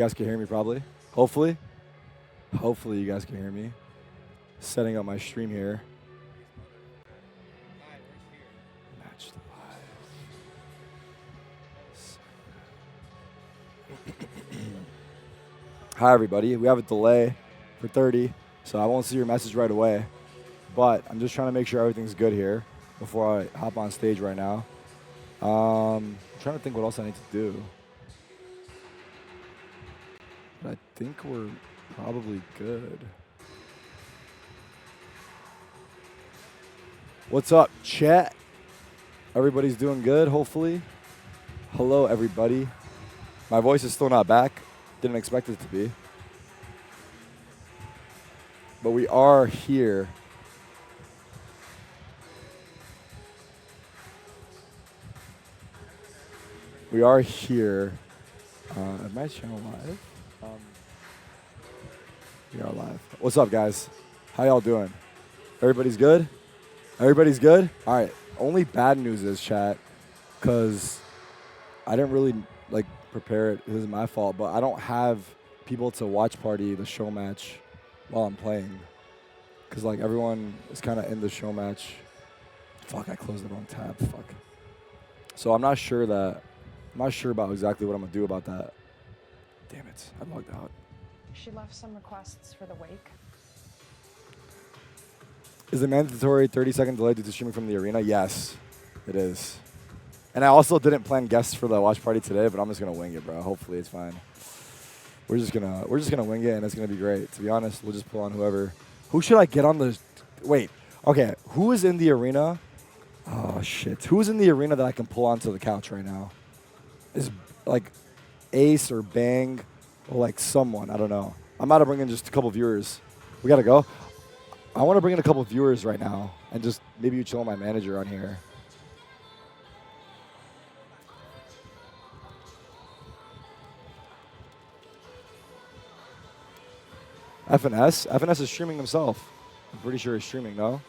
You guys can hear me probably. Hopefully. Hopefully you guys can hear me. Setting up my stream here. Match live. Hi everybody. We have a delay for 30, so I won't see your message right away. But I'm just trying to make sure everything's good here before I hop on stage right now. I'm trying to think what else I need to do. But I think we're probably good. What's up, chat? Everybody's doing good, hopefully. Hello, everybody. My voice is still not back. Didn't expect it to be. But we are here. We are here. Is my channel live? We are live. What's up, guys? How y'all doing? Everybody's good? Everybody's good? All right. Only bad news is, chat, because I didn't really prepare it. It was my fault, but I don't have people to watch party the show match while I'm playing, because everyone is kind of in the show match. Fuck, I closed the wrong tab. Fuck. So I'm not sure about exactly what I'm gonna do about that. Damn it, I logged out. She left some requests for the wake. Is the mandatory 30-second delay due to streaming from the arena? Yes, it is. And I also didn't plan guests for the watch party today, but I'm just gonna wing it, bro. Hopefully it's fine. We're just gonna wing it, and it's gonna be great. To be honest, we'll just pull on whoever. Who should I get on the? Wait. Okay. Who is in the arena? Oh shit. Who's in the arena that I can pull onto the couch right now? Is Ace or Bang or someone? I don't know. I'm about to bring in just a couple viewers. We gotta go. I want to bring in a couple viewers right now and just maybe you chill my manager on here. FNS? FNS is streaming himself. I'm pretty sure he's streaming, no?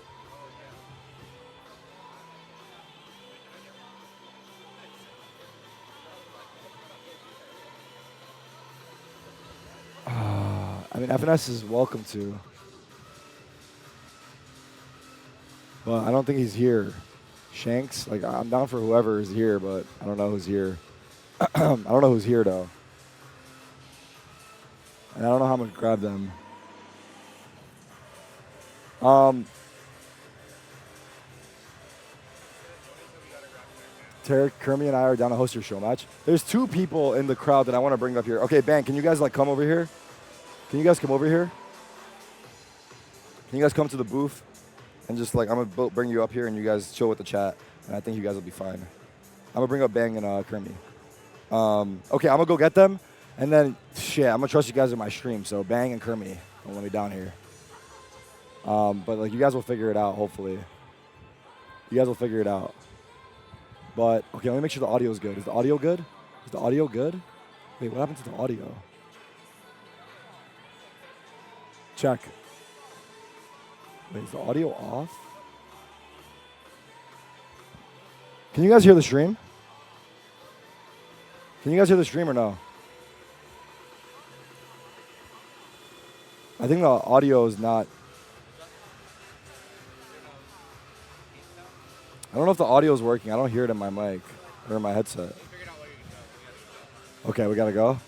I mean, FNS is welcome to. But I don't think he's here. Shanks? I'm down for whoever is here, but I don't know who's here. I don't know who's here, though. And I don't know how I'm going to grab them. Tarik, Kermy, and I are down to host your show match. There's two people in the crowd that I want to bring up here. Okay, Bang, can you guys come over here? Can you guys come over here? Can you guys come to the booth? And just I'm going to bring you up here and you guys chill with the chat. And I think you guys will be fine. I'm going to bring up Bang and Kermy. Okay, I'm going to go get them. And then, shit, I'm going to trust you guys in my stream. So Bang and Kermy don't let me down here. But you guys will figure it out, hopefully. You guys will figure it out. But, okay, let me make sure the audio is good. Is the audio good? Is the audio good? Wait, what happened to the audio? Check. Wait, is the audio off? Can you guys hear the stream? Can you guys hear the stream or no? I think the audio is not. I don't know if the audio is working. I don't hear it in my mic or in my headset. Okay, we gotta go.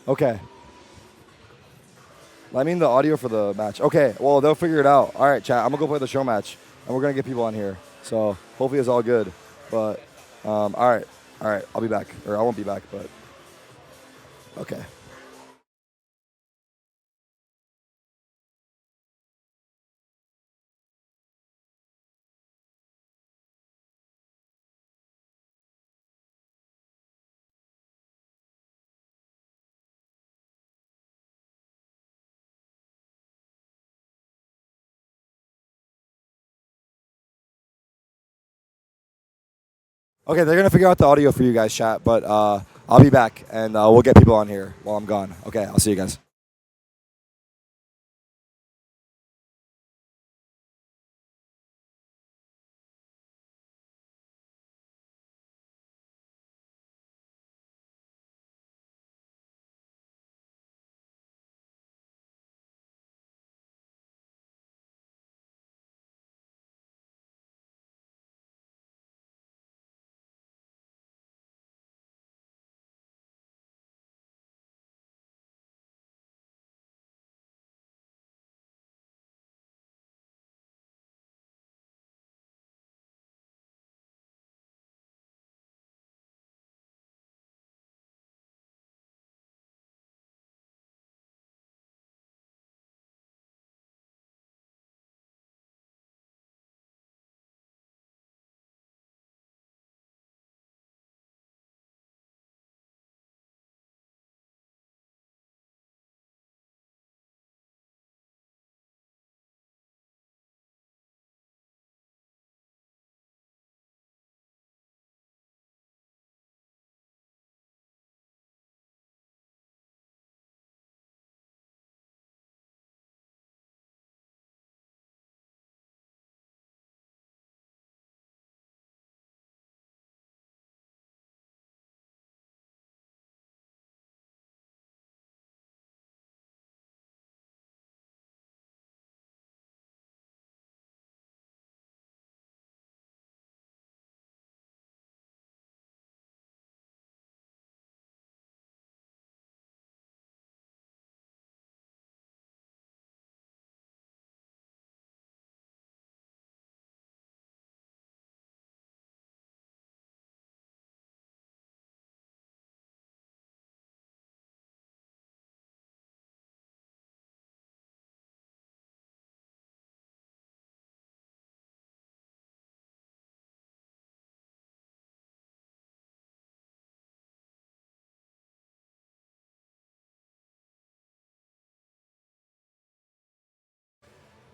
Okay. I mean the audio for the match. Okay, well, they'll figure it out. All right, chat. I'm gonna go play the show match, and we're gonna get people on here. So hopefully it's all good. But all right. I'll be back, or I won't be back, but okay. Okay, they're gonna figure out the audio for you guys, chat. But I'll be back, and we'll get people on here while I'm gone. Okay, I'll see you guys.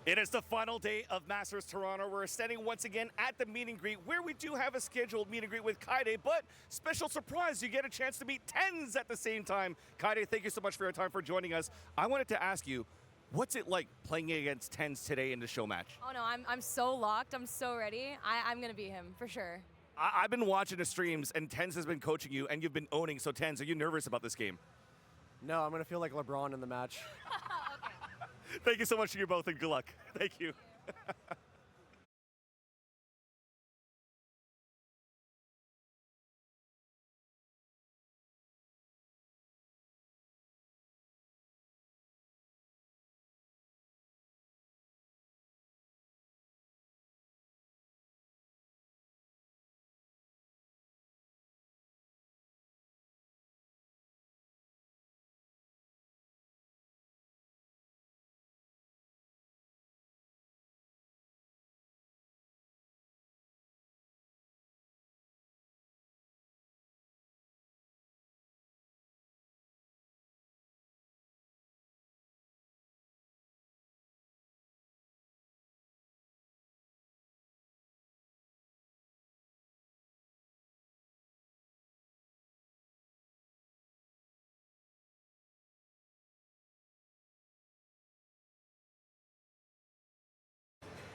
It is the final day of Masters Toronto. We're standing once again at the meet and greet where we do have a scheduled meet and greet with Kaide, but special surprise, you get a chance to meet tens at the same time. Kaide, thank you so much for your time for joining us. I wanted to ask you, what's it like playing against tens today in the show match? Oh no, I'm so locked. I'm so ready. I'm going to beat him for sure. I've been watching the streams and Tens has been coaching you and you've been owning. So Tens, are you nervous about this game? No, I'm going to feel like LeBron in the match. Thank you so much to you both and good luck. Thank you.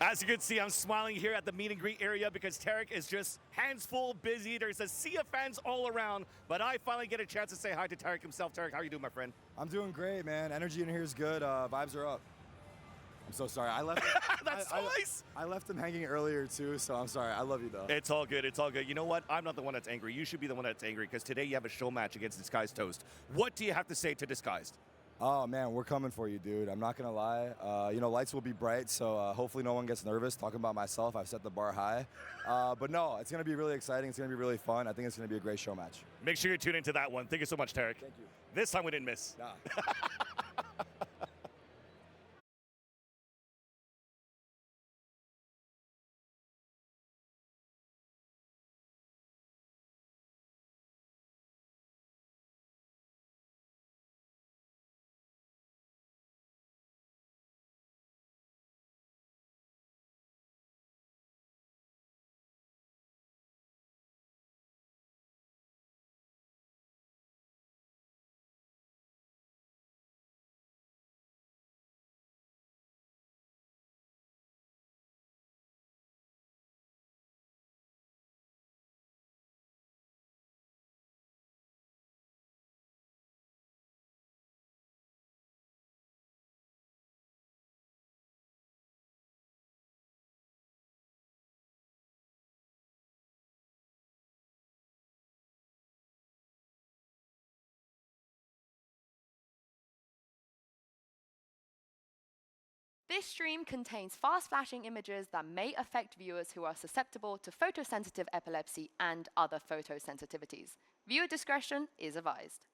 As you can see, I'm smiling here at the meet and greet area because Tarik is just hands full, busy. There's a sea of fans all around, but I finally get a chance to say hi to Tarik himself. Tarik, how are you doing, my friend? I'm doing great, man. Energy in here is good. Vibes are up. I'm so sorry. I left. That's so nice. I left him hanging earlier too, so I'm sorry. I love you though. It's all good. It's all good. You know what? I'm not the one that's angry. You should be the one that's angry because today you have a show match against Disguised Toast. What do you have to say to Disguised? Oh man, we're coming for you, dude. I'm not gonna lie. Lights will be bright, so hopefully no one gets nervous. Talking about myself, I've set the bar high. But no, it's gonna be really exciting. It's gonna be really fun. I think it's gonna be a great show match. Make sure you tune into that one. Thank you so much, Tarik. Thank you. This time we didn't miss. Nah. This stream contains fast-flashing images that may affect viewers who are susceptible to photosensitive epilepsy and other photosensitivities. Viewer discretion is advised.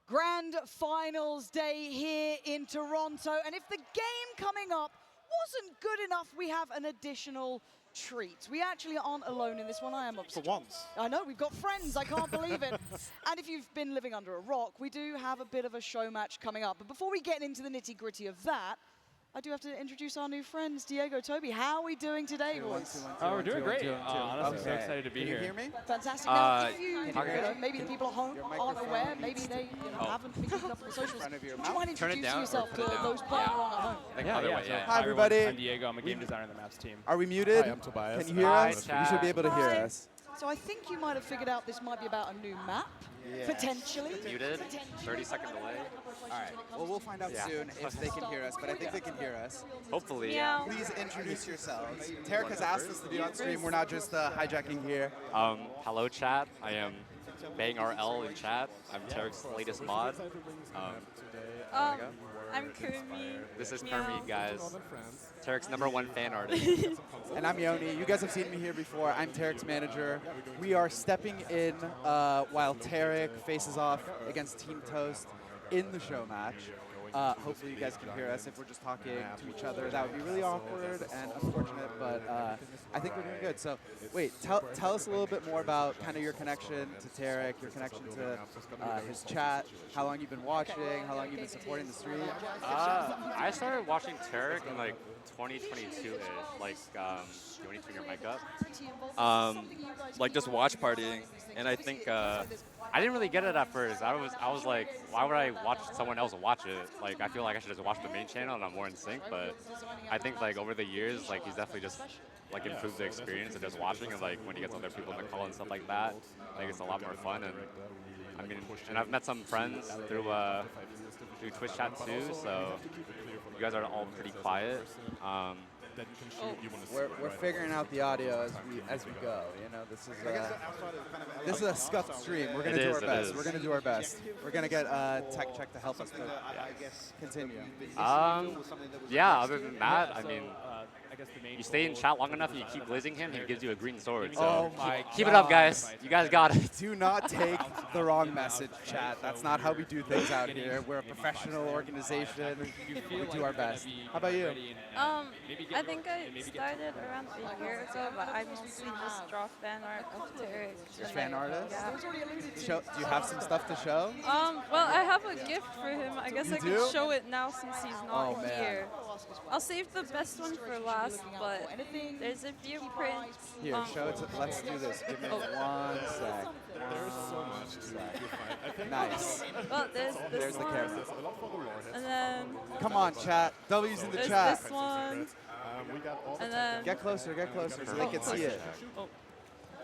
Grand finals day here in Toronto, and if the game coming up wasn't good enough, we have an additional treat. We actually aren't alone in this one. I am upset. For once. I know, we've got friends, I can't believe it. And if you've been living under a rock, we do have a bit of a show match coming up. But before we get into the nitty-gritty of that, I do have to introduce our new friends, Diego, Toby. How are we doing today, boys? Oh, we're doing great. Honestly, so excited to be here. Can you hear me? Fantastic. Now, if you, maybe the people at home aren't aware, maybe they haven't been keeping up with the socials, would you mind introducing yourself to those playing along at home? Hi, everybody. I'm Diego. I'm a game designer on the maps team. Are we muted? Hi, I'm Tobias. Can you hear us? You should be able to hear Hi. us. So I think you might have figured out this might be about a new map, potentially. Muted, 30-second delay. All right. Well, we'll find out soon if they can hear us, but I think they can hear us. Hopefully. Please introduce yourselves. Tarik has asked us to be on stream. We're not just hijacking here. Hello, chat. I am BangRL in chat. I'm Tarik's latest mod. I'm Kermy. This is Kermy, guys. Tarik's #1 fan artist. And I'm Yoni. You guys have seen me here before. I'm Tarik's manager. We are stepping in while Tarik faces off against Team Toast. in the show match. Hopefully you guys can hear us. If we're just talking to each other, that would be really awkward and unfortunate, but I think we're doing good. So wait, tell us a little bit more about kind of your connection to Tarik, your connection to his chat, how long you've been watching, how long you've been supporting the stream. I started watching Tarik in like 2022-ish, like, you want to turn your mic up? Like just watch partying, and I think I didn't really get it at first. I was like, why would I watch someone else watch it? Like, I feel like I should just watch the main channel and I'm more in sync, but I think like over the years, like he's definitely just like improved the experience and just watching, and like when he gets other people in the call and stuff like that, like it's a lot more fun. And I mean, and I've met some friends through Twitch chat too, so you guys are all pretty quiet. We're figuring out the audio as we go. You know, this is a scuffed stream. We're gonna do our best. We're gonna do our best. We're gonna get Tech Check to help us continue. Yeah. Other than that, I mean, you stay in chat long enough and you keep glazing him, he gives you a green sword. So keep it up, guys. You guys got it. Do not take the wrong message, chat. That's not how we do things out here. We're a professional organization. We do our best. How about you? I think I started around a year ago, but I mostly just draw fan art of Tarik. You're a fan artist? Yeah. Do you have some stuff to show? Well, I have a gift for him. I guess I can show it now since he's not here. I'll save the best one for last, but there's a few prints. Here, show it to, let's do this. Give me 1 sec. There's so much to Nice. Well, there's the one. camera. And then... Come on, chat. W's in the there's chat. This one. And then... Get closer so they can see it.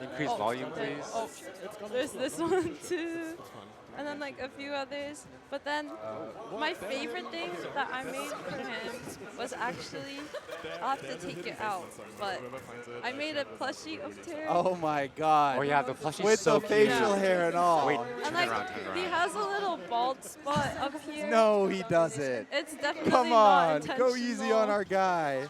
Increase volume, please. There's this one too. And then like a few others. But then my favorite thing that I made for him was actually, I'll have to take it out, but I made a plushie of Tarik. Oh my god. Oh yeah, the plushie's with so the facial cute. hair and all. Wait, And like, he has a little bald spot up here. No, he doesn't. It's definitely Come not on, intentional. go easy on our guy.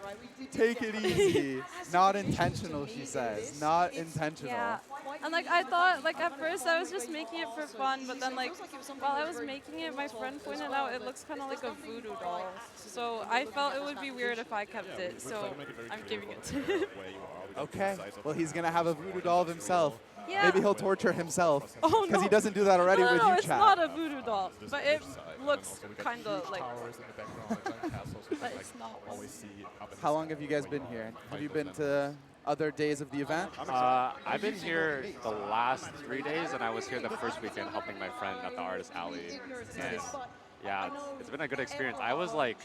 Take it easy. Not intentional, she says. Not intentional. Yeah. And like I thought, like at first I was just making it for fun, but then like while I was making it, my friend pointed out it looks kind of like a voodoo doll. So I felt it would be weird if I kept it, so I'm giving it to him. Okay. Well, he's gonna have a voodoo doll of himself. Yeah. Maybe he'll torture himself. Oh, Because no. he doesn't do that already No, with no, you, it's chat. not a voodoo doll, but it looks kind of like. But it's not. How long have you guys been here? Have you been to other days of the event? I've been here the last 3 days, and I was here the first weekend helping my friend at the Artist Alley. And yeah, it's been a good experience. I was like,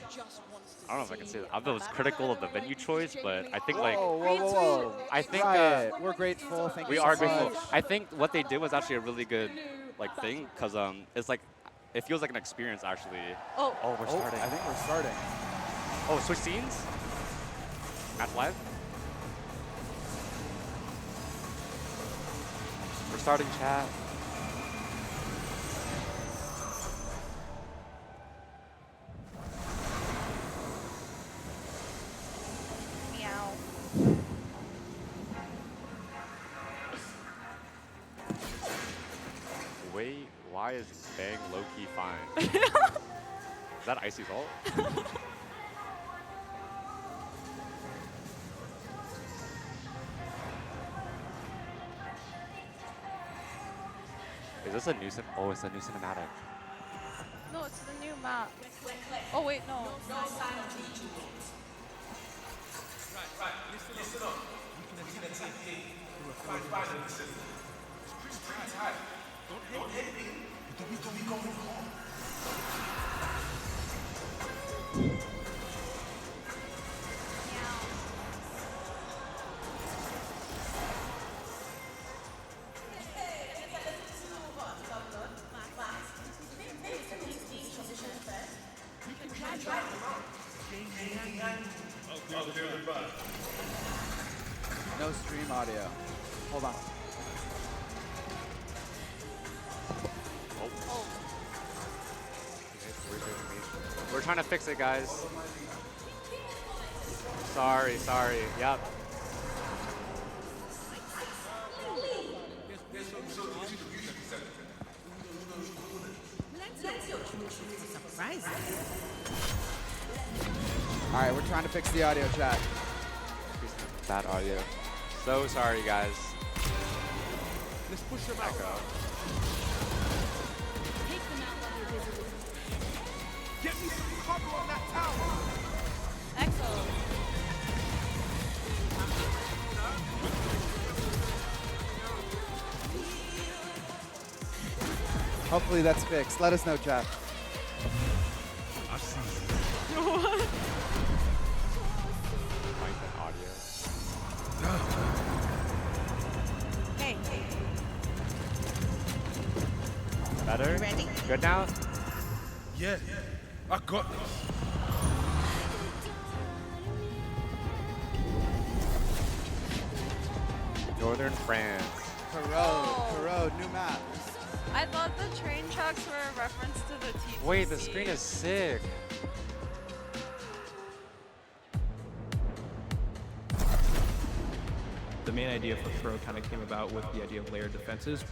I don't know if I can say that. I was critical of the venue choice, but I think like, Whoa. I think we're grateful. Thank we you are so grateful. much. I think what they did was actually a really good like thing, because it's like, it feels like an experience actually. Oh, we're starting. I think we're starting. Oh, switch scenes? Match live? We're starting chat. Meow. Wait, why is Bang low-key fine? Is that Icy's ult? Is this a new oh, it's a new cinematic. No, it's the new map. Oh wait, no. No stream audio. Hold on. We're trying to fix it, guys. Sorry. Yep. Nice. All right, we're trying to fix the audio, chat. Bad audio. So sorry, guys. Let's push them out. Get me some cover on that tower. Echo. Hopefully that's fixed. Let us know, chat. What? Mic and audio. Hey. Better? You ready? Good now? Yeah, I got this. Northern France. Corrode, new map. I thought the train tracks were a reference to the TTC. Wait, the screen is sick. The main idea for Throw kind of came about with the idea of layered defenses.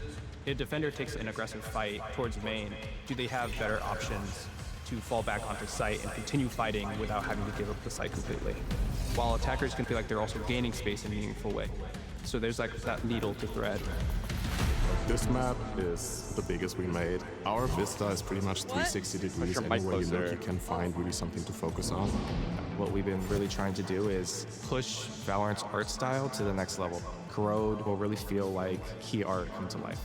If a defender takes an aggressive fight towards main, do they have better options to fall back onto site and continue fighting without having to give up the site completely? While attackers can feel like they're also gaining space in a meaningful way. So there's like that needle to thread. This map is the biggest we made. Our vista is pretty much 360 degrees. your mic Everywhere you look, closer. you can find really something to focus on. What we've been really trying to do is push Valorant's art style to the next level. Corrode will really feel like key art come to life.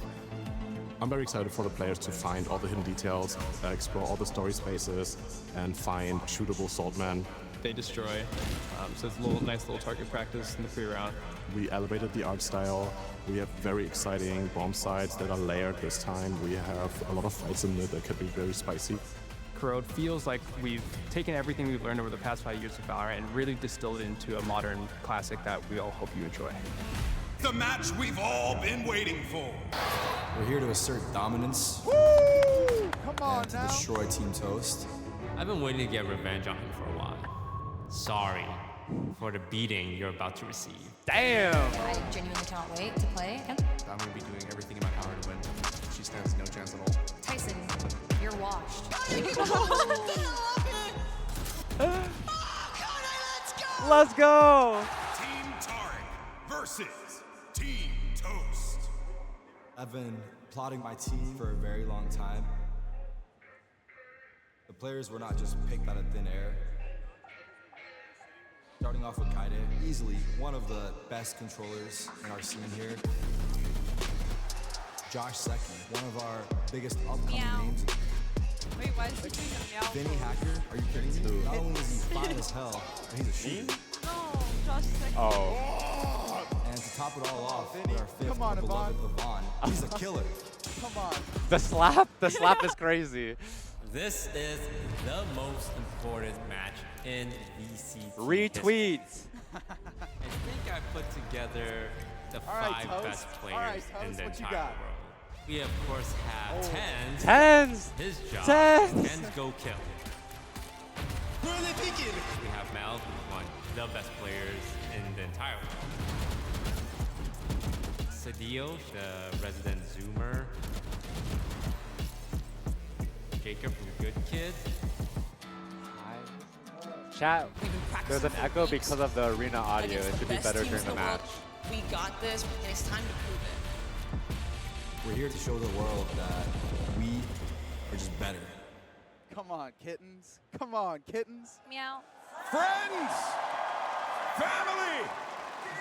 I'm very excited for the players to find all the hidden details, explore all the story spaces, and find shootable swordmen. They destroy, so it's a nice little target practice in the pre-round. We elevated the art style. We have very exciting bomb sites that are layered this time. We have a lot of fights in it that could be very spicy. Corrode feels like we've taken everything we've learned over the past 5 years of Valorant and really distilled it into a modern classic that we all hope you enjoy. The match we've all been waiting for. We're here to assert dominance. Woo! Come on and to now. destroy Team Toast. I've been waiting to get revenge on him for a while. Sorry for the beating you're about to receive. Damn! I genuinely cannot wait to play him. I'm going to be doing everything in my power to win. She stands no chance at all. Tyson, you're washed. Let's go! Team Tarik versus Team Toast. I've been plotting my team for a very long time. The players were not just picked out of thin air. Starting off with Kaide, easily one of the best controllers in our scene here. Josh Secchi, one of our biggest upcoming names. Wait, why is he doing a meow? Vinny Hacker, are you kidding me? Not only is he fine as hell, but he's a shooter. No, Josh Secchi. Oh. And to top it all off, with our fifth Come on, beloved Yvonne, he's a killer. Come on. The slap is crazy. This is the most important match in VCT. Retweet. I think I put together the All right, 5 Toast. best All players right, in Toast, the what you entire got? world. We of course have Tens. Tens! His job. Tens! Tens go kill. Where are they peeking? We have Mal, who's one of the best players in the entire world. Sadio, the resident zoomer. Jacob from Good Kid. Chat, there's an echo because of the arena audio. It should be better during the match. We got this, and it's time to prove it. We're here to show the world that we are just better. Come on, kittens. Come on, kittens. Meow. Friends, family,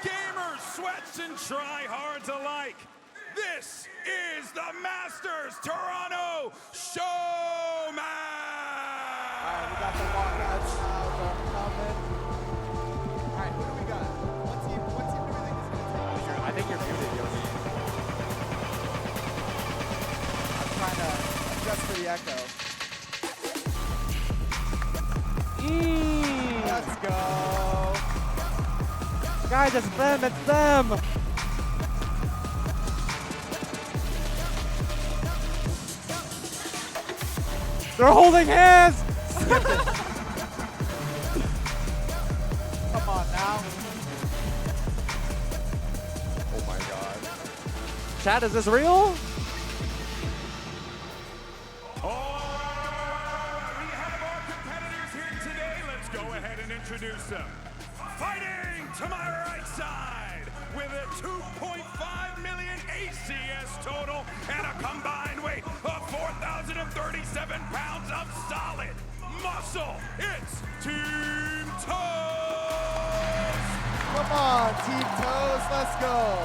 gamers, sweats, and tryhards alike. This is the Masters Toronto Show Match! All right, we got the walkouts now. They're coming. All right, who do we got? What team do we think is going to take this? I think you're muted, Yogi. I'm trying to adjust for the echo. Let's go. Guys, it's them, it's them! They're holding hands! Come on now. Oh my god. Chat, is this real? We have introduce them. Fighting to my right side with a 2.5 million ACS total and a combined weight of 4,037 pounds of solid muscle. It's Team Toast! Come on, Team Toast, let's go.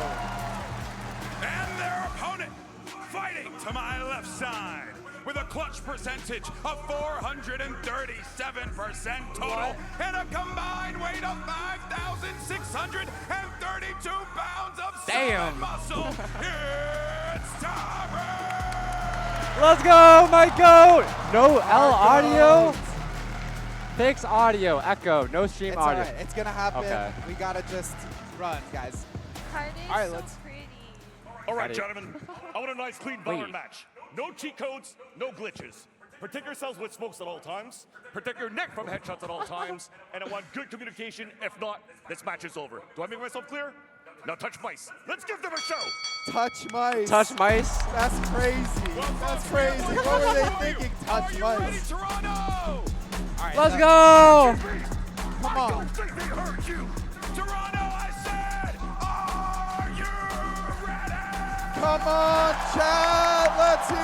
And their opponent, fighting to my left side with a clutch percentage of 437% total and a combined weight of 5,632 pounds of solid muscle. It's Tarik! Let's go, my goat! No L audio? Fix audio, echo, no stream It's audio. all right. It's gonna happen. Okay. We gotta just run, guys. Card is All right, so let's. pretty. All right, gentlemen. I want a nice, clean Valorant match. No cheat codes, no glitches. Protect yourselves with smokes at all times. Protect your neck from headshots at all times. And I want good communication. If not, this match is over. Do I make myself clear? Now touch mice. Let's give them a show. Touch mice. Touch mice? That's crazy. That's crazy. What were they thinking? Touch mice. Ready, Toronto? All right, Let's go! Come on. I don't think they heard you. Toronto, I said, are you ready? Come on, Chad. Let's hear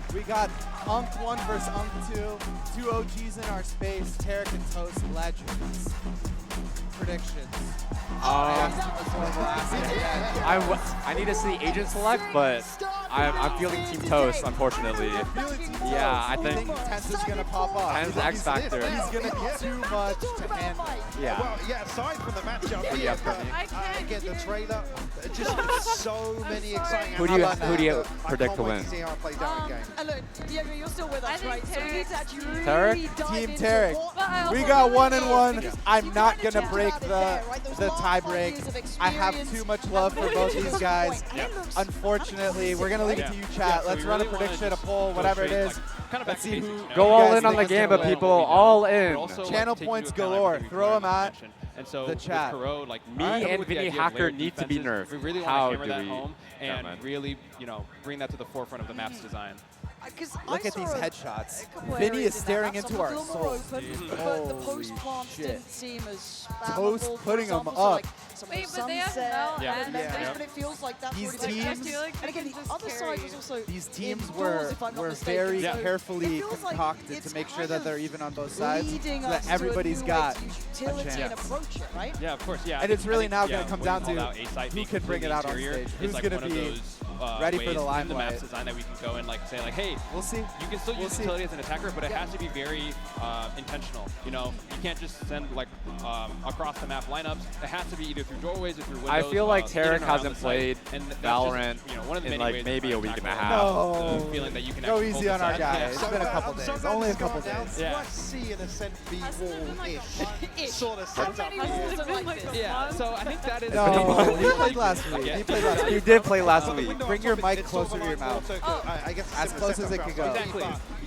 it. We got Unk 1 versus Unk 2. Two OGs in our space. Tarik and Toast legends. Predictions. I need to see agent select, but I'm feeling Team Toast, unfortunately. Yeah, I think Tense is gonna pop up. Tense X Factor. He's gonna be too much to handle. Yeah. Well, yeah, aside from the matchup, What do you have for me? again, the trailer, just so many exciting Who do you I predict can't to wait win? to see how it plays out in game. And look, Diego, you're still with us, right? So we need to actually really Tarik? dive Team into Tarik. what We really got goes 1 and 1. because I'm you not kinda gonna talked break about it the there, right? Those last tie 5 break. years of I have experience too much love for both these guys. And it looks Unfortunately, we're gonna leave it to you, chat. so Let's we run a really wanna prediction, a just poll, go whatever it straight, is. like, kind of back Let's to see basics, who. you know? Go you all guys in on think the is gonna Gamba, win. people. All in. Channel points galore. Throw them at And so the chat. with Corrode, like Me and Vinny Hacker need to be nerfed. We really How want to hammer do that we- home Yeah, and man. really, bring that to the forefront of the map's design. Look at these headshots. couple Vinny areas is in staring that into map, our some a little more souls. open, dude. but the Holy post plants shit. didn't seem as spammable, Toast for putting 'em example, so up. like some of Wait, the but they have sunset Mel Yeah. and and memories, Yeah. but it feels like that's These already teams- been I feel like and they again, can the just other side carry. was also These teams indoors, were if I'm not were mistaken, very so carefully it feels like concocted it's to make sure kind that of they're even on both sides, leading so us that to a everybody's new got way to a utility and chance. approach it, right? Yeah, of course, yeah. And it's really now gonna come down moving to all out A-site, who being can bring it out on completely stage. interior Who's is, gonna like, one of be those, ready ways for the in the map's limelight. design that we can go and say hey, We'll see. you can still We'll use see. utility as an attacker, but it has to be very intentional. You can't just send across the map lineups. It has to be either through doorways or through windows. I feel like in and Tarik around hasn't the site. played And that's Valorant just, one of the in many like ways maybe to a week and a tackle half. No. the feeling that you can Go actually easy on our focus guy. Yeah. It's been a couple days. Only a couple days. Yeah. Let's see an Ascent Hasn't it been like a B1-ish sort of setup. Hasn't it been like a Yeah, month? so I think that is... No, he played last week. He played last week. You did play last week. Bring your mic closer to your mouth. I guess As close as it could go. Exactly.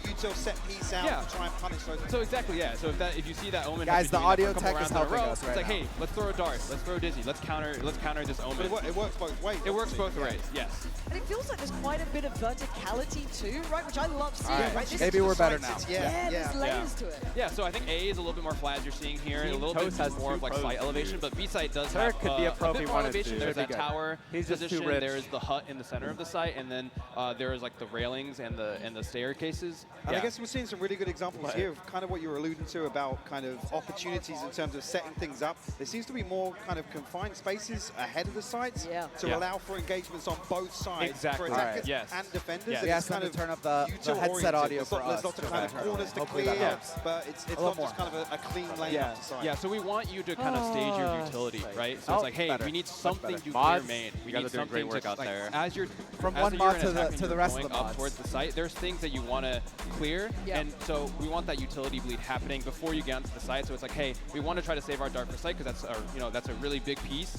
Util set piece out Yeah. to try and punish those. So exactly, yeah. So if you see that Omen, Guys, has been the doing that audio for a couple tech is rounds in a helping row, us right it's like, now. hey, let's throw a dart, let's throw a dizzy, let's counter this Omen. It works both ways. It works both ways, yes. And it feels like there's quite a bit of verticality too, right? Which I love seeing, Alright. right? This Maybe is we're just better like- now. Yeah, there's layers to it. Yeah, so I think A is a little bit more flat as you're seeing here, Team a little Toast bit has more two of like pros, slight elevation, dude. but B site does Tarik have could be a pro if bit he more wanted elevation. to. There's Should be that good. tower He's just too position, rich. there's the hut in the center of the site, and then there is like the railings and the staircases. And I guess we're seeing some really good examples here of kind of what you were alluding to about kind of opportunities in terms of setting things up. There seems to be more kind of confined spaces ahead of the sites to allow for engagements on both sides Exactly. for attackers Yes. and defenders. Yes. And We it's asked them kind to of turn up the util-oriented. headset audio There's for There's us. lots of to kind of turn corners to Hopefully clear, that helps. but it's little not just more. kind of a clean lane Yeah, up to side. yeah. So we want you to kind of stage your utility, right? So Oh, it's like, hey, better. we need Much something better. to Mods, clear main. We you guys need are doing great something work to out like, there. as you're From as one you're mod an to attacker the and you're rest of going the up mods. towards the site. There's things that you want to clear, and so we want that utility bleed happening before you get onto the site. So it's like, hey, we want to try to save our dart for site because that's a really big piece.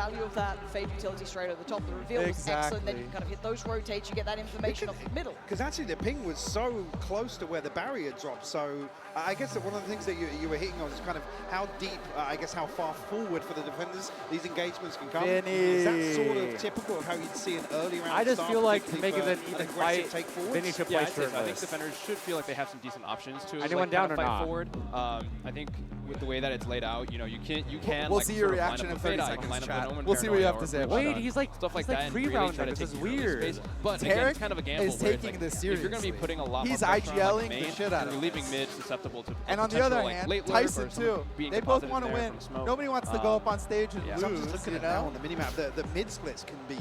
value of that fade utility straight at the top. The reveal was excellent. Then you can kind of hit those rotates. You get that information off the middle. Because actually the ping was so close to where the barrier dropped. So I guess that one of the things that you were hitting on is kind of how deep, I guess how far forward for the defenders these engagements can come. Is that sort of typical of how you'd see an early round I just start, feel like to particularly make it for an even aggressive fight, take forwards? Vinny should Yeah, play I'd say so. I think shirtless. defenders should feel like they have some decent options to Anyone like, down kind of or fight not? forward. I think with the way that it's laid out, you know, you can We'll like see your sort of line reaction up in a 30 fade-eye, seconds, line up chat. an Omen We'll see what you have Paranoia to or say. push Wait, on, he's like stuff like he's like that, and free really round try to this take is you through weird. space. But again, Tarik it's kind of a gamble. is where it's taking like, this if you're going to be seriously. putting a lot He's more pressure on IGLing like, the main, shit out of you're leaving this. mid susceptible to And on the potential, other like, hand, late lurk Tyson or someone too. being They both deposited want to there win. from smoke. Nobody wants to go up on stage and yeah. lose. I'm just looking at now on the minimap. The mid splits can be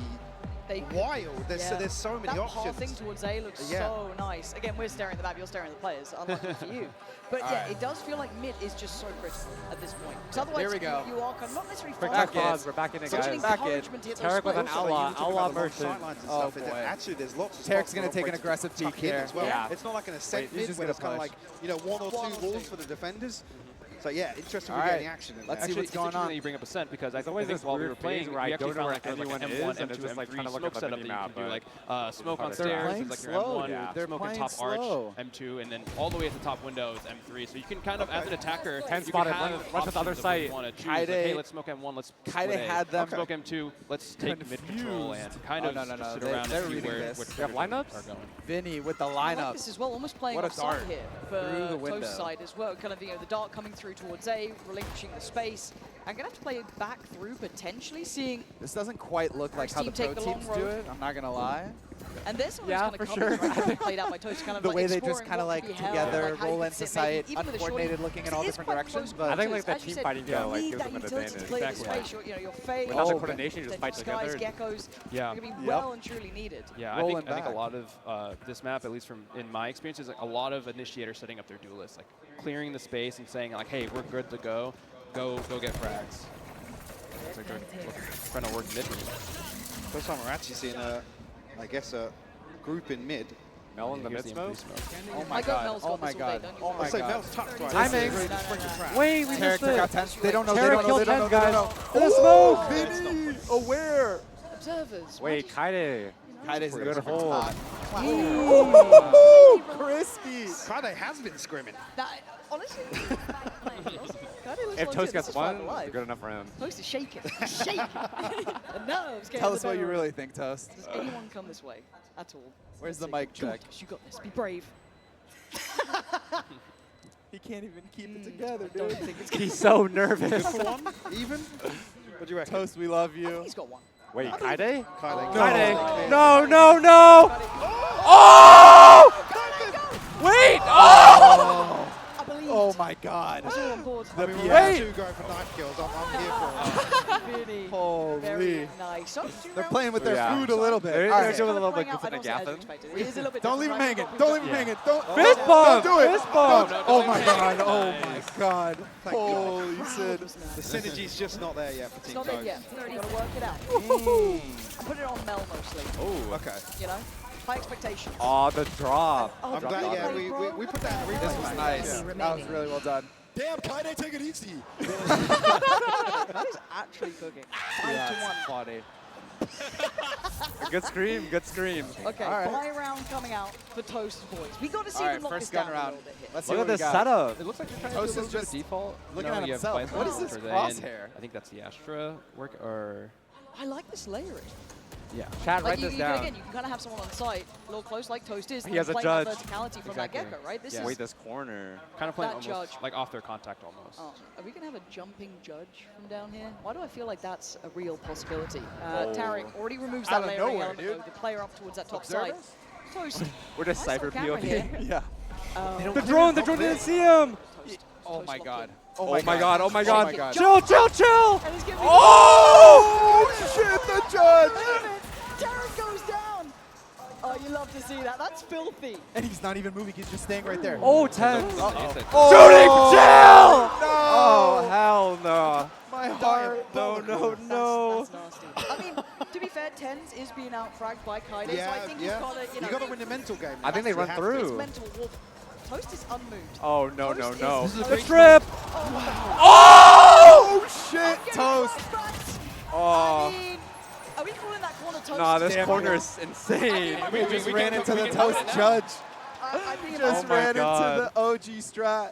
wild. There's so many that options. pathing towards A looks so nice. Again, we're staring at the map, you're staring at the players. Unlucky for you. But yeah, it does feel like mid is just so critical at this point. Because otherwise, Here we go. you are kind of not necessarily We're far back off. in. We're back in it, Such an guys. encouragement to hit those Tarik with an splits. outlaw merchant. Oh boy. Actually, there's lots of Tarik's spots going for to take an operators aggressive to tuck peek in there. as well. Yeah. It's not like an ascent He's mid just where gonna it's kind of push. like, you know, one or two walls for the defenders. So yeah, interesting All we're right. getting action in Let's there. see what's going on. That you bring up Ascent because There's I always think this while we weird were playing, phase where I we actually don't know found where like anyone M1, is, and it's M2, just like trying to M3 look smoke up at the setup that you map, can do but like smoke on they're stairs, playing is like your slow, M1, dude. They're smoke playing in top slow. arch, M2, and then all the way at the top windows, M3. So you can kind of, as an attacker, 10 you spotted, can have rush to the other options of what site. you want to choose. Kaide- Like, hey, let's smoke M1, let's Kaide split A. had them Smoke M2, let's take mid control and kind of no. sit They're around and see reading where this. which They have lineups? are going. Vinny with the I like lineup. this as well, almost playing What a offside dart. here Through the for window. Toast side as well. Kind of, you know, the dart coming through towards A, relinquishing the space. I'm going to have to play it back through, potentially seeing... This doesn't quite look like how the team pro take the long teams do road. it. I'm not going to lie. And there's some Yeah, of those for kind of sure. covers, right, played out by Toast, kind of The like way they exploring just kind of what like could be held, together, like how you roll could into sit sight, maybe even with a shorty. uncoordinated, looking in all It is different quite directions. close But I think like quarters. the As you team said, fighting you go like need gives that them an utility to advantage. play the Exactly. space. Your fade, Without the your coordination, just fight skies, together. geckos, Yeah. are going to be well and truly needed. Yeah, Rolling I think a back. lot of this map, at least from in my experience, is like a lot of initiators setting up their duelists, like clearing the space and saying like, hey, we're good to go. Go get frags. It's like they're trying to work mid. First time we're actually seeing I guess a group in mid. Mel in the mid smoke. oh I my got god. Mel's Oh got my this all day, god. don't you Oh worry. my I say god. Mel's tucked right. Timing. This is really sprinting trap. Wait, we Tarik missed took out it. 10. They don't know. They Tarik don't know. killed They don't 10 know. They don't know. guys. In the smoke. Vinny, aware. Observers. Wait, Kaide. Kaide's Good a hold. Ooh, crispy. Kaide has been scrimming. That, honestly, If Toast gets one, it's good enough for him. Toast is shaking. He's shaking. The nerves getting Tell the us what you better of really him. think, Toast. Does anyone come this way at all? Where's the Let's mic see. Come on, check? Toast, you got this. Be brave. He can't even keep it together, I don't dude. think it's He's so nervous. Good for one? Even? What do you reckon? Toast, we love I think you. he's got one. Wait, Kaide? Kaide. Kaide. No, no, no. Oh! Wait! Oh! I believe. Oh my god. It's all on board. I mean, BS. we're two going for knife kills. I'm here for it. Really Holy. very nice. So, They're playing with their Yeah. food a little bit. They're All right. doing a little bit Out, good I for the don't say as gaffing. expected. It is a little bit Don't leave him different, hanging. right? Don't leave him Yeah. hanging. Don't. Fist bump. Don't do it. Fist bump. Don't. Oh my Nice. god. Oh my god. Thank Holy God. shit. The synergy's just not there yet for It's Team not there Toast. yet. You've got to work it out. I put it on Mel mostly. Oh. Okay. You know, high expectations. Oh, the drop. Oh, I'm glad, yeah, we put that in the replay. This was nice. Yeah. That was really well done. Damn, Kaide, take it easy. That is actually cooking. 5 Yeah, to it's 1. funny. Good scream. Good scream. Okay, All right. buy round coming out for Toast boys. We got to see All them right, lock first this down gun a round. little bit here. Let's see Look what at we this got. setup. It looks like you're trying Toast to do a is little bit just of default. looking No, at you have himself. Bison What is this for the crosshair? I think that's the Astra work, or I like this layering. yeah. Chat, Like write this down. Again, you can kind of have someone on site, a little close like Toast is, He and has a playing that judge. verticality from Exactly. that gecko, right? This Yeah. is Wait, this corner. Kind of playing That almost judge. like off their contact almost. Oh, are we going to have a jumping judge from down here? Why do I feel like that's a real possibility? Tarik already removes Out that of layering nowhere, element, dude. though, the player up towards that top Observers? side. Toast. We're just I saw cypher camera here. POV. Yeah. The drone didn't see him. Oh my god. Oh my god. Oh my god. Oh my god. Chill, chill, chill. And he's giving Oh shit! The judge. Tarik goes down. Oh, you love to see that. That's filthy. And he's not even moving. He's just staying right there. Oh, 10. Oh. Shooting, chill. No. Oh, hell no. My heart. No, no, no. That's nasty. I mean, to be fair, Tens is being out-fragged by Kaide, so I think yeah. you've got to, you know. You got to win the mental game. I think they run It's through. mental wolf. Toast is unmoved. Oh, no, no, Toast no. is- The trip. Oh shit! Toast. I Oh. mean, are we calling that corner Toast? Nah, this Damn. corner is insane. We just ran into the Toast judge. I think Just Oh my ran God. into the OG strat.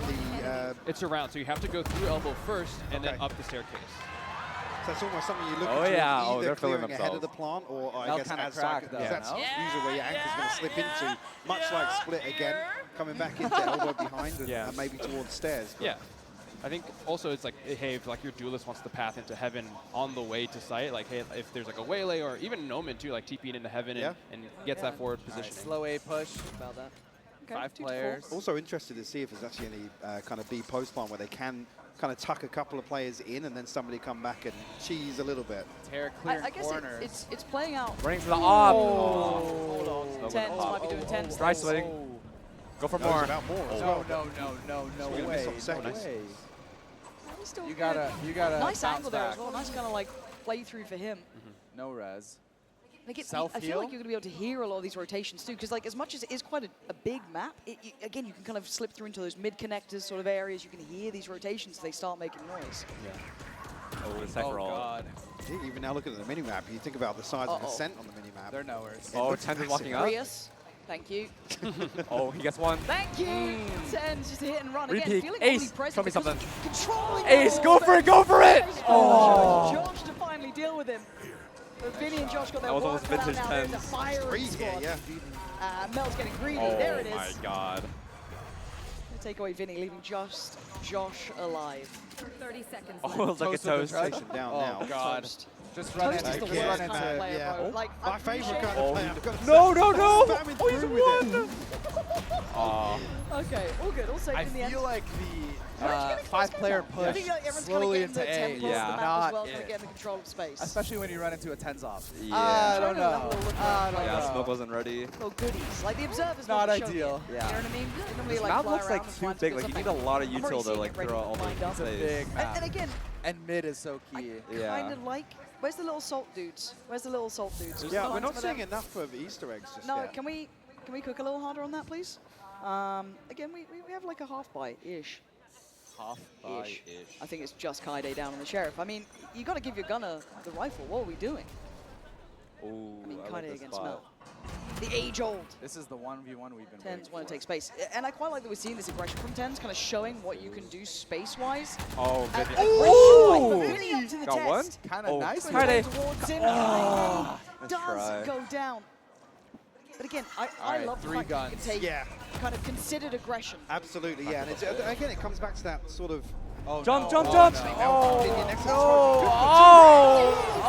on the... It's around, so you have to go through elbow first and then up the staircase. So that's almost something you look Oh, at yeah. Oh, either they're feeling clearing ahead of themselves. the plant or I They'll guess kinda as crack, side, though, because that's no? usually where your anchor's going to slip into, much like Split again. coming back into elbow behind and maybe towards stairs. Yeah. I think also it's like, hey, if like your duelist wants the path into heaven on the way to site, like, hey, if there's like a waylay or even an omen too, like TPing into heaven and gets that forward position. Slow A push. About that. Okay, 5 players. Also interested to see if there's actually any kind of B post line where they can kind of tuck a couple of players in and then somebody come back and cheese a little bit. Tarik clear I guess corners. it's playing out. Running for the op. Hold on. Tens might be doing tens. Dry splitting. Go for more. About more as No, well. no We're gonna miss on the second. You gotta nice bounce angle there back. as well. Nice kind of like play through for him. No res. Like I Self-heal? feel like you're going to be able to hear a lot of these rotations too, because like as much as it is quite a big map, again you can kind of slip through into those mid connectors sort of areas. You can hear these rotations; they start making noise. Yeah. Oh, the second roll. God. Even now looking at the mini map, you think about the size of the descent on the mini map. They're nowhere. Oh, Tens is walking up. Prius, thank you. Oh, he gets one. Thank you. Tens just a hit and run Repeat. again. Feeling Ace, omnipresent show me because of something. controlling Ace, the go for it, go for it! Oh. Josh to finally deal with him. But Vinny and Josh got their That was work almost cut out vintage now. There's a Tens. firing squad. Mel's getting greedy. Oh there it is. my God. Take away Vinny, leaving just Josh alive. 30 seconds. Oh, look at Toast. Down Oh now. God. Toast. Just run Toast is into the it. worst kind of player, bro. Like, My favorite kind of player. I've got to No, say. no, no! Spamming Oh, he's through with won! it. Aw. Okay, all good, all safe I in the end. feel like the Getting 5-player I push think like everyone's slowly kind of into getting A the tempo is of the map as not well, kind of it. getting the control of space. Especially when you run into a 10s off. Yeah. I don't Trying to know. level look I don't Yeah, know. Smoke wasn't ready. Oh, goodies. Like the observer's Not not showing ideal. it. You know what I mean? They normally, This like, map fly looks around like and too find big. something. Like you need a lot of I'm already util to seeing like it ready throw all lined the up. It's a plays. big map. And again, And mid is so key. kind of like, where's the little salt dudes? Where's the little salt dudes? Yeah, Find we're not some of them. seeing enough of Easter eggs just No, yet. can we cook a little harder on that, please? Again, we have like a half buy-ish. Half-ish. I think it's just Kaide down on the Sheriff. I mean, you got to give your gunner the rifle. What are we doing? Ooh, I mean, I like Kaide this against spot. Mel. The age-old. This is the 1v1 we've been Tens want to take space. And I quite like that we're seeing this aggression from Tens, kind of showing what you can do space-wise. Oh, And Vinny. aggression, Vinny up to the Got test. one? Kind of nice. Friday. Towards him. Oh, Kaide nice try. does go down. But again, I right, love the 3 fact that you guns. can take Yeah. kind of considered aggression. Absolutely, yeah. And it's, again, it comes back to that sort of... Oh, Jump, no. jump, Oh, jump! no.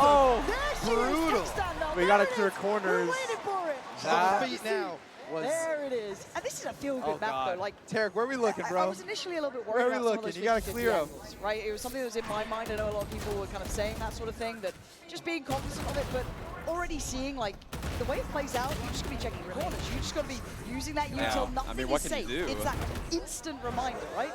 Oh, Brutal. We gotta clear corners. Waiting for it. On feet now. There it is. And this is a feel-good map, though. Like, Tarik, where are we looking, I bro? was initially a little bit Where worried are we about some of looking? those You gotta 50-50 clear 'em. angles, right? It was something that was in my mind. I know a lot of people were kind of saying that sort of thing, that just being cognizant of it, but already seeing, like, the way it plays out, you're just going to be checking corners. You just got to be using that Yeah. util. Nothing I mean, what is can you safe. do? It's that instant reminder, right?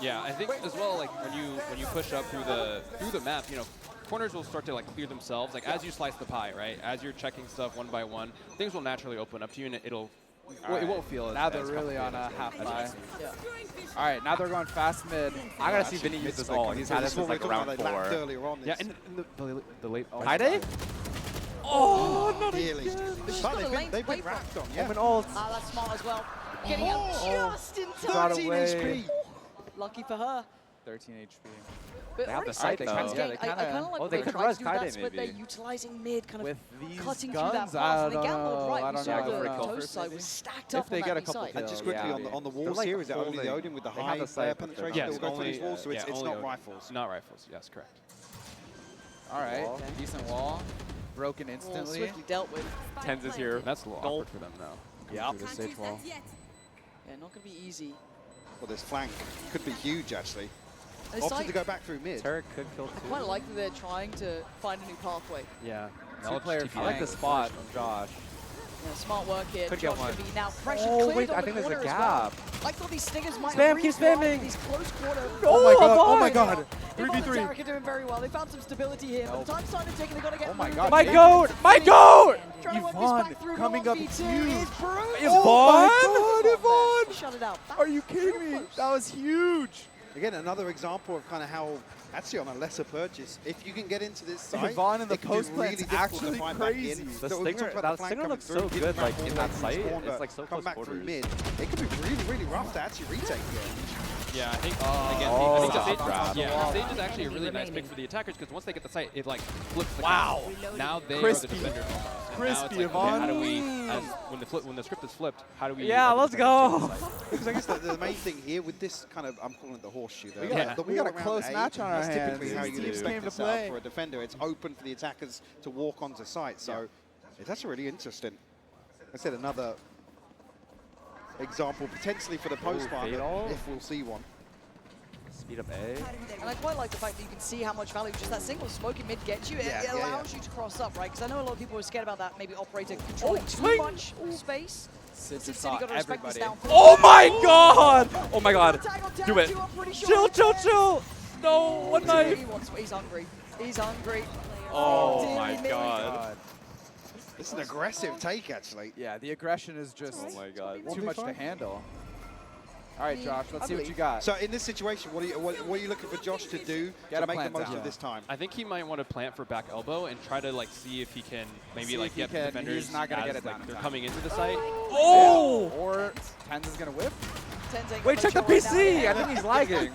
Yeah, I think as well, like when you push up through the map, you know, corners will start to like clear themselves. Like as you slice the pie, right? As you're checking stuff one by one, things will naturally open up to you, and it won't feel as Now they're as really on a complicated half as buy. Yeah. All right, now they're going fast mid. I gotta see Vinny use this all. He's had this since like round 4. Earlier on. Yeah, and the late. Kaide? Oh, not Really. again. She's But got a lane to they've play been from. wrapped on, yeah. Omen ult. Ah, that's smart as well. Getting up just in got time. 13 away. HP. Lucky for her. 13 HP. But They have already the sight, starting though. Trans Yeah, Gang, they I kind kinda- of like Oh, what they they could tried rush to do with that Kaide, split. They're maybe. utilizing mid, kind of With these cutting guns, through that I path. And don't they gambled know. right. I We don't saw know. the I don't know. Toast side was stacked If up they on get that a couple side. And just quickly Yeah. on the They're walls like here, is it only holding- the Odin with the they have high the sight, but they're penetration not- that will go through only- these walls, so it's only not Odin. rifles? Not rifles. Yes, correct. All right, Wall. decent wall. Broken Well, instantly. swiftly dealt with. Tens is here. That's a little awkward for them now. Yeah. Through the stage wall. Yeah, not going to be easy. Well, this flank could be huge, actually. And Opted side- to go back through mid. Tarik could kill I too. quite like that they're trying to find a new pathway. Yeah. Two-player I like the spot from Josh. Yeah, smart work here. Could Josh get one. can be now pressured, Oh, cleared wait, on I the think there's a corner as gap. well. I thought these stingers might Spam, have keep really spamming. these close quarter. Oh my god, oh my god. Yvonne and 3v3. Tarik are doing very well. They found some stability here. But the time's starting to tick and they've got to get Oh my moving. god. My goat! My goat! Trying to work this Yvonne back through coming up 1v2 huge. is brutal. Yvonne! Shut it out. That Are you was kidding me? close. That was huge. Again, another example of kind of how, actually on a lesser purchase, if you can get into this site, Yvonne in the it can be post plant's really difficult to actually find back in. crazy. The So we stinger, talked about that the flank stinger coming looks through, so didn't good, map like all in the that way from site. spawn, It's but like so come close back through quarters. mid. It could be really, really rough to actually retake here. Yeah, I think Oh, again, I think the stop stage, grab. the stage is actually a really nice pick for the attackers because once they get the site, it like flips the Wow. coin. Now they Crispy. are the defenders almost. And now it's like, okay, how do we, when the script is flipped, how do we? Yeah, let's go. Because I guess the main thing here with this kind of, I'm calling it the horseshoe. Though. We got a close match on our hands. That's typically how hands. you'd Teams expect came it to set up play. for a defender. It's open for the attackers to walk onto site. So that's really interesting. I said another example potentially for the post partner, if we'll see one. Speed up A. And I quite like the fact that you can see how much value just that single smoke in mid gets you. It allows you to cross up, right? Because I know a lot of people are scared about that, maybe operator controlling too much space. City got to respect this down. Oh my god! Oh my god. Do it. Chill, chill, chill. No, one knife. He's hungry. He's hungry. Oh my god. It's an aggressive take, actually. Yeah, the aggression is just too much to handle. All right, Josh, let's see what you got. So in this situation, what are you looking for Josh to do to make the most of this time? I think he might want to plant for back elbow and try to see if he can maybe get the defenders. He's not gonna get it done. They're coming into the site. Oh! Or Tens is gonna whip. Wait, check the PC. I think he's lagging.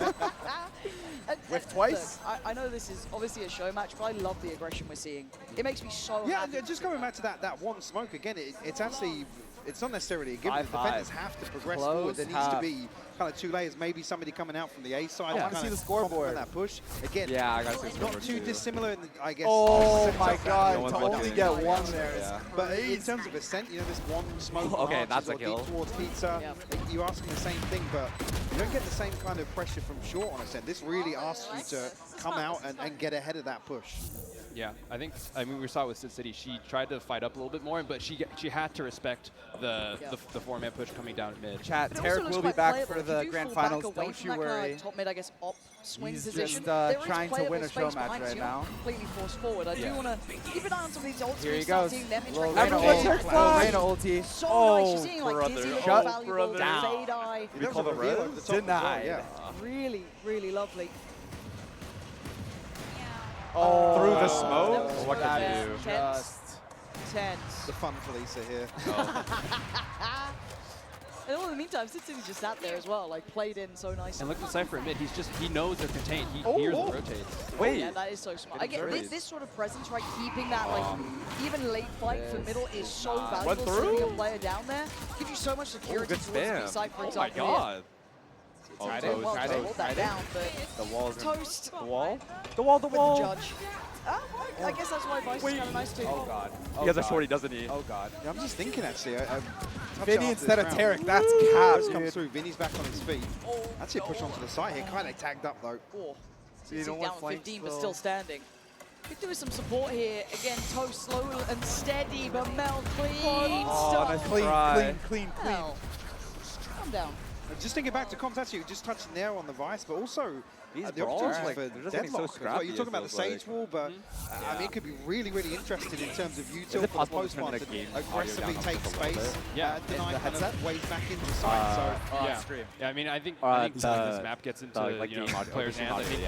Whiff twice? Look, I know this is obviously a show match, but I love the aggression we're seeing. It makes me so happy. Yeah, just going back to that one smoke again, it's actually, it's not necessarily a given. The defenders have to progress forward. There needs to be kind of two layers, maybe somebody coming out from the A side. I want to see the scoreboard. That push. Again, yeah, I got to see the scoreboard not too dissimilar, in the, I guess. Oh my god, to only get one there. Yeah. But in terms of ascent, you know, this one smoke okay, that's a kill. Towards pizza, you ask him the same thing, but you don't get the same kind of pressure from short on ascent. This really asks you to come out and get ahead of that push. Yeah, I mean, we saw it with Sid City. She tried to fight up a little bit more, but she had to respect the four-man push coming down mid. Chat, Tarik will be back for the grand finals. Don't you worry. Top mid, I guess, op swing He's position. just trying to win a show match right now. Completely forced forward. I do want to keep an eye on some of these ults. Here he goes. Little Reyna ulti. So nice. You're seeing like Dizzy looking valuable. Fade Eye. We call it red. Denied. Really, really lovely. Oh, through the smoke? What can you do? Tense. The fun Felicia here. And in the meantime, Sid City's just sat there as well, like played in so nicely. And look at Cypher mid. He knows they're contained. He hears the rotates. Wait. Yeah, that is so smart. Again, this sort of presence, right, keeping that like even late fight for middle is so valuable. Sending a player down there gives you so much security towards the B side, for example. Oh my god. Tried it. Well, to hold that down, but the wall's toast. The wall? The wall, the wall. With the judge. I guess that's why Vice is kind of nice too. Oh god. He has a shorty, doesn't he? Oh god. Yeah, I'm just thinking actually. Vinny instead of Tarik, that's cap. cap. Comes through. Vinny's back on his feet. Actually, a push onto the side here. Kind of tagged up though. So he's down 15, but still standing. Could do with some support here. Again, Toast slow and steady, but Mel clean stuff. Clean. Calm down. Just thinking back to comms, actually, just touching there on the Vice, but also the brawls, opportunity like, for they're just getting so deadlock. scrappy, You're it talking about the feels Sage Wall, but I mean, it could be really, really interesting in terms of util it for the possible to post turn one the to game aggressively audio down take just a little space, bit? deny kind of ways back into the side. Yeah, I mean, I think when this map gets into players' hands, I think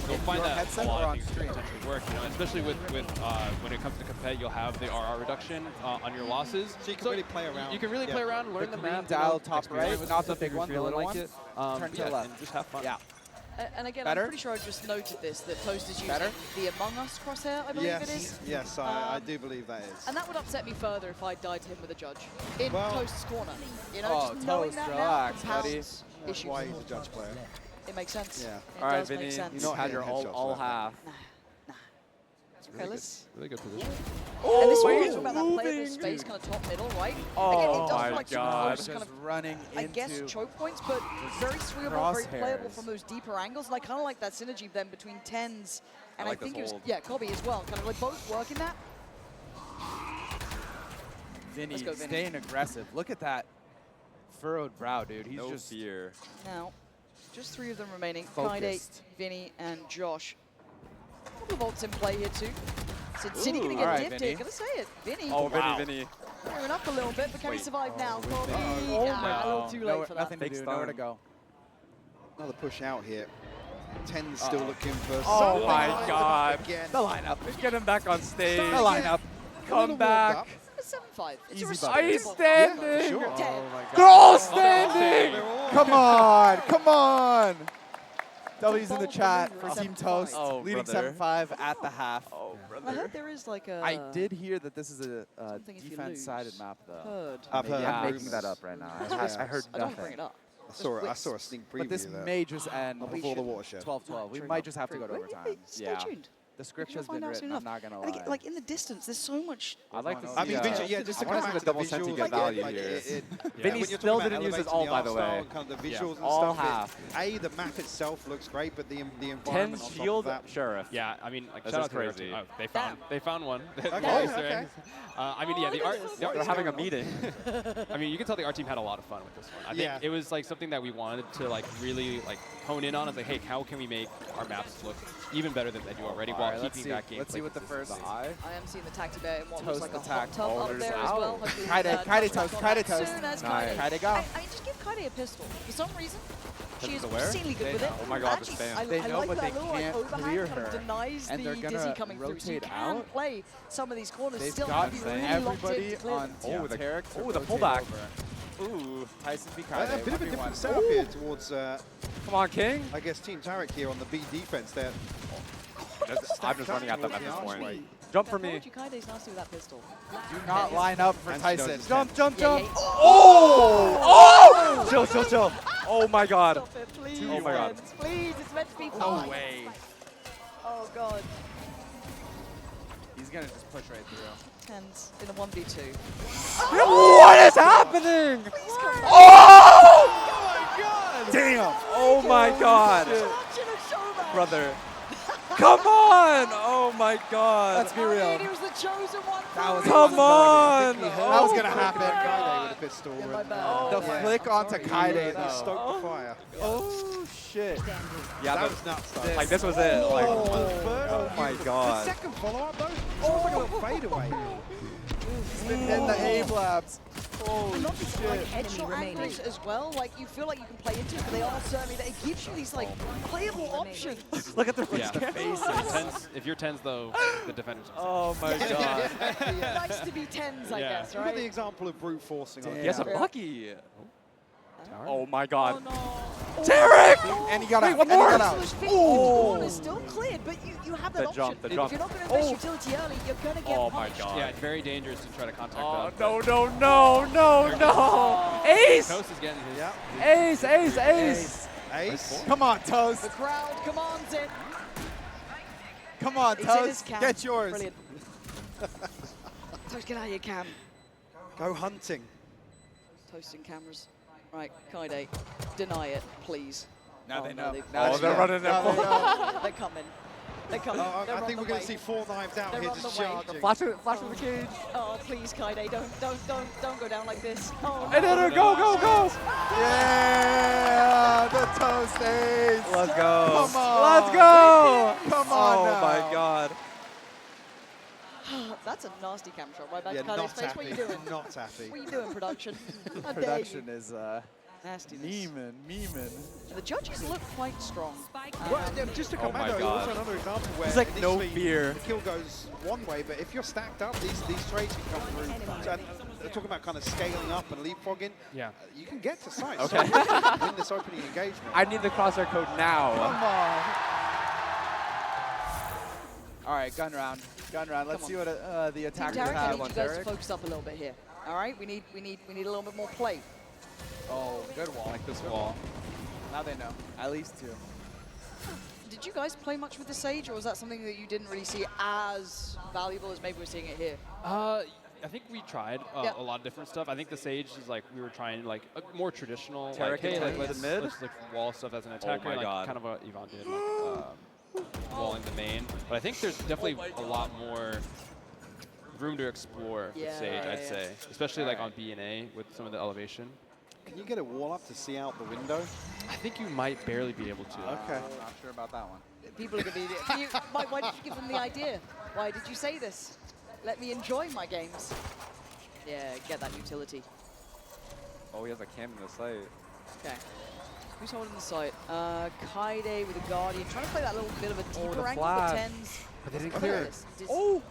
they'll find that a lot of things can potentially work. You know, especially with when it comes to compet, you'll have the RR reduction on your losses. So you can really play around. You can really play around, learn the map. Dial top right, not the big one, the little one. Turn to the left. And just have fun. Yeah. And again, I'm pretty sure I just noted this, that Toast is using the Among Us crosshair, I believe it is. Yes, I do believe that is. And that would upset me further if I died to him with a judge in Toast's corner. You know, Oh, just knowing Toast, that relax, now buddy. compounds That's issues. why he's a judge player. It makes sense. Yeah. It All right, does Vinny, make sense. you had your all half. Really good position. And this is what you're talking about, that playable space, kind of top middle, right? Again, it does my feel like God. some kind of running I guess choke points, but very swingable, very playable from those deeper angles. And I kind of like that synergy then between Tens and I like think this it was hold. Kobe as well. Kind of like both working that. Vinny Let's go, Vinny. staying aggressive. Look at that furrowed brow, dude. He's No just fear. Now, just 3 of them remaining. Focused. Kaide, Vinny, and Josh. A couple of ults in play here too. Sid City gonna get All right, gifted. Vinny. Gonna say it, Vinny. Oh, Vinny. Gearing up a little bit, but can he survive now? Kobe. Oh, A little too late for that. nothing to do, nowhere to go. Another push out here. 10's still looking for Oh something. my god. Again. The lineup. Get him back on stage. The lineup. Come back. 7-5. It's Easy a button. Are you respectable- standing? Yeah, sure. Oh my god. They're all standing. Come on, come on. W's in the chat for Bold Team maneuver, Toast, 7-5. leading 7-5 at the half. Oh, I heard there is like a. I did hear that this is a something if you defense-sided lose. map, though. Heard. I've heard I'm making rumors. that up right now. I heard I don't bring nothing. it up. I saw a sneak preview But this of that. may just end Before the watershed. 12-12. We True. might just have to True. go to Wait, overtime. Stay tuned. The script You'll has been find out soon written, I'm enough. not going to And lie. again, like in the distance, there's so much. I'd like to see. I mean, yeah, just to I come want to back see to the the double senti visuals, get value like here. when Vinny you're still talking about didn't use his elevating ult, the by art the style way. and kind of the visuals and All stuff. half. The map itself looks great, but the 10 environment on top shield of that. Sheriff. Yeah, I mean, like, This shout is out to their crazy. team. Oh, they found one. Okay, Easter okay. eggs. I mean, yeah, the art. They're having a meeting. I mean, you can tell the art team had a lot of fun with this one. I think it was like something that we wanted to like really like hone in on. It's like, hey, how can we make our maps look even better than they do already while keeping that game? Let's see what the first eye. I am seeing the Tacti Bear in what Toast looks like a attack. hot tub up there as well. Hopefully, Kaide Toast toast, back on Kaide that toast. soon as Nice. Kaide. Kaide go. I mean, just give Kaide a pistol. For some reason, she is aware? obscenely good They with it. know. Oh my God, Actually, the spam. I They know, like but that they little like can't overhand clear kind of her. denies And the they're Dizzy gonna coming through. So you rotate can out. play some of these corners. They've Still got be really locked in everybody to clear on them. Team Tarik. to Oh, the rotate pullback. over. Ooh. Tyson v. A Kaide. bit of a 1v1. different setup here towards, Come on, King. I guess, Team Tarik here on the B defense there. I'm just running at them at this Stacked up point. towards Jump I for me. told you Kaide's nasty with that pistol. Do not line up for And she Tyson. does Jump, jump, Yeah, jump. yeah. Oh! Oh! Chill, chill, chill. Oh my God. Stop it, please. Oh my God. friends, Please, it's meant to be fun. No way. Oh God. He's going to just push right through. Tens in a 1v2. What is happening? Please come back. Oh! Damn! Oh my God. Watching a showmatch. Brother. Come on! Oh my God. Let's be real. He was the chosen one. That was Come on! That was going to happen. Kaide with a pistol. Yeah, my and, bad. The yeah. flick onto Kaide, He though. stoked the fire. Oh, shit. Yeah, That but was nuts, though. like this was it. Like, Oh my The God. second follow-up, though, it's almost like a little fadeaway. And the A-blabs. Oh, And not these shit. like headshot angles as well. Like you feel like you can play into it, but they are certainly that it gives you these like playable options. Look at their Yeah. faces. If you're tens though, the defenders. Oh my God. Nice to be tens, I Yeah. guess, Look at the right? example of brute forcing on He has a Tarik. Bucky. Oh my God. Oh, Tarik! And he got Wait, out. one And he more. got out. One is still cleared, but you have that The option. jump, the If jump. you're not going to invest utility early, you're going to get Oh my punished. God. Yeah, it's very dangerous to try to contact Oh, them. no, no, no, no, no. Ace! Toast is getting his. Yeah. Ace, ace, ace. Ace. Come on, Toast. The crowd commands it. Come on, It's in his Toast. cam. Get yours. Brilliant. Toast, get out of your cam. Go hunting. Toasting cameras. Right, Kaide, deny it, please. Now they know. they've- Now Oh, they're running Now their they know. They're coming. They're coming. Oh, They're I on think the we're going way. to see 4 knives out They're here on just the way. charging. Flash from the cage. Oh, please, Kaide, don't go down like this. Oh, And then go, go, go. Yeah, the Toast Ace. Let's go. Come on. Let's go. Come on Oh now. my God. That's a nasty cam shot right back Yeah, to Kaide's not face. What are you happy. doing? Not happy. What are you doing, production? How dare you? Production is Nastiness. memeing. The judges look quite strong. Well, yeah, just to come Oh back, my though, God. also another example where It's like no initially fear. the kill goes one way, but if you're stacked up, these trades can come through. So, and they're talking about kind of scaling up and leapfrogging. Yeah. You can get to sites. Okay. So you can win this opening engagement. I need the crosshair code now. Come on. All right, gun round. Gun round. Let's Come see on. what the Team attackers Tarik, I have need on you guys to Tarik. focus up a little bit here. All right, we need a little bit more play. Oh, good wall. Like this wall. Now they know. At least 2. Did you guys play much with the Sage, or was that something that you didn't really see as valuable as maybe we're seeing it here? I think we tried Yeah. a lot of different stuff. I think the Sage is like we were trying like a more traditional. Tarik Like, hey, and like, Tarik let's, in mid? let's like wall stuff as an attacker, my like God. kind of what Yvonne did, like walling the main. But I think there's definitely a lot more room to explore with Yeah, Sage, I'd yeah. say, especially like on B and A with some of the elevation. Can you get a wall up to see out the window? I think you might barely be able to. Okay. I'm not sure about that one. People are going to be... why did you give them the idea? Why did you say this? Let me enjoy my games. Yeah, get that utility. Oh, he has a cam in the site. Okay. Who's holding the site? Kaide with a Guardian, trying to play that little bit of a deeper the angle flash. for tens. But they didn't Look clear at it. this. Oh!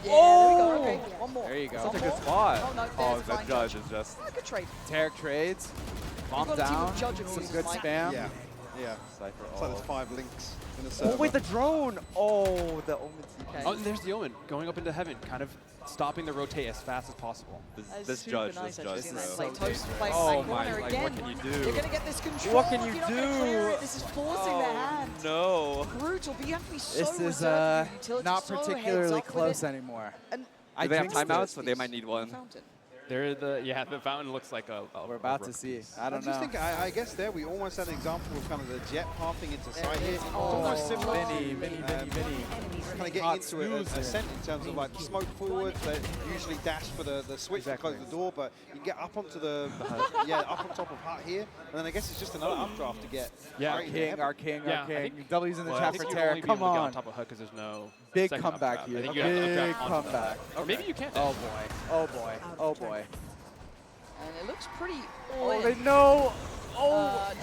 Yeah, there we go. Okay, one more. There you go. One That's a good more. spot. Oh, no, Oh, there's the fine judge is just... Oh, good trade. Tarik trades. Bomb got a team of down. judge of Some these, good Mike. spam. Yeah. Yeah. Cypher So there's 5 links in a server. Oh, wait, the drone! Oh, the Omen CK. Oh, and there's the Omen going up into heaven, kind of stopping the rotate as fast as possible. This judge, this judge. Toast playing Oh that my, corner like, again. what can you do? You're going to get this control. What can you if you're not gonna clear do? it. This is forcing their hand. No. Brutal, but you have to be so This is reserved. Utility not so heads particularly up with close it. anymore. And Do they have timeouts? So they might need one. The fountain looks like a we're about to see. I don't know. just think, I guess there we almost had an example of kind of the jet pathing into sight here. It's Oh, almost similar Vinny, to Vinny. kind of getting into an ascent in terms of like the smoke forward. They usually dash for the switch to close the door, but you can get up onto the up on top of Hut here, and then I guess it's just another updraft to get. Our right king, there. our king, Yeah, our king. I think- W's in the Well, I chat think for you'd Tarik. only be Come able to get on. on top of Hut because there's no Big second comeback updraft. here. I think you have to Big updraft onto comeback. Or maybe you can't. Oh boy. Oh boy. Oh boy. And it looks pretty Oh, they know.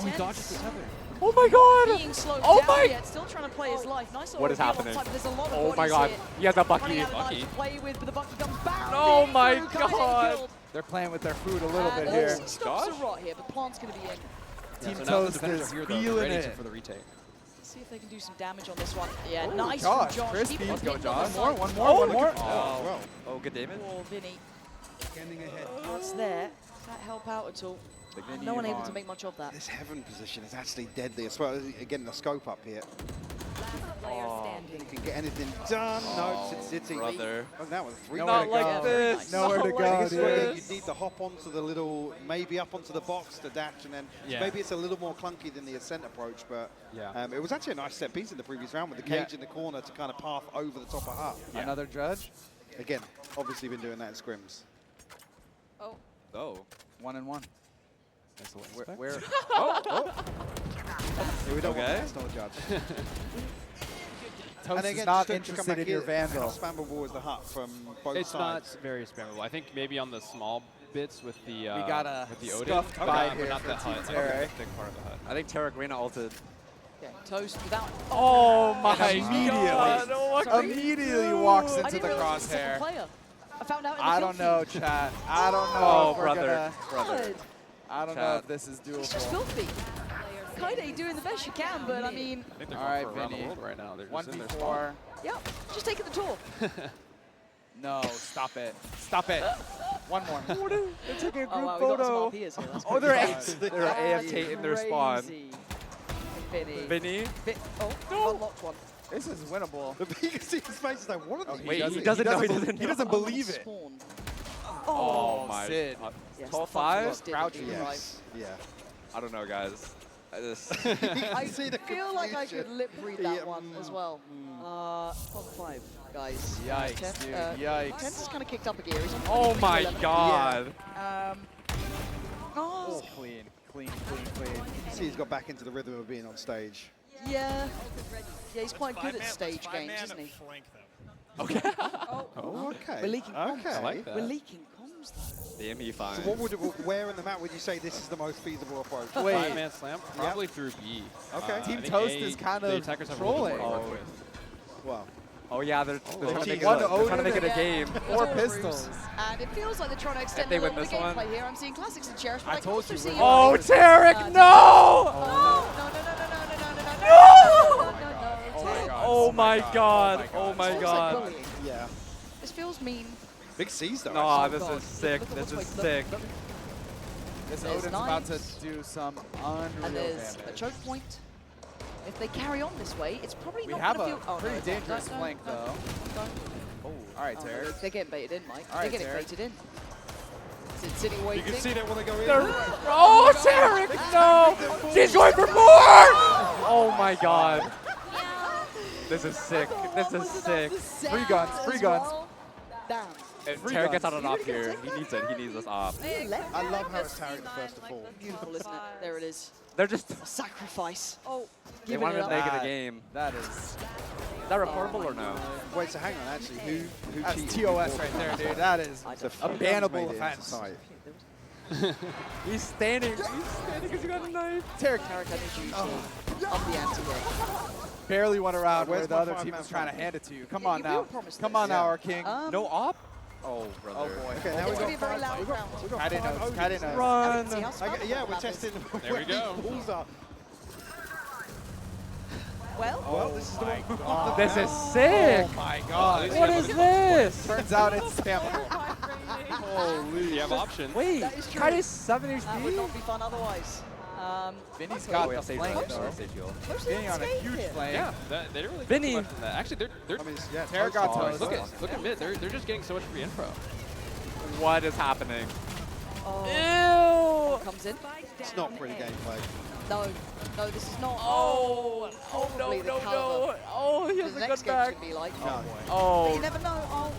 he dodges the tether. Oh my god. Being slowed Oh down my. yet, still trying to play his life. Nice What is little reveal happening? on top. There's a lot of Oh my bodies god. here. He has a Running Bucky. out of knives to play with, but the Bucky comes back. Oh my god. They're playing with their food a little bit here. He stops the rot here, but Plant's going to be in. Team so now the Toast defenders is are here, though, feeling ready it. for the retake. See if they can do some damage on this one. Yeah, Ooh, nice Josh, from Josh. crispy. Keep Let's it go, hitting on Josh. the One side. more, one more. Oh, Oh, good damage. Oh, Vinny. What's there? Does that help out at all? No one able to make much of that. This heaven position is actually deadly as well. Again, the scope up here. You can get anything done. No, it's City. Brother. Oh, that was 3. Not like this. Nowhere to go, dude. You need to hop onto the little, maybe up onto the box to dash, and then maybe it's a little more clunky than the ascent approach, but it was actually a nice set piece in the previous round with the cage in the corner to kind of path over the top of Hut. Another judge. Again, obviously been doing that in scrims. Oh. Oh. 1 and 1. Where? Oh. Here we don't Okay. want that's not a judge. Toast And again, is not just to come interested back in your here, Vandal. how spammable is the Hut from both It's sides? not very spammable. I think maybe on the small bits with the We got a with the Odin, scuffed by but here not for the Team Hut. Tarik. Okay, big part of the Hut. I think Tarik Reina ulted. Okay, Toast without. Oh my god. Sorry. Immediately walks I into didn't the realize it was a second crosshair. player. I found out in the I kill don't know, feed. chat. I don't know Oh, if we're brother. gonna. I don't know if this is It's just doable. filthy. Kaide doing the best you can, but I mean, I think they're All going right, for around the Vinny. world right now. They're just in their 1v4. spot. yep, just taking the tour. No, stop it. Stop it. One more. They're taking a group Oh, wow, we got some photo. RPs here. That's Oh, they're pretty They're AFK in their spawn. crazy. Vinny. Vinny. Oh, unlocked one. This is winnable. You can see his face is like, what are these? Wait, he doesn't know. He doesn't He know. doesn't believe it. Spawn. Oh my. Sid. Yes, Top the 5? Bucks did Crouchy. indeed, right. Yes. Yeah. I don't know, guys. I just. I see the feel like I could confusion. lip read that Yeah, one as well. Top 5, guys. Yikes, Tenth, dude. Yikes. Tenth has kind of kicked up a gear. He's on Oh 23 my 11. god. Oh, Clean, clean, clean, clean. See, he's got back into the rhythm of being on stage. yeah. Yeah, he's quite good at stage games, isn't he? Okay. Oh, okay. We're leaking comms. Okay. I like that. We're leaking comms, though. Damn, he fine. So what would where in the map would you say this is the most feasible approach? Wait. 5-man slam, probably through B. Okay. Team I think Toast A, is kind the of attackers have a little bit trolling. more to work with. Well, Oh yeah, they're trying to make it One a, they're trying to make it a Yeah. game. 4 pistols. And it feels like they're trying to extend they a little win bit this of one. gameplay here. I'm seeing classics and cherish, but I I can told also you see we're Oh, Tarik, Tarik, no! Oh my god. Oh my god. yeah. This feels mean. Big C's though. No, actually. this is sick. Look at This what's is like- sick. This There's Odin's about to knives. do some And unreal there's a damage. choke point. If they carry on this way, it's probably We not have going a to feel... pretty dangerous don't, flank, don't, though. don't. Oh, all right, Tarik. They're getting baited in, Mike. All right, They're getting Tarik. baited in. City waiting. You can see that when they go in. Oh, Tarik, no! She's going for more! Oh my god. This is sick. This is sick. Free guns, free guns. Damn. If Free Tarik gets guns. out an op here, he needs it. He needs this op. I love how it's Tarik the first to fall. Beautiful, isn't it? There it is. They're just. A sacrifice. Oh, They giving wanted it to up. make it a game. That is. Is that reportable or no? Wait, so hang on, actually, who That's cheated TOS before? right there, dude. That is The a free guns bannable made it into offense. sight. He's standing. He's standing because he got a knife. Tarik Tarik, I need you to up the ante here. barely went around Where's where the my other team five-man was trying to flank? hand it to you. Come Yeah, on we now. were promised Come this. on now, our king. No op? Oh, brother. Oh boy. Okay, now It's we going to be a got very loud round. Kaide knows. Kaide knows. Run. See how Yeah, we're testing There we where go. the balls are. Well, this is the one. God. This is sick. Oh my God. What is this? Turns out it's spam. Holy. You have options. Wait, That is true. Kaide's 7 HP? That would not be fun otherwise. Vinny's got the stage flame, heal. though. Stage heal. Vinny on a huge flame. Yeah, they didn't really Vinny. do much from that. Actually, they're I mean, yeah, Tarik got toast. look at mid. They're just getting so much free info. What is happening? Oh. Ew! Comes in. It's not pretty gameplay. No, no, this is not. Oh, no, probably the no, caliber no. Oh, he has the a next good game's back. gonna be like. No. But Oh, you never know. Oh,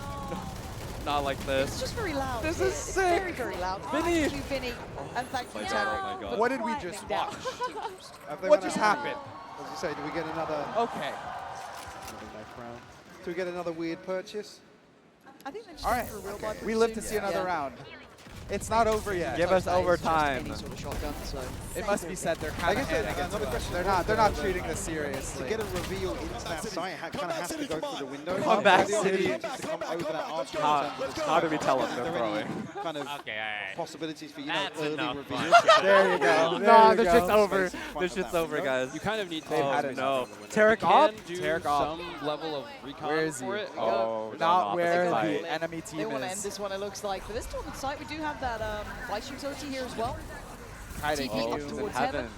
not like it's this. just very loud. This here. is It's sick. very, very loud. Vinny. Thank you, Vinny, and thank you, Oh Tarik. my God. What did we just watch? Have they What run just out of happened? money? As you say, do we get another? Okay. Do we get another weird purchase? I think they're just All right. for a real buy We live to pretty see soon. another Yeah. round. It's not over yet. Give us That is just overtime. any sort of shotgun, so. It must be said they're I kind of guess handing it another to us. question. They're not treating this To seriously. get a reveal into that site, it kind of has to go through the window. Comeback The City. opportunities to come over that arch in How- terms of the how do we site. tell them Are they're there any throwing? kind of Okay, alright. possibilities for That's early enough reveals? There you go. Nah, There this you shit's go. over. Space in front This of shit's that over, window. guys. You kind of need to. They've had Oh it. no. You Tarik can up? do Tarik off. some level of recon Where is he? for it. Oh, Not where side. the enemy They team want to end is. this one, it looks like. For this tournament site, we do have that vice utility here as well. Kaide, TP Oh, up he's in towards heaven.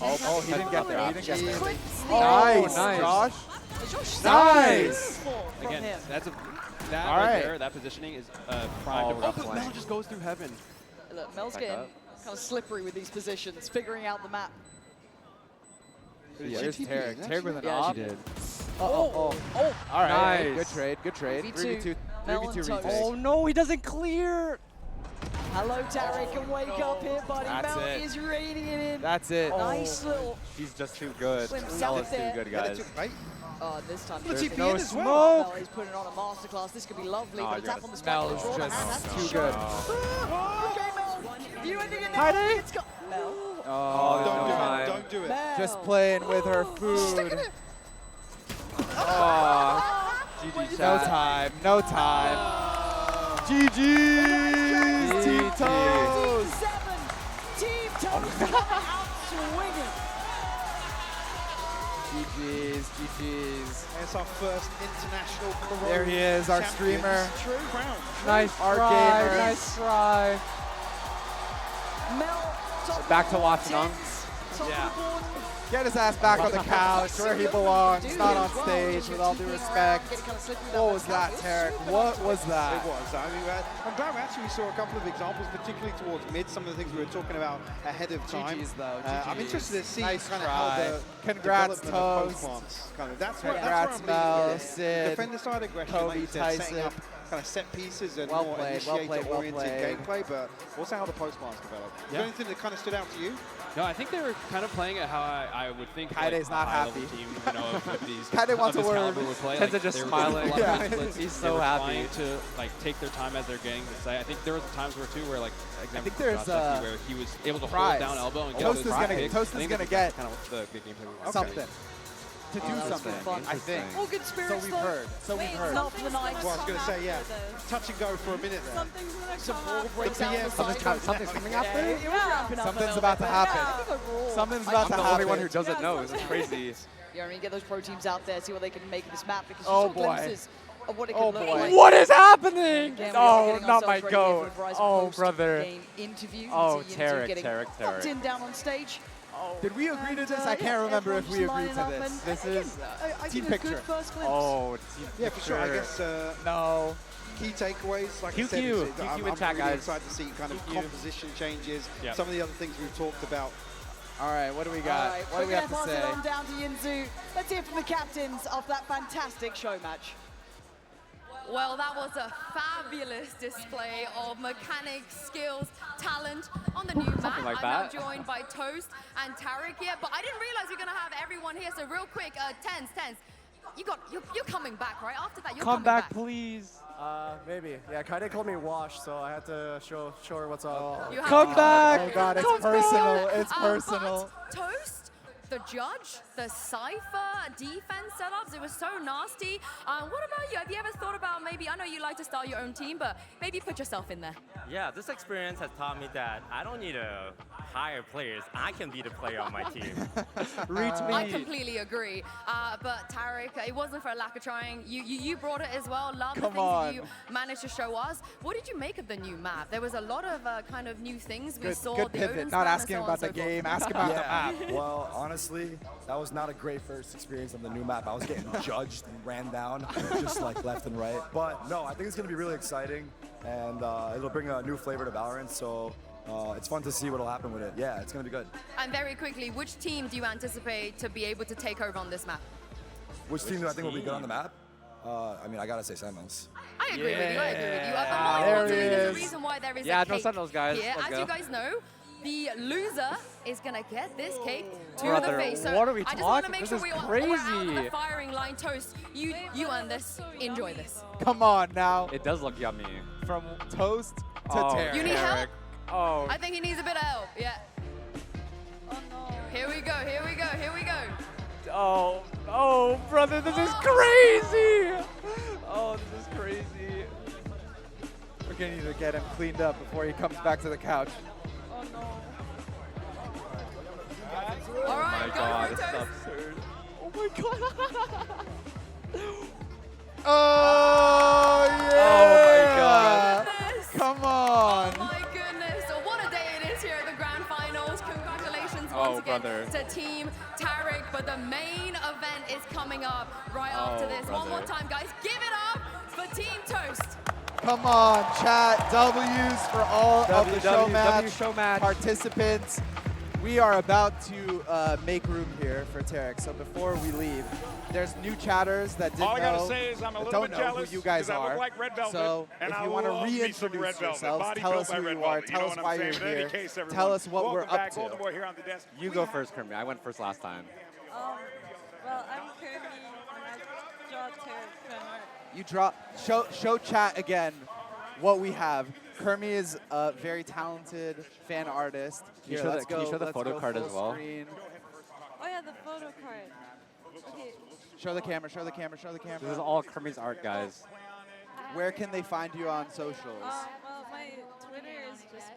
Oh, he didn't get there. He didn't get there. Couldn't Nice, sneak. nice. Josh. Josh Nice. from Again, him. that's a that All right right. there. That positioning is Oh, prime. we Oh, got but Mel flanked. just goes through heaven. Look, Mel's Back getting up. kind of slippery with these positions, figuring out the map. Yeah, there's Tarik. Tarik with an Yeah, op. she did. Oh. All right. Nice. Good trade. Good trade. 3v2. Mel and 3v2 Toast. retake. Oh no, he doesn't clear. Hello, Tarik, and wake up here, buddy. That's Mel it. is reining it in. That's it. Nice little. He's just too good. Glimpse Mel out is too there. good, guys. Right? This time. Let's there's TP no in as well. smoke. Mel is putting on a masterclass. This could be lovely, Oh, but a you're tap on the Mel spot. is Draw the just hand, that's the too shot. good. Okay, Mel. You ending it now. Kaide? It's got Mel. Oh, there's Don't no do time. it. Don't do it. Mel. Just playing with her food. Oh, GG no chat. time. No time. GG's Team Toast. 7. Team Toast coming out swinging. GG's. It's our first international career. There he is, our champions. streamer. True crown. Nice Our try. gamers. Nice try. Mel, top Back to of the watching on. tens, top Yeah. of the board. Get his ass back on the couch where he belongs, not on stage, with all due respect. What was that, Tarik? What was that? It was. I mean, I'm glad we actually saw a couple of examples, particularly towards mid, some of the things we were talking about ahead of time. GG's though. I'm interested to see Nice kind of try. how the Congrats, development of Toast. post-plants kind of. That's Congrats, where Mel, I'm leaning. Sid, Defender side aggression, Kobe, like you said, setting Tyson. up kind of set pieces and Well more played, well played, well initiator-oriented played. gameplay, but also how the post-plants developed. Is Yeah. there anything that kind of stood out to you? No, I think they were kind of playing it how I would think Kaide's like, not a high-level happy. team, you know, of these Kaide wants of this a word. caliber would play. Ted's Like, just they were smiling. doing a lot of Yeah. splits. He's They so were happy. trying to like take their time as they're getting the site. I think there was times where too where like example think there's, for Josh Ducky, where he was able to prize. hold down elbow and get Toast those is gonna- kicks. Toast I is think gonna that's get kind of the gameplay we were something. To do that's something, fun. I think. All good So spirits, we've though. heard. So we've heard. Not for the night. Well, I was going to say, yeah, touch and go for a minute there. Something's gonna Some come ball up. breaks out on the Something's side. something's coming Yeah, after. it was wrapping up a Something's little about bit, to but happen. yeah, I think overall, Something's I about I'm to the happen. only one who doesn't know. This is crazy. Yeah, I mean, get those pro teams out there, see what they can make of this map, because you Oh, saw boy. glimpses of what it Oh, could look boy. like. What is happening? Again, we are Oh, getting not ourselves my ready here goat. for the Verizon Oh, post brother. game interview. Oh, You see Yinzu Tarik, getting Tarik, bumped Tarik. in down on stage. Did we agree to And, this? yeah, I can't remember if we everyone's agreed to lining up, this. and This again, is I team think a picture. good first glimpse. Oh, team Yeah, for sure. I guess No. key takeaways, like I QQ. said, QQ in chat, really guys. excited to see kind of QQ. composition changes, Yeah. some of the other things we've talked about. All right, what do we All got? right, What do we're we have gonna to pass say? it on down to Yinzu. Let's hear from the captains of that fantastic show match. Well, that was a fabulous display of mechanics, skills, talent on the new map. like I'm that. now joined by Toast and Tarik here, but I didn't realize we are gonna have everyone here. So real quick, Tens, you're coming back, right? After that, you're Come coming back, please. Maybe. Yeah, Kaide called me Wash, so I had to show her what's up. You have Come to back. Oh God, it's Come back. personal. It's But personal. Toast, the judge, the Cypher, defense setups, it was so nasty. What about you? Have you ever thought about maybe, I know you like to start your own team, but maybe put yourself in there? Yeah, this experience has taught me that I don't need to tired players, I can be the player on my team. I completely agree. But Tarik, it wasn't for a lack of trying. You brought it as well. Love the things that you managed to show us. What did you make of the new map? There was a lot of kind of new things we saw. Good pivot. Not asking about the game. Ask about the map. Well, honestly, that was not a great first experience on the new map. I was getting judged and ran down just like left and right. But no, I think it's going to be really exciting, and it'll bring a new flavor to Valorant. So it's fun to see what'll happen with it. Yeah, it's going to be good. And very quickly, which team do you anticipate to be able to take over on this map? Which team do I think will be good on the map? I mean, I got to say Sentinels. I agree with you. I agree with you. But more importantly, there's a reason why there is a cake Sentinels, guys. here. Let's As go. you guys know, the loser is going to get this cake to Brother, the face. So what are we I just want to talking? make This sure is we're out of crazy. the firing line. Toast, you earn this. Enjoy this. Come on now. It does look yummy. From toast to Tarik. You need help? Oh. I think he needs a bit of help. Yeah. Oh no. Here we go. Here we go. Here we go. Oh, brother, this is crazy. Oh, this is crazy. We're going to need to get him cleaned up before he comes back to the couch. Oh no. All right, my go God, for it, this is Toast. absurd. Oh my God. Oh, yeah! Oh my God. Come on! Oh my goodness. So what a day it is here at the grand finals. Congratulations once again brother. to Team Tarik. But the main event is coming up right after this. One more time, guys. Give it up for Team Toast. Come on, chat. W's for all of the show match participants. We are about to make room here for Tarik. So before we leave, there's new chatters that didn't All I gotta know, say is I'm a that little don't bit know jealous who you guys 'cause I look are. like Red Velvet, So and if I you want to love me some reintroduce Red Velvet. yourselves, Body tell built us by who Red you are, Velvet. You tell know us what why I'm you're saying? In any here, case, tell everyone, us what we're welcome up back. to. Voldemort here on the desk. You go first, Kermy. I went first last time. Well, I'm Kermy, and I draw Tarik fan art. You show chat again what we have. Kermy is a very talented fan artist. Can you Here, show let's can you go- show the let's photo go card full as well? screen. Oh yeah, the photo card. Okay. Show the camera, show the camera, show the camera. This is all Kermy's art, guys. Where can they find you on socials? Well, my Twitter is just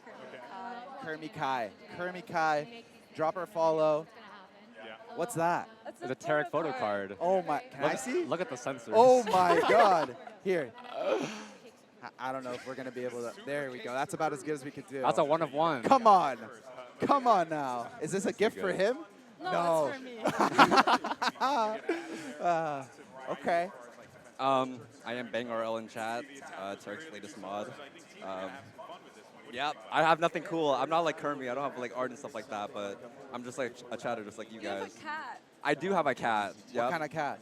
Kermy Kai. Kermy Kai. Drop her follow. What's that? That's It's a Tarik photo card. Oh my, can I Look- see? Look at the sensors. Oh my God. Here. I don't know if we're going to be able to. There we go. That's about as good as we could do. That's a 1 of 1. Come on. Come on now. Is this a gift for him? No, it's for me. Okay. I am BangRL in chat, Tarik's latest mod. Yeah, I have nothing cool. I'm not like Kermy. I don't have like art and stuff like that, but I'm just like a chatter just like you You guys. have a cat. I do have a cat. What kind of cat?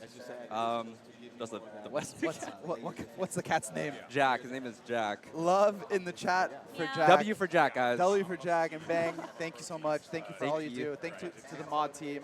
Just the What's the cat's name? Jack. His name is Jack. Love in the chat for Jack. W for Jack, guys. W for Jack and Bang. Thank you so much. Thank you for Thank all you you. do. Thank you to the mod team.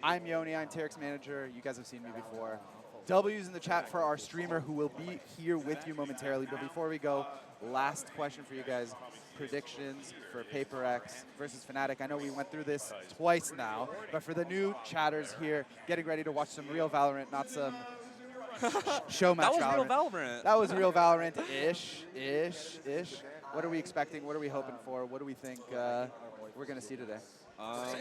I'm Yoni. I'm Tarik's manager. You guys have seen me before. W's in the chat for our streamer who will be here with you momentarily. But before we go, last question for you guys. Predictions for PRX versus Fnatic. I know we went through this twice now, but for the new chatters here, getting ready to watch some real Valorant, not some show match That was real Valorant. That was real Valorant-ish. What are we expecting? What are we hoping for? What do we think we're going to see today? I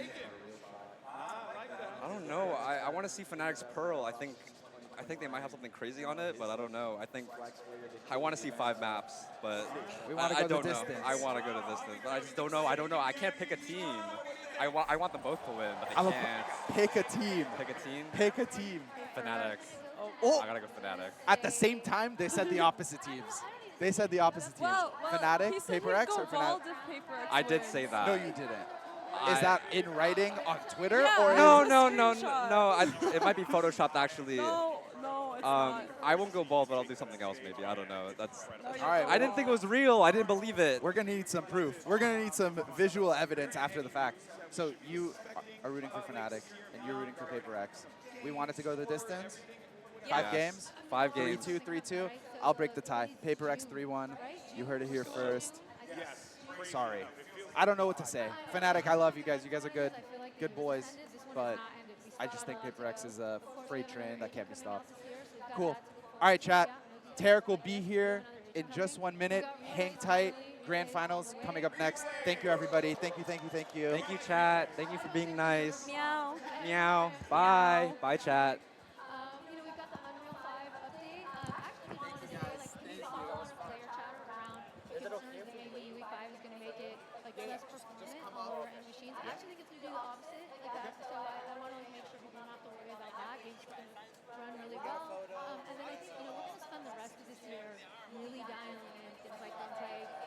don't know. I want to see Fnatic's Pearl. I think they might have something crazy on it, but I don't know. I want to see 5 maps, but We wanna I go the don't know. distance. I want to go to distance, but I just don't know. I don't know. I can't pick a team. I want them both to win, but I can't. Pick a team. Pick a team? Pick a team. Fnatic. Oh. I gotta go Fnatic. At the same time, they said the opposite teams. They said the opposite teams. Well, Fnatic, he said PRX, he'd go or Fnatic? bald if PRX I did wins. say that. No, you didn't. Is that in writing on Twitter? Yeah, or No, is no. It might be photoshopped actually. No, it's not. I won't go bald, but I'll do something else maybe. I don't know. That's All right. I didn't think it was real. I didn't believe it. We're going to need some proof. We're going to need some visual evidence after the fact. So you are rooting for Fnatic, and you're rooting for PRX. We want it to go the distance? 5 Yes. games? 5 games. 3-2, 3-2. I'll break the tie. PRX 3-1. You heard it here first. Sorry. I don't know what to say. Fnatic, I love you guys. You guys are good boys. But I just think PRX is a freight train that can't be stopped. Cool. All right, chat. Tarik will be here in just 1 minute. Hang tight. Grand Finals coming up next. Thank you, everybody. Thank you, thank you, thank you. Thank you, chat. Thank you for being nice. Meow. Meow. Bye. Bye, chat. You know, we've got the Unreal 5 update. Actually, did want to say, like, we saw a lot of player chatter around concerns that maybe UE5 is going to make it like less performant on lower end machines. I actually think it's going to do the opposite. Like that. So I want to make sure people don't have to worry about that. Games are going to run really well. And then I think we're going to spend the rest of this year really dialing in things like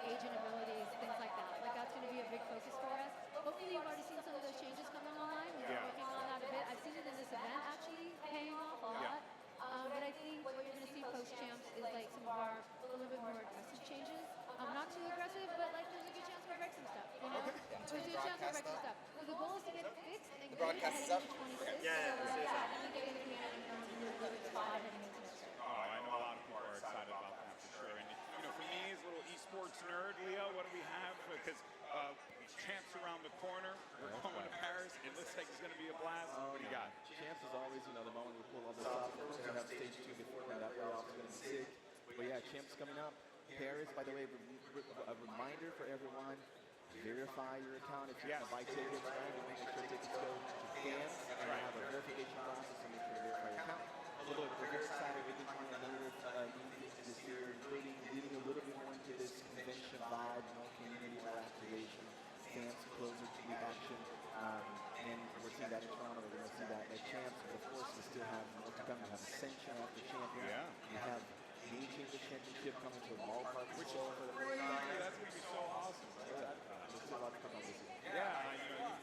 agent abilities, things like that. Like that's going to be a big focus for us. Hopefully, you've already seen some of those changes coming online. We're working on that a bit. I've seen it in this event actually paying off a lot. But I think what you're going to see post-champs is like some of our a little bit more aggressive changes. Not too aggressive, but like there's a good chance we'll break some stuff. You know? There's a good chance we'll break some stuff. So the goal is to get it fixed and get it heading into 26. And then get into the spot heading into next year. I know a lot of people are excited about that for sure. And you know, for me as a little esports nerd, Leo, what do we have? Because champs around the corner. We're going to Paris. It looks like it's going to be a blast. What do you got? Champs is always, you know, the moment we pull all this off. We're going to have stage 2 before that playoff is going to be sick. But yeah, champs coming up. Paris, by the way, a reminder for everyone, verify your account if you want to buy tickets, right? We make sure tickets go to fans and have a verification process to make sure you verify your account. So look, we're very excited. We've been trying a number of things this year, including leading a little bit more into this convention vibe, more community, more activation, fans closer to the action. And we're seeing that in Toronto. We're going to see that at champs. But of course, we still have more to come. We have Ascension after champion. We have Game Changer Championship coming to a ballpark, which is crazy. That's going to be so awesome. There's still a lot to come on this year. Yeah, you know,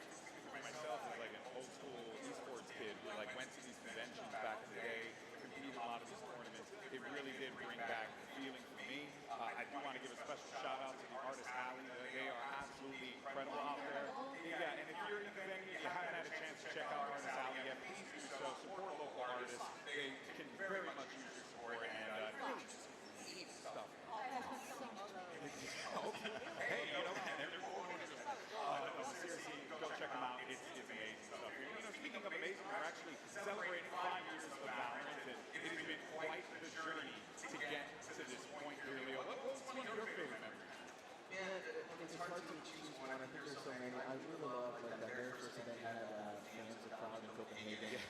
myself as like an old school esports kid who like went to these conventions back in the day, competed in a lot of these tournaments. It really did bring back the feeling for me. I do want to give a special shout out to the Artist Alley. They are absolutely incredible out there. Yeah, and if you're in the venue, you haven't had a chance to check out Artist Alley yet, please do so. Support local artists. They can very much use your support and really just neat stuff. Hey, you know, and they're cool. Seriously, go check them out. It's amazing stuff. You know, speaking of amazing, we're actually celebrating 5 years of Valorant, and it has been quite the journey to get to this point here, Leo. What's some of your favorite memories? Yeah, it's hard to choose one. I think there's so many. I really love like that very first event we had fans of crowd in Copenhagen.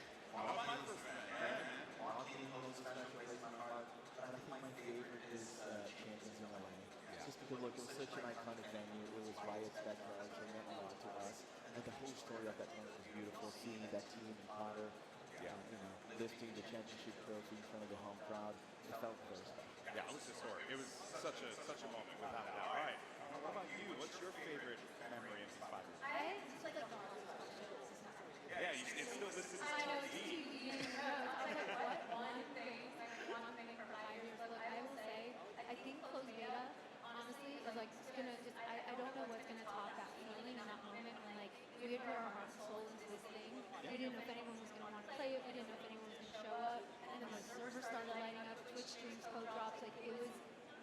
Walking holds a special place in my heart. But I think my favorite is Champions in LA. Just because look, it was such an iconic venue. It was Riot's backyard, so it meant a lot to us. And the whole story of that tournament was beautiful. Seeing that team in Potter, you know, lifting the championship trophy in front of the home crowd, it felt very special. Yeah, it was historic. It was such a moment without a doubt. All right. Now, what about you? What's your favorite memory in these 5 years? I just like Yeah, it's still listed as I know it's TV. TV. What one thing from 5 years? Look, I will say, I think closed beta, honestly, is like just gonna just. I don't know what's gonna top that feeling in that moment when like we had put our heart and soul into this thing. We didn't know if anyone was gonna want to play it. We didn't know if anyone was gonna show up. And then the server started lighting up. Twitch streams, code drops. Like it was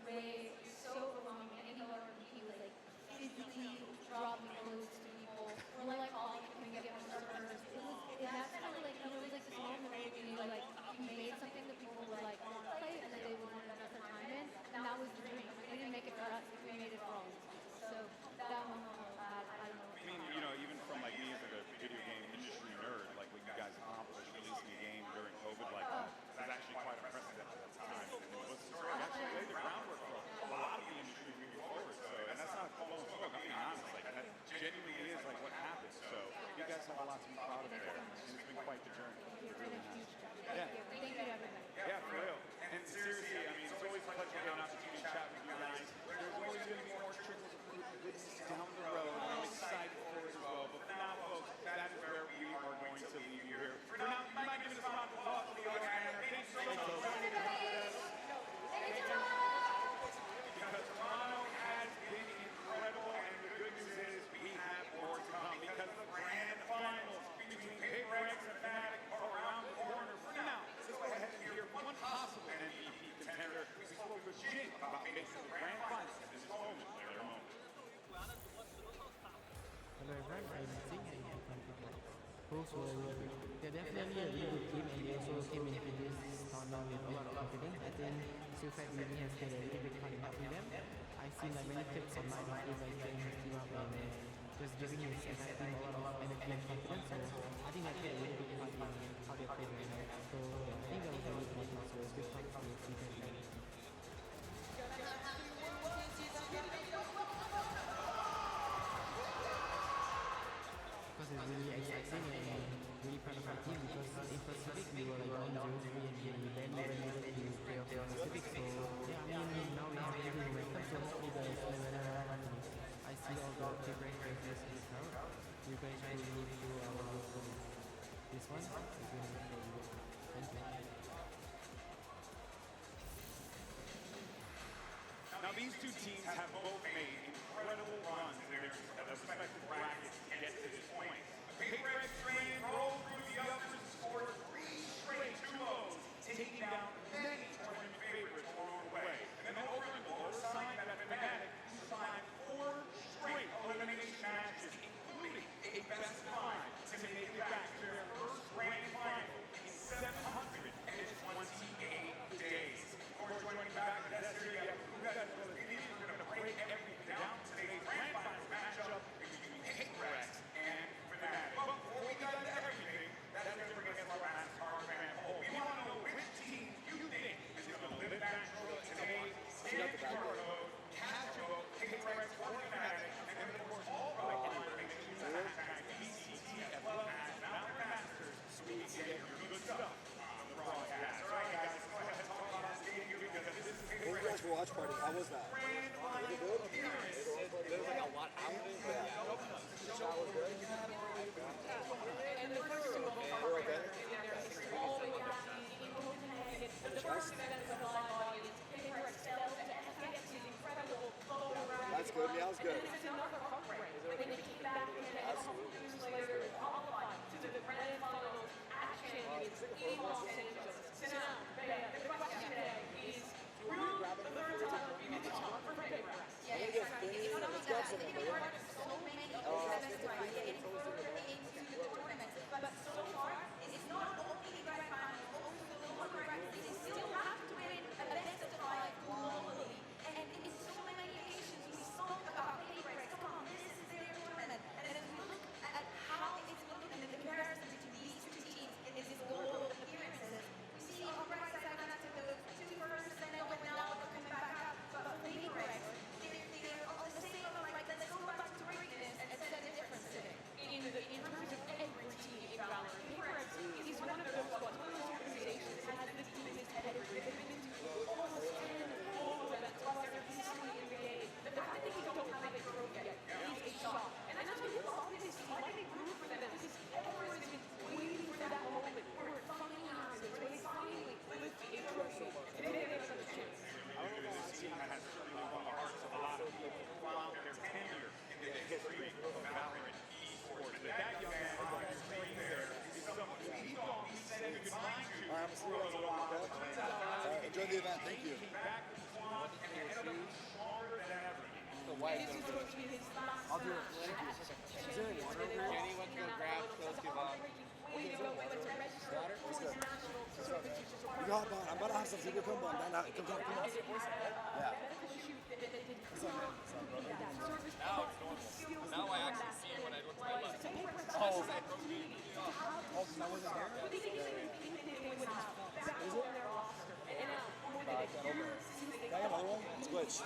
way so overwhelming. And our MVP was like physically dropping codes to people. We're like all coming to get more servers. It was, and that's kind of like, you know, it was like this moment where we knew like we made something that people would like want to play and that they would want to invest their time in. And that was the dream. Like, we didn't make it for us, we made it for all of us. So that moment, I don't know. I mean, you know, even from like me as like a video game industry nerd, like what you guys accomplished releasing a game during COVID like that was actually quite unprecedented at the time. And it was actually laid the groundwork for a lot of the industry moving forward. So, and that's not blowing smoke. I'm being honest. Like that genuinely is like what happened. So you guys have a lot to be proud of there, and it's been quite the journey. It's been a huge journey. Yeah. Thank you to everybody. Yeah, for real. And seriously, I mean, it's always a pleasure to get an opportunity to chat with you guys. There's always going to be more trickles of goodness down the road, and I'm excited for it as well. But for now, folks, that is where we are going to leave you here. For now, you might give us a round of applause for Leo and thank you so much for joining us. Because Toronto has been incredible, and the good news is we have more to come because the grand finals between PRX and Tarik are around the corner. For now, let's go ahead and hear one possible MVP contender. We spoke with Jin about making the grand finals in this moment. Their moment. Hello everyone, I'm Singh and I'm from Pros were really good. They're definitely a really good team and they also came into this tournament with a lot of confidence. I think Silfred really has had a really big part in helping them. I I've seen like many clips online of him like getting his team up and just giving his entire team a lot of energy and confidence. So I think that played a really big part in how they played right now. So yeah, I think that was really important. So big thanks to the team. Because it's really exciting and really proud of my team because in Pacific we were like on 0-3 and we barely were able to play off the Pacific. So yeah, I mean now we have a little momentum. So hopefully the I see all the PRX players in the crowd. You guys will need to this one is really good. Thank you. Now these two teams have both made incredible runs in their respective brackets to get to this point. The PRX train rolled through the others and scored 3 straight 2-0s, taking down many tournament favorites along the way. And then over in the lower side, that Fnatic signed 4 straight elimination matches, including a best of 5 to make it back to their first grand final in 728 days. Before joining back to that series, you guys know the video is going to break everything down. Today's grand final matchup is between PRX and Fnatic. But before we get into everything, that's going to bring us to our grand poll. We want to know which team you think is going to live back through today's stage mode. Cast your vote, PRX or Fnatic, and then of course all right on make sure you hashtag BCT as well as Valorant Masters so we can get your good stuff on the broadcast. All right, guys, go ahead and talk about that stadium because this is What was your watch party? How was that? Was it good? There was like a lot happening. The shot was good? And the first two of them are okay. All the way down in Copenhagen. The first event was a live audience. They were excelled to FNC's incredible photo round. That's good. Yeah, that was good. And then it's another heartbreak when they came back again a couple years later and qualified to the grand finals at Champions in Los Angeles. So now, the question today is, will the third time be the top for PRX? Yeah, exactly. It's not only that, I think they were so many events right, getting further into the tournaments. But so far, it's not only the grand final, also the lower bracket. They still have to win a best of 5 globally. And in so many occasions, we spoke about PRX. Come on, this is their tournament. And as we look at how it's looking and the comparison between these two teams in these global appearances, we see on the right side, not to the 2 first, and then now they're coming back up. But PRX, they're on the same level, like, let's go back to greatness and set a difference today. In terms of every team in Valorant, PRX is one of those organizations that has the deepest pedigree. They've been to almost 10 global events across their history in the game. The fact that they don't have a trophy yet is a shock. And that's why people on this team, why they root for them, because everyone's been waiting for that moment where it finally happens, where they finally lift a trophy. And they have another chance. I don't know, this team has certainly won the hearts of a lot of people throughout their tenure in the history of Valorant esports. But that young man on your screen there is someone who he thought he said goodbye to for a while. Enjoy the event. Thank you. Back to the squad and ended up stronger than ever. This is supposed to be his last I'll do it. Jenny went to go grab Phil's kebab. We went to register for his national certification. You got on. I'm about to have some secret come on. Come on. Yeah. Now I actually see when I look to my left. Oh, that wasn't here? Is it? Can I have another one? Switch.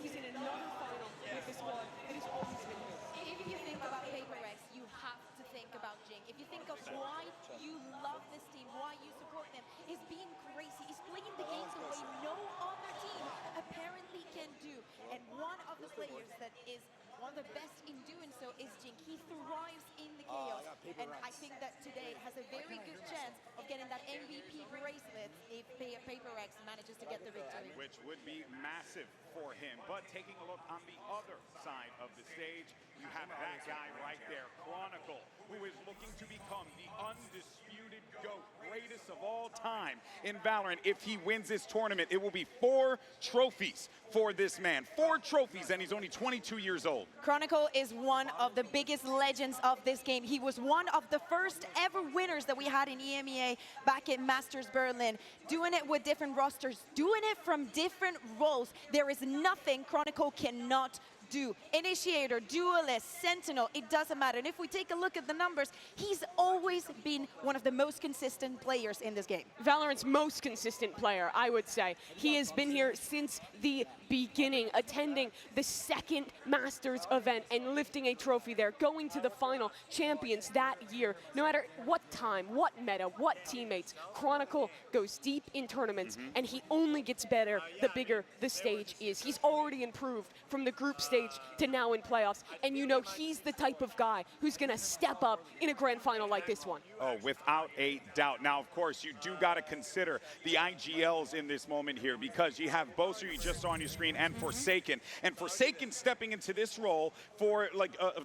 He's in another final with this one. It is always been here. If you think about PRX, you have to think about Jing. If you think of why you love this team, why you support them, is being crazy. He's playing the game the way no other team apparently can do. And one of the players that is one of the best in doing so is Jing. He thrives in the chaos. And I think that today has a very good chance of getting that MVP bracelet if PRX manages to get the victory. Which would be massive for him. But taking a look on the other side of the stage, you have that guy right there, Chronicle, who is looking to become the undisputed GOAT, greatest of all time in Valorant. If he wins this tournament, it will be 4 trophies for this man. 4 trophies, and he's only 22 years old. Chronicle is one of the biggest legends of this game. game. He was one of the first ever winners that we had in EMEA back in Masters Berlin, doing it with different rosters, doing it from different roles. There is nothing Chronicle cannot do. Initiator, Duelist, Sentinel, it doesn't matter. And if we take a look at the numbers, he's always been one of the most consistent players in this game. Valorant's most consistent player, I would say. He has been here since the beginning, attending the second Masters event and lifting a trophy there, going to the final champions that year. No matter what time, what meta, what teammates, Chronicle goes deep in tournaments, and he only gets better the bigger the stage is. He's already improved from the group stage to now in playoffs, and you know he's the type of guy who's going to step up in a grand final like this one. Oh, without a doubt. Now, of course, you do got to consider the IGLs in this moment here, because you have Boaster, you just saw on your screen, and Forsaken. And Forsaken stepping into this role for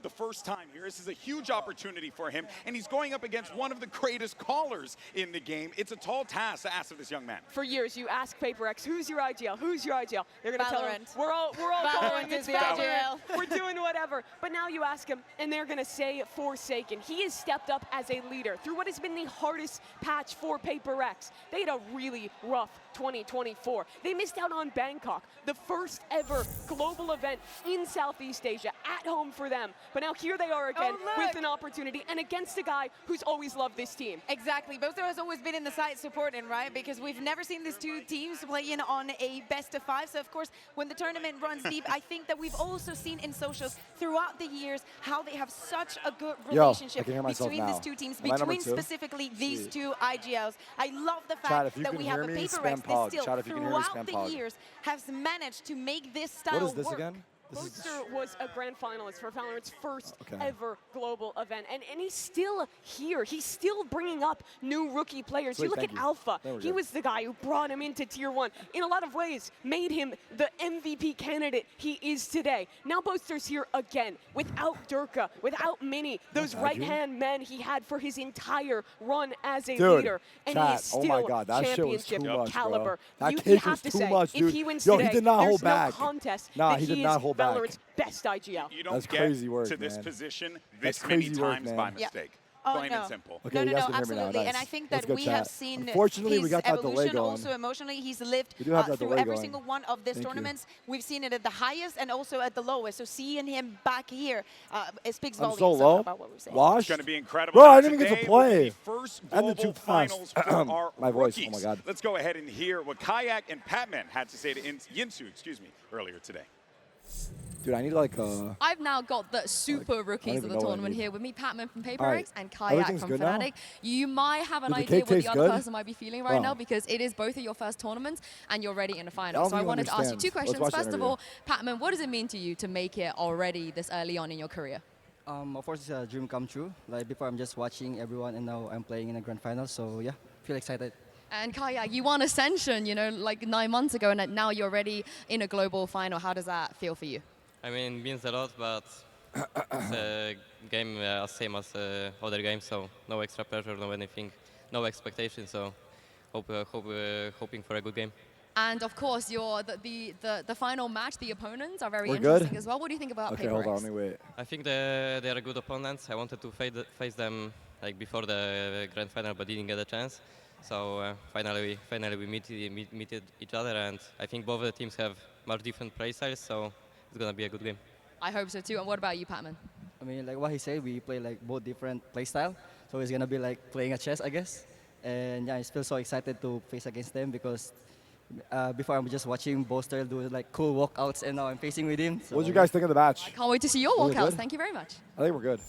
the first time here. This is a huge opportunity for him, and he's going up against one of the greatest callers in the game. It's a tall task to ask of this young man. For years, you ask PaperX, who's your IGL? Who's your IGL? They're going to tell him, Valorant. we're all Valorant going, it's is the IGL. We're doing whatever. But now you ask him, and they're going to say Forsaken. He has stepped up as a leader through what has been the hardest patch for PaperX. They had a really rough 2024. They missed out on Bangkok, the first ever global event in Southeast Asia, at home for them. But now here they are again with an opportunity and against a guy who's always loved this team. Exactly. Boaster has always been in the side supporting, right? Because we've never seen these two teams playing on a best-of-5. So, of course, when the tournament runs deep, I think that we've also seen in socials throughout the years how they have such a good relationship between these two teams, between specifically these two IGLs. I love the fact that we have a PaperX that still, throughout the years, has managed to make this style work. What is this again? Boaster was a grand finalist for Valorant's first ever global event, and he's still here. He's still bringing up new rookie players. Sweet, you look at Alpha. He was the guy who brought him into Tier 1. In a lot of ways, made him the MVP candidate he is today. Now Boaster's here again, without Durka, without Mini, those right-hand men he had for his entire run as a leader. And he is still championship caliber. That You cake have was to too say, much, dude. if he wins Yo, today, he did not there's hold no back. contest Nah, that he did is not hold back. Valorant's best IGL. You don't That's get crazy work, to this man. position That's this many crazy work, times man. by mistake. Oh, Plain and simple. Okay, you guys can hear me now. absolutely. Nice. And I think Let's that go we chat. have seen Unfortunately, his we got that delay evolution going. also emotionally. He's lived We do have that through delay every going. single one of these Thank you. tournaments. We've seen it at the highest and also at the lowest. So seeing him back here, it speaks I'm volumes so low. about what we're saying. Washed? It's going to be incredible. Bro, Now, I didn't even get to today will be play. the first And the global two finals for our My voice, rookies. oh my God. Let's go ahead and hear what Kayak and Patman had to say to Yinsu, earlier today. Dude, I need like I've now got the super rookies of even the know what I tournament need. here with me, Patman from PaperX Alright. and Kayak Everything's from good now? Fnatic. You might have an Does the idea cake what the taste other good? person might be feeling right Oh. now, because it is both of your first tournaments and you're already in a I final. don't So I think you wanted to ask you understand. two Let's questions. watch the First of interview. all, Patman, what does it mean to you to make it already this early on in your career? Of course, it's a dream come true. Like before, I'm just watching everyone, and now I'm playing in a grand final. So yeah, feel excited. And Kayak, you won Ascension, like 9 months ago, and now you're already in a global final. How does that feel for you? I mean, it means a lot, but it's a game same as other games, so no extra pressure, no anything, no expectations. So hoping for a good game. And of course, the final match, the opponents are very We're interesting good? as well. What do you think about Okay, PaperX? hold on, let me wait. I think they are good opponents. I wanted to face them like before the grand final, but didn't get a chance. So finally we meet each other, and I think both of the teams have much different play styles, so it's gonna be a good game. I hope so too. And what about you, Patman? I mean, like what he said, we play like both different play style. So it's gonna be like playing a chess, I guess. And yeah, I feel so excited to face against them because before I'm just watching Boaster do like cool walkouts, and now I'm facing with him. So What did you guys think of the match? Can't wait to see your Was it walkouts. good? Thank you very much. I think we're good.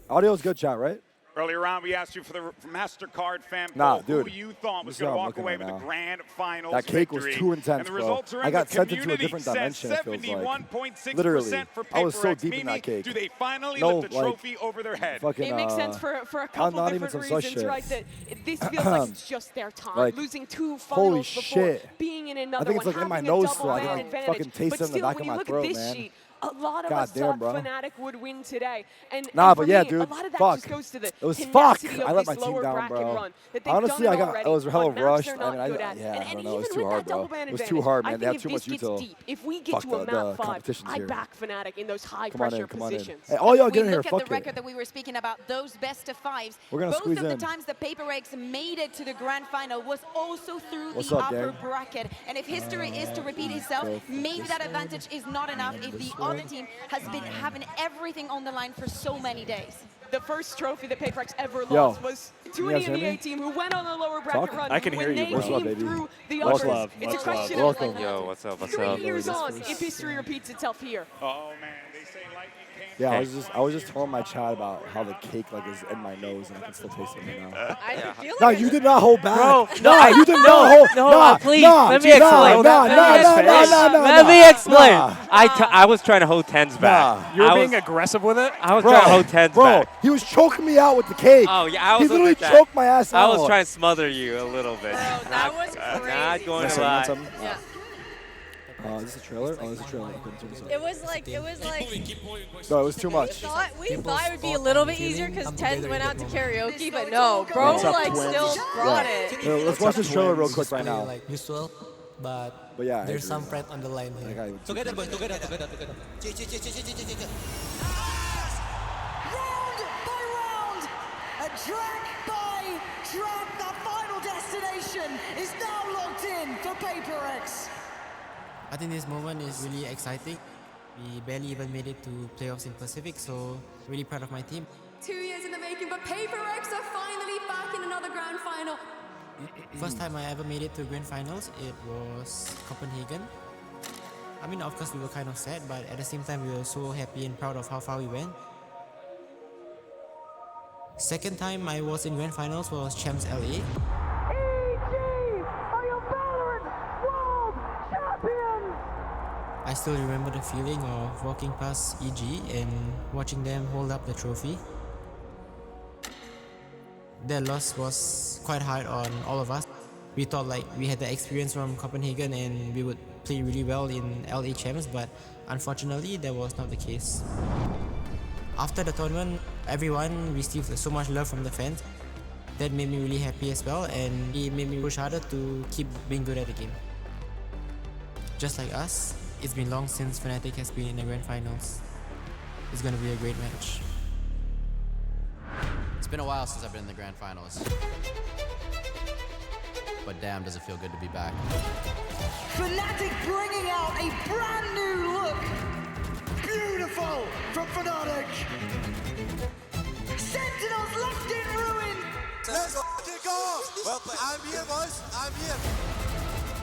Audio's good, chat, right? Earlier on, we asked you for the MasterCard fan Nah, poll, dude. who you thought was This is going to how I'm walk looking away right with the now. grand finals That cake was victory. too intense, and the bro. results are in. I got The sent into a community different says dimension, it feels like. 71.6% Literally. for I was so PaperX. deep in that Mimi, cake. do they finally No, lift the like, trophy over their head? fucking, It makes sense for a couple not even different some such reasons, shit. right? That this feels like it's just their time. Like, Losing 2 holy finals before shit. being in I another think it's one, like in my having a nose double still. I man can advantage. fucking taste but it in the still, back when of you my look throat, at this man. sheet, a lot of us thought Fnatic would win today. And Nah, for but yeah, me, dude, a lot of that fuck. just goes to the It was fuck. tenacity I of let this my team lower down, bracket bro. run. That they've Honestly, done it I already was hella on maps rushed. they're not good at. Yeah, I and don't know. It was even too with hard, that double bro. ban It was advantage, too hard, I man. They think have if too much this gets util. deep, if we get Fuck to a the map 5, competition's I here. back Fnatic in those high Come on pressure in, come on in. positions. Hey, all y'all we get in here. look at Fuck the record it. that we were speaking about, those best of 5s. We're gonna Both squeeze of the in. times the PRX made it to the grand final was also through What's the up, upper gang? bracket. And if history is to repeat itself, maybe that advantage is not enough if the other team has been having everything on the line for so many days. The first trophy that PRX ever Yo, lost was to can you an guys hear EMEA me? team who went on a lower bracket Talk? run. I can when hear you, they bro. What's up, came baby? through the Much uppers. love, It's a much question love. of Welcome. Yo, what's up? What's 3 up? years on, if history repeats itself here. Oh man, they say lightning can't. Yeah, I was just telling my chat about how the cake like is in my nose and I can still taste it right now. I feel No, you did not hold back. Bro, no, you did not hold. No, nah, please, nah, let me explain. Let me explain. I was trying to hold tens back. You were I being was- aggressive with it? I was trying to hold tens back. He was choking me out with the cake. Oh yeah, I was He literally with that. choked my ass I out. was trying to smother you a little bit. That was crazy. Not going Listen, to lie. listen. Yeah. Is this a trailer? Oh, it's a trailer. Okay, turn this up. It was like No, it was too much. we thought it would be a little bit easier because 10 went out to karaoke, but no, bro, What's up, like twins? still brought Yeah. it. Yeah, let's watch this trailer real quick right now. Like usual, but yeah, I there's agree. some pride on the line here. Together, boys, together. Round by round, a track by track, the final destination is now locked in for PRX. I think this moment is really exciting. We barely even made it to playoffs in Pacific, so really proud of my team. 2 years in the making, but PRX are finally back in another grand final. First time I ever made it to grand finals, it was Copenhagen. I mean, of course, we were kind of sad, but at the same time, we were so happy and proud of how far we went. Second time I was in grand finals was Champs LA. I still remember the feeling of walking past EG and watching them hold up the trophy. That loss was quite hard on all of us. We thought like we had the experience from Copenhagen and we would play really well in LA Champs, but unfortunately that was not the case. After the tournament, everyone received so much love from the fans. That made me really happy as well, and it made me push harder to keep being good at the game. Just like us, it's been long since Fnatic has been in the grand finals. It's gonna be a great match. It's been a while since I've been in the grand finals. But damn, does it feel good to be back. Fnatic bringing out a brand new look. Beautiful from Fnatic. Sentinels left in ruin. Let's go! Well, I'm here, boys. I'm here.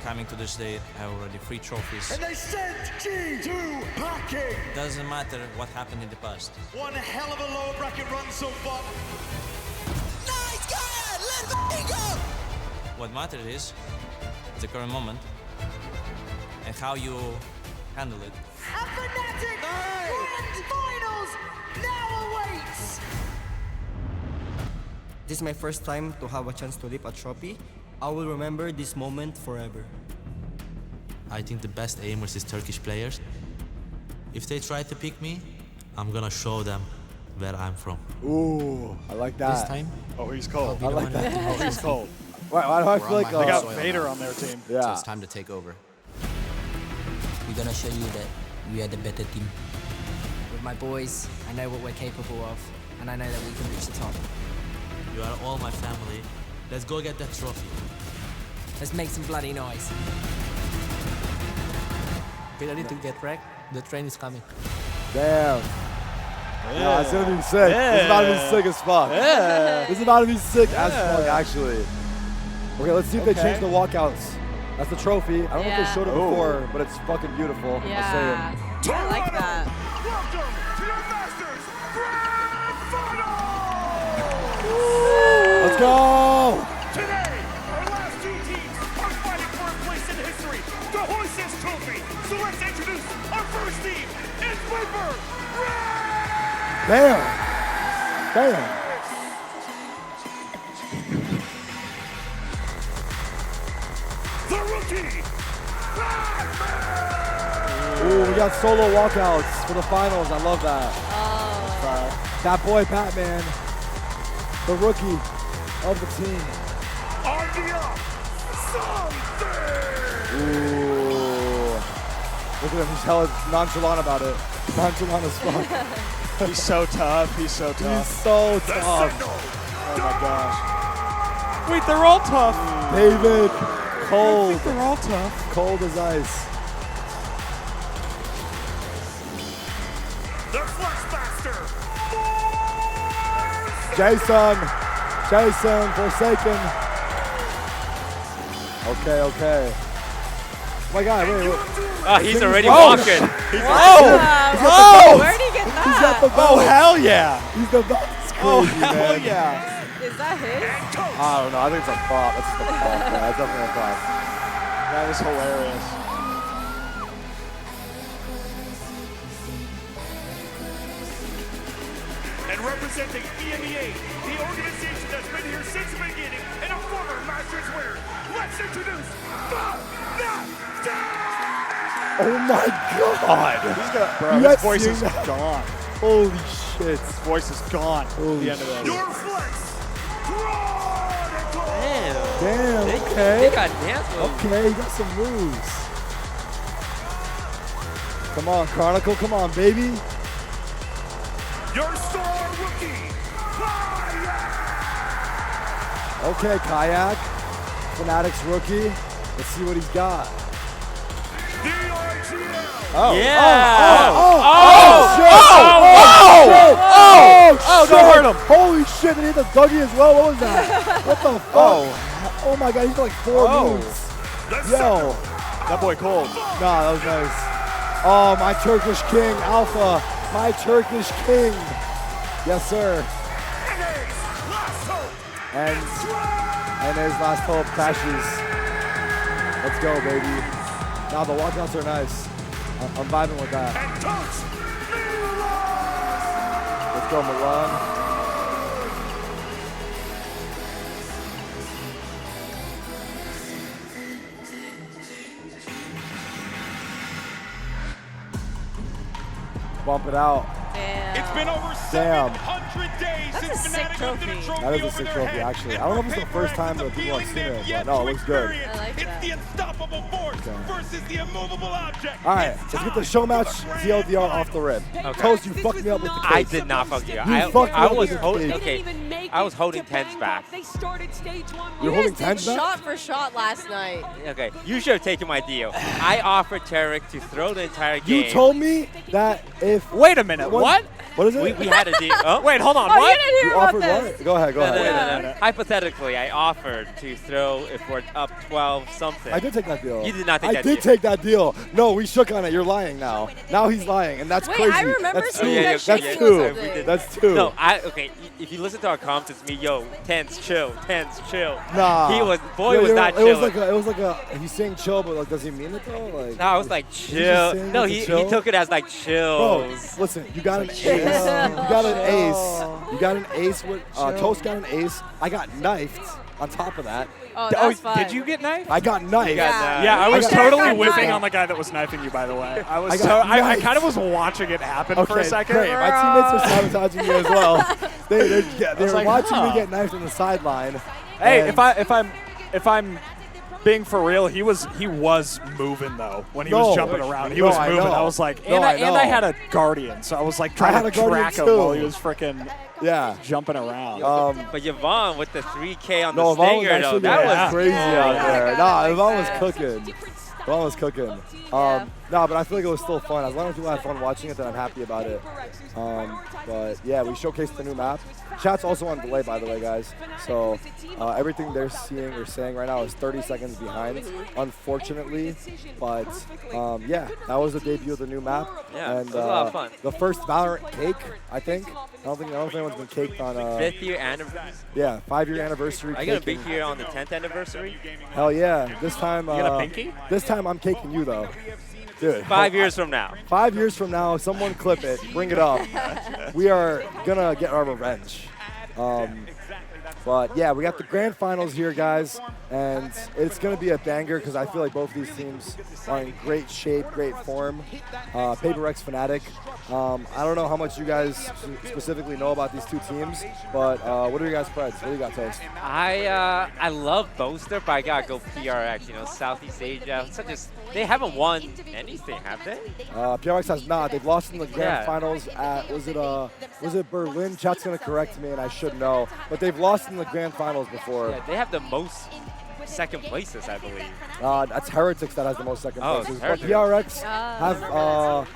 Coming to this day, I have already 3 trophies. And they sent G2 packing. Doesn't matter what happened in the past. One hell of a lower bracket run so far. Nice guy! Let me go! What matters is the current moment and how you handle it. And Fnatic grand finals now awaits. This is my first time to have a chance to lift a trophy. I will remember this moment forever. I think the best aimers is Turkish players. If they try to pick me, I'm gonna show them where I'm from. Ooh, I like that. This time, oh, he's cold. I like that. Oh, he's cold. Why do I feel like they got Vader on their team? Yeah. So it's time to take over. we're gonna show you that we are the better team. With my boys, I know what we're capable of, and I know that we can reach the top. You are all my family. Let's go get that trophy. Let's make some bloody noise. Get ready to get wrecked. The train is coming. Damn. Yeah, it's gonna be sick. This is about to be sick as fuck. Yeah. This is about to be sick as fuck, actually. Okay, let's see if they Okay. change the walkouts. That's the trophy. I don't know if they showed it Yeah. before, but it's fucking beautiful. I'm just saying. I like that. Welcome to your Masters Grand Final! Let's go! Today, our last 2 teams are fighting for a place in history to hoist this trophy. So let's introduce our first team. It's Viper Red! Damn. Damn. The rookie, Batman! Ooh, we got solo walkouts for the finals. I love that. That boy, Batman, the rookie of the team. Ooh. Look at him. He's hella nonchalant about it. Nonchalant as fuck. He's so tough. He's so tough. He's so tough. Oh my gosh. Wait, they're all tough. David, cold. I think they're all tough. Cold as ice. The Flexmaster. Jason, Forsaken. Okay. Oh my God, wait. Oh, he's already walking. Where'd he get that? He's got the belt. Oh, hell yeah. He's the belt. It's crazy, Oh, hell man. yeah. Is that his? I don't know. I think it's a prop. That's just a prop. Yeah, that's definitely a prop. That is hilarious. And representing EMEA, the organization that's been here since the beginning and a former Masters winner, let's introduce Oh my God. He's got, bro, You his guys voice seen is that? gone. Holy shit. His voice is gone at the end of this. Your Flex Chronicle. Damn, They okay. got dance moves. Okay, he got some moves. Come on, Chronicle. Come on, baby. Your star rookie, Okay, Kayak. Fnatic's rookie. Let's see what he's got. Oh. Yeah. Oh, don't hurt him. Holy shit, they hit the Dougie as well. What was that? What the fuck? Oh my God, he's got like 4 moves. Yo. That boy cold. Nah, that was nice. Oh, my Turkish king, Alpha. My Turkish king. Yes, sir. And his last hope crashes. Let's go, baby. Nah, the walkouts are nice. I'm vibing with that. Let's go, Milan. Bump it out. Damn. It's been over Damn. 700 days That's since a sick Fnatic trophy. lifted a trophy That is a over sick their trophy, head. actually. I don't know if it's the first time that people have seen it, but no, it looks good. I like It's that. the unstoppable force versus the immovable object. All right, let's get the show match TLDR off the rip. Toast, you fucked me up with the I case. did not fuck you. You fucked me I up was with the holding. case. Okay, I was holding tens back. They started stage 1. You're You holding guys did 10s back? shot for shot last night. Okay, you should have taken my deal. I offered Tarik to throw the entire game. You told me that if... Wait a minute, what? What is it? We had a deal. Oh, Wait, hold on, Oh, what? you didn't hear You about offered this. what? Go ahead, go No, ahead. no. Hypothetically, I offered to throw if we're up 12 something. I did take that deal. You did not take I that did deal. take that deal. No, we shook on it. You're lying now. Now he's lying, and that's Wait, crazy. I remember that's seeing two. that That's shaking two. or something. That's two. No, okay. If you listen to our comments, it's me. Yo, tens chill, tens chill. Nah. He was. Boy Yo, was not it chilling. was like a. He's saying chill, but like, does he mean it though? Like. No, I was like Is he just chill. saying No, it to he chill? took it as like Bro, chills. listen, you got an ace. You got an ace. You got an ace with Toast got an ace. I got knifed on top of that. Oh, that's fine. Did you get knifed? I got knifed. Yeah, I was I got- totally I got whipping knifed. on the guy that was knifing you, by the way. I was got I knifed. kind of was watching it happen for a Okay, second. great. My teammates are sabotaging me as well. They was were like, watching me huh. get knifed on the sideline. Hey, and- if I'm being for real, he was moving though when he was No. jumping around. He No, was I moving. know. I was like, No, and I I know. had a guardian, so I was like I trying had to a guardian track him too. while he was freaking Yeah. jumping around. But Yvonne with the 3K on No, the Yvonne was stinger, though, actually that going was crazy out Yeah. there. I Nah, like Yvonne was that. cooking. Yvonne was cooking. No, but I feel like it was still fun. As long as people had fun watching it, then I'm happy about it. But yeah, we showcased the new map. Chat's also on delay, by the way, guys. So everything they're seeing or saying right now is 30 seconds behind, unfortunately. But yeah, that was the debut of the new map. Yeah, and it was a lot of fun. The first Valorant cake, I think. I don't think anyone's been caked on. 5th year anniversary. Yeah, 5-year anniversary. Are you gonna be caking. here on the 10th anniversary? Hell yeah! This time. You got a pinky? This time I'm caking you though, dude. 5 years from now. 5 years from now, someone clip it, bring it up. We are gonna get our revenge. But yeah, we got the grand finals here, guys, and it's going to be a banger because I feel like both of these teams are in great shape, great form. PRX Fnatic. I don't know how much you guys specifically know about these two teams, but what are your guys' spreads? What do you got, Toast? I love Boaster, but I gotta go PRX. You know, Southeast Asia. They haven't won anything, have they? PRX has not. They've lost in the grand finals at was it Berlin? Chat's gonna correct me, and I should know. But they've lost in the grand finals before. Yeah, they have the most second places, I believe. That's Heretics that has the most second places. But Heretics. PRX have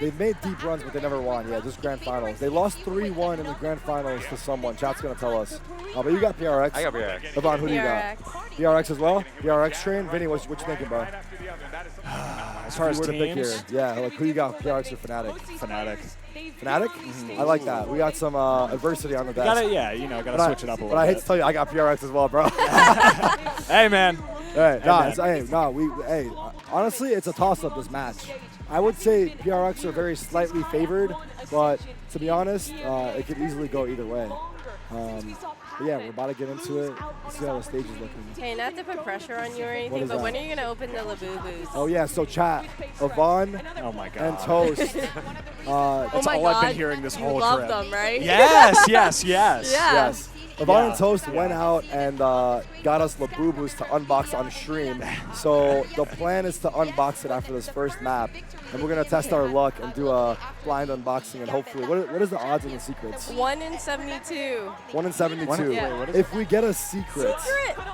they've made deep runs, but they never won. Yeah, just grand finals. They lost 3-1 in the grand finals to someone. Chat's gonna tell us. But you got PRX. I got PRX. Yvonne, who do you got? PRX as well. PRX train. Vinny, what you thinking, bro? As far as teams, yeah, like who you got? PRX or Fnatic? Fnatic. Fnatic? I like that. We got some adversity on the desk. Gotta switch it up a little bit. But I hate to tell you, I got PRX as well, bro. Hey, man. Honestly, it's a toss-up, this match. I would say PRX are very slightly favored, but to be honest, it could easily go either way. But yeah, we're about to get into it. Let's see how the stage is looking. Okay, not to put pressure on you or anything, but when are you going to open the Labubus? Oh, yeah, so chat, Yvonne and Toast. That's all I've been hearing this whole love trip. them, right? Yes. Yes. Yvonne and Toast went out and got us Labubus to unbox on stream. So the plan is to unbox it after this first map. And we're going to test our luck and do a blind unboxing. And hopefully, what is the odds and the secrets? 1 in 72. 1 in 72. Yeah. If we get a secret.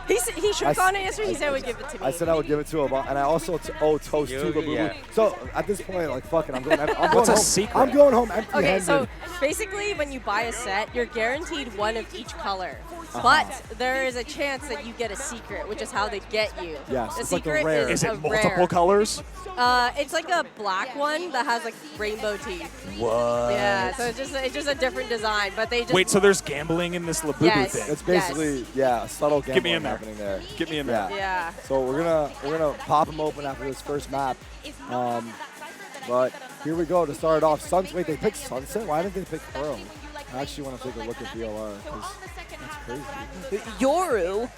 He shook on it yesterday. He said he would give it to me. I said I would give it to Yvonne. And I also owe Toast 2 Labubu. Yeah. So at this point, like, fuck it. I'm going What's a home. secret? I'm going home empty-handed. Okay, so basically when you buy a set, you're guaranteed one of each color. But there is a chance that you get a secret, which is how they get you. Yes, the it's like a secret rare. Is a it multiple rare. colors? It's like a black one that has like rainbow teeth. What? Yeah, so it's just a different design, but they just Wait, so there's gambling in this Labubu thing? It's basically a subtle Get me gambling in there. happening there. Get me in there. Yeah. So we're gonna pop them open after this first map. But here we go to start it off. Wait, they picked Sunset? Why didn't they pick Pearl? I actually want to take a look at VLR because that's crazy. Yoru.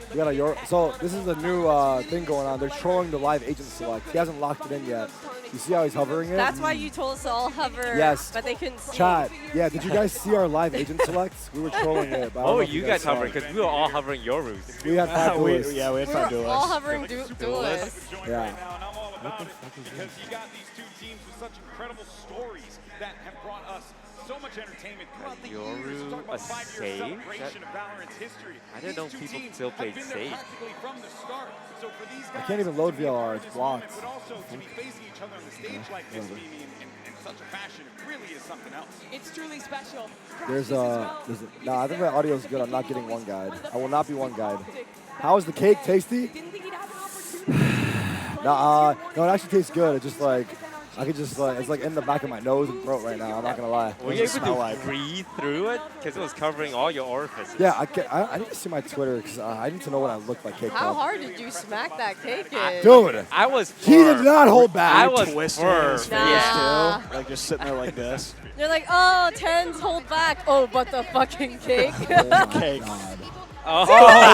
We got a Yoru. So this is a new thing going on. They're trolling the live agent select. He hasn't locked it in yet. You see how he's hovering it? That's why you told us to all hover. Yes. But they couldn't see. Chat. Yeah, did you guys see our live agent selects? We were trolling it. But I don't Oh, know if you guys hovering, because we were all hovering your routes. We had 5 duelists. we had 5 duelists. All hovering duelists. Yeah. What the fuck is because you got these two teams with such incredible stories that have brought us so much entertainment throughout the years. Talk about 5-year celebration of Valorant's history. I didn't know people still played Sage. From the start. So for these guys, I can't even load VLR. It's blocked. but also to be facing each other on the stage like this, Mimi, in such a fashion, it really is something else. It's truly special. Nah, I think my audio is good. I'm not getting one guide. I will not be one guide. How is the cake? Tasty? No, it actually tastes good. It's just like, I could just it's like in the back of my nose and throat right now. I'm not gonna lie. Were you able to breathe through it? Because it was covering all your orifices. Yeah, I need to see my Twitter because I need to know what I look like cake. How hard did you smack that cake in? Dude, I was he did not hold back. I was twisting his face Nah. too, like just sitting there like this. They're like, oh, 10s hold back. Oh, but the fucking cake. Cake. Oh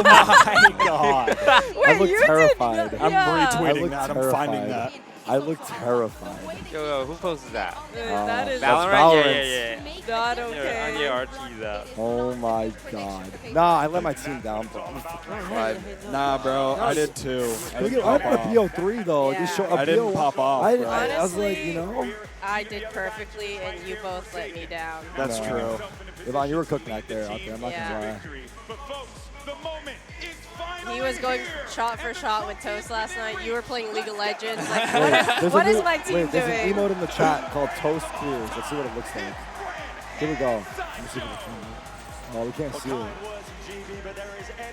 my god. I look terrified. I'm retweeting look that. terrified. I'm finding that. I look terrified. Yo, who posted that? That is Valorant? Yeah. not okay. On your RT's up. Oh my god. Nah, I let my team down, bro. Nah, bro, I did too. I put a BO3 though. Just show I didn't pop off. I bro. was like, you know. I did perfectly, and you both let me down. That's true. Yvonne, you were cooked back there. Out there. I'm not gonna lie. He was going shot for shot with Toast last night. You were playing League of Legends. Like, what is my team doing? There's an emote in the chat called Toast Clears. Let's see what it looks like. Here we go. Let me see if we can. Oh, we can't see it.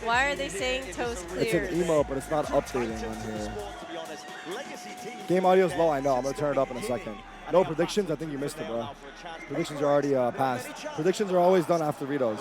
Why are they saying Toast It's Clears? an emote, but it's not updating on here. Game audio's low, I know. I'm going to turn it up in a second. No predictions? I think you missed it, bro. Predictions are already passed. Predictions are always done after redos.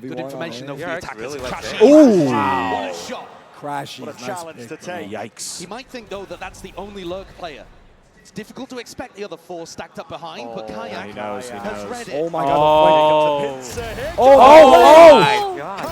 Good information though for the PRX attackers. really likes Crashy. it. Ooh. Wow. What a shot. Crashy. What a challenge to take. Yikes. He might think though that that's the only lurk player. It's difficult to expect the other 4 stacked up behind, but Kayak he knows, he has knows. read it. Oh my god. Oh. The Oh, oh, my God.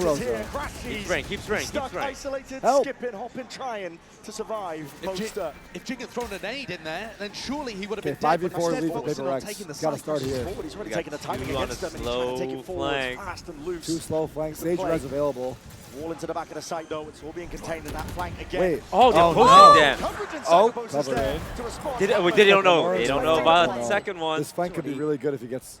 no notice Rosa. here. Crashies Keeps running, keeps running, stuck, keeps running. isolated, Help. skipping, hopping, trying to survive. If Jing had thrown a nade in there, then surely he would have Okay, been dead. 5v4 Instead, lead for focusing on PRX. taking the Gotta side start pushes here. forward. He's really We got taking the timing two on against a them, and he's trying to take slow it forward flank. fast and loose. Two slow flanks. Good Sage play. res available. Wall into the back of the site, though. It's all being contained in that flank again. Wait. Oh, they're Oh, pushing no. them. Coverage inside Oh, the post is cover there in. to respond. They don't know. They don't know about the second one. This flank could be really good if he gets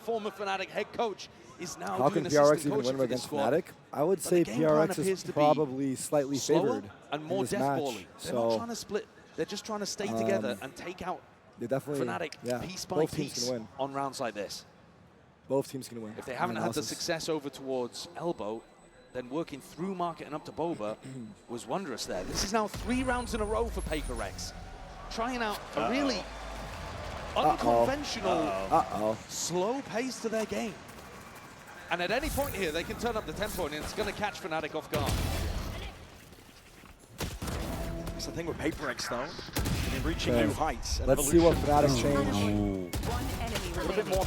former Fnatic head coach is now How doing can PRX assistant even coaching win for this against squad. Fnatic? I would But say the game plan PRX appears is to be probably slightly slower favored and in more this match. death-bally. They're not trying to split. They're just trying to stay together and take out they definitely, Fnatic piece by both teams piece can win. on rounds like this. Both teams can win. If they haven't had the success over towards Elbow, then working through Market and up to Boba was wondrous there. This is now 3 rounds in a row for PaperX. Trying out a really unconventional, slow pace to their game. And at any point here, they can turn up the tempo and it's going to catch Fnatic off guard. That's the thing with PaperX, though. In reaching new heights. And let's see what Fnatic change.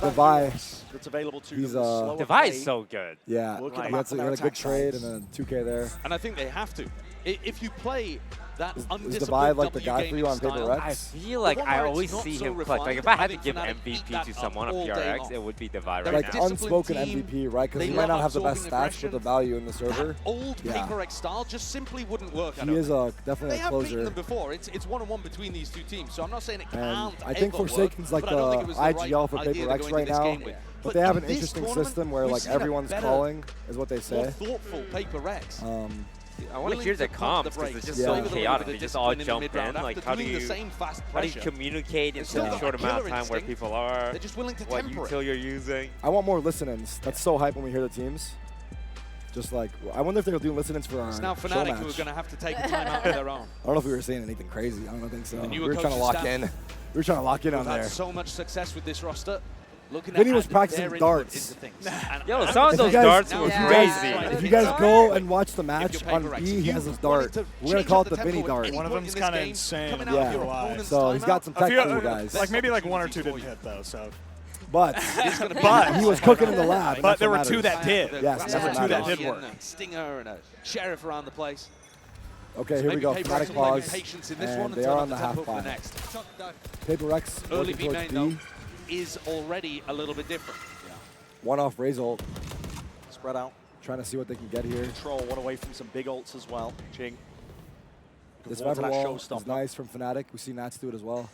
The Vi. That's available to He's the Vi is so good. Yeah, he had a good trade and then 2K there. And I think they have to. If you play that Is the Vi undisciplined like the guy for you on style, PaperX? I feel like I always see him clutch. Like if I had to give MVP to someone on PRX, it would be the Vi right Like now. unspoken MVP, right? Because he might not have the best stats, but the value in the server. That old PaperX style just simply wouldn't work. He is definitely they a have beaten closer. them before. It's 1-on-1 between these two teams, so I'm not saying it And can't I think ever Forsaken's work, like but I don't think it the was the right IGL for idea to PaperX go right into this now. game with. But they have an in this interesting tournament, system where we've like seen a everyone's better, calling, is what they more say. thoughtful PaperX. I want to hear the comms because it's just so chaotic. They just all jump in. Like how do you communicate in such a short amount of time where people are? They're just willing to what temper it. util you're using? I want more listen-ins. That's so hype when we hear the teams. Just like, I wonder if they'll do listen-ins for our It's now show Fnatic match. who are going to have to take a timeout of their own. I don't know if we were saying anything crazy. I don't think so. We newer were trying to coaching lock staff in. We were trying to lock in We've on had there. so much success with this roster. Looking Vinny at was practicing their darts. input into things. Yo, some of those darts were crazy. If you guys go and watch the match on B, he has his dart. We're going to call it the Vinny dart. One of them's kind of insane. Yeah, so he's got some tech for you guys. Like maybe like 1 or 2 didn't hit though, so. But he was cooking in the lab. But there were 2 that did. Yes, there were 2 that did work. Stinger and a sheriff around the place. Okay, here we go. Fnatic pause, and they are on the half for five. PaperX Early working B towards main, B. though, is already a little bit different. One off Raze ult. Spread out. Trying to see what they can get here. Control one away from some big ults as well. Jing. This Towards rival that wall is showstopper. nice from Fnatic. We see Nats do it as well.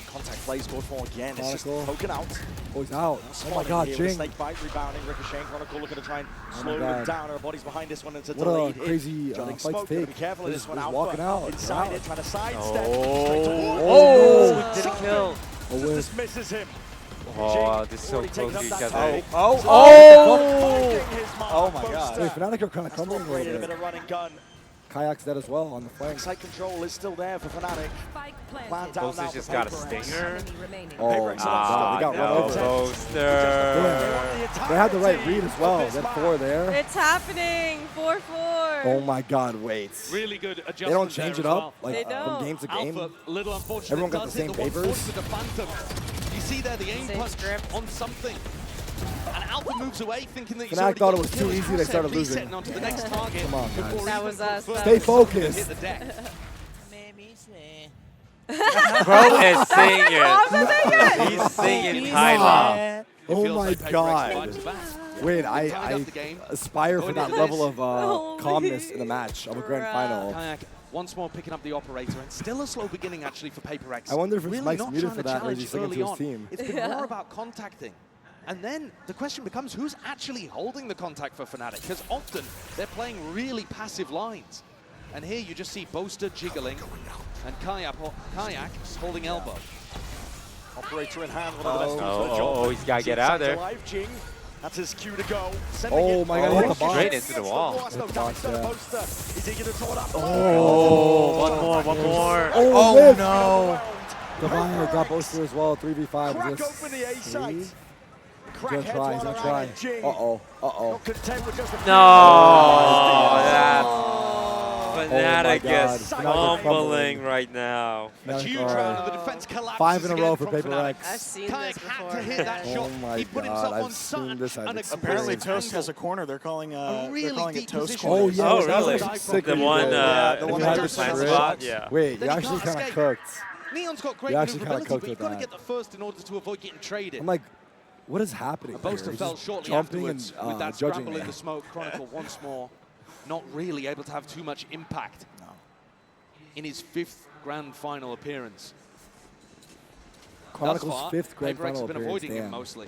Contact plays good for again. It's just Chronicle. poking out. Oh, he's out. Oh my god, Here with Jing. Snake bite rebounding. Ricochet and Chronicle looking to try and Oh my slow God. them down. Her body's behind this one. It's a What delayed a hit. crazy Jutting fight smoke. to Gotta take. be careful of He's this one. just Alpha walking out. inside Wow. it, trying to sidestep. Oh, didn't kill. Just misses him. Oh, this is so Already close taken to up each that other. fight. Oh my god. Wait, Fnatic are kind of crumbling a Created a little bit of bit. running gun. Kayak's dead as well on the flank. Site control is still there for Fnatic. Plan down Boaster's now just for got a PaperX. stinger. Oh, PaperX they got no, run over. Boaster. They had the right read as well. That 4 there. It's happening. 4-4. Oh my god, wait. Really good adjustment. They don't change it there as up well. like from game to game. Alpha, little unfortunate. Everyone got does the hit same one papers. force with the Phantom. You see there the aim Same punch script. on something. And Alpha moves away thinking that he's Fnatic already thought got it was the too kill. easy, they started losing. Resetting onto the next target. Come on, guys. before That even was us. confirming Stay that someone can focused. hit the deck. Bro is singing. He's singing Kyla. Oh my like PaperX god. vibes back. Wait, Tied I up the game. aspire for Going that into level this. of calmness in a match of a grand final. Kayak once more picking up the operator, and still a slow beginning actually for PaperX. I wonder if it's really Mike's not muted trying for to that, or is he challenge singing to early his on. team? It's been more about contacting. And then the question becomes, who's actually holding the contact for Fnatic? Because often they're playing really passive lines. And here you just see Boaster jiggling, and Kayak holding elbow. Operator in hand, one of the best tools for the Oh, job. oh, he's got to get out of there. Alive, Jing. That's his cue to go. Sending Oh it my god, he hit the box. Straight into the wall. No Hit the damage box, to the yeah. Boaster. Is he going to draw it up? Oh, one more. Oh, whiff. no. Devine got Boaster as well, 3v5. Crack Is this open the A site. He's Crack gonna heads try, while he's gonna around try. and Jing. Uh-oh, uh-oh. Not content with just a No, that's Fnatic God. is Fnatic are fumbling right now. A huge round, and the defense collapses 5 in a row again for from Fnatic. PaperX. I've seen Kayak this had before. to hit that Oh shot. my He put god, himself I've on seen such this. an I've Apparently exposed Toast has a angle. corner. They're calling really they're calling it deep Toast position. corner. Oh, yeah. Oh, that was really? sick The when he one, did. the When one he that had just the went spread. spot, yeah. Wait, Then you he actually can't kind of escape. cooked. Neon's got great You actually kinda maneuverability, cooked but you've with got to that. get the first in order to avoid getting traded. I'm like, what is happening here? Boaster He's fell just shortly jumping afterwards and with that judging scramble me. in the smoke. Chronicle once more not really able to have too much impact in his 5th grand final appearance. Chronicle's Thus far, 5th grand PaperX final has been appearance. avoiding him Damn. mostly.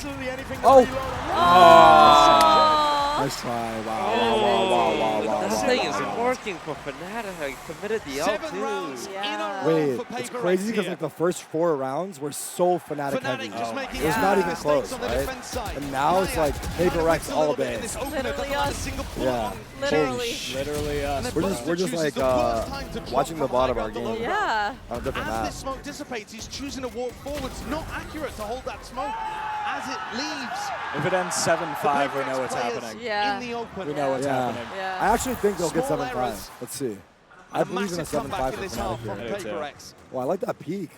absolutely anything. Oh. Nice try. Wow. This thing is working for Fnatic. Like, committed the L too. Wait, it's crazy because like the first 4 rounds were so Fnatic heavy. It was not even close, right? And now it's like PRX all day. Literally us. Yeah. Literally us. We're just like watching the bottom of our game. Yeah. On a different As map. this smoke dissipates, he's choosing to walk forwards. Not accurate to hold that smoke as it leaves. If it ends 7-5, we know what's happening. Yeah. In the open. We know what's happening. Yeah. I actually think they'll get Small 7-5. errors. Let's see. I believe in a 7-5 for this half Fnatic from here. PRX. Well, I like that peak.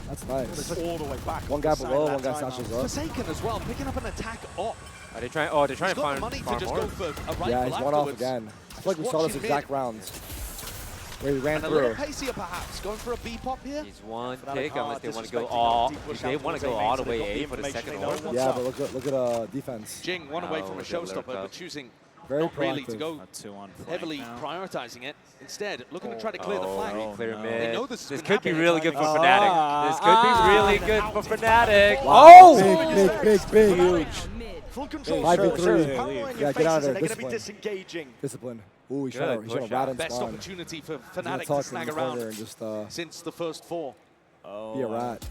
That's nice. All the way back. One guy below, one guy satchels up. Forsaken as well, picking up an attack up. Are they trying? Oh, they're trying He's to got find the money to farm just more. go for a rifle Yeah, he's one off afterwards. again. I feel like we saw this Watching exact mid. rounds. Where he ran And a little through. pacier perhaps, going for a B pop here. He's one Fnatic pick unless hard, they want to go disrespecting all. deep push If they out want to towards go A all the main, so way they've A got for the the second information, they orb. know Yeah, what's but look at defense. Jing, one away Oh, from a is it lurk showstopper, but up? choosing Very not really to proactive. go 2-on heavily prioritizing it. Instead, looking to try to clear the Oh, flank. clear They mid. know this This is could be happening. really good for Ah, Fnatic. This could be really good for Fnatic. Wow, big. Huge. Full control. 5v3. Power in Yeah, your get out of faces, there. and they're going to be Discipline. disengaging. Discipline. Ooh, he's Good trying to push rat out. in Best spawn. opportunity for He's gonna Fnatic to tuck in snag the around corner and just since the first 4. Oh, be a rat.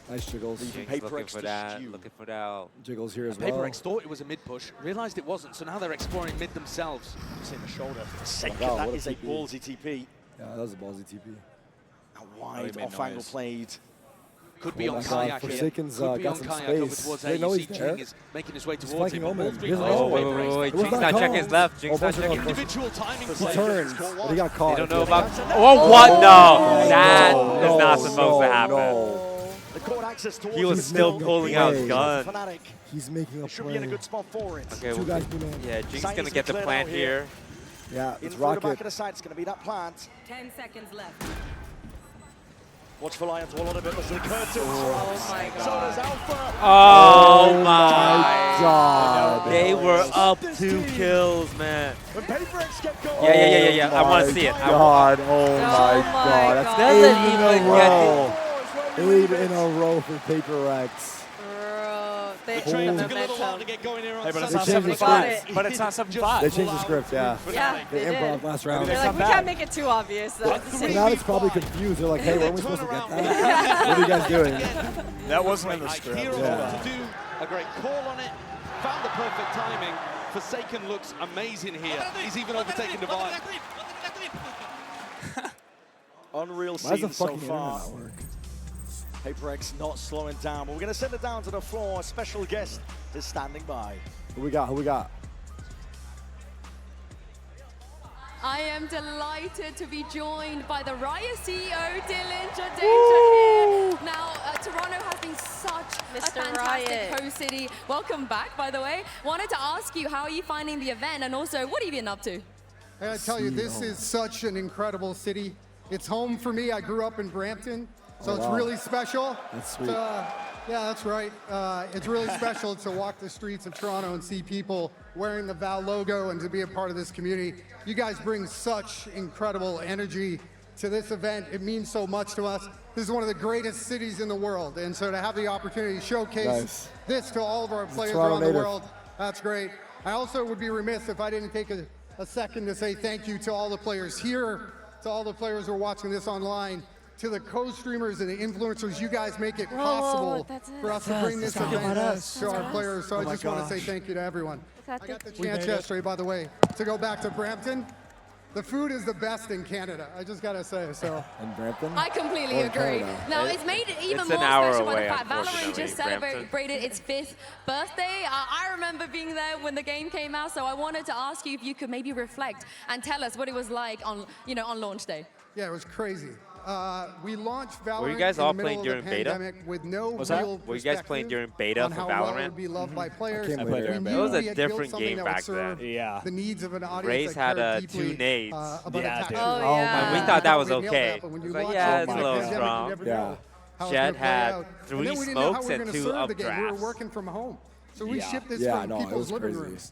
Nice jiggles. Jinx PRX looking for to that. stew. Looking for that. Jiggles here as well. PRX thought it was a mid push, realized it wasn't, so now they're exploring mid themselves. Seeing the shoulder. Forsaken, Wow, that what a is a TP. ballsy TP. Yeah, that was a ballsy TP. A wide made off angle noise. played. Could be Oh on my God, Kayak here. Forsaken's, Could be got on some Kayak over space. towards They A. know You he's see there. Jing is making his way He's towards flanking him. Omen. All three He has players an are Omen. PRX. Wait, It was Jinx not not checking called. his left. Jinx Oh, not bunch of checking. those- Individual timing He play. turns, but he got caught. They don't know again. about. Oh, what? No. That no, is not supposed to no, happen. no. The court access towards He was him still is pulling not out good his gun. Fnatic. He's making a They should play. be in a good spot for it. Okay, Two well, guys be man. yeah, Jinx Side gonna needs to get the be cleared plant out here. here. Yeah, In it's through the back Rocket. of the side, it's going to be that plant. 10 seconds left. Watch for Lions, a lot of it was the curtains. Oh my So does Alpha. Oh my God. They were up 2 kills, man. When PRX get going. Yeah. I want to see it. God, oh my God. That's Doesn't 8 in even a get row. 8 in a row for PRX. Bro, they The train the took a little while to momentum. get going here on Hey, but it's They not changed the 7-5. script. But it's not 7-5. They changed the script, yeah. Yeah, They they did. improv last round. They They're like, come we back. can't make it too obvious. Though. So now it's probably confused. They're like, hey, weren't we supposed to get that? What are you guys doing? That wasn't in the script. Hero Yeah. to do a great call on it. Found the perfect timing. Forsaken looks amazing here. He's even overtaken Divide. Unreal Why does the scene so fucking far. internet not work? PRX not slowing down, but we're going to send it down to the floor. A special guest is standing by. Who we got? Who we got? I am delighted to be joined by the Riot CEO, Dylan Jadeja here. Now, Toronto has been such a Mr. fantastic Riot. host city. Welcome back, by the way. Wanted to ask you, how are you finding the event? And also, what have you been up to? I gotta tell you, this is such an incredible city. It's home for me. I grew up in Brampton, so it's wow. really special. That's sweet. Yeah, that's right. It's really special to walk the streets of Toronto and see people wearing the Val logo and to be a part of this community. You guys bring such incredible energy to this event. It means so much to us. This is one of the greatest cities in the world, and so to have the opportunity to showcase Nice. this to all of our players Toronto around the native. world, that's great. I also would be remiss if I didn't take a second to say thank you to all the players here, to all the players who are watching this online, to the co-streamers and the influencers. You guys make it possible for us to bring this event to our players. So I just want to say thank you to everyone. I got the chance yesterday, by the way, to go back to Brampton. The food is the best in Canada. I just gotta say so. In Brampton? I completely Or in agree. Canada? Now, it's made it even It's more an hour special by the away, fact Valorant unfortunately, just Brampton. celebrated its 5th birthday. I remember being there when the game came out, so I wanted to ask you if you could maybe reflect and tell us what it was like on, on launch day. Yeah, it was crazy. We launched Valorant Were you guys in all the middle playing of during the beta? pandemic with no Was that? real Were you guys playing perspective during beta on for how well it Valorant? would be loved by players. came later. We It knew was a we had built different something game that back would serve then. Yeah. the needs of an audience Raze that had cared 2 deeply, nades. about Yeah, attack dude. survival. Oh, yeah. And we thought that was We nailed okay. that, but when It's you like, launch yeah, it it's a in little pandemic, strong. you never Yeah. know how it's Jet gonna play had out. 3 and then we didn't know how smokes we were and gonna 2 serve the game. We were updrafts. working from home. So we Yeah. shipped this Yeah, from no, it people's was living crazy. rooms.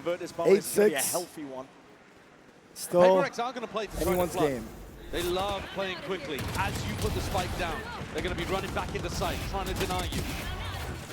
convert this bubble. It's going to be a 8-6. healthy one. Still PRX are going to play to anyone's try to game. They love playing quickly. As you put the spike down, they're going to be running back into sight, trying to deny you.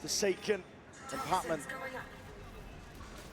Forsaken and Patman.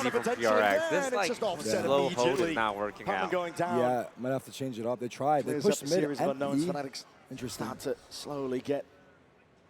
easy from PRX. This like slow hold is not working out. Going down. Yeah, might have to change it up. They tried. They Clears pushed up a mid series of and unknowns. E. Fanatics Interesting. start to slowly get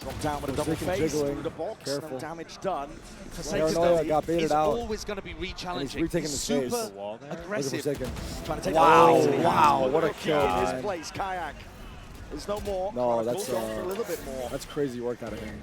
Drop down with a double Forsaken face jiggling. through the box. Careful. No damage done. Forsaken Paranoia got baited is out. always going to be And he's re-challenging. retaking He's the space. super aggressive. Trying to take Wow, a wow, what a kill, in man. his place. Kayak. There's no more. No, Trying to that's pull down for a little bit more. that's crazy work out of him.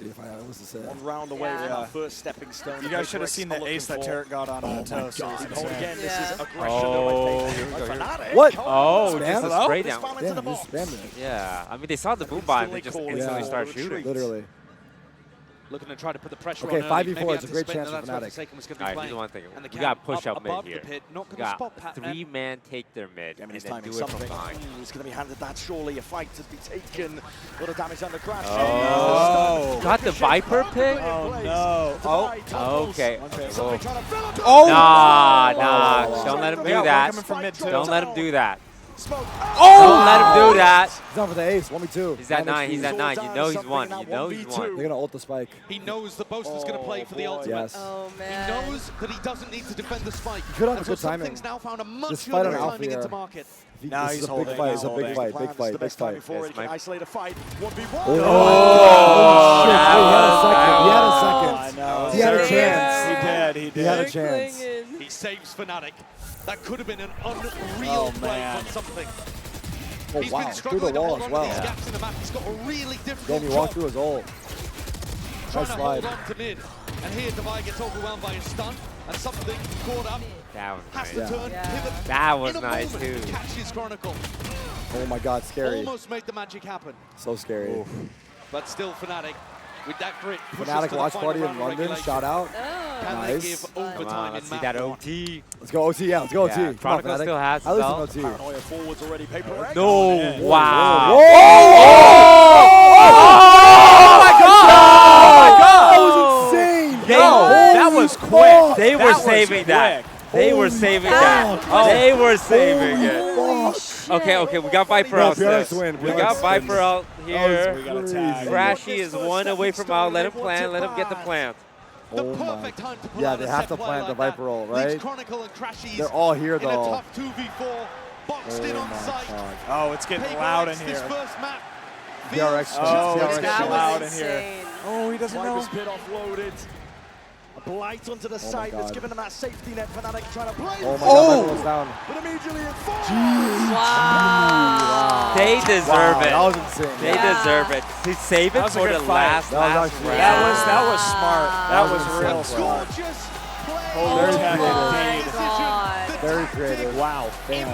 crazy if I was to say. One round away from our first stepping stone. You guys should have seen the ace that Tarik got on Toast. Again, this is aggression. What? Oh, Spam? just a spray down. Damn, just spammed it. Yeah, I mean, they saw the boom by and they just instantly start shooting. Literally. Looking to try to put the pressure Okay, on. 5v4 is a great chance for Fnatic. Alright, here's one thing. We got push up mid here. We got three-man take their mid and then do it from behind. He's going to be handed that surely. A fight to be taken. A lot of damage on the crash. Oh, got the Viper pick? Oh no. Oh. Okay. Oh. Nah. Don't let him do that. Don't let him do that. Oh! Don't let him do that. He's on for the ace. 1v2. He's at 9. He's at 9. You know he's won. You know he's won. They're gonna ult the spike. He knows the Boaster's going to play for the ultimate. Yes. Oh, man. He knows that he doesn't need to defend the spike. He could have And good so timing. something's now found a much This fight on shorter Alpha timing into here. market. Now This he's is a holding. big fight. It's a Holding. big fight. Big fight. Big fight. He can isolate a fight. 1v1. Oh, shit. He had a second. He had a chance. He did. He had a chance. He saves Fnatic. That could have been an unreal play from something. Oh, He's wow. been Through the struggling to wall hold as on well. to these gaps in the map. He's got a really difficult Then he job walked through his ult. trying Nice to hold slide. on to mid. And here Divide gets overwhelmed by his stun. And something caught up. That was Has nice. to turn, pivot. That was in a nice, moment, too. Catches Chronicle. Oh my God, scary. Almost made the magic happen. So scary. But still Fnatic with that grit. pushes Fnatic to the watch final party in round of London. regulation. Shout out. Can they Nice. give Come overtime on, in let's see map that one? OT. Let's go OT. Yeah, let's go OT. Come on, Chronicle Fnatic. still has I his listen belt. to OT. Paranoia forwards already. PRX. No. Wow. Oh my God. That was insane. That was quick. They were That was saving that. quick. They were saving that. They were saving it. Okay, we got Viper No, out. PRX win. We PRX got Viper wins. out here. We got a tag. Crashy is one away from out. Let him plant. Let him get the plant. The Oh my. perfect time to pull Yeah, out they a have set to play plant the like that. Viper ult, Leaves right? Chronicle and Crashies They're all here in a though. tough 2v4. Boxed in Oh on my site. God. Oh, it's getting PRX loud in this here. first map. PRX. Oh, it's PRX. getting loud in insane. here. Oh, he doesn't know. Viper's pit offloaded. A blight onto the side that's God. given them that safety net. Fnatic trying to play. Oh my God, Viper was down. But immediately it falls. Wow. They deserve it. That was insane. They deserve it. To save it That was a for good the fight. last That was round. actually- That was smart. That was insane. real smart. Gorgeous play. Very Oh creative. my God. Very creative. Wow. Damn.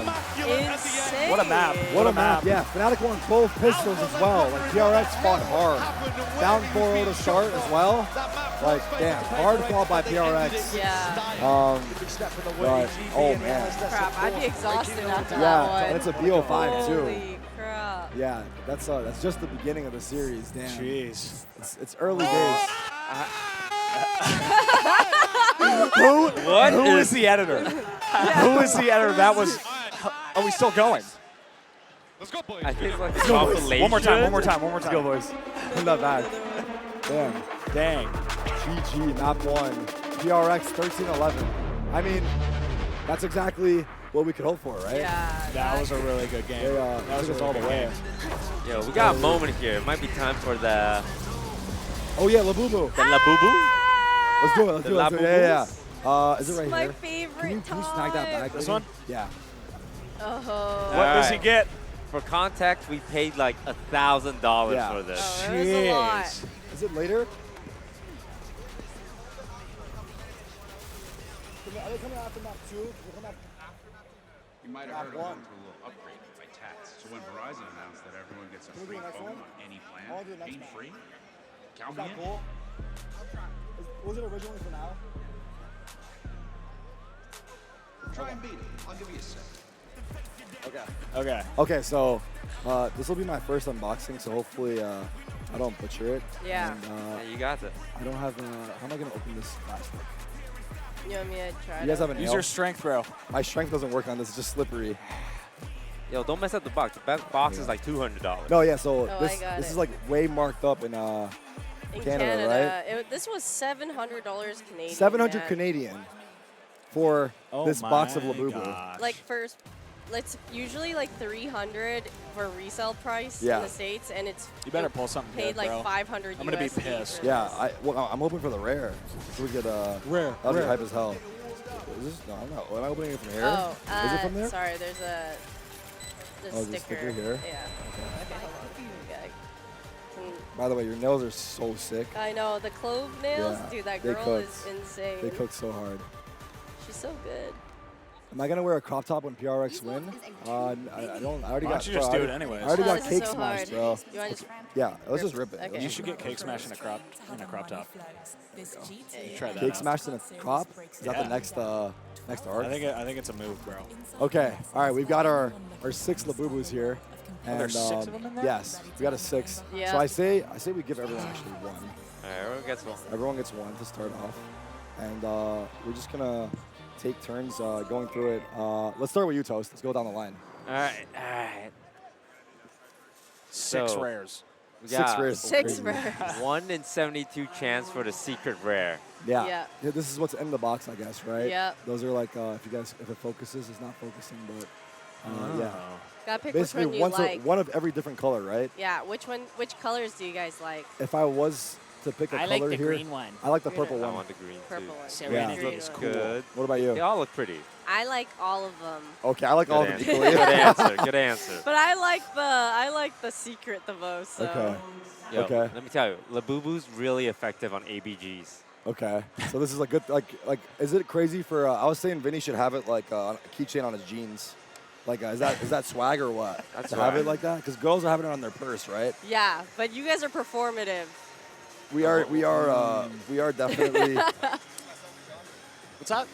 Insane. What a map. What a map. Yeah, Fnatic won both pistols as well. Like, PRX fought hard. Down 4-0 to start as well. Like, damn, hard fought by PRX. Yeah. But, oh, man. Crap, I'd be exhausted after that Yeah, one. and it's a BO5 too. Holy crap. Yeah, that's just the beginning of the series. Damn. Jeez. It's early days. Who is the editor? Who is the editor? That was. Are we still going? Let's go, boys. I think it's like a Let's go, boys. compilation. One more time. One more time. One more Let's time. go, boys. I'm not bad. Damn. Dang. GG, map 1. PRX 13-11. I mean, that's exactly what we could hope for, right? Yeah. That was a really good game. They That was took us a all really the good way. game. Yo, we got a moment here. It might be time for the Oh, yeah, Labubu. Labubu. Let's do it. Let's The do it. Let's do it. Yeah. Is it right My here? favorite Can you snag that back? This maybe? one? Yeah. Oh. What does he get? For context, we paid like $1,000 Yeah. for this. Oh, that was a lot. Jeez. Is it later? Are they coming after map 2? You might have heard of going through a little upgrade by Tats. So when Verizon announced that everyone gets a Can we do free the next phone one? on any plan, I'll do the next pain one. free, Is count me that in. cool? Was it originally for now? Try and beat it. I'll give you a sec. Okay. Okay. Okay, so this will be my first unboxing, so hopefully I don't butcher it. Yeah. And, Yeah, you got this. I don't have, how am I going to open this plastic? You want me to try You guys have a Use nail? your strength, bro. My strength doesn't work on this, it's just slippery. Yo, don't mess up the box. The box is like $200. No, yeah, so Oh, this I got this it. is like way marked up in In Canada, right? This was $700 Canadian. 700 man. Canadian for this box of my Labubu. gosh. Like first, it's usually like 300 for resale price Yeah. in the States, and it's You better pull something paid good, like bro. 500 I'm gonna be USD pissed. for Yeah, this. I'm hoping for the rare. So we get Rare, that'd be rare. hype as hell. Is this, no, I'm not. Am I opening it from here? Oh, Is it from there? sorry, there's a Oh, there's a sticker here? Yeah. Okay, hold on. Yeah, I can- By the way, your nails are so sick. I know, the clove nails, Yeah, dude, that they girl cooked. is insane. They cook so hard. She's so good. Am I gonna wear a crop top when PRX win? I don't. I already Why got. don't you just do it anyways? I already got this is cake so smashed, hard. bro. You wanna just Yeah, let's just rip it. Okay. You should get cake smash in a crop top. Try that Cake out. smashed in a crop? Is that the Yeah. next arc? I think it's a move, bro. Okay. All right. We've got our 6 Labubus here. And, there's 6 of them in there? Yes, we got a 6. Yeah. So I say we give everyone actually 1. All right, everyone gets one. Everyone gets 1 to start off, and we're just gonna take turns going through it. Let's start with you, Toast. Let's go down the line. All right. 6 So, rares. we 6 got rares. 6 Crazy. rares. 1 in 72 chance for the secret rare. Yeah. Yeah. Yeah. This is what's in the box, I guess, right? Yeah. Those are like if it focuses, it's not focusing, but yeah. Gotta pick Basically, which one you like. one of every different color, right? Yeah, which colors do you guys like? If I was to pick a I color like the here, green one. I like the purple I one. want the green Purple too. one. Serenity Yeah. is cool. Good. What about you? They all look pretty. I like all of them. Okay, I like all of them answer. equally. Good answer. Good answer. But I like the secret the most. So. Okay. Yo, Okay. Let me tell you, Labubu's really effective on ABGs. Okay. So this is like good. Like, is it crazy for? I was saying Vinny should have it like on a keychain on his jeans. Like, is that swag or what? That's to have swag. it like that? Because girls are having it on their purse, right? Yeah, but you guys are performative. We are definitely. What's up?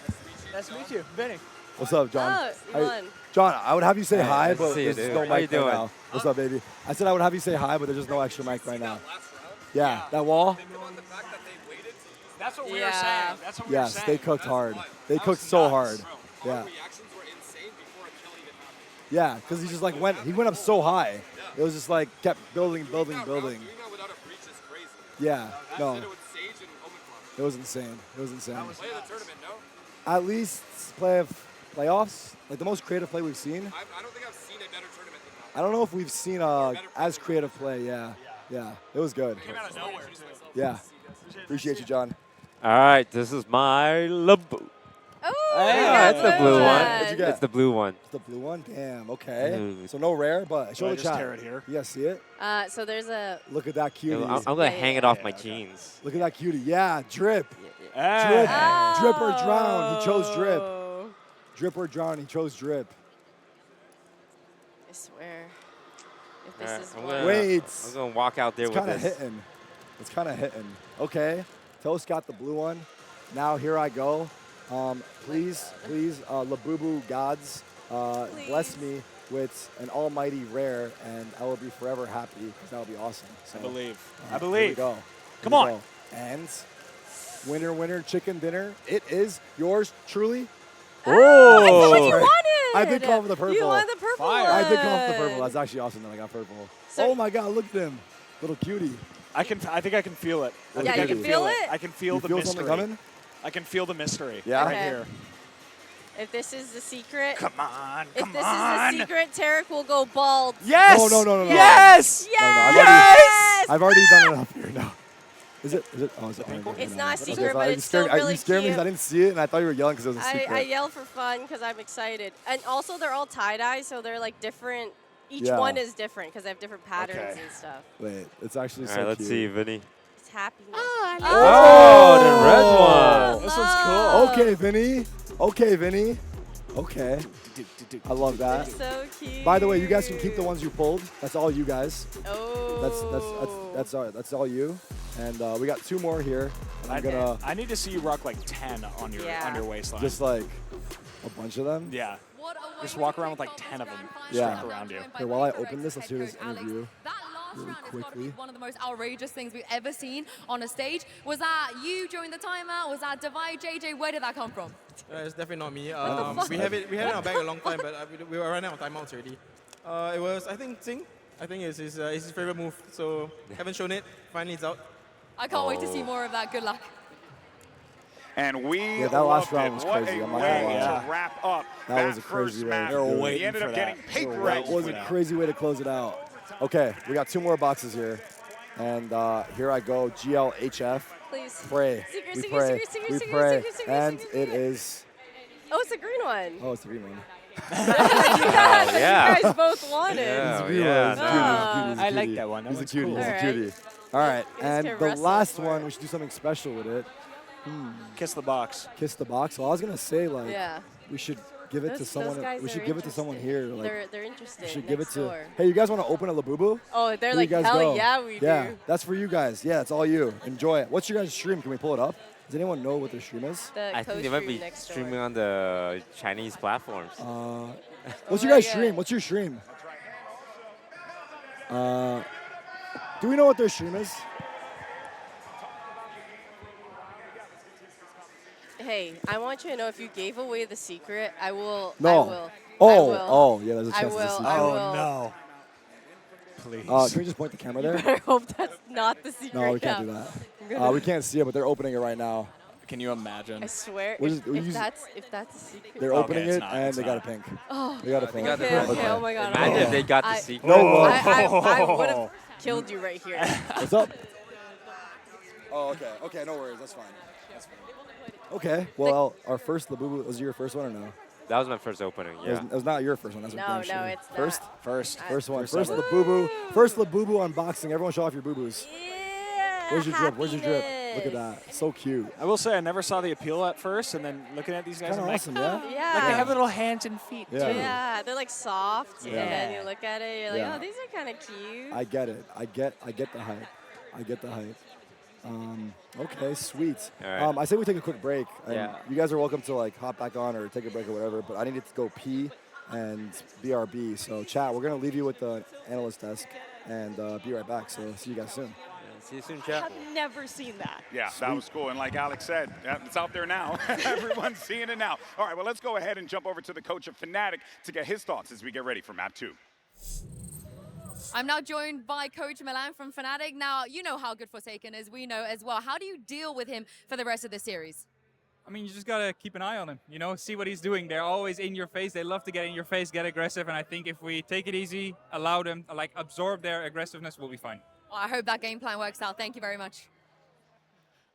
Nice to meet you, Vinny. What's up, John? Oh, How- Ivan. John, I would have you say Hey, hi, nice to but see you, there's dude. no How you mic right doing? now. What's up, baby? I said I would have you say hi, but there's just no extra mic right now. Yeah, that wall. That's what we were saying. That's what Yes, they cooked hard. They cooked so hard. Yeah. Yeah, because he just like went up so high. It was just like kept building. Yeah, no. It was insane. At least playoffs, like the most creative play we've seen. I don't think I've seen a better tournament than that. I don't know if we've seen as creative play. Yeah, it was good. Came out of nowhere, too. Yeah, appreciate you, John. All right, this is my Labu. Oh, Yeah, it's the blue one. What'd you get? It's the blue one. The blue one? Damn, okay. Mm. So no rare, but show I the just chat. tear it here? You guys see it? So there's a. Look at that cutie. I'm going to hang it off my jeans. Look at that cutie. Yeah, drip. Hey. Drip. Drip or drown. He chose drip. Drip or drown. He chose drip. I swear. If All this right, is I'm one. gonna- Wait. I'm going to walk out there It's with kind of this. hitting. It's kind of hitting. Okay. Toast got the blue one. Now here I go. Please, Labubu gods, bless me with an almighty rare, and I will be forever happy because that will be awesome. So, I believe. Here we believe. go. Come Here we on. go. And winner, chicken dinner. It is yours truly. Oh, I know what you wanted. I did call for the purple. You wanted the purple one. I did call for the purple. That's actually awesome that I got purple. So- Oh my God, look at him. Little cutie. I think I can feel it. Yeah, I think you I can feel it? I can feel You the feel mystery. something coming? I can feel the mystery. Yeah? Right Okay. here. If this is the secret. Come on. If this is the secret, Tarik will go bald. Yes. No. Yes. Yes. I've already done it up here now. Is it? Oh, is it? It's not a secret, Okay, but you it's still scared, really You scared me cute. because I didn't see it, and I thought you were yelling because it was a I secret. yell for fun because I'm excited. And also, they're all tie-dye, so they're like different. Each Yeah. one is different because they have different patterns Okay. and stuff. Wait, it's actually All so right, let's cute. see, Vinny. It's happiness. Oh, the red one. This one's cool. Okay, Vinny. Okay. I love that. They're so cute. By the way, you guys can keep the ones you pulled. That's all you guys. Oh. That's all you. And we got 2 more here. And I'm gonna I need to see you rock like 10 on your waistline. just like a bunch of them. Yeah. Just walk around with like 10 of them Yeah. strapped around you. Okay, while I open this, let's hear this interview. That last really round has got to be quickly. one of the most outrageous things we've ever seen on a stage. Was that you during the timer? Was that Divide JJ? Where did that come from? It's definitely not me. the fuck? We had it in our bag a long time, but we were running out of timeouts already. It was, I think, Zing. I think it's his favorite move. So haven't shown it. Finally, it's out. I can't wait to see more of that. Good luck. And we Yeah, that last loved round it. was What crazy, a I'm not way gonna lie. to wrap up That was a first crazy way. match. They were We waiting ended for up that. getting paper That was a crazy way to close it out. Okay, we got 2 more boxes here. And here I go, GLHF. Please. Pray. Secret, We secret, pray. secret, secret, We secret, pray. secret, secret, And secret, it secret. is. Oh, it's a green one. Oh, it's the green one. yeah. You guys both wanted. Yeah. He's a Oh, green yeah. one. He's a cutie. He's a I cutie. like that one. That He's a one's cutie. cool. He's a Alright. cutie. All right, You guys and can the wrestle last for one, it. we should do something special with it. Kiss the box. Kiss the box. Well, I was gonna say like Yeah. we should give it to someone. We should give it to someone here. Like, they're interested. we should give it to. door. Hey, you guys want to open a Labubu? Oh, they're Here like, you guys hell go. yeah, we Yeah, do. that's for you guys. Yeah, it's all you. Enjoy it. What's your guys' stream? Can we pull it up? Does anyone know what their stream is? I think they might be streaming on the Chinese platforms. What's your guys' stream? What's your stream? Do we know what their stream is? Hey, I want you to know if you gave away the secret, I will. No. I will. Oh, I will. oh, yeah, there's a I chance will. it's a I secret. will. No. Please. Can we just point the camera there? I hope that's not the secret. No, we can't do that. We can't see it, but they're opening it right now. Can you imagine? I swear, We're if, just- if that's a secret. They're opening it, and they got a not. pink. Oh. They got a pink. Okay, oh my god. Imagine if they got the secret. No way. I would have killed you right here. What's up? Oh, okay. Okay, no worries. That's fine. That's fine. Okay. Well, our first Labubu, was your first one or no? That was my first opening, yeah. It was not your first one. That's No, what I'm no, sure. it's not. First one. First First ever. Labubu. First Labubu unboxing. Everyone show off your boo-boos. Yeah, Where's your drip? Where's your drip? Look at that. So cute. I will say I never saw the appeal at first, and then looking at these guys, Kinda I'm awesome, like, yeah? Yeah. like they have little hands and feet. Yeah. too. Yeah, they're like soft, Yeah. and then you look at it, you're like, Yeah. oh, these are kind of cute. I get it. I get the hype. I get the hype. Okay, sweet. All right. I say we take a quick break. And Yeah. You guys are welcome to like hop back on or take a break or whatever, but I need to go pee and BRB. So chat, we're gonna leave you with the analyst desk and be right back. So see you guys soon. See you soon, I chat. have never seen that. Yeah, that was cool. And like Alex said, it's out there now. Everyone's seeing it now. All right, well, let's go ahead and jump over to the coach of Fnatic to get his thoughts as we get ready for map 2. I'm now joined by Coach Milan from Fnatic. Now, you know how good Forsaken is. We know as well. How do you deal with him for the rest of the series? I mean, you just got to keep an eye on him, you know, see what he's doing. They're always in your face. They love to get in your face, get aggressive. And I think if we take it easy, allow them, like absorb their aggressiveness, we'll be fine. Well, I hope that game plan works out. Thank you very much.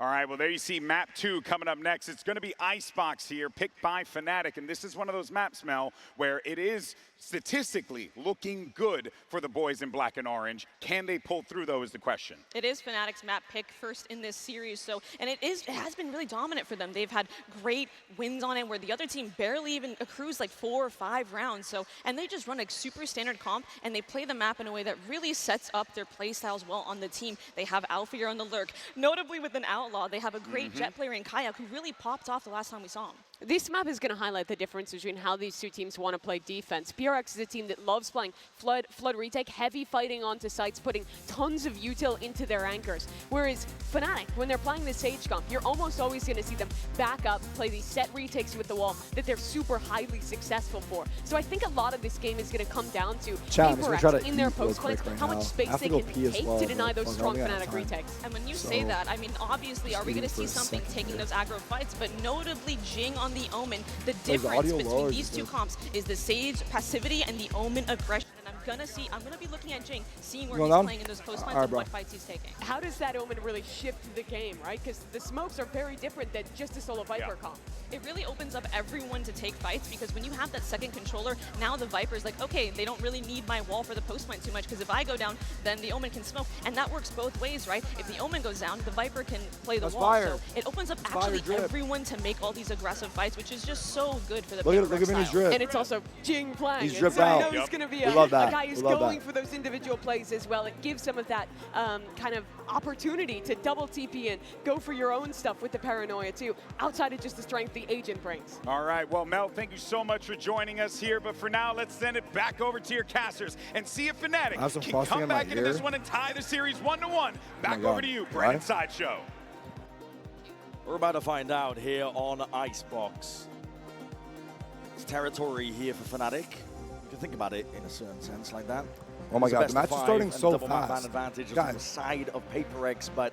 All right, well, there you see map 2 coming up next. It's going to be Icebox here, picked by Fnatic, and this is one of those maps, Mel, where it is statistically looking good for the boys in black and orange. Can they pull through, though, is the question. It is Fnatic's map pick first in this series, so and it has been really dominant for them. They've had great wins on it where the other team barely even accrues like 4 or 5 rounds. So and they just run a super standard comp and they play the map in a way that really sets up their play styles well on the team. They have Alfear on the lurk, notably with an Outlaw. They have a great jet player in Kayak who really popped off the last time we saw him. This map is going to highlight the difference between how these two teams want to play defense. PRX is a team that loves playing flood retake, heavy fighting onto sites, putting tons of util into their anchors. Whereas Fnatic, when they're playing the Sage comp, you're almost always going to see them back up, play these set retakes with the wall that they're super highly successful for. So I think a lot of this game is going to come down to PRX in their post plays, how much space they can take to deny those strong Fnatic retakes. And when you say that, I mean, obviously, are we going to see something taking those aggro fights? But notably, Jing on the Omen, the difference between these two comps is the Sage passivity and the Omen aggression. And I'm gonna be looking at Jing, seeing where he's playing in those post lines and what fights he's taking. How does that Omen really shift the game, right? Because the smokes are very different than just a solo Viper comp. It really opens up everyone to take fights because when you have that second controller, now the Viper's like, okay, they don't really need my wall for the post line too much because if I go down, then the Omen can smoke. And that works both ways, right? If the Omen goes down, the Viper can play the wall. So it opens up actually everyone to make all these aggressive fights, which is just so good for the Look at Minnie's drip. And it's also Jing playing. He's And dripped so I know out. he's going to be We a love that. guy who's We love going that. for those individual plays as well. It gives some of that kind of opportunity to double TP in, go for your own stuff with the paranoia too, outside of just the strength the agent brings. All right, well, Mel, thank you so much for joining us here. But for now, let's send it back over to your casters and see if Fnatic I have some can frosting come in my back into this ear. one and tie the series 1-1. Back God. over to you, Brandon Why? Sideshow. We're about to find out here on Icebox. It's territory here for Fnatic. You can think about it in a certain sense like that. Oh my It's a God, best the match of is five starting and so double map fast. advantage Guys. on the side of PRX, but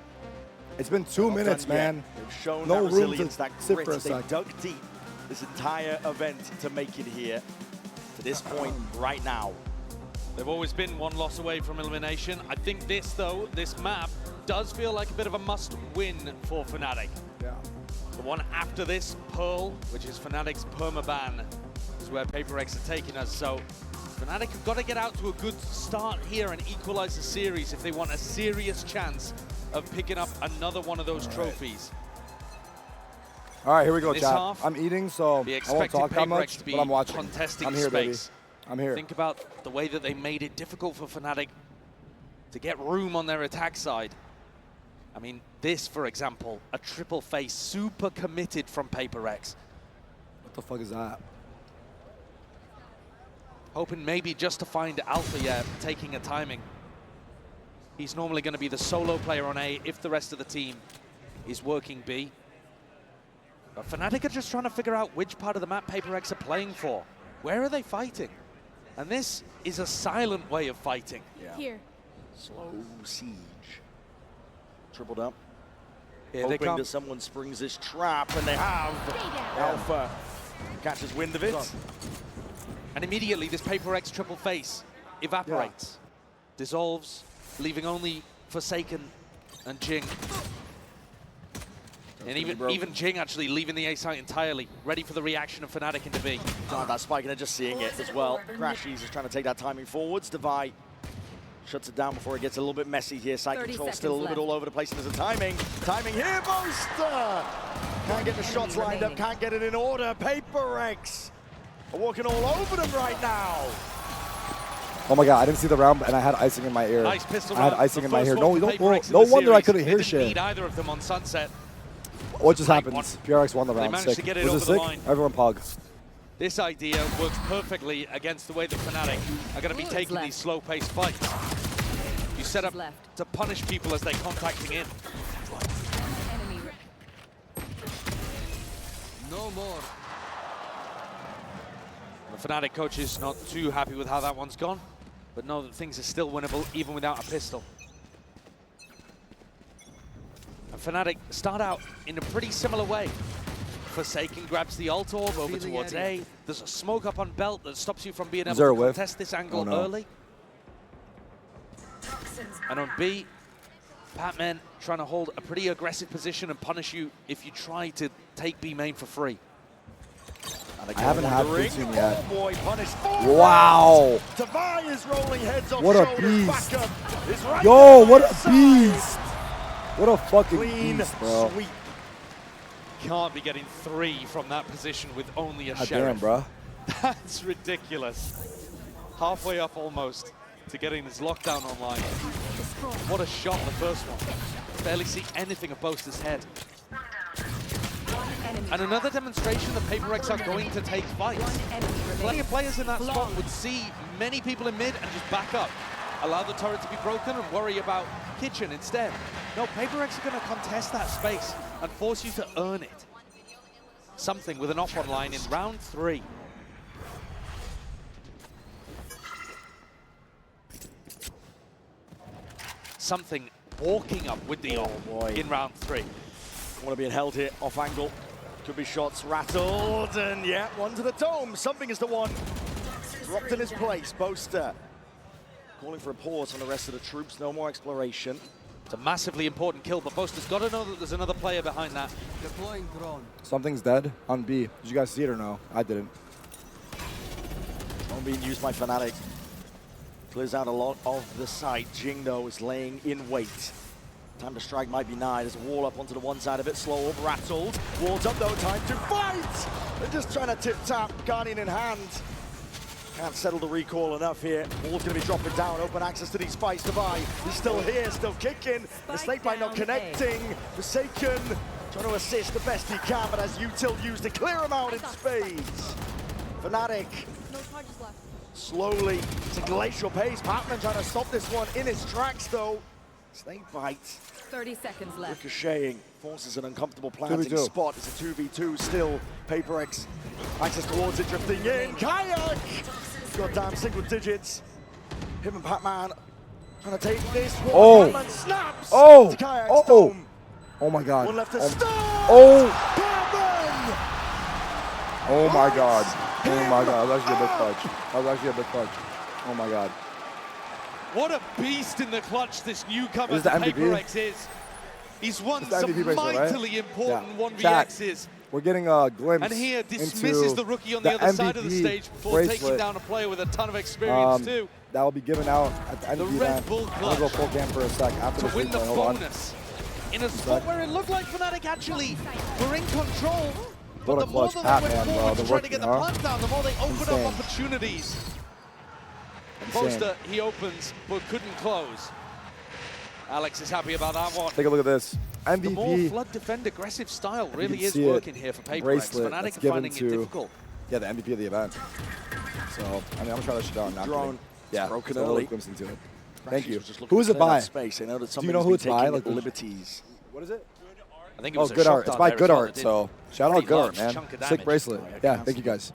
It's been 2 not minutes, done yet. man. They've shown No that room resilience, to that sit grit. for a They sec. dug deep this entire event to make it here to this point right now. They've always been one loss away from elimination. I think this, though, this map does feel like a bit of a must-win for Fnatic. Yeah. The one after this, Pearl, which is Fnatic's permaban, is where PRX are taking us. So Fnatic have got to get out to a good start here and equalize the series if they want a serious chance of picking up another one of those trophies. All right, here we go, This chat. half, I'm eating, so we I won't expected talk that PRX much, to be but I'm watching. contesting I'm here, baby. space. I'm here. Think about the way that they made it difficult for Fnatic to get room on their attack side. I mean, this, for example, a triple face, super committed from PRX. What the fuck is that? Hoping maybe just to find Alpha, yeah, taking a timing. He's normally going to be the solo player on A if the rest of the team is working B. But Fnatic are just trying to figure out which part of the map PRX are playing for. Where are they fighting? And this is a silent way of fighting. Yeah. Here. Slow siege. Tripled up. Here Hoping they come. that someone springs this trap, and they have. Alpha catches wind of it. And immediately this PRX triple face evaporates, dissolves, leaving only Forsaken and Jing. And even Jing actually leaving the A site entirely, ready for the reaction of Fnatic into B. God, that spike, and they're just seeing it as well. Crashies is trying to take that timing forwards. Devi shuts it down before it gets a little bit messy here. Side control still a little bit all over the place, and there's a timing. Timing here, Boaster! Can't get the shots lined up, can't get it in order. PRX are walking all over them right now. Oh my god, I didn't see the round, and I had icing in my ear. Nice pistol I had round. icing The in my first ear. one No, for no, PRX in no the wonder I series. couldn't hear They didn't shit. need either of them on Sunset. What just Tight happens? PRX won the They round. managed Sick. to get it Was over it the sick? line. Everyone pog. This idea works perfectly against the way that Fnatic are going to be taking these slow-paced fights. You set up to punish people as they're contacting in. No more. The Fnatic coach is not too happy with how that one's gone, but know that things are still winnable even without a pistol. And Fnatic start out in a pretty similar way. Forsaken grabs the ult orb over towards A. There's a smoke up on Belt that stops you from being able to contest this angle early. And on B, Batman trying to hold a pretty aggressive position and punish you if you try to take B main for free. I haven't had Putin yet. Oh boy, punished. Wow. Devi is rolling heads off What a shoulders. beast. Back up is right Yo, there what on a the side. beast. What a fucking Clean beast, bro. sweep. Can't be getting 3 from that position with only a God sheriff. damn, bro. That's ridiculous. Halfway up almost to getting this lockdown online. What a shot, the first one. Barely see anything of Boaster's head. And another demonstration that PRX are going to take fights. Plenty of players in that spot would see many people in mid and just back up. Allow the turret to be broken and worry about Kitchen instead. No, PRX are going to contest that space and force you to earn it. Something with an off online in round 3. Something walking up with the off in round 3. Want to be held here off angle. Could be shots rattled, and yeah, one to the dome. Something is the one. Dropped in his place, Boaster. Calling for a pause from the rest of the troops, no more exploration. It's a massively important kill, but Boaster's got to know that there's another player behind that. Deploying drone. Something's dead on B. Did you guys see it or no? I didn't. Drone being used by Fnatic. Clears out a lot of the site. Jing, though, is laying in wait. Time to strike might be nigh. There's a wall up onto the one side of it. Slow up, rattled. Walls up, though. Time to fight! They're just trying to tip-tap. Guardian in hand. Can't settle the recall enough here. Wall's going to be dropping down. Open access to these fights. Devi, he's still here, still kicking. The snake bite not connecting. Forsaken trying to assist the best he can, but as util used to clear him out in spades. Fnatic No charges left. slowly to glacial pace. Patman trying to stop this one in his tracks, though. Snake bite. 30 seconds left. Ricocheting, forces an uncomfortable planting 2v2. spot. It's a 2v2 still. PRX access towards it, drifting in. Kayak! Goddamn single digits. Him and Patman trying to take this one. Oh. Patman snaps Oh. to Kayak's Oh. dome. Oh my god. One left to Oh. start. Oh. Patman! Oh my god. Oh my god. That was actually a big clutch. That was actually a big clutch. Oh my god. What a beast in the clutch this newcomer This is the to MVP? PRX is. He's won It's the some MVP bracelet, right? mightily important Yeah. 1vx's. We're getting a glimpse And here dismisses into the rookie on the other side of the MVP stage before taking bracelet. down a player with a ton of experience too. That will be given out at the end The of the Red event. Bull I'm gonna go clutch full game for a sec after to this win the replay. Hold on. bonus in a spot where it looked like Fnatic actually were in control. What But a the more clutch that they Pac-Man, went bro. forward The to try to rookie, get the huh? plant down, the more they open Insane. up opportunities. Insane. Poster, he opens, but couldn't close. Alex is happy about that one. Take a look at this. MVP. The more flood defend aggressive style really can is see working it. here for PRX. Bracelet Fnatic that's are given finding it to difficult. yeah, the MVP of the event. So I mean, I'm gonna try that shit down. Not Drone. kidding. Yeah, Broken so a early. little glimpse into it. Thank you. Was just looking Who is to it clear that by? Space. I know that Do you know who it's by? taking Like liberties. What is it? I think it Oh, was a Good shot Art. It's dart by there as Good well Art. that did So shout out pretty Good Art, large man. chunk of Sick damage. bracelet. Oh, yeah, Yeah, cancel. thank you guys.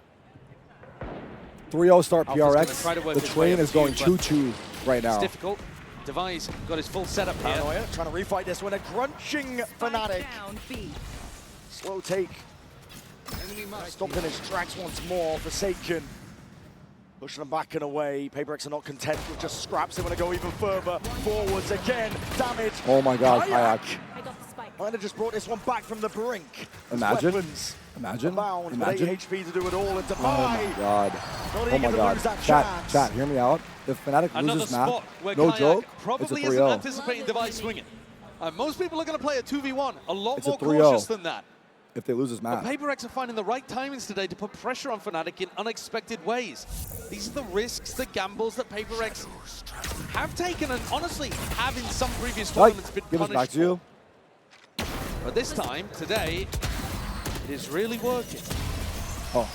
3-0 start Alpha's gonna PRX. try to work The his way train up is to going you, but choo-choo right now. It's difficult. Device got his full setup here. Paranoia trying to refight this one. A crunching Fnatic. Slow take. Stomping his tracks once more. Forsaken. Pushing them back and away. PRX are not content with just scraps. They want to go even further. Forwards again. Damage. Oh my God, Kayak. Might have just brought this one back from the brink. His Imagine. weapons Imagine. abound, Imagine. With 8 HP to do it all. And Oh my God. Not Oh eager my to God. lose that Chat, chance. chat, hear me out. If Fnatic Another loses map, spot where no Kayak joke, it's a probably isn't 3-0. anticipating Device swinging. Most people are going to play a 2v1, a lot It's a more 3-0. cautious than that. If they lose this But map. PRX are finding the right timings today to put pressure on Fnatic in unexpected ways. These are the risks, the gambles that PRX have taken and honestly have in some previous tournaments been Give us punished back to you. for. But this time, today, it is really working. Oh.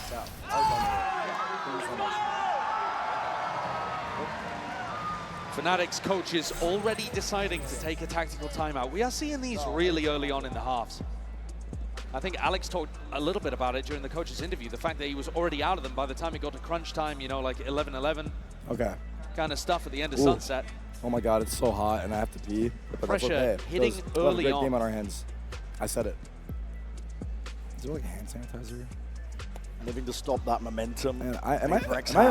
Fnatic's coach is already deciding to take a tactical timeout. We are seeing these really early on in the halves. I think Alex talked a little bit about it during the coach's interview, the fact that he was already out of them by the time it got to crunch time, you know, like 11-11 Okay. kind of stuff at the end of Ooh. sunset. Oh my God, it's so hot and I have to pee. But Pressure that's okay. hitting We'll have a early great on. game on our hands. I said it. Is there like a hand sanitizer? Living to stop that momentum. Man, am I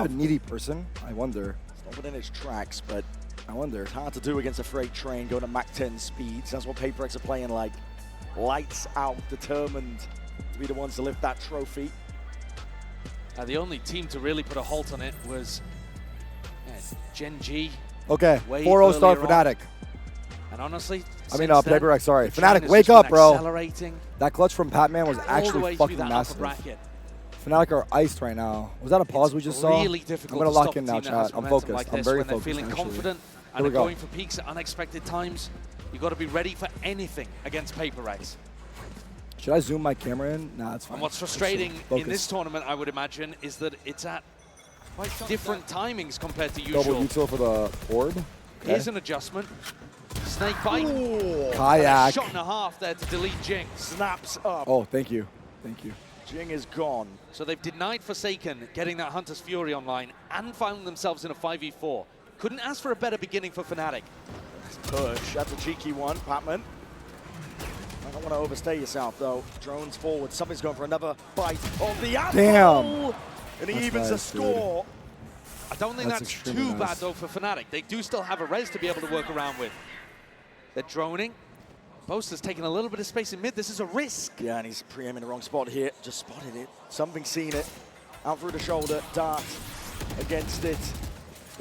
a needy person? I wonder. Not within its tracks, but I wonder. It's hard to do against a freight train going to Mach 10 speeds. That's what PRX are playing like. Lights out, determined to be the ones to lift that trophy. The only team to really put a halt on it was Gen G. Okay, way 4-0 start earlier on. Fnatic. And honestly, I mean, since then, PRX, sorry. the trend Fnatic, has wake just up, been bro. accelerating That clutch from Pac-Man was all the actually way fucking through that upper massive. bracket. Fnatic are iced right now. Was that a pause we just saw? Really difficult I'm going to to lock stop in a now, team that has chat. I'm momentum focused. like I'm this very when they're focused, feeling actually. confident Here and we are go. going for peaks at unexpected times. You've got to be ready for anything against PRX. Should I zoom my camera in? Nah, it's fine. And what's frustrating in this tournament, I would imagine, is that it's at quite different timings compared to usual. Double util for the orb. Okay. Here's an adjustment. Snake bite. Kayak. A shot and a half there to delete Jing. Snaps up. Oh, thank you. Thank you. Jing is gone. So they've denied Forsaken getting that Hunter's Fury online and found themselves in a 5v4. Couldn't ask for a better beginning for Fnatic. Push. That's a cheeky one, Patman. I don't want to overstay yourself, though. Drones forward. Something's going for another bite of the apple. Damn. And he That's evens the nice, score. I don't think That's that's extremely too nice. bad, though, for Fnatic. They do still have a res to be able to work around with. They're droning. Boaster's taking a little bit of space in mid. This is a risk. Yeah, and he's pre-aiming the wrong spot here. Just spotted it. Something seen it. Out through the shoulder. Dart against it.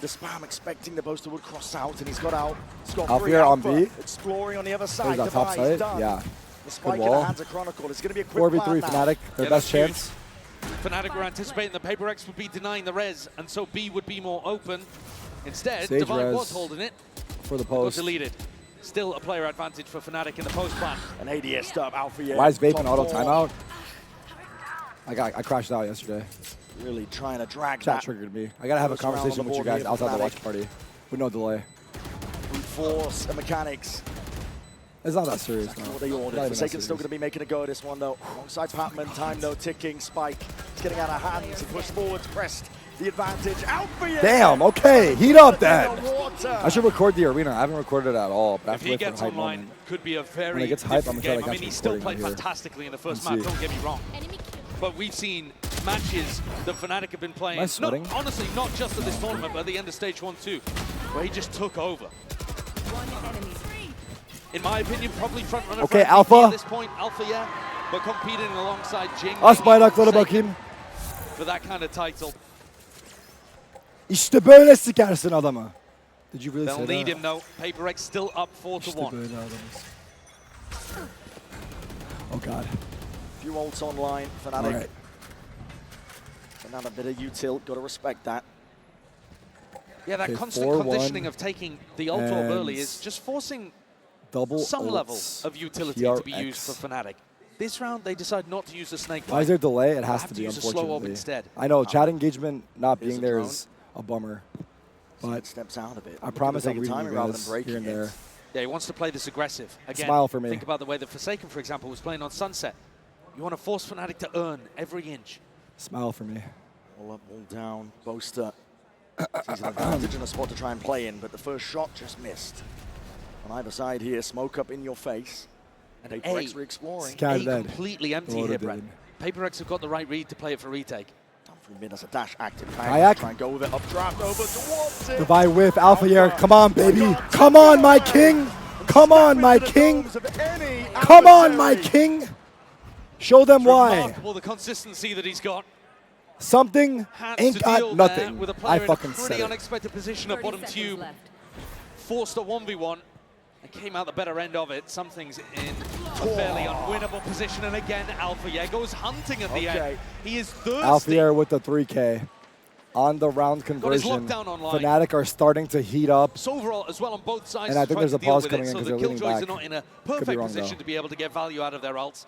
The spam expecting the Boaster would cross out, and he's got out. He's got Alpha free here on Alpha. B. Exploring on the other He's side. on top Device side. done. Yeah. The spike in wall. the hands of Chronicle. It's going to be a quick 4v3 plan now. Fnatic. Their best chance. Fnatic were anticipating that PRX would be denying the res, and so B would be more open. Instead, Sage Divine res was holding it. for the Got post. deleted. Still a player advantage for Fnatic in the post plan. An ADS stub, Alpha. Why is vaping Top auto four. timeout? I crashed out yesterday. Really trying to drag Chat that. triggered me. I gotta have a First round on conversation the with you board guys here for outside the Fnatic. watch party with no delay. Brute force and mechanics. It's not that serious. Exactly No. what they Not ordered. even that Forsaken's still serious. going to be making a go at this one, though. Alongside Patman, time though ticking. Spike. It's getting out of hand. He pushed forwards, pressed the advantage. Alpha. Damn, okay. Heat up then. In the water. I should record the arena. I haven't recorded it at all. But I have If to he wait for gets the hype online, moment. could be a very When it gets hype, I'm different gonna try to game. I catch mean, he still recording played here. fantastically in the first Let's map, see. don't get me wrong. But we've seen matches that Fnatic have been playing, Am I sweating? honestly, not just at this tournament, but at the end of stage 1-2, where he just took over. In my opinion, probably front runner Okay, for MVP Alpha. at this point. Alpha, yeah, but competing alongside Jing Asbayrakları bakayım. for that kind of title. İşte böyle sikersin adamı. Did you really They'll say need that? him though. PRX still up 4-1. İşte böyle adamız. Oh, God. Few ults online, Fnatic. All right. Another bit of util, got to respect that. Yeah, that Okay, constant 4-1 conditioning of taking the ult orb early is just forcing some level of utility to be used for Fnatic. This round, they decide not to use the snake. Why is there a delay? It has have to to be, use a slow orb unfortunately. instead. I know, chat engagement not Here's being a there drone. is a bummer. But Steps out of it. I promise I'm Taking reading you timing rather guys than breaking here and it. there. Yeah, he wants to play this aggressive. Again, Smile for me. Think about the way that Forsaken, for example, was playing on Sunset. You want to force Fnatic to earn every inch. Smile for me. All up, all down. Boaster sees an advantage in a spot to try and play in, but the first shot just missed. On either side here, smoke up in your face. And PRX re-exploring. Completely empty here, Brett. PRX have got the right read to play it for retake. Down through mid as a dash active. Kayak. Try and go with it. Updraft over towards it. Divide whiff, Alpha Air. Come on, baby. Come on, my king. Come on, my king. Come on, my king. Show them why. Remarkable the consistency that he's got. Something Has ain't to got deal nothing. there with a player I in a fucking pretty said it. unexpected position at bottom tube. Forced a 1v1 and came out the better end of it. Something's in a fairly unwinnable position. And again, Alpha Air goes hunting at the end. He is thirsty. Alpha Air with the 3K. On the round conversion, lockdown online. Fnatic are starting to heat up. So overall, as well on both sides, And I think trying there's to a deal pause with coming it, in so because the they're leaning Killjoys back. are not in a Could be perfect wrong, position though. to be able to get value out of their ults.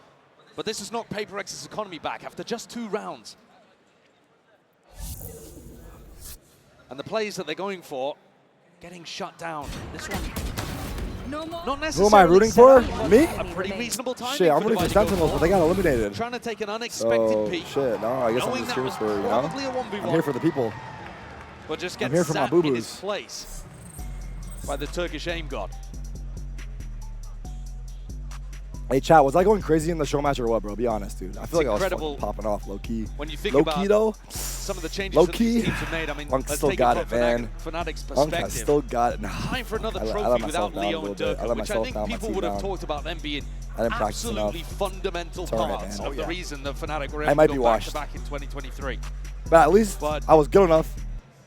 But this has knocked PRX's economy back after just 2 rounds. And the plays that they're going for, getting shut down. This one, not necessarily. Who am I rooting for? Me? A pretty reasonable time. Shit, I'm rooting for Sentinels, but they got eliminated. Trying to take an unexpected So, peak. shit, no, I guess I'm Knowing just that here was for, you know, probably a 1v1. I'm here for the people. But just I'm gets here for my sat in his boo-boos. place by the Turkish aim god. Hey, chat, was I going crazy in the show match or what, bro? Be honest, dude. I feel like I was incredible fucking popping off low-key. When you think Low-key, about though, some of the changes low that key, these teams have made, I mean, Unk let's still take got it it, from man. Fnatic's Unk perspective. has still got it. Nah, Time for another I let trophy myself without down a Leo little and bit. I Durka, let which I myself think down, my people team would have down. talked about them being I didn't practice absolutely enough. fundamental It's all right, parts man. of the reason that Fnatic were I able might to be go washed. back-to-back in 2023. But at least I was good enough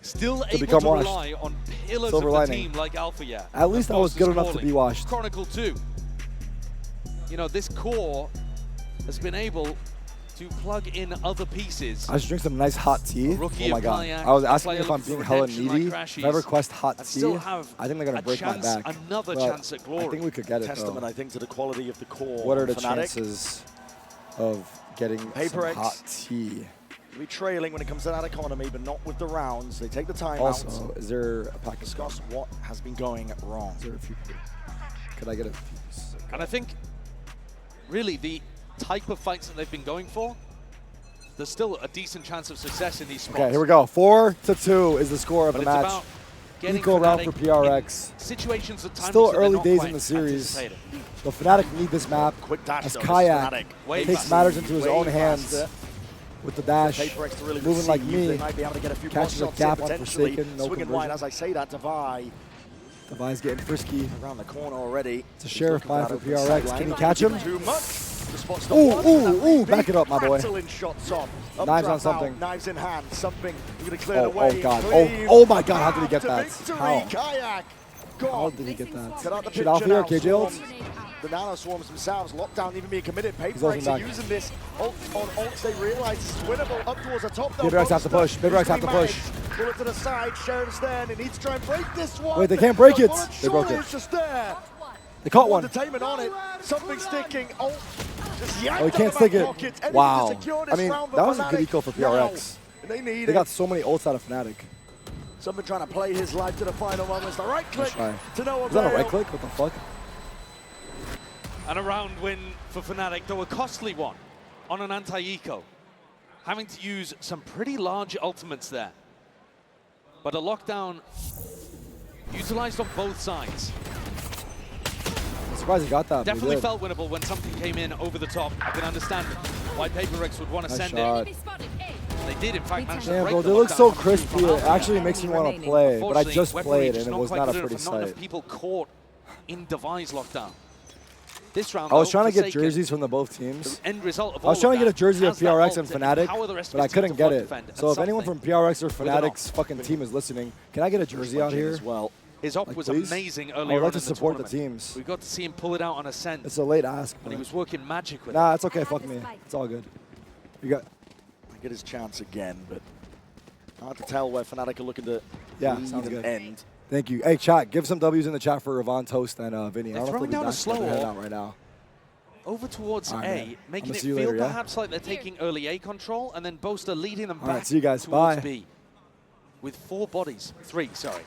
Still to able become to washed. rely on pillars Silver of the lining. team like Alpha Air. At least I was good enough to be washed. Chronicle 2. You know, this core has been able to plug in other pieces. I should drink some nice hot tea. Rookie Oh my of god. Kayak, I was a asking player if I'm looking being for hella redemption like needy. Crashies, If I request hot and tea, still have I think they're gonna a break chance, my back. another But chance at glory. I think we could get it Testament, though. I think, to the quality of the core. What are the Fnatic. chances of getting some PRX. hot tea? Be trailing when it comes to that economy, but not with the rounds. They take the time Also, out. is there a pack of Discuss what has been going wrong. Is there a few? Could I get a few? And I think, really, the type of fights that they've been going for, there's still a decent chance of success in these spots. Okay, here we go. 4-2 is the score of But the it's match. about getting Eco round for Fnatic PRX. in situations at times Still that they're early not days quite in the series. anticipated. The Fnatic need this map Quick dash as though, Kayak Fnatic. Way takes faster. matters into his Way own hands faster. with the dash, PRX to really moving like receive. me. They might be able to get a few Catches a block shots here, gap on potentially. Forsaken, no Swinging wide conversion. as I say that, Devi. Devi's getting frisky. Around the corner already. It's a sheriff He's looking find for that open PRX. sideline. Can he catch him? Too much. The spot's the Ooh, one. ooh, That ooh, would back be it up, my boy. rattling shots off. Knives on Updraft something. out, knives in hand. Something. You're going to clear Oh, the way. oh god. Cleave. Oh my god, how did he get To that? victory, How? Kayak. How Gone. did he get that? Get out the Should picture Alpha now. or KJ ult? Swarms. The nano swarms themselves, lockdown even being committed. ulting PRX are back. using this ult on ults. They realize it's winnable up towards the top. though. PRX have to push. PRX have to push. Bullet to the side. Sheriff's there. And he needs to try and break this one. Wait, they can't break The it. bullet They broke surely it. is just there. They caught one. Entertainment on it. Something sticking. Oh, just yanked Oh, he out can't of stick back it. pockets. Anything to Wow. secure I this mean, round for that was a good Fnatic. eco for Now, PRX. they need They it. got so many ults out of Fnatic. Someone trying to play his life to the final moments. The right click Try. to no Is that a avail. right click? What the fuck? And a round win for Fnatic, though a costly one on an anti-eco. Having to use some pretty large ultimates there. But a lockdown utilized on both sides. I'm surprised he got that. but he Definitely did. felt winnable when something came in over the top. I can understand why PRX would want to Nice send shot. it. They did, in fact, manage to Damn, break bro, the they look lockdown so from crispy. It actually makes me want to play, but I Unfortunately, just weaponry played just and it was quite not a good pretty enough, not enough sight. people caught in Devi's lockdown. This round, I was though, trying to get Forsaken, jerseys from the both teams. the end result of I was all trying of to get a that jersey of has that PRX and ult to Fnatic, empower the rest of but I his team couldn't to get flood it. defend, and So if anyone from something PRX or with an Fnatic's fucking team is listening, can I get a jersey out here? As well. His op was amazing earlier on. I would like in to the support the tournament. teams. We got to see him pull it out on Ascent. It's a late ask. And he was working magic with Nah, it. it's okay. Fuck me. It's all good. You got. I get his chance again, but hard to tell where Fnatic are looking to lead sounds and good. end. Thank you. Hey, chat, give some W's in the chat for Ravon, Toast, and Vinny. They're I don't know throwing if down they'll a be slow back, wall. right now. Over towards All right, A, man. making I'ma it see you feel later, yeah? perhaps like they're taking early A control, and then Boaster leading them All right, back see you guys. towards Bye. B. With 4 bodies. 3, sorry.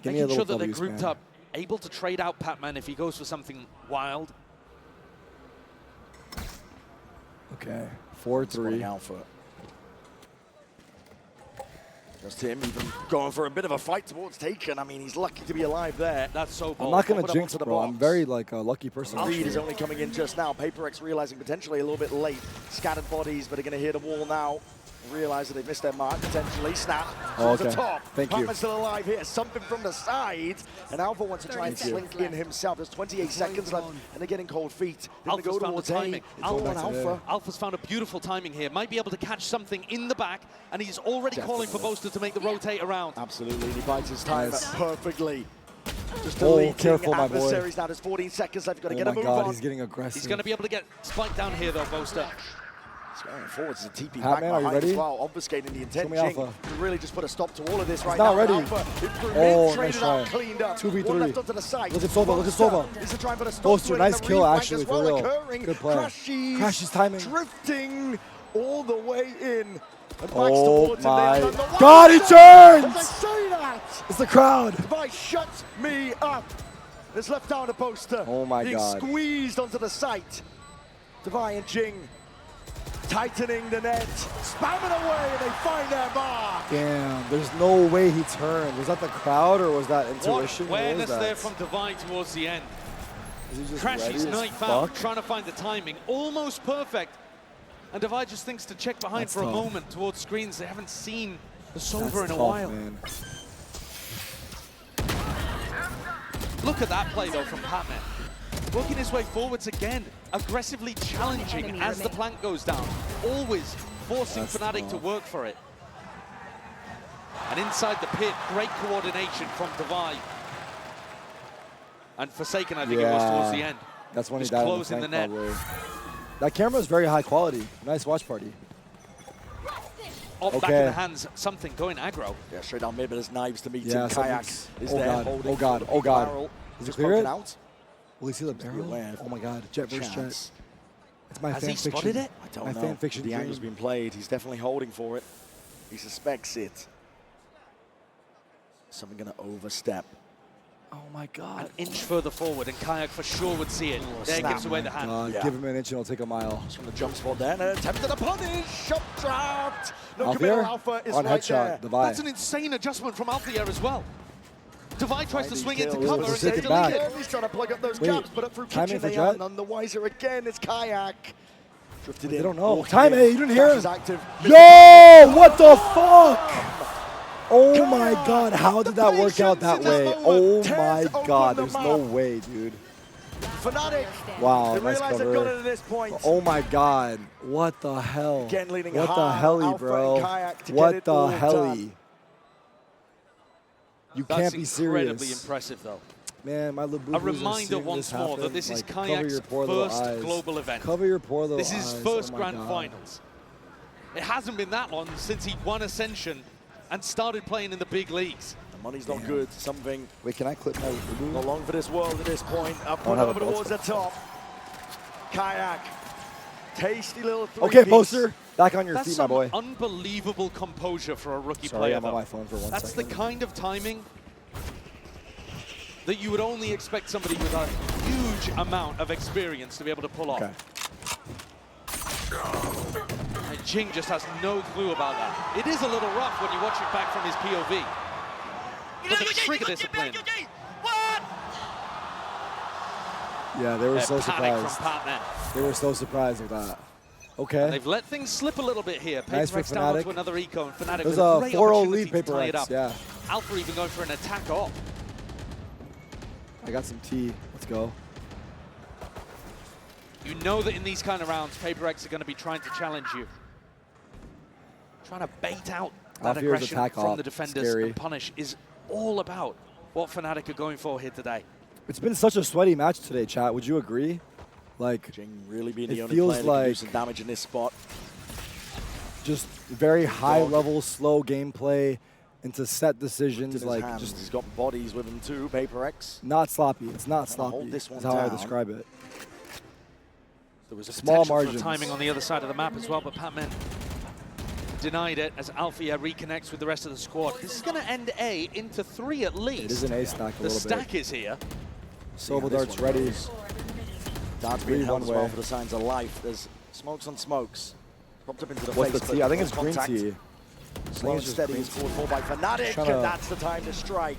Give me a Making little sure that they're W's, grouped man. up, able to trade out Patman if he goes for something wild. Okay, 4-3. Alpha. Just him even going for a bit of a fight towards Taken. I mean, he's lucky to be alive there. That's so bold. I'm not going Pop to it up jinx, onto the bro. I'm box. very, like, a lucky person. Reed is only coming in just now. PRX realizing potentially a little bit late. Scattered bodies, but are going to hit a wall now. Realize that they've missed their mark, potentially. Snap towards the top. Thank you. Patman's still alive here. Something from the side. And Alpha wants to try and slink in himself. There's 28 seconds left, and they're getting cold feet. They're going to Alpha's go found the towards A. timing. It's all on Alpha. Alpha's found a beautiful timing here. Might be able to catch something in the back, and he's already calling for Boaster to make the rotate around. Absolutely, and he bites his time perfectly. Just Oh, deleting careful, my boy. adversaries now. There's 14 seconds left. Got to get a move God, on. he's getting aggressive. He's going to be able to get spiked down here, though, Boaster. He's going forwards. It's a TP Pat, back man, are you behind ready? as well, obfuscating the intent. Show me Jing Alpha. to really just put a stop to all of this right not now. ready. Alpha, Oh, nice traded try. out, cleaned up. 2v3. One left onto the side. Look at Sova, look at Sova. Is to try and put a stop Boaster, to it, nice and the kill, reflank actually, as for well real. occurring. Good play. Crashy's timing. Drifting all the way in. And backs Oh towards him my there. And the God, he As turns! I say that, It's the crowd. Device shuts me up. It's left down to Boaster. Oh my being God. Squeezed onto the site. Devi and Jing tightening the net, spamming away, and they find their mark. Damn, there's no way he turned. Was that the crowd or was that What intuition? What was awareness that? there from Divide towards the end. Is he just Crashy's ready as knife out, fuck? trying to find the timing, almost perfect. And Divide just thinks to check behind That's for a tough. moment towards screens. They haven't seen the Sova That's in a tough, while. man. Look at that play, though, from Patman. Working his way forwards again, aggressively challenging as the plank goes down. Always forcing That's Fnatic tough. to work for it. And inside the pit, great coordination from Divide. And Forsaken, I think it was towards the end. That's when he Just died on the closing the flank, net. probably. That camera is very high quality. Nice watch party. Off back in the hands, something going aggro. Yeah, straight down mid, but there's knives to meet Yeah, him. Kayak something's- is oh there God, holding oh God, the oh God. barrel. Is it Just clear poking it? out. Will he see the Be barrel? aware of Oh my God, Jet versus Jet. chance. It's my Has fan he fiction. spotted it? I don't my know. fan fiction The dream. angle's been played. He's definitely holding for it. He suspects it. Something going to overstep. Oh my God. An inch further forward, and Kayak for sure would see it. There snap. gives away the hand. God, give him an inch and he'll take a mile. Just from the jump spot there, and an attempted a punish. Shot trapped. No Alpha committal. here? Alpha is On right headshot, there. Divide. That's an insane adjustment from Alphier as well. Divide tries to swing into kills. cover Ooh, and it's they taken delete back. it. He's trying to plug up those Wait, gaps, but up through timing kitchen for they are Jet? none the wiser again. It's Kayak. Drifted in. They don't know. walking Time in. it. You didn't hear Flash is him. active. Yo, what the fuck? Oh my God, how did that work out that way? Oh my God, there's no way, dude. Fnatic. Wow, They nice realize they've got it cover. at this point. Oh my God, what the hell? Again, leading What the hard. helly, Alpha bro? and Kayak to get What it the all helly? done. You That's can't be incredibly serious. impressive, though. Man, my little A boo-boos are reminder seeing once this more happen. that this is Like, cover Kayak's your poor little first eyes. global event. Cover your poor little This eyes. is his first Oh my grand God. finals. It hasn't been that long since he won Ascension and started playing in the big leagues. The money's not good. Something Wait, can I clip my boo-boo? not long for this world at this point. Up don't and have a over belt towards the top. Kayak. Tasty little three Okay, piece. Poster, back on your That's feet, my some boy. unbelievable composure for a rookie Sorry, player, I'm on though. my phone for 1 That's second. the kind of timing that you would only expect somebody with a huge amount of experience to be able to pull off. Okay. And Jing just has no clue about that. It is a little rough when you watch it back from his POV. But the trigger discipline, Yeah, they were so panic from surprised. Patman. They were so surprised with that. Okay. And they've let things slip a little bit here. Nice for PRX down Fnatic. onto another eco, and Fnatic There's with a a great 4-0 opportunity lead, to tie it PRX, up. yeah. Alpha even going for an attack off. I got some tea. Let's go. You know that in these kind of rounds, PRX are going to be trying to challenge you. Trying to bait out that Alfier's aggression attack from off. the defenders Scary. and punish is all about what Fnatic are going for here today. It's been such a sweaty match today, chat. Would you agree? Like, Jing really being the it only feels player that can do like some damage in this spot. just very high level, slow gameplay into set decisions. Like, just he's got bodies with him too. PRX. not sloppy. It's not Trying to hold sloppy. this one That's how I down. describe it. There was a Small potential margins. for timing on the other side of the map as well, but Patman denied it as Althea reconnects with the rest of the squad. This is going to end A into 3 at least. It is an A stack a The little bit. The stack is here. Silver Dart's ready. Dart's being held as one well way. for the signs of life. There's smokes on smokes. Popped up into the What's face. the T? I think it's green contact. T. Slow and steady is forward for by Fnatic, Tryna and that's the time to strike.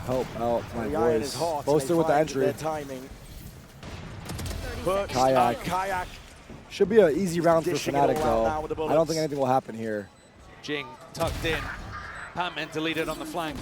Help out my The iron is boys. hot. Boaster with the Their entry. timing. But Kayak. Kayak. Should be an easy round for dishing it all Fnatic, out now with the though. I don't bullets. think anything will happen here. Jing tucked in. Patman deleted on the flank.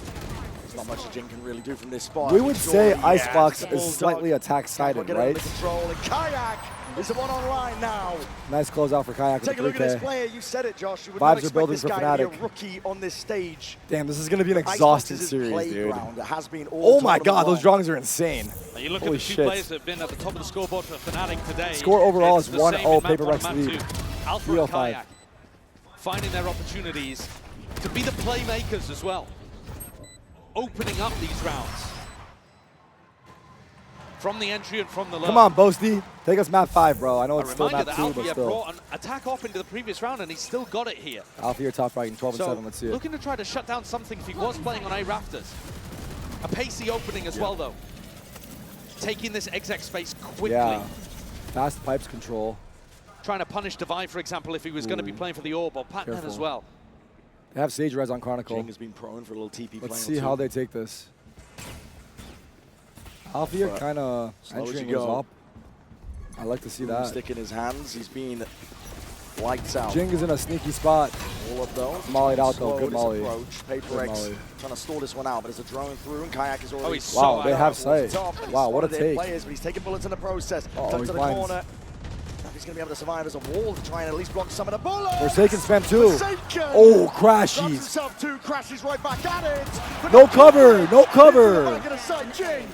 There's not much Jing can really do from this spot. We would say Surely, Icebox yes, is Bulldog. slightly attack-sided, Get it under right? control, and Kayak is the one online now. Nice closeout for Kayak Take a with look the at this 3K. player. You said it, Josh. You would Vibes not are expect building this for guy to be Fnatic. a rookie on this stage. Damn, this is going to be an Icebox exhausting is his series, dude. playground. It has been all Oh my tournament god, those long. drawings are insane. Now you look Holy at the two shit. players that have been at the top of the scoreboard for Fnatic today. Score overall It's is the 1-0 same in map Paper one Rex and map lead. two. Alpha 305. and Kayak finding their opportunities to be the playmakers as well. Opening up these rounds. From the entry and from the low. Come on, Boasty. Take us map 5, bro. I know A it's still reminder map that 2, but Althea still. brought an attack off into the previous round and he still got it here. Althea top right in 12 and So 7. Let's see it. looking to try to shut down something if he was playing on A Rafters. A pacey opening as well though. Taking this exec space quickly. Yeah. Fast pipes control. Trying to punish Divide, for example, if he was going to be playing for the Orb, or Patman Careful. as well. They have Sage Res on Chronicle. Jing has been prone for a little TP Let's playing see how they take this. Althea But kind of slow as entering you was go. up. I like to see that. Stick in his hands. He's been lights out. Jing is in a sneaky spot. All of those. Mollied out Slow though. Good with his molly. approach. Good PRX molly. trying to stall this one out, but there's a drone through, and Kayak is already. he's Wow, so they out. have sight. Top, and he's Wow, what a spotted in take. Players, but he's taking bullets in the process. Uh-oh, Tucked he's to the blind. corner. He's going to be able to survive as a wall to try and at least block some of the bullets. Forsaken spam 2. Forsaken! Oh, Drops crashies. himself too, crashes right back at it. But No not cover, Jing. no cover. Back in a sight, Jing.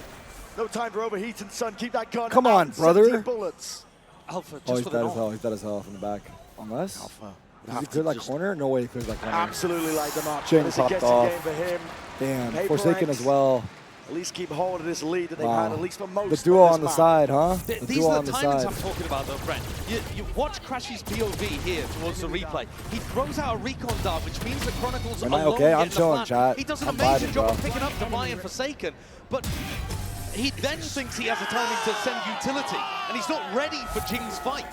No time for overheating, son. Keep that gun. Come on, out. brother. 17 bullets. Alpha just Oh, he's for dead the as hell. He's dead as hell from the back. Unless. Alpha. Does he clear that corner? No way he clears that corner. Absolutely light them up. Jing It's a popped guessing off. game for him. Damn. PRX Forsaken as well. At least keep hold of this lead that they've Wow. had, at least for most The of duo this on the map. side, huh? The These duo are on the the timings side. I'm talking about though, Brent. You watch Crashy's POV here towards the replay. He throws out a recon dart, which means the Chronicles Am I alone okay? I'm get the chilling, plan. chat. He does an I'm amazing vibing, job bro. of picking up Divine and Forsaken, but he then thinks he has a timing to send utility, and he's not ready for Jing's fight.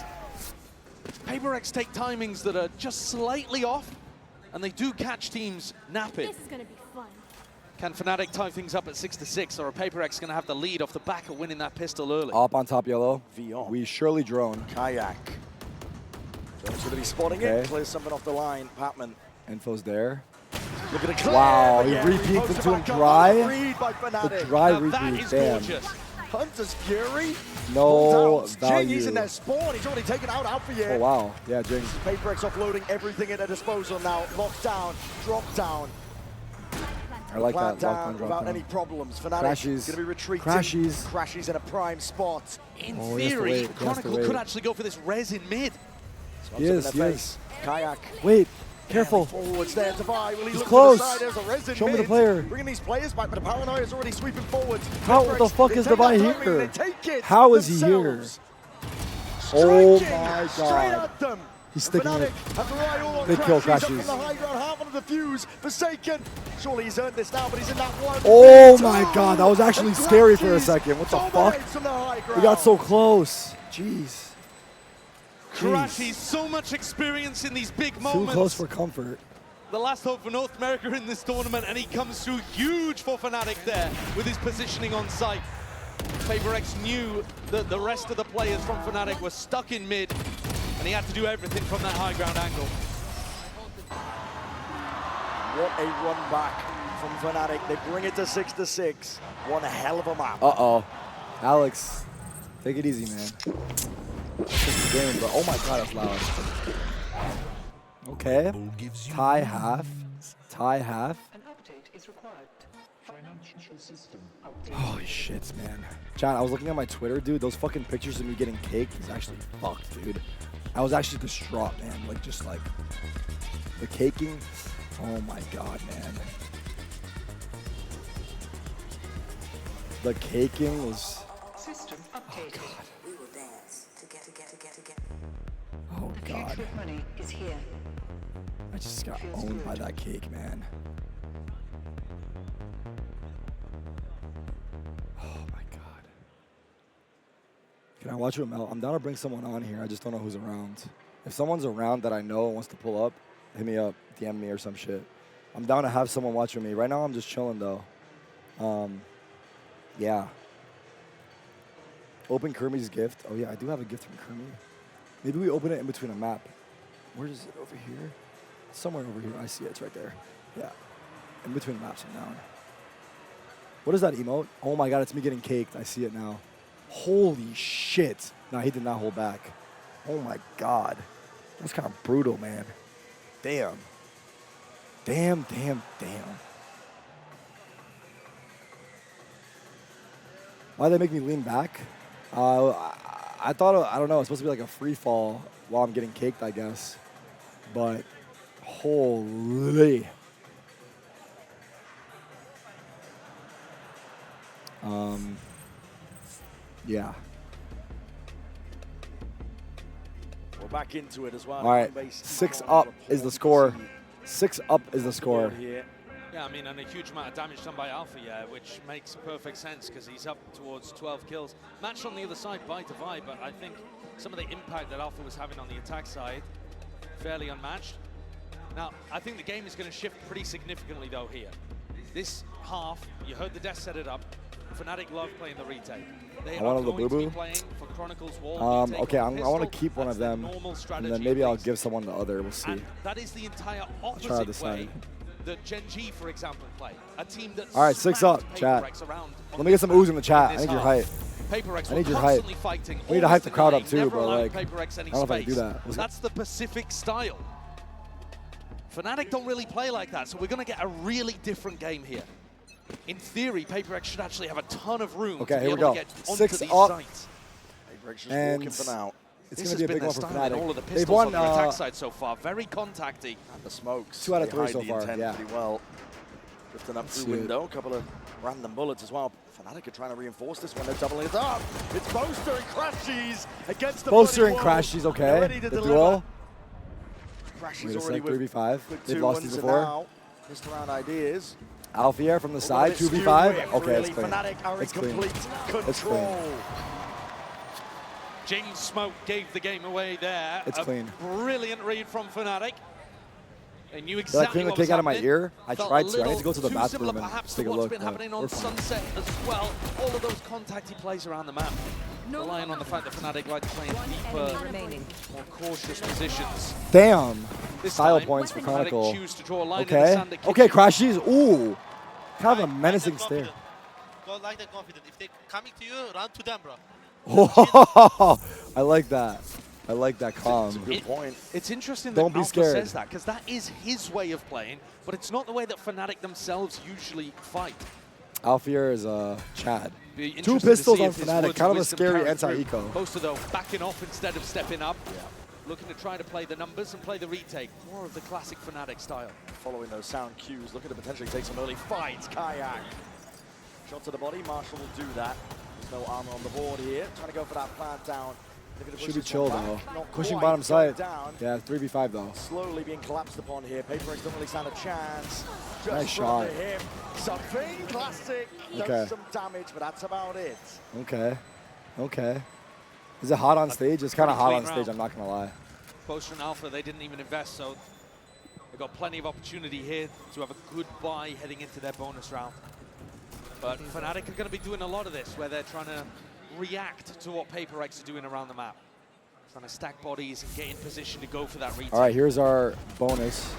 PRX take timings that are just slightly off, and they do catch teams napping. This is going to be fun. Can Fnatic tie things up at 6-6, or are PRX going to have the lead off the back of winning that pistol early? Up on top yellow. Vion. We surely drone. Kayak. Jones going to be spotting Okay. it. Clears something off the line. Patman. Info's there. Look at the clear. Wow, he Yeah, re-peeked posts into him back up. dry. Read by The Fnatic. dry Now that repeat. is Damn. gorgeous. Hunter's Fury. No Pulls out. Jing, he's in value. their spawn. He's already taken out Alpha Oh, yet. wow. Yeah, Jing. PRX offloading everything at their disposal now. Locked down. Drop down. I like Plant that. Lock down down, drop without down. any problems. Fnatic Crashies. going to be retreating. Crashies. Crashies in a prime spot. In Oh, he has to theory, wait, he has to Chronicle wait. could actually go for this res in mid. Smokes He up in is, their he face. is. Kayak. Wait. Careful. Forwards there, Divide. Will he He's look close. to the side? There's a res in Show me mid. the player. Bringing these players back, but the Paranoia is already sweeping forwards. How PRX, the fuck they is take Divide that timing, here? they take it How is he here? themselves. Oh Striking my straight god. at them. He's sticking Fnatic it. have the eye all on They kill Crashies. Up Crashies. from the high ground, half on the fuse. Forsaken. Surely he's earned this now, but he's in that one. Oh my god, that was actually And scary for a Crashies second. What the fuck? dominates from the high We got so close. Jeez. Crashy, so much experience in these big Too moments. close for comfort. The last hope for North America in this tournament, and he comes through huge for Fnatic there with his positioning on site. PRX knew that the rest of the players from Fnatic were stuck in mid, and he had to do everything from that high ground angle. What a run back from Fnatic. They bring it to 6-6. One hell of a map. Uh-oh. Alex, take it easy, man. It's just a game, but oh my god, that's loud. Okay. Tie half. Tie half. Holy shit, man. John, I was looking at my Twitter, dude. Those fucking pictures of me getting caked is actually fucked, dude. I was actually distraught, man. Like, just like the caking. Oh my god, man. The caking was. System updated. We will dance together. Oh The god. future of money is here. I just got owned by that cake, man. Oh my god. Can I watch you melt? I'm down to bring someone on here. I just don't know who's around. If someone's around that I know and wants to pull up, hit me up, DM me or some shit. I'm down to have someone watching me. Right now I'm just chilling though. Yeah. Open Kermy's gift. Oh yeah, I do have a gift from Kermy. Maybe we open it in between a map. Where is it? Over here? Somewhere over here. I see it. It's right there. Yeah. In between maps, I'm down. What is that emote? Oh my god, it's me getting caked. I see it now. Holy shit. No, he did not hold back. Oh my god. That's kind of brutal, man. Damn. Damn. Why'd they make me lean back? I thought, I don't know, it's supposed to be like a free fall while I'm getting caked, I guess. But, holy. Yeah. We're back into it as well. All right, 6 up is the score. 6 up is the score. Yeah, I mean, and a huge amount of damage done by Alpha, yeah, which makes perfect sense because he's up towards 12 kills. Matched on the other side by Divide, but I think some of the impact that Alpha was having on the attack side, fairly unmatched. Now, I think the game is going to shift pretty significantly, though, here. This half, you heard the Death set it up. Fnatic love playing the retake. They are going to be playing for Chronicles Wall. Okay, I want to keep one of them, and then maybe I'll give someone the other. We'll see. And that is the entire I'll try to opposite decide. way that Gen G, for example, play. A team that All right, 6 up, chat. Let me get some ooze in the chat. I need your hype. I need your hype. We need to hype the crowd up too, but like, I don't know if I can do that. That's the Pacific style. Fnatic don't really play like that, so we're going to get a really different game here. In theory, PaperX should actually have a ton of room to be able to get onto 6 these up. sites. And walking for now. It's going to be a big one for Fnatic. All of the They've pistols won on the attack side so far. Very contacty. And the smokes. 2 out of They 3 hide so the far. intent Yeah. pretty well. Drifting up through window. A couple of random bullets as well. Fnatic are trying to reinforce this one. They're doubling it up. It's Boaster and Crashies against the Boaster and bloody wall. Crashies, They're okay. ready to The deliver. duel. Crashies Wait a already sec, with 3v5. good They've 2 lost ones, these and before. now, missed around ideas. Alfier from the side, 2v5. Okay, it's clean. It's clean. It's clean. James Smoke gave the game away there. It's clean. Brilliant read from Fnatic. They knew Did I exactly clean the what was cake out of my happening. ear? I Felt tried a to. I need to go to the little too similar bathroom and perhaps take to a what's look. been happening We're on fine. Sunset as well. All of those contacty plays around the map. Relying on the fact that Fnatic like to play in deeper, more cautious positions. Damn. This Style time, points for Fnatic Chronicle. choose to draw a line in the Okay. sand that Okay, keeps- Crashies. Ooh. Kind of a menacing stare. Go like that confident. If they're coming to you, run to them, bro. I like that. I like that calm. Good point. It's interesting Don't that be Alpha scared. says that, because that is his way of playing, but it's not the way that Fnatic themselves usually fight. Alfier is Chad. Be 2 interested to pistols see on if his Fnatic. words Kind of a wisdom scary carry through. anti-eco. Boaster, though, backing off instead of stepping up. Looking to try to play the numbers and play the retake. More of the classic Fnatic style. Following those sound cues, looking to potentially take some early fights. Kayak. Shot to the body. Marshall will do that. There's no armor on the board here. Trying to go for that plant down. Should be chill though. Not Pushing quite. bottom It's going side. down. Yeah, 3v5 though. Slowly being collapsed upon here. PaperX don't really stand a chance. Just Nice shot. from him. Something classic. Okay. Does some damage, but that's about it. Okay. Okay. Is it hot on stage? It's kind of hot clean on stage, round. I'm not going to lie. Boaster and Alpha, they didn't even invest, so they've got plenty of opportunity here to have a good buy heading into their bonus round. But Fnatic are going to be doing a lot of this, where they're trying to react to what PaperX are doing around the map. Trying to stack bodies and get in position to go for that retake. All right, here's our bonus.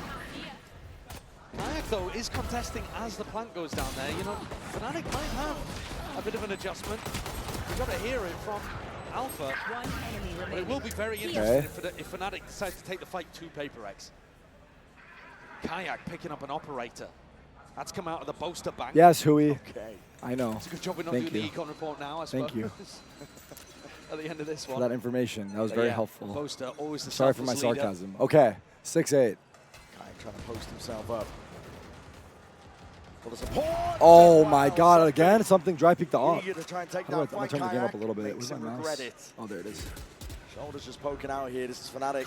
Kayak, though, is contesting as the plant goes down there. You know, Fnatic might have a bit of an adjustment. We've got to hear it from Alpha. But it will be very interesting if Fnatic decides to take the fight to PaperX. Kayak picking up an operator. That's come out of the Boaster bank. Yes, Hui. Okay. I know. It's a good job we're not Thank doing you. the econ report now, I suppose. Thank you At the end of this for one. that information. That was But very yeah, helpful. Boaster, always the Sorry for my selfless leader. sarcasm. Okay, 6-8. Kai trying to post himself up. For the support. Oh my God! Again, something dry peeked the up. Eager to try and take How do I- that I'm gonna fight. turn the game up a Kayak little bit. makes Where's my him mouse? regret it. Oh, there it is. Shoulders just poking out here. This is Fnatic.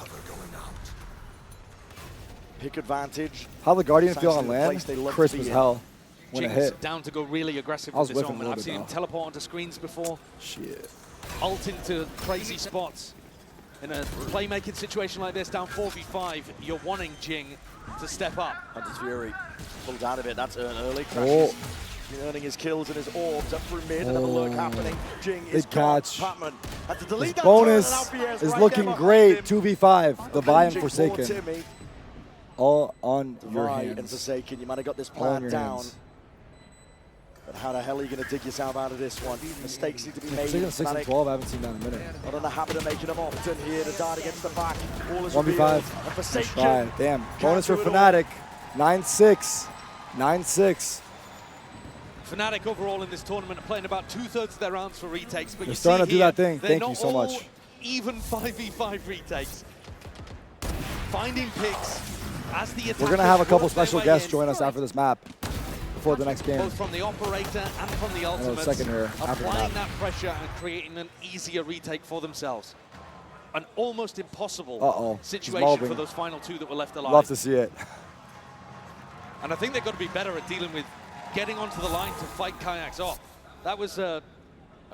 Pick advantage. How the Guardian feel on Precisely the land? place they love to Crisp be as in. hell. When it Jinx hit. down to go really aggressive I was with this whiffing a moment. little I've bit, seen him though. teleport onto screens before. Shit. Ult into crazy spots. In a playmaking situation like this, down 4v5, you're wanting Jing to step up. Hunter's Fury pulled out of it. That's early. Oh. Crashes. Been earning his kills and his orbs up through mid. Another lurk happening. Jing is Big gone. catch. Patman had to delete His that bonus turn, and Alfier's is right looking there great. behind him. 2v5. Divine and Challenging for Forsaken. Timmy. All on your Divine and hands. Forsaken. You might have got this All in plan your down. hands. But how the hell are you going to dig yourself out of this one? Mistakes need to be made. Forsaken 6 and Fnatic 12. I haven't seen that in a minute. not in the habit of making them often here. The dart against the back. All is 1v5. revealed. And Nice Forsaken. try. Damn. can't Bonus for do it all. Fnatic. 9-6. 9-6. Fnatic overall in this tournament are playing about 2/3 of their rounds for retakes, but They're you starting see to do here, that thing. they're Thank you not so all much. even 5v5 retakes. Finding picks as the attackers We're going to have a couple work their special way guests in, join us after this map. Before the next game. both from the operator and from the Another ultimates, second here after the applying map. that pressure and creating an easier retake for themselves. An almost impossible He's situation mobbing. for those final two that were left alive. Love to see it. And I think they've got to be better at dealing with getting onto the line to fight Kayaks off. That was a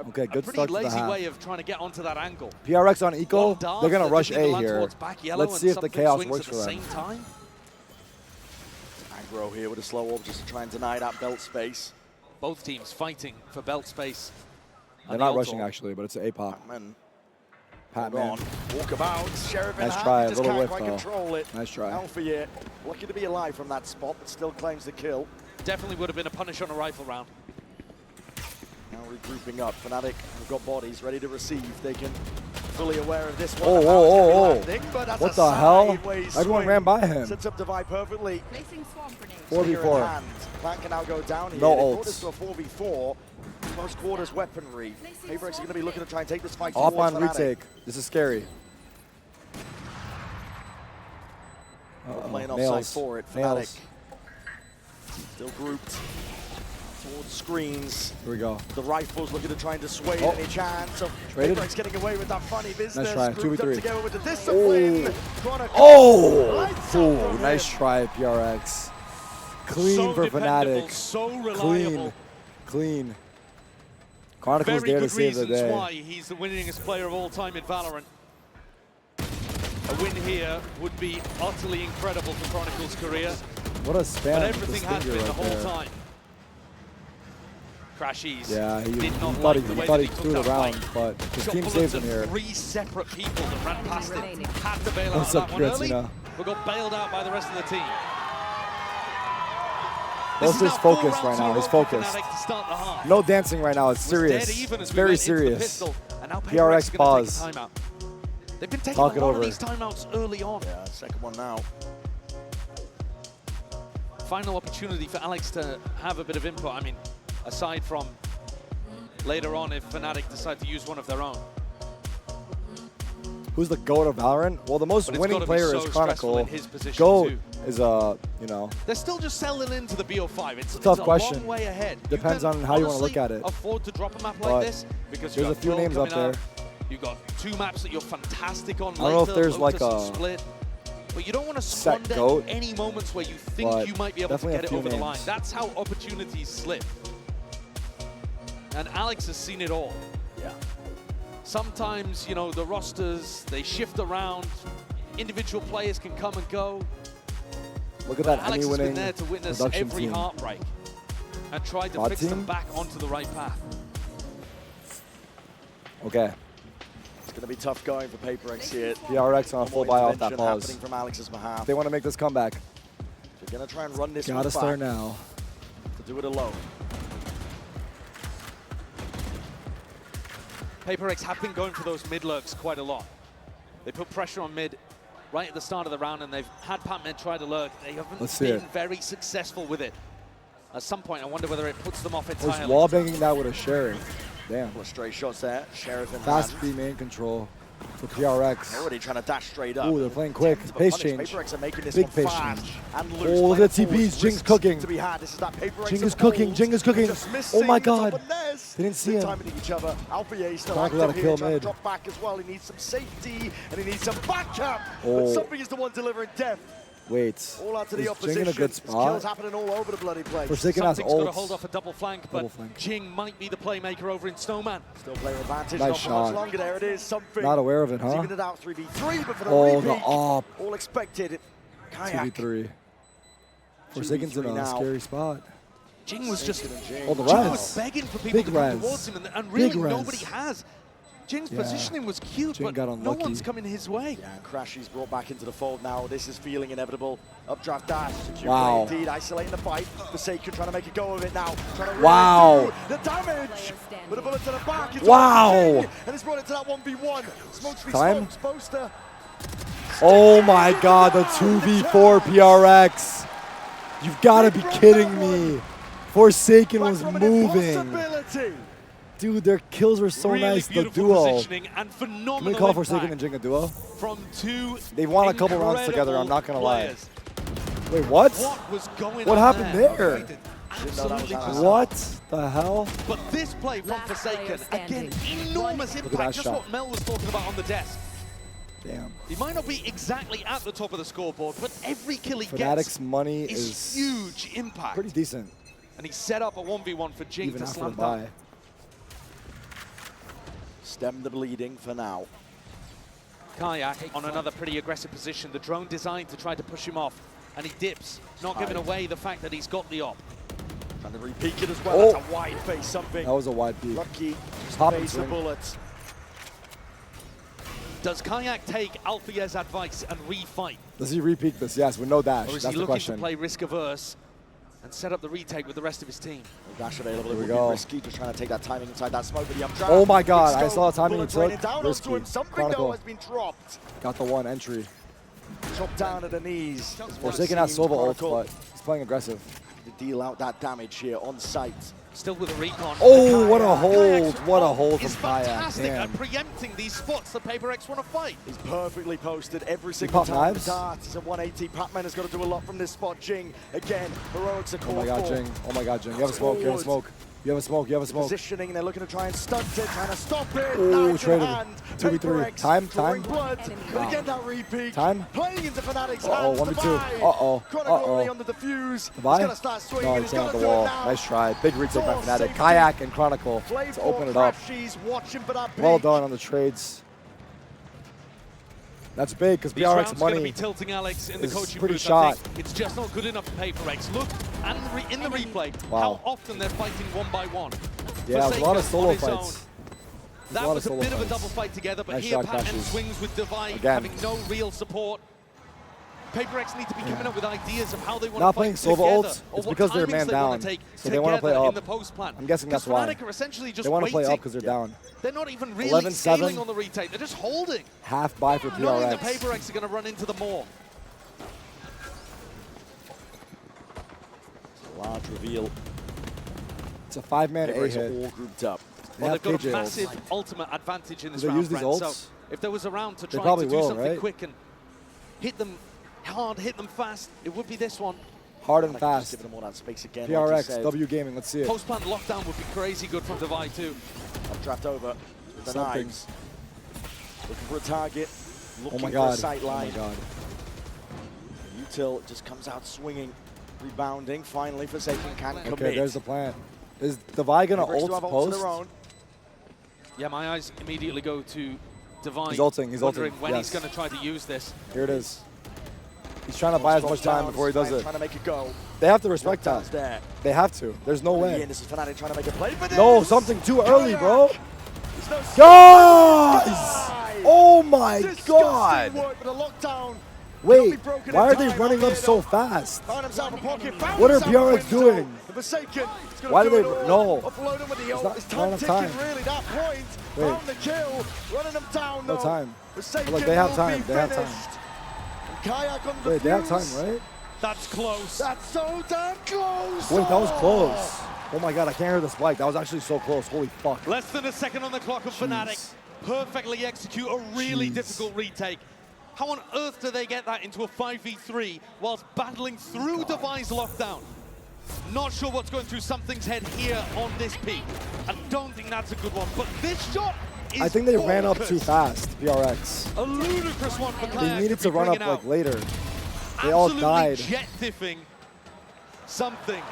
Okay, good pretty start to the lazy half. way of trying to get onto that angle. PRX on eco. One dart They're going that to rush didn't leave the A land here. towards back yellow Let's and see if the something chaos swings works at for the them. same time. Aggro here with a slow orb just to try and deny that belt space. Both teams fighting for belt space. They're not rushing actually, but it's an A-pop. Patman. Walkabout. Sheriff in Nice hand, try, a just little can't whiff quite though. control it. Nice try. Alfie lucky to be alive from that spot, but still claims the kill. Definitely would have been a punish on a rifle round. Now regrouping up. Fnatic have got bodies ready to receive. They can fully aware of this one. Oh, and how it's gonna be oh, landing, but that's what a the hell? sideways Everyone swing. ran by him. Sets up Divide perfectly. 4v4. Clan can now go down here. No They brought ults. this to a 4v4. Close quarters weaponry. PRX are going to be looking to try and take this fight Off towards on Fnatic. retake. This is scary. Playing offside Nails. for it. Nails. Fnatic still grouped towards screens. Here we go. The rifles looking to try and dissuade Oh. any chance. So Traded. PRX getting away with that funny business. Nice try. Grouped up 2v3. together with the discipline. Oh! Lights out Oh, for nice him. try, PRX. Clean So for dependable, Fnatic. so Clean. reliable. Clean. Chronicle's Very there to good save the reasons day. why he's the winningest player of all time in Valorant. A win here would be utterly incredible for Chronicle's career. What a spam. But with everything the has stinger been the right whole there. time. Crashies Yeah, he did not thought like the he way thought that he took threw the that round, fight. but his Got team bullets saves him of here. 3 separate people that ran past him. Had to bail What's out up, that one early, Kiratina? but got bailed out by the rest of the team. Boaster's focused right now. He's focused. No dancing right now. It's serious. It's very serious. PRX pause. They've been taking Talk a it lot over. of these timeouts early on. Yeah, second one now. Final opportunity for Alex to have a bit of input. I mean, aside from later on if Fnatic decide to use one of their own. Who's the GOAT of Valorant? Well, the most But it's winning gotta be player so is stressful Chronicle. in his position GOAT too. is you know, They're still just selling into the BO5. It's a tough a question. long way ahead. Depends you on how you want to honestly look at it. afford to drop a map But like this because there's you've a few got Pro names up coming there. You've got 2 maps that you're fantastic on. I don't know if later, there's like Lotus and a Split. But you don't want to set squander GOAT, any moments where you think but you might be able to definitely a get it few over the line. names. That's how opportunities slip. And Alex has seen it all. Yeah. Sometimes, you know, the rosters, they shift around. Individual players can come and go. Look at that Alex has been Emmy-winning there to witness production every team. heartbreak and tried to Bot fix them team? back onto the right path. Okay. It's going to be tough going for PRX here. PRX on a full buy off that Intervention pause. happening from Alex's behalf. They want to make this comeback. They're going to try and run this Gotta one start back now. to do it alone. PRX have been going for those mid lurks quite a lot. They put pressure on mid right at the start of the round, and they've had Patman try to lurk. They haven't Let's see been it. very successful with it. At some point, I wonder whether it puts them off He's entirely. wall banging that with a Sheriff. Damn. Straight shots there. Sheriff in Fast hand. B main control for PRX. Already trying to dash straight up. Ooh, they're playing quick. Pace change. PaperX are making this Big one pace fast change. and loose. Oh, look at the TPs. Jing's cooking. To be had. This is that PaperX Jing is of cooking. old. Jing is cooking. Just Oh missing my the top god. of Nez. They didn't see They're him. timing each other. Alpha A still Tarik active got a here, kill trying to mid. drop back as well. He needs some safety and he needs some backup. Oh. But something is the one delivering death. Wait. All out to the Is opposition. Jing in a good There's spot? kills happening all over the bloody place. Forsaken has Something's got to ult. hold off a double flank, but Jing might be the playmaker over in Snowman. Still player advantage. Nice Not for shot. much longer. There it is. Something. Not aware of it, huh? Even it out 3v3, but for the Oh, repeat, the op. all expected. Kayak. 2v3. Forsaken's in 2v3 a now. scary spot. Jing was just Oh, the Jing res. was begging for people Big to come res. towards him, and really Big res. nobody has. Jing's Yeah. positioning was cute, Jing but got no unlucky. one's coming his way. Yeah, and Crashy's brought back into the fold now. This is feeling inevitable. Updraft dash. Secure Wow. play indeed. Isolating the fight. Forsaken trying to make a go of it now. Trying to really Wow. do the damage. With a bullet to the back. It's Wow. Jing, and it's brought it to that 1v1. Smokes v Time. smokes. Poster. Oh my god, the 2v4 PRX. You've got to be kidding me. Forsaken was moving. Impossibility. Dude, their kills were so Really nice. The beautiful duo. positioning and phenomenal Can we call impact Forsaken and Jing a duo? from two They've won a couple rounds together, I'm not going to lie. players. Wait, what? What was going What on happened there? there? Absolutely bizarre. What the hell? But this play from Forsaken, again, enormous Look at impact, that just shot. what Mel was talking about on the desk. Damn. He might not be exactly at the top of the scoreboard, but every kill he Fnatic's gets money is is huge impact. pretty decent. And he set up a 1v1 for Jing Even to after slam the buy. dunk. Stem the bleeding for now. Kayak on another pretty aggressive position. The drone designed to try to push him off. And he dips, not giving away the fact that he's got the op. Trying to re-peek it as well. Oh. That's a wide face, something. That was a wide peek. Lucky. Pop and Face the swing. bullets. Does Kayak take Alfia's advice and re-fight? Does he re-peek this? Yes, with no dash. Or is That's he the looking question. to play risk-averse and set up the retake with the rest of his team? Dash available. Here It we would go. be risky, just trying to take that timing inside that smoke with the updraft. Oh my god, Big I saw the scope, timing he bullets raining took. down onto Risky. him. Something Chronicle. though has been dropped. Got the one entry. Chopped down at the knees. Forsaken has Sova ult, Chronicle but he's playing aggressive. to deal out that damage here on site. Still with a recon. Oh, what a hold. What a hold from He's Kayak. fantastic at Damn. preempting these spots that PaperX want to fight. He's perfectly posted every single pop time. knives? Dart. It's a 180. Pac-Man has got to do a lot from this spot. Jing, again, heroics are Oh called my god, for. Jing. Oh my god, Jing. You have a smoke. You have a smoke. You have a smoke. You have a smoke. Positioning, they're looking to try and stunt it, trying to stop it. Oh, Knives in traded. hand. 2v3. PaperX Time, drawing time. blood. But Wow. again, that repeat. Time. Playing into Fnatic's Uh-oh, hands. 1v2. The buy. Uh-oh. Chronicle only Uh-oh. on the defuse. The buy? He's going to start swinging. No, and he he's came got off to the do it wall. now. Nice try. Big retake by Door Fnatic. safety. Kayak and Chronicle to open it up. Crashies watching for that Well peak. done on the trades. That's big because These PRX rounds going to money be tilting Alex in the is coaching pretty booth. shot. I think it's just not good enough for PaperX. Look, and in the replay, Wow. how often they're fighting one by one. Yeah, it was a lot of Forsaken solo on his fights. own. There's That lot was of a solo bit of a fights. double fight together, but Nice here shot, Patman Crashies. swings with Divide, Again. having no real support. PaperX need to be coming up with ideas of how they want Not to playing fight Sova together, ult. or It's what because they're timings man they down. want to take So they want to play together up. in the post plan. I'm guessing that's why. Fnatic are essentially just They want to play up waiting. because they're down. They're not even really 11-7. scaling on the retake. They're just holding. Half buy for Knowing the PRX. PaperX are going to run into them more. Large reveal. It's a 5-man A PaperX hit. are all grouped up. Well, they've got a KJ ults. massive ultimate advantage in this Will they round, use these friends. ults? So if there was a round to They try probably to do will, something right? quick and hit them hard, hit them fast, it would be this one. Hard and Just fast. giving them all that space again. like you PRX, said. W Gaming. Let's see it. Post-plant lockdown would be crazy good from Divide too. Updraft over with the Something. knives. Looking for a target. Looking Oh my for god. a sight Oh my line. god. Util just comes out swinging, rebounding. Finally, Forsaken can commit. Okay, there's the plan. Is Devi gonna PaperX do ult have ults of post? their own. Yeah, my eyes immediately go to Divide. He's ulting, he's wondering ulting, when yes. he's going to try to use this. Here it is. He's trying to buy as much time before he does it. Trying to make it go. They have to respect Lockdown's that. there. They have to. There's no way. This is Fnatic trying to make a play for this. No, something too early, bro. There's no Guys! Oh my Disgusting god! work with a lockdown. Wait, broken why in are they time, running up Alfredo. so fast? Found himself a pocket, found What are himself a PRX window. doing? The Forsaken is gonna Why do do they? it all. No. Offload him with the It's ult. not- It's not time enough ticking, time. really. That point. Wait. Found the kill. Running them down, No though. time. Forsaken Look, they have will time. be They have time. finished. And Kayak on the Wait, they have time, fuse. right? That's close. That's so damn close. Wait, that was close. Oh my god, I can't hear the spike. That was actually so close. Holy fuck. Less than a second on the clock of Fnatic. Perfectly execute a really difficult retake. How on earth do they get that into a 5v3 whilst battling through device lockdown? Not sure what's going through something's head here on this peak. I don't think that's a good one, but this shot is I think they ran up too fast, PRX. A ludicrous one for Kayak. They needed to run up like later. They all Absolutely died. jet diffing something.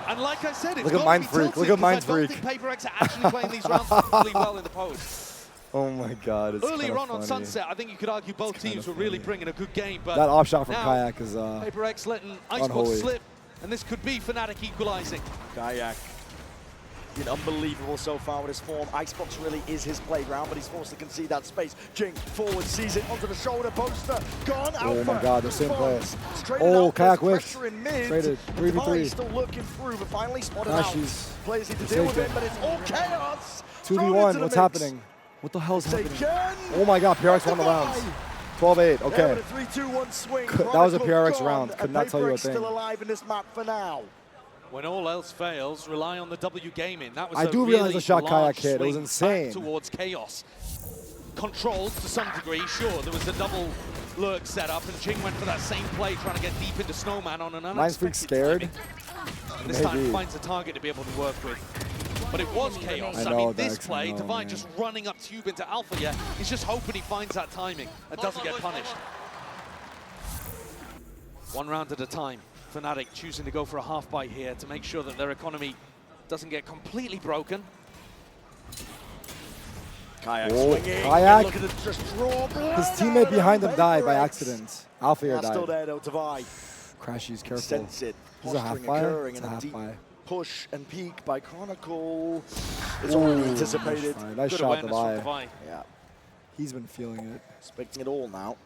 And like I said, it's Look at Mind Freak. Look at Mind Freak. I don't think PRX are actually playing these rounds really well in the post. Oh my god, it's Earlier on funny. Sunset, I think you could argue both teams were really bringing a good game, but that off shot from now, Kayak is PRX letting Icebox unholy. slip, and this could be Fnatic equalizing. Kayak been unbelievable so far with his form. Icebox really is his playground, but he's forced to concede that space. Jing forward, sees it onto the shoulder poster. Gone. Oh my god, the same play. Straight Oh, Kayak whiffed. Traded. Traded. 3v3. Still looking through, but finally spotted Crashes. out. Players need to deal with it, but it's all chaos. 2v1, what's happening? What the hell's happening? Oh my god, PRX won the rounds. 12-8, okay. 3-2-1 swing. That was a PRX round. Could not tell you a thing. Still alive in this map for now. When all else fails, rely on the W gaming. That was I do realize the shot Kayak hit. It was insane. Towards chaos. Controlled to some degree, sure. There was a double lurk set up, and Jing went for that same play, trying to get deep into Snowman on an Mine's freak scared. And this time finds a target to be able to work with. But it was chaos. I mean, this play, Divine just running up tube into Alpha, yeah, he's just hoping he finds that timing and doesn't get punished. One round at a time. Fnatic choosing to go for a half bite here to make sure that their economy doesn't get completely broken. Kayak swinging. Kayak. Look at it, just draw His teammate behind him died by accident. Alpha died. Still there though, Divine. Crashies, careful. Sense it. This is a half fire. It's a half fire. Push and peek by Chronicle. It's already anticipated. Nice Good shot, awareness from Divine. Yeah. He's been feeling it. Expecting it all now.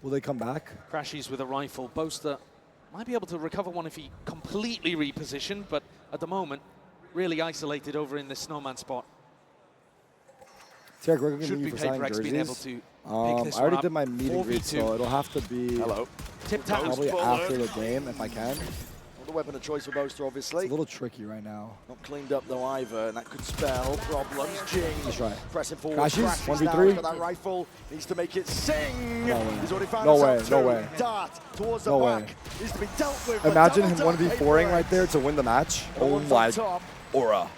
Will they come back? Crashies with a rifle. Boaster might be able to recover one if he completely repositioned, but at the moment, really isolated over in this Snowman spot. Tarik, we're going to Should need be you for signing PRX being able jerseys. to I pick this already one did up. my meet and greet, 4v2. so it'll have to be Tip tap. probably after the game if I can. Not the weapon of choice for Boaster, obviously. It's a little tricky right now. Not cleaned up though either, and that could spell problems. Jing. That's right. Pressing forward. Crashes, Crashes now. 1v3. He's got that rifle. Needs to make it sing. No way. He's already found No way, himself no two. way. Dart towards the No back. way. Needs to be dealt with. but Imagine him double tap 1v4ing PRX. right there to win the match. No Oh one's on my top. aura.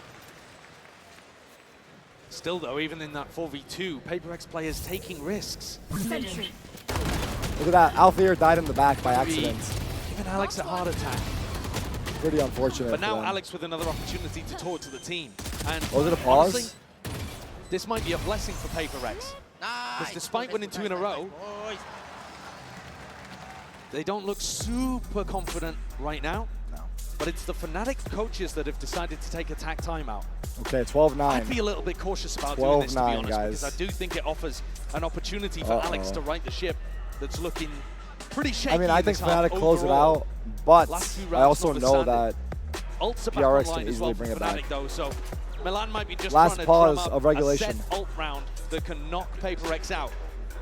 Still though, even in that 4v2, PaperX players taking risks. Look at that. Alpha died in the back by accident. Giving Alex a heart attack. Pretty unfortunate. But now for them. Alex with another opportunity to talk to the team. And Was it a pause? honestly, this might be a blessing for PaperX. Because despite winning 2 in a row, they don't look super confident right now. But it's the Fnatic coaches that have decided to take attack timeout. Okay, 12-9. I'd be a little bit cautious about doing this, to be 12-9, honest, guys. because I do think it offers an opportunity for Alex to right the ship that's looking pretty shaky. I mean, I in think this half Fnatic close it overall. out, but Last 2 I rounds also know that Ults are back PRX online can as easily well bring for it back. Fnatic, though, so Milan might be just Last trying to pause drum up of regulation. a set ult round that can knock PaperX out.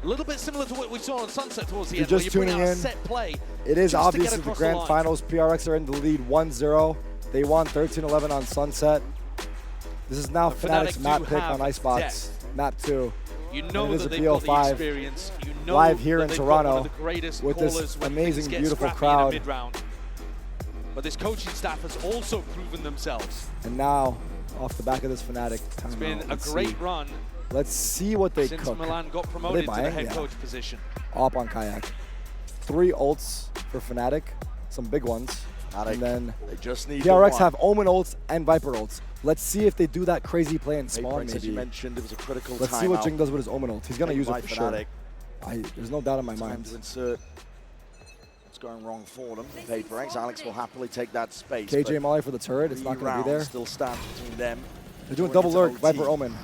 A little bit similar to what we saw on Sunset towards the You're end, where just you bring tuning out a in. set play. It is just to get obviously the across grand line. finals. PRX are in the lead 1-0. They won 13-11 on Sunset. This is now Fnatic's Fnatic map do pick have on Icebox. depth. Map 2. You And know it is that a they've got the BO5 experience. You know live here that in they've got one Toronto of the greatest with this callers when amazing, things get beautiful scrappy crowd. in a mid-round. But this coaching staff has also proven themselves. And now, off the back of this Fnatic timeout, It's been a let's great see. run Let's see what they since cook. Milan got Are they promoted to the buying? head Yeah. coach position. Op on Kayak. 3 ults for Fnatic, some big ones. And then They just need PRX the have Omen ults and Viper ults. Let's see if they do that crazy play in spawn, PaperX, as you maybe. mentioned, it was a critical Let's see what timeout. Jing does with his Omen ult. He's going to use By it for sure. Fnatic. There's no doubt in my Time mind. to insert what's going wrong for them. PaperX, Alex will happily take that space. KJ but Molly for the turret. It's not 3 going to be there. rounds still stands between them. They're doing Going double into lurk, OT. Viper Omen.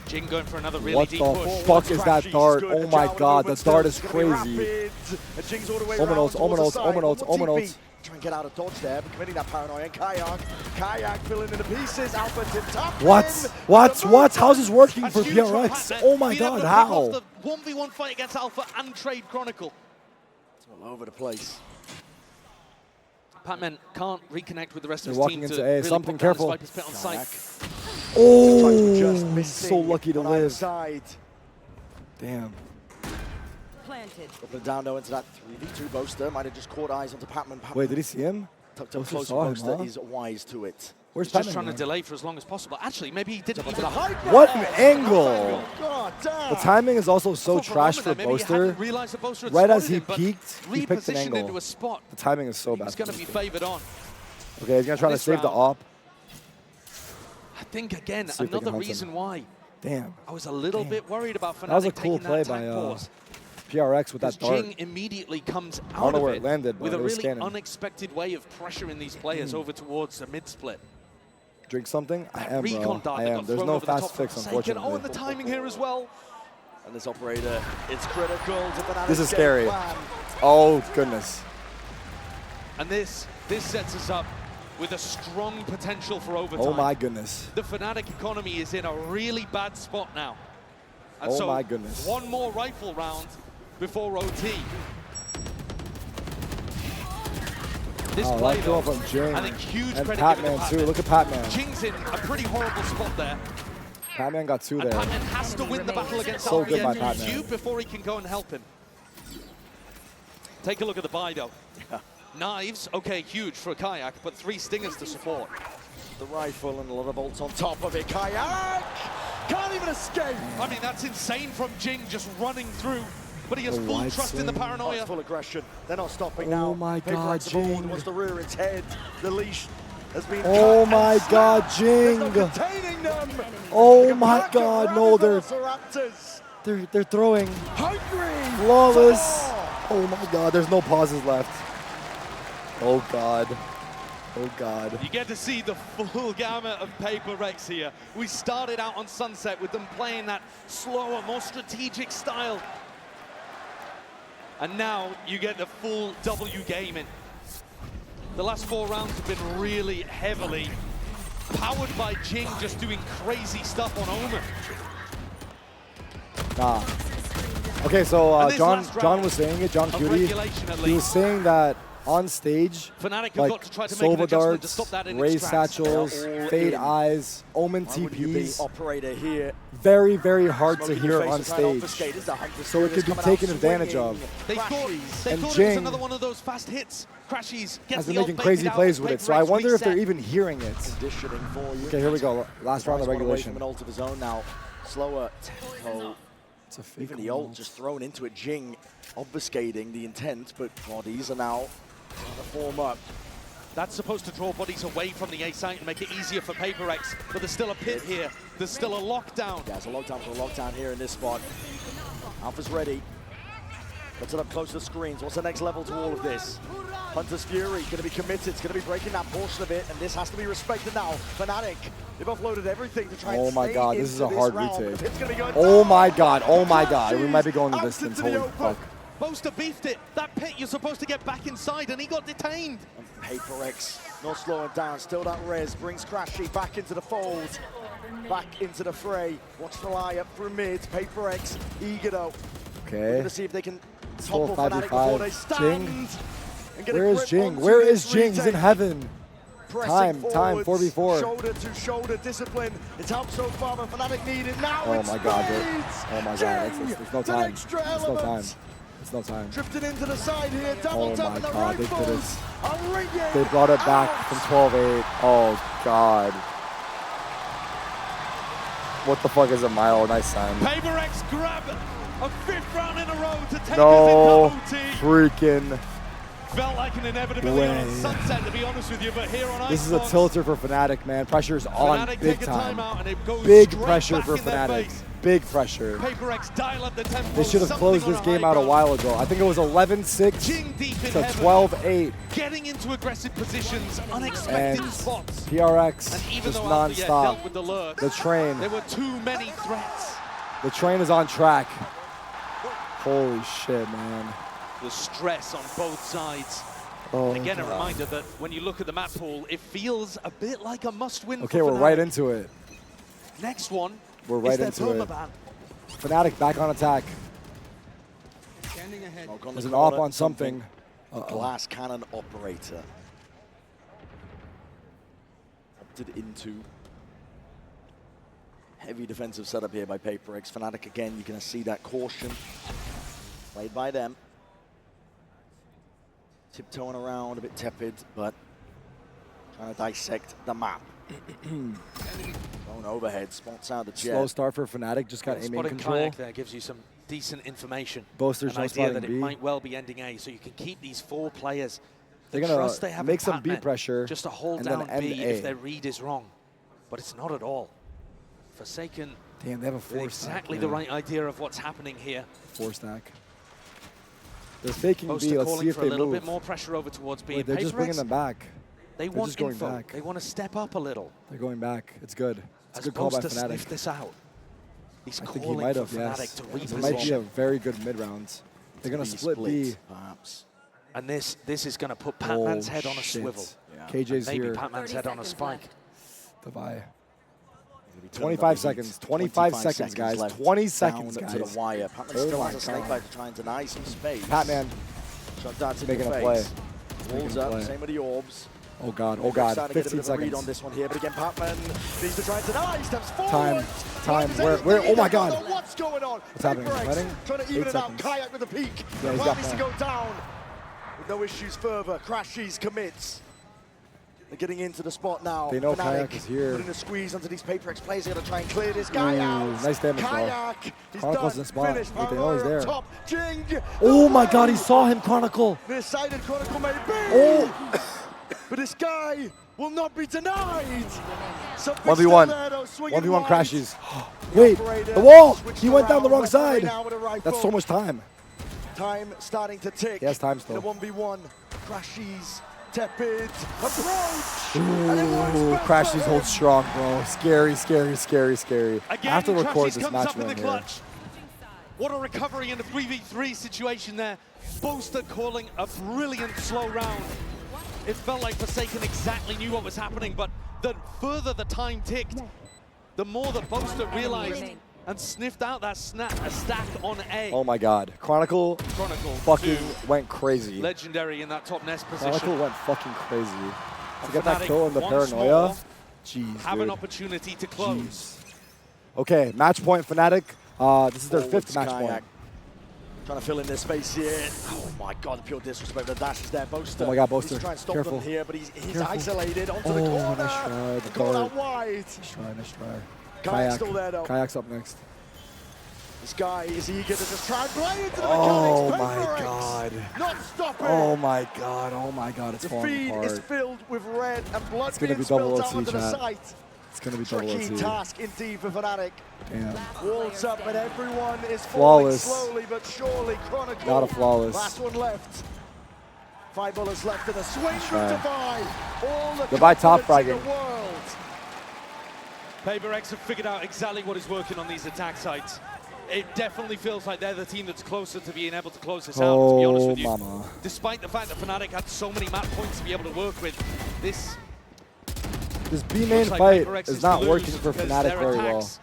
Jing going for another really What deep the push. fuck is that Crashies dart? good. Oh my Agile god, the movement dart is still gonna be crazy. rapid. And Jing's all the way Omen around ults, Omen towards ults, the Omen side. ults, Omen TP. ults. Try and get out of dodge there, but committing that paranoia. And Kayak filling in the pieces. Alpha to top. What? How's this working And for huge from PRX? Hatnet. Oh my Being able god, to pick how? off the 1v1 fight against Alpha and trade Chronicle. All over the place. Pac-Man can't reconnect with the rest They're of his walking team into to A. really Something put down careful. Viper's pit on site. Oh, so lucky to live. Side. Damn. Planted. Dropping down though into that 3v2 Boaster. Might have just caught eyes onto Patman. Wait, did he see him? Tucked up Boaster close. saw him, Boaster huh? is wise to it. Where's He's just Patman trying to going? delay for as long as possible. Actually, maybe he didn't even. What an angle! God damn. The timing is also so trash for Boaster. Right as he peaked, he picked an angle. Into a spot. The timing is so bad. He's going to be favored on. Okay, he's going to try to save the op. I think, again, See if they can another hunt him. reason why. Damn. I was a little bit worried about Fnatic That was a cool taking play that by tank pause. PRX with that dart. Jing immediately comes I don't out know of where it it landed, with but a it was really scanning. unexpected way of pressuring these players over towards the mid-split. Drink something? I am, bro. Recon dart I that am. got There's thrown no over the fast top fix, from Seiken. unfortunately. Oh, and the timing here as well. And this operator, it's critical to Fnatic's This is game scary. plan. Oh, goodness. And this sets us up with a strong potential for overtime. Oh, my goodness. The Fnatic economy is in a really bad spot now. And Oh so my goodness. one more rifle round before OT. This Oh, play, that kill though, from Jing. I think huge And credit given to Patman, too. Patman. Look at Patman. Jing's in a pretty horrible spot there. Patman got two And there. Patman has to win the battle against So good by RPN Patman. before he can go and help him. Take a look at the buy, though. Knives, okay, huge for a Kayak, but 3 stingers to support. The rifle and a lot of bolts on top of it. Kayak can't even escape. I mean, that's insane from Jing just running through, but he has A full wide trust in the swing. paranoia. Full aggression. They're not stopping Oh now. my Paper God, X the ball Jing. wants to rear its head. The leash has been Oh cut my and God, snapped. Jing. There's no containing them. Oh Like a my pack of God, no, rabid velociraptors. they're throwing Hungry. flawless. for more. Oh my God, there's no pauses left. Oh God. Oh God. You get to see the full gamut of Paper X here. We started out on Sunset with them playing that slower, more strategic style. And now you get the full W gaming. The last 4 rounds have been really heavily powered by Jing just doing crazy stuff on Omen. Nah. Okay, so And this John last round John was saying it, John of Cutie. regulation, at He was least. saying that on stage, Fnatic have like got to try to make Silva an adjustment to darts, stop that in raise its tracks. satchels, They are all fade in. eyes, Omen Why would you be TPs. operator here? Very, very hard to Smoking hear your on face to try and stage. obfuscate. This is a hunter So it could be coming out taken advantage swinging. of. They thought And it was Jing another one of those fast hits. Crashies gets has been the ult making crazy baited out, plays with it, so I Paper X wonder if they're reset. even hearing it. Conditioning for you. Okay, here we go. Last round of Nice one away regulation. from an ult of his own now. Slower tempo. It's a fake Even the ult just thrown into it. Jing obfuscating the intent, but bodies are now trying to form up. That's supposed to draw bodies away from the A site and make it easier for Paper X, but there's still a pit here. There's still a lockdown. Yeah, it's a lockdown for a lockdown here in this spot. Alpha's ready. Gets it up close to the screens. What's the next level to all of this? Hunter's Fury going to be committed. It's going to be breaking that portion of it, and this has to be respected now. Fnatic, they've offloaded everything to try and Oh my stay God, this is a into hard round, retake. but it's gonna be going Oh down. my God, oh my God. We might be going the Out distance. into the Holy open. fuck. Boaster beefed it. That pit, you're supposed to get back inside, and he got detained. Paper X not slowing down, still that res, brings Crashy back into the fold, back into the fray. Watch the lie up through mid, Paper X, eager though. We're Okay. gonna see if they can Still topple Fnatic before they 5v5. stand. Jing. and get a Where is grip Jing? onto Where this is Jing? He's in retake. heaven. Pressing Time, forwards, 4v4. Shoulder to shoulder discipline. It's helped so far, but Fnatic need it now. Oh It's my God, dude. speeds. Oh my God, Jing, there's no the time. extra There's no time. element. There's no time. Drifted into the side here, double Oh tap my and the God, they did rifles it. are ringing They brought it back out. from 12-8. Oh God. What the fuck is a mile? Nice time. Paper X grab a 5th round in a row to take No us into OT. freaking Felt like an inevitability way. on Sunset, to be honest with you, but here on This is a Icebox, tilter for Fnatic, man. Pressure's on Fnatic big take a time. timeout and it goes Big straight pressure back for in their Fnatic. face. Big pressure. Paper X dial up the tempo. They should have something closed on this a game high out a ground. while ago. I think it was 11-6 Jing deep in to heaven. 12-8. Getting into aggressive positions, unexpected And spots. PRX And even just though Alpha yet non-stop. dealt with the lurks, The train. there were too many threats. The train is on track. Holy shit, man. The stress on both sides. Oh, and again, a God. reminder that when you look at the map pool, it feels a bit like a must-win. Okay, for we're Fnatic. right into it. Next one We're is right their into it. permaban. Fnatic back on attack. There's an op on something. Glass cannon operator. Opted into heavy defensive setup here by PRX. Fnatic again, you're going to see that caution played by them. Tiptoeing around, a bit tepid, but trying to dissect the map. Thrown overhead, spots out the jet. Slow start for Fnatic, just got aiming control. Kayak there gives you some decent information. Boaster's an no idea that spotting it B. might well be ending A, so you can keep these 4 players. They're The gonna trust they have make in some B Pac-Man pressure just to hold and down then end B A. if their read is wrong. But it's not at all. Forsaken. Damn, they have a with 4 stack. exactly the right idea of what's happening here. 4 stack. They're faking Boaster B. Let's calling see if for they a little move. bit more pressure over towards B. Wait, they're just bringing PRX, them back. They They're want just going info. back. They want to step up a little. They're going back. It's good. It's a As good call by Boaster Fnatic. sniffed this out. He's I think he calling might for have, Fnatic yes. to It reposition. might be a very good mid-round. They're going to split B. Perhaps. And this is going to put Pac-Man's head on a shit. swivel. Yeah. And KJ's maybe here. Pac-Man's head on a spike. Devi. 25 25 seconds. 25 seconds, guys. left. 20 seconds, Down guys. to the wire. Pac-Man Oh still my has a snake God. bite to try and deny some space. Pat-Man Shot darts in making your a play. face. Making Walls a up, play. same with the orbs. Oh, God. Oh, We're God. starting to get a 15 bit of a read seconds. on this one here, but again, Pac-Man needs to try and deny. Steps forward. Time. Where? Oh, my God. What's going on? What's happening? PRX Fighting? trying to 8 even it out. seconds. Kayak with a peak. Yeah, he's Plan got needs to plan. go down. With no issues further. Crashies commits. They're getting into the spot now. They know Fnatic Kayak is here. putting a squeeze onto these PRX players. They're going to try and clear this guy out. Nice damage, though. Kayak. He's Chronicle's done. in the spot. Finished. Wait, they know he's Power there. up top. Jing. Oh, my God. He saw him, Chronicle. Nearsighted Chronicle may be. Oh. But this guy will not be denied. 1v1. 1v1 crashes. Wait, the wall. He went down the wrong side. That's so much time. Time starting to tick. He has time The still. 1v1. Crashies. Tepid. Approach. Ooh, Crashies hold strong, bro. Scary. Again, I have to record Crashies this comes match up in the man here. clutch. What a recovery in a 3v3 situation there. Boaster calling a brilliant slow round. It felt like Forsaken exactly knew what was happening, but the further the time ticked, the more that Boaster realized and sniffed out that a stack on A. Oh my God. Chronicle fucking went crazy. Legendary in that top nest position. Chronicle went fucking crazy. To get that Fnatic kill in the once paranoia. more Jeez, have an dude. opportunity to close. Okay, match point Fnatic. This is their Forwards, 5th match Kayak. point. Trying to fill in their space here. Oh my God, the pure disrespect. The dash is there. Boaster. Oh my God, Boaster. He's trying to stop Careful. them here, but he's Careful. isolated onto Oh, the corner. nice try. The Caught guard. out wide. Nice try. Kayak's still there though. Kayak's up next. This guy is eager to just try and play into the Oh mechanics. my PRX God. Not stopping. Oh my God. Oh my God. It's The falling feed apart. is filled with red and blood It's gonna being be double spilled OT, out onto the chat. site. It's gonna be double Tricky OT. task indeed for Fnatic. Damn. Walls up and everyone is Flawless. falling slowly but surely. Chronicle. Not a flawless. Last one left. 5 bullets left in a swing Nice from try. Devi. All the Goodbye, top confidence in fragging. the world. PRX have figured out exactly what is working on these attack sites. It definitely feels like they're the team that's closer to being able to close this out, to be honest with you. Mama. Despite the fact that Fnatic had so many map points to be able to work with, this B main looks like fight PRX is not to working lose for because Fnatic their very well. attacks,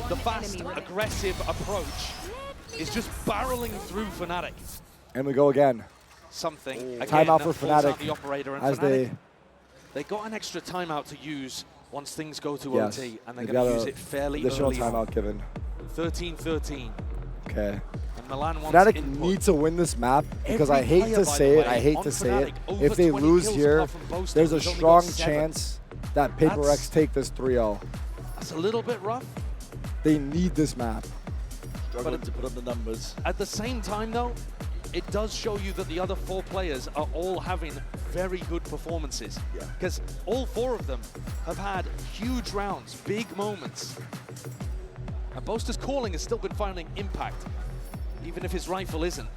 the fast, aggressive approach is just barreling through Fnatic. And we go again. Something. Again, Timeout that for pulls out Fnatic the operator, and as Fnatic, they got an extra timeout to use once things go to Yes. OT, and they're They going to got use a it fairly additional early on. timeout given. 13-13. Okay. And Milan wants Fnatic input. need to win this map because Every I hate player, to by say the it. I way, hate on to say Fnatic, it. over If they 20 lose kills here, apart from Boaster, there's a who's only strong got 7. chance that PRX take this 3-0. That's a little bit rough. They need this map. Struggling to put up the numbers. At the same time, though, it does show you that the other 4 players are all having very good performances. Because all 4 of them have had huge rounds, big moments. And Boaster's calling has still been finding impact, even if his rifle isn't.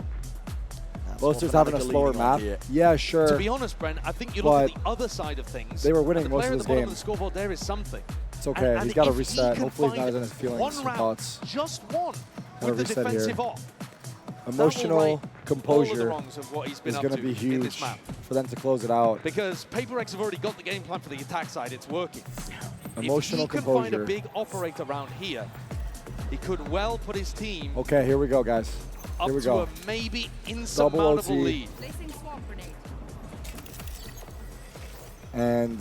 Boaster's having a slower map. Yeah, sure. To be honest, Brent, I think you look at the other side of things. They were winning and the most player of at this the bottom game. of the scoreboard there is something. It's okay. And He's got to if he reset. can Hopefully he's not find in his feelings one and round, thoughts. just one, Gotta with the reset defensive here. off. Emotional all of the composure wrongs of what he's been is up going to to be in this huge map. for them to close it out. Because PRX have already got the game plan for the attack side. It's working. Emotional if he can find a composure. big operator round here, he could well put his team Okay, here we go, guys. up we to go. a maybe insurmountable lead. And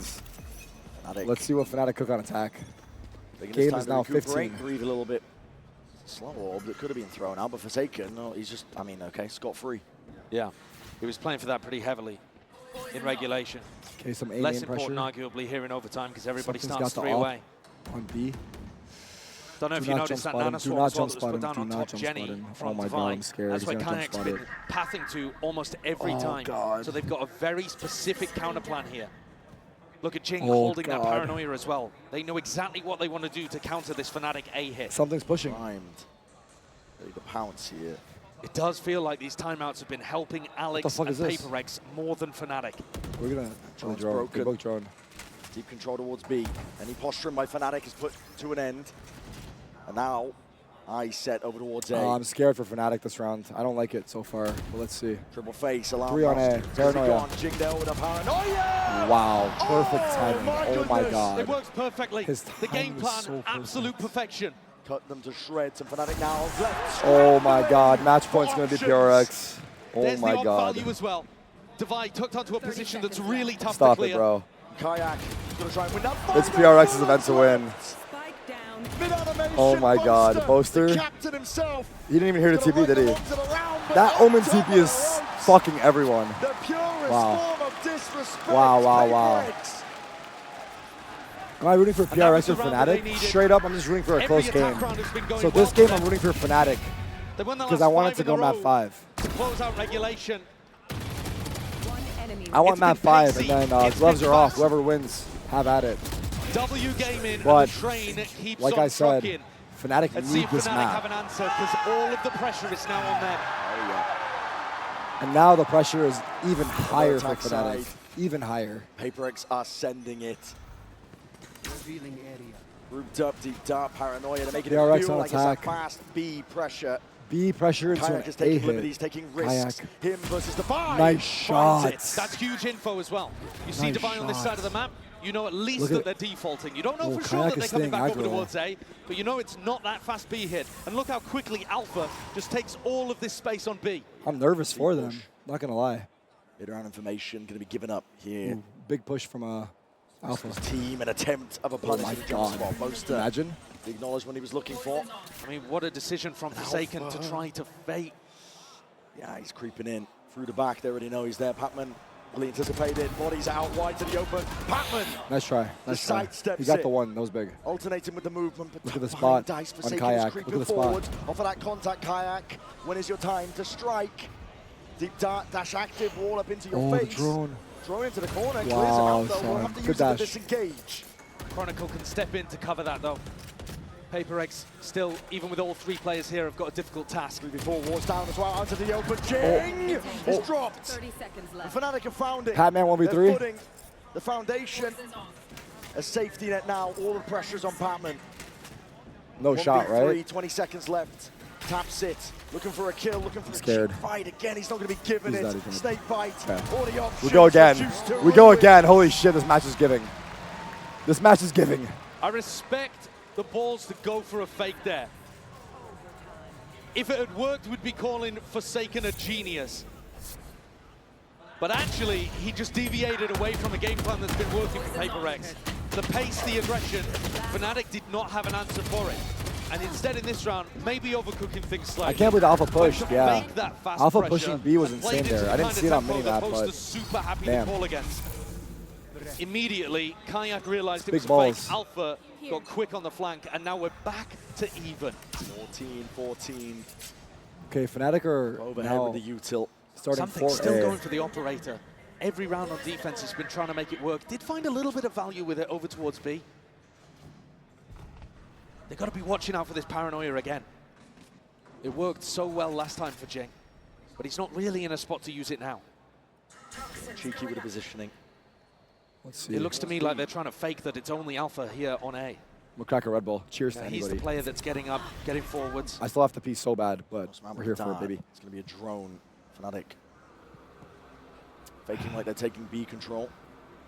let's see what Fnatic cook on attack. Game is now 15. Breathe a little bit. Slow orb that could have been thrown out, but Forsaken, no, he's just, I mean, okay, scot-free. Yeah, he was playing for that pretty heavily in regulation. Okay, some A Less main pressure. important, arguably, here in overtime because everybody Something's starts got the 3 up away. on B. Don't know if you noticed that Nana Swarm as well that was put down on top Jenny from Oh my god, Divine. I'm scared. That's He's why gonna jump Kayak's spot been it. pathing to almost every Oh, time. God. So they've got a very specific counter plan here. Look at Jing Oh, holding that God. paranoia as well. They know exactly what they want to do to counter this Fnatic A hit. Something's pushing. Primed. Ready to pounce here. It does feel like these timeouts have been helping Alex fuck and is this? PRX more than Fnatic. We're gonna Drone's drone. broken. They both drone. Deep control towards B. Any posturing by Fnatic is put to an end. And now, eyes set over towards A. I'm scared for Fnatic this round. I don't like it so far, but let's see. Triple face, alarm 3 on A. Paranoia. Jing there with a paranoia! Wow, perfect timing. Oh my god. It works perfectly. His The timing game was plan, so perfect. absolute perfection. Cut them to shreds, and Fnatic now left. Oh my god, match point's gonna be PRX. Oh There's my the op god. value as well. Divide tucked onto a position that's really tough Stop to clear. it, bro. Kayak gonna try and win that. It's PRX's event to win. Oh my god, Boaster. Captain himself. He didn't even hear the TP, did he? That Omen TP is fucking everyone. The purest Wow. form of disrespect. Wow. Am I rooting for And that was PRX or the round that they Fnatic? needed. Straight up, I'm just rooting for a Every close attack game. round has been going So well this game, for I'm them. rooting for Fnatic They won the because I last want it 5 to in go a map row 5. to close out regulation. I want It's map been 5, pacey. and then It's gloves been are off. fast. Whoever wins, have at it. W gaming But, and the train keeps like on I said, trucking. Fnatic Let's see need if this Fnatic have map. an answer because all of the pressure is now on them. And now the pressure is even higher for attack Fnatic. side. Even higher. PRX are sending it. Revealing area. Grouped up, deep dark paranoia to make it PRX feel on like attack. it's a fast B pressure. B pressure into Kayak an is A taking hit. liberties, taking risks. Kayak. Him versus Divine. Nice Finds it. shots. That's huge info as well. You see Nice Divine on this side of the map, you know at least Look that at- they're defaulting. You don't know Oh, for sure Kayak that they're is coming staying back over aggro. towards A, but you know it's not that fast B hit. And look how quickly Alpha just takes all of this space on B. I'm nervous for them. Not gonna lie. Mid-round information going to be given up here. Ooh, big push from Alpha. Team, an attempt of a Oh my punishment jump god. spot. Most Imagine. the acknowledgement he was looking for. I mean, what a decision from Forsaken to try to fake. Yeah, he's creeping in through the back. They already know he's there. Pacman really anticipated. Bodies out wide to the open. Pacman Nice try. Nice try. sidesteps He got it. the one. That was big. alternating with the movement. But Look at the Divine spot dice on Forsaken is Kayak. Look creeping at the spot. forward. Off of that contact, Kayak. When is your time to strike? Deep dart, dash active, wall up into your Oh, the face. drone. Drone into the corner, clears it Wow, out though. We'll son. have to Good use it to dash. disengage. Chronicle can step in to cover that though. PRX still, even with all 3 players here, have got a difficult task. Before Wars down as well, onto the open. Jing is dropped. 30 seconds And left. Fnatic have found it. Patman 1v3. They're putting the foundation, a safety net now. All the pressure's on Patman. No shot, 1v3, right? 20 seconds left. Taps it. Looking for a kill, looking for Scared. a cheap fight. Again, he's not going to be giving He's it. not even- Snake bite. Okay. All the options. We go again. Juice to We go ruin. again. Holy shit, this match is giving. This match is giving. I respect the balls to go for a fake there. If it had worked, we'd be calling Forsaken a genius. But actually, he just deviated away from the game plan that's been working for PRX. The pace, the aggression, Fnatic did not have an answer for it. And instead in this round, maybe overcooking things slightly. I can't believe Alpha pushed, But to yeah. fake that fast Alpha pressure pushing B was and insane played into there. the I didn't kind see of it on tempo that minimap, Post but is super happy damn. to call against. Immediately, Kayak realized it Big was balls. fake. Alpha got quick on the flank, and now we're back to even. 14. Okay, Fnatic are Overhead now with the util. starting Something's still 4A. going for the operator. Every round on defense has been trying to make it work. Did find a little bit of value with it over towards B. They've got to be watching out for this paranoia again. It worked so well last time for Jing, but he's not really in a spot to use it now. Cheeky with the positioning. Let's see. It looks to me like they're trying to fake that it's only Alpha here on A. We'll crack a Red Bull. Cheers to He's the anybody. player that's getting up, getting forwards. I still have to pee so bad, but Man we're with here for it, dart. baby. It's going to be a drone. Fnatic faking like they're taking B control.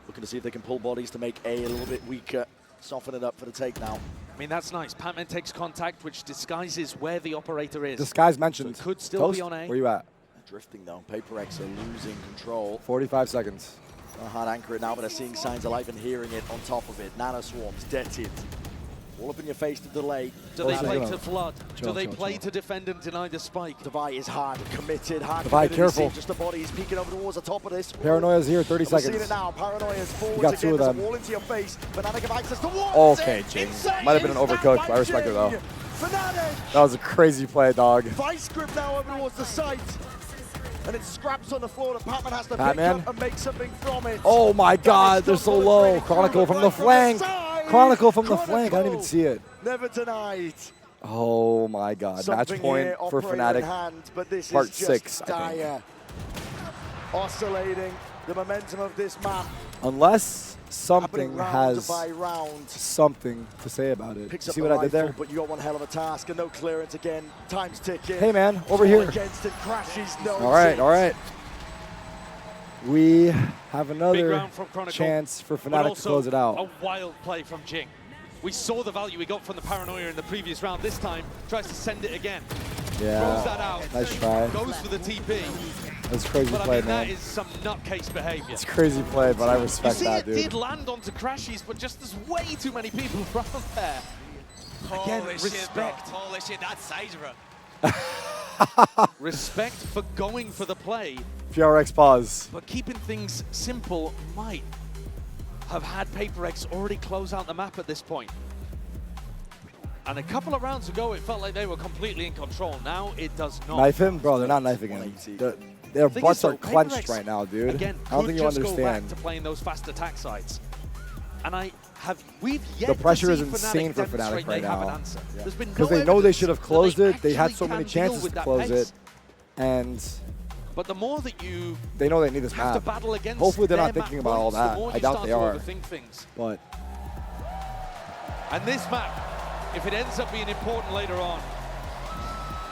Looking to see if they can pull bodies to make A a little bit weaker. Soften it up for the take now. I mean, that's nice. Patman takes contact, which disguises where the operator is. Disguise mentioned. So it could still Toast, be on A. where you at? Drifting though. PRX are losing control. 45 seconds. A hard anchor it now, but they're seeing signs of life and hearing it on top of it. Nano swarms, dead-ed. All up in your face to delay. Do they play to flood? Do they play to defend and deny the spike? Devi is hard committed, hard Devi, committed. careful. Just the body. He's peeking over towards the top of this. Paranoia's here, 30 We're seconds. seeing it now. Paranoia's forwards got two again. of There's them. a wall into your face. Fnatic have access to one. Okay, Jing. Might have been an overcooked, but I respect it though. Fnatic. That was a crazy play, dog. Vice grip now over towards the site. And it scraps on the floor that Patman has to Patman. pick up and make something from it. Oh my god, they're so low. Chronicle from the flank. Chronicle from the flank. I didn't even see it. Never denied. Oh my god. Match Something point here, for operator in Fnatic. hand, but this Part is just 6, I think. dire. Oscillating the momentum of this map. Unless something round has by round. something to say about it. Picks You up see the what I did rifle, there? But you got one hell of a task and no clearance again. Time's ticking. Hey man, over All here. Against it, crashes, no All right, hits. all right. We have Big another round from Chronicle, chance for but Fnatic to also close it out. A wild play from Jing. We saw the value we got from the Paranoia in the previous round. This time, tries to send it again. Yeah, Throws that out. nice try. Goes for the TP. That's crazy But play, I mean, man. that is some nutcase behavior. It's crazy play, but I You respect see, that, it dude. did land onto Crashies, but just there's way too many people around there. Again, Holy respect. shit, bro. Holy shit, that's size, bro. Respect for going for the play, PRX pause. but keeping things simple might have had PRX already close out the map at this point. And a couple of rounds ago, it felt like they were completely in control. Now it does not. Knife him? Bro, they're not knifing him. Their Thing butts is, though, are clenched PRX, right now, dude. Again, I don't could think you just understand. go back to playing those fast attack sides. And we've yet The pressure to is see insane for demonstrate Fnatic right they have an now. answer. There's been Because no they know they evidence should have that closed it. They had actually so many can deal chances with to that close pace. it. And But the more that you they know they need this have to map. battle against Hopefully they're not their thinking map about all points, the that. more I you doubt start they to are. overthink things. But And this map, if it ends up being important later on,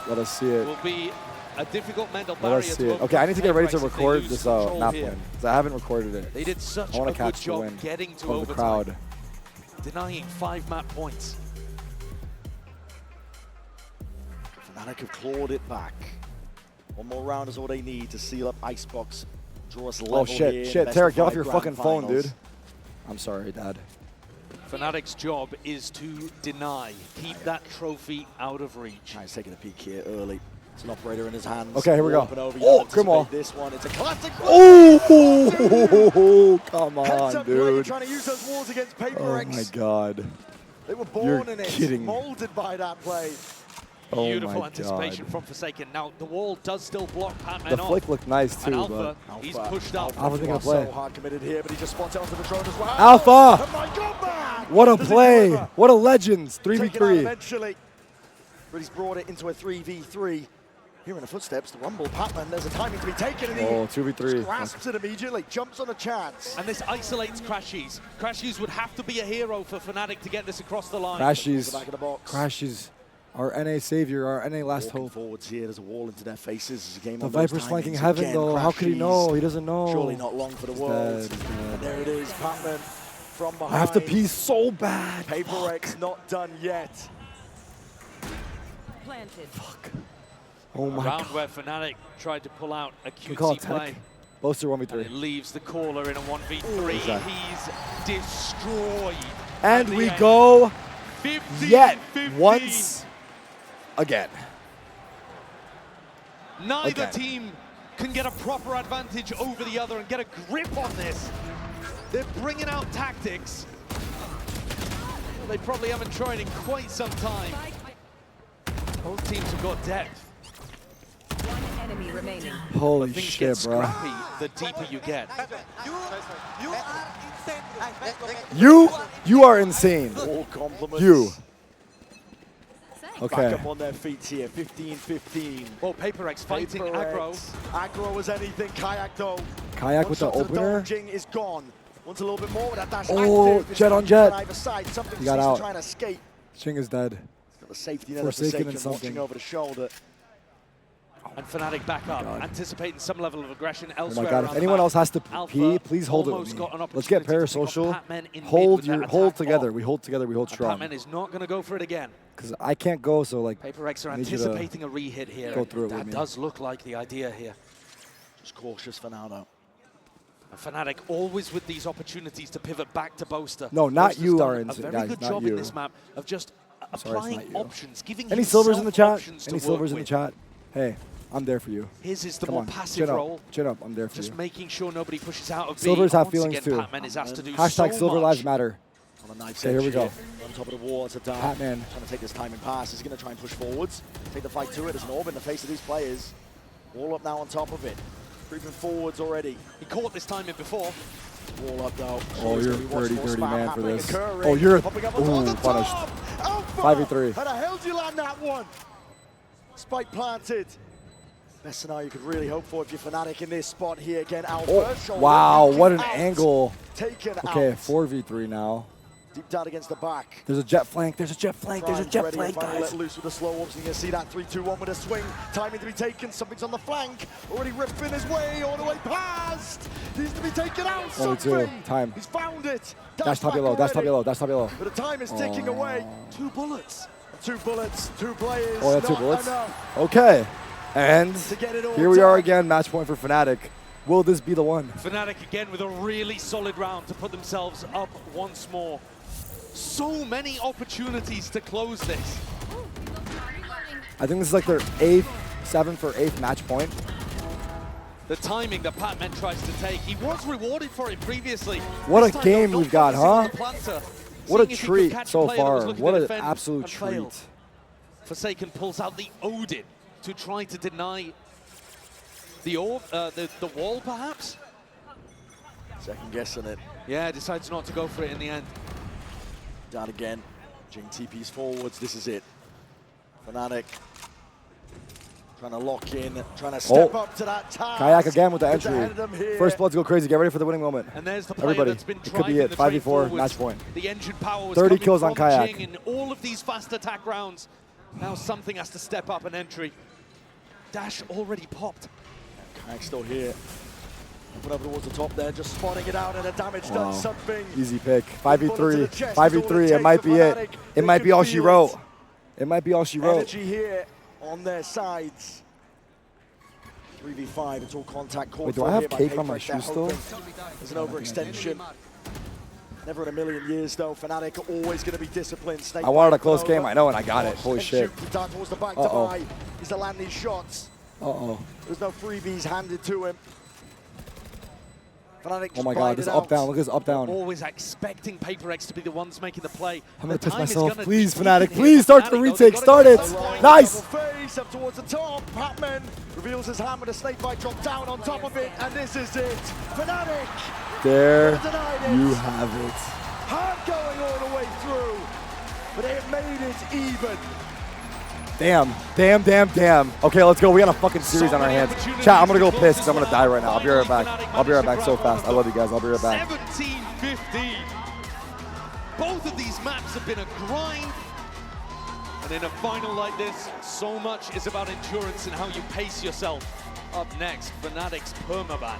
let us see it. will be a difficult mental Let barrier us see to it. Okay, I need to get ready to PRX if they record lose this control map here. win. Because I haven't recorded it. They did such I want a to good catch the job win getting to of the overtime, crowd. denying 5 map points. Fnatic have clawed it back. One more round is all they need to seal up Icebox. Draw us level Oh shit, here in shit. the best Tarik, of get off 5 your grand fucking phone, finals. dude. I'm sorry, Dad. Fnatic's job is to deny, keep that trophy out of reach. He's taking a peek here early. It's an operator in his hands. Okay, here we go. Up and over. You Oh, don't come on. anticipate This one, it's a classic. Oh, come Heads on, up play, you're dude. trying to use those walls against Oh PRX. my god. They were born You're in it, kidding. molded by that play. Oh Beautiful my anticipation god. from Forsaken. Now, the wall does still block Patman The off. flick looked nice And too, Alpha, but he's pushed up. Alpha's gonna You are play. so hard committed here, but he just spots it onto the drone as well. Alpha! Oh my god, man! What a Does he play! deliver? What a legends! Take it out 3v3. eventually. But he's brought it into a 3v3. Here in the footsteps, the rumble, Patman, there's a timing to be taken, and he Oh, 2v3. grasps it immediately, jumps on a chance. And this isolates Crashies. Crashies would have to be a hero for Fnatic to get this across the line. Crashies. Our NA savior, our NA last Walking hope. forwards here, there's a wall into their faces. As a game The on those Viper's flanking timings heaven, again, though. How could he Crashies. know? He doesn't know. Surely not long for the He's world. dead, he's dead. And there it is, Patman from behind. I have to pee so bad. PRX not done yet. Planted. Fuck. Oh my round god. where Fnatic tried to pull out a Can we call cutesy it tech? play. Boaster And it 1v3. leaves the caller in a 1v3. Exactly. He's destroyed. And at the we end. go 15, yet 15. once again. Neither Again. team can get a proper advantage over the other and get a grip on this. They're bringing out tactics they probably haven't tried in quite some time. Both teams have got depth. One enemy remaining. Holy Things shit, get bro. scrappy the deeper you get. You are insane. All compliments. You. Back Okay. up on their feet here, 15-15. Oh, PRX fighting aggro. Aggro as anything, Kayak though. Kayak One with the shot to opener. dome, Jing is gone. Wants a little bit more with that dash. Oh, active. It's jet on on jet. either side. Something He got seems out. to try and escape. Ching is dead. Got the safety net of Forsaken Forsaken and something. watching over the shoulder. Oh And Fnatic back up, anticipating some level of aggression elsewhere. Oh my God! If anyone else has to pee, please hold it with me. Let's get parasocial. Hold together. We hold together. We hold strong. Patman is not going to go for it again. Because I can't go, so like. PRX are anticipating a re-hit here. Go through it with that me. does look like the idea here. Just cautious for now, though. And Fnatic always with these opportunities to pivot back to Boaster. No, not Boaster's you, done Arenz. a very Guys, good not job you. in this map of just Sorry, applying options, giving Any silvers in the chat? options Any to silvers work in the with. chat? Hey, I'm there for you. His is the Come more on, passive chin role. Up, chin up, I'm there for just you. making sure nobody pushes out of B. Silvers have Once feelings again, too. Patman is asked to do Hashtag so silver much. lives matter. On a nice Okay, here we go. On top of the wall, it's a down. Patman. Trying to take this timing pass. He's going to try and push forwards. Take the fight to it. There's an orb in the face of these players. All up now on top of it. Creeping forwards already. He caught this timing before. Wall up though. Oh, you're dirty, dirty man for this. Occurring. Oh, you're Ooh, punished. 5v3. How the hell do you land that one? Spike planted. Best scenario you could really hope for if you're Fnatic in this spot here again. Alpha. Oh, wow, what an angle. Taken Okay, out. 4v3 now. Deep down against the back. There's a jet flank. There's a jet flank. There's a jet flank, Finally guys. let loose with the slow orbs. You're going to see that 3-2-1 with a swing. Timing to be taken. Something's on the flank. Already ripping his way all the way past. Needs to be taken out. Only Something. two. Time. He's found it. Dash top yellow. Dash top yellow. Dash top yellow. But the time is ticking away. 2 bullets. 2 bullets. 2 players. Oh, that's 2 Not bullets? enough. Okay. And To get it all here we are done. again. Match point for Fnatic. Will this be the one? Fnatic again with a really solid round to put themselves up once more. So many opportunities to close this. I think this is like their 8th, 7th or 8th match point. The timing that Patman tries to take, he was rewarded for it previously. What This a time, game though, we've not got, focusing on huh? the planter, What a seeing if he could treat catch a so player that was far. looking What to an defend absolute and failed. treat. Forsaken pulls out the Odin to try to deny the orb, the wall, perhaps? Second guessing it. Yeah, decides not to go for it in the end. Down again. Jing TP's forwards. This is it. Fnatic trying to lock in, trying to step up to that task. Kayak again with the Gets ahead entry. of them here. First bloods go crazy. Get ready for the winning moment. And there's the player Everybody, that's been it could be driving it. the train 5v4 forwards. match point. The engine power was 30 coming kills on from Kayak. Jing in all of these fast attack rounds. Now something has to step up an entry. Dash already popped. Kayak's still here. Put over towards the top there, just spotting it out, and the damage Wow. does something. Easy pick. Bullet to 5v3. the chest is all 5v3. it It might takes be for it. Fnatic. It They might can be all she feel wrote. it. It might be all she wrote. Energy here on their sides. 3v5, it's all contact called. Wait, do I have cake on my shoes still? There's an overextension. Never in a million years, though. Fnatic are always going to be disciplined. Snake I wanted a bite close over. game. I know, and I got it. Holy And shit. shoot down towards the back to Uh-oh. buy. He's to land these shots. Uh-oh. There's no freebies handed to him. Fnatic Oh my just God, this bide it up down. out. Look at this up down. Always expecting PRX to be the ones making the play. I'm gonna The piss time is myself. gonna Please, be Fnatic. ticking here. Please start the Fnatic, though, retake. they've Start gotta it. get this Nice. Double face up towards the top. Patman reveals his hand with a snake bite drop down on top of it, and this is it. Fnatic There denied it. you have it. Hard going all the way through, but it made it even. Damn. Damn, damn, damn. Okay, let's go. We got a fucking series on our hands. Chat, I'm gonna go piss because I'm gonna die right now. I'll be right back. I'll be right back so fast. I love you guys. I'll be right back. 17-15. Both of these maps have been a grind. And in a final like this, so much is about endurance and how you pace yourself. Up next, Fnatic's permaban.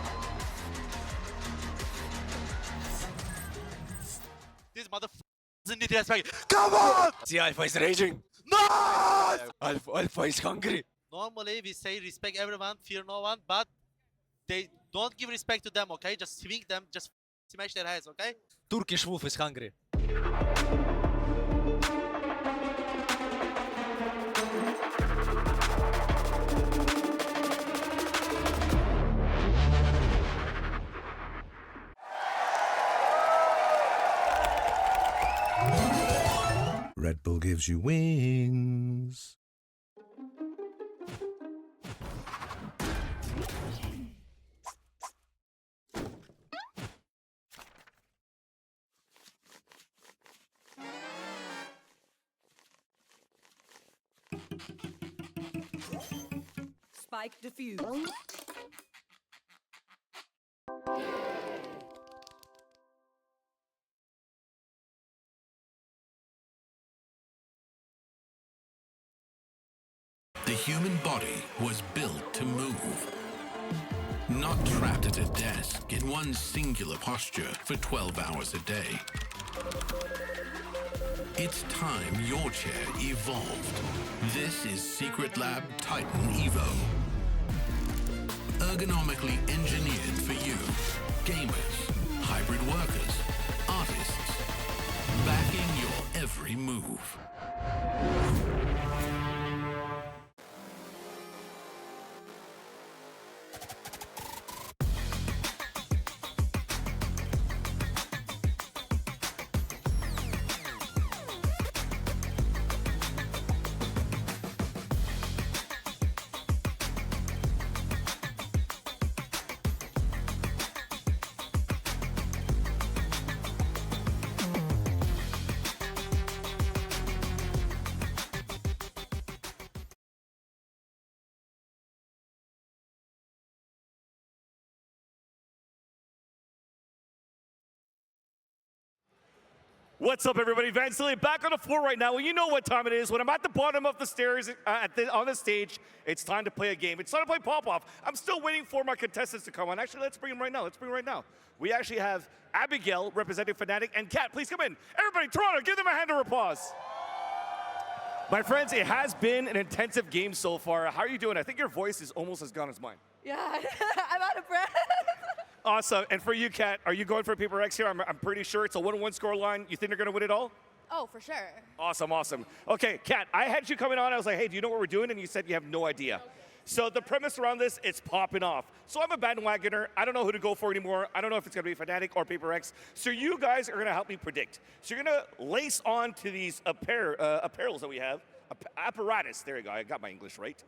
This motherfucker isn't disrespect. Come on! See, Alpha is raging. No! Alpha is hungry. Normally we say respect everyone, fear no one, but they don't give respect to them, okay? Just swing them, just smash their heads, okay? Turkish wolf is hungry. Red Bull gives you wings. Spike defused. human body was built to move. Not trapped at a desk in one singular posture for 12 hours a day. It's time your chair evolved. This is Secret Lab Titan Evo. Ergonomically engineered for you, gamers, hybrid workers, artists, backing your every move. What's up, everybody? Vansilli back on the floor right now. Well, you know what time it is. When I'm at the bottom of the stairs on the stage, it's time to play a game. It's time to play pop-off. I'm still waiting for my contestants to come on. Actually, let's bring them right now. Let's bring them right now. We actually have Abigail representing Fnatic and Kat. Please come in. Everybody, Toronto, give them a hand of applause. My friends, it has been an intensive game so far. How are you doing? I think your voice is almost as gone as mine. Yeah, I'm out of breath. Awesome. And for you, Kat, are you going for PRX here? I'm pretty sure it's a 1-1 score line. You think they're going to win it all? Oh, for sure. Awesome, awesome. Okay, Kat, I had you coming on. I was like, hey, do you know what we're doing? And you said you have no idea. So the premise around this, it's popping off. So I'm a bandwagoner. I don't know who to go for anymore. I don't know if it's going to be Fnatic or PRX. So you guys are going to help me predict. So you're going to lace on to these apparels that we have. Apparatus. There you go. I got my English right.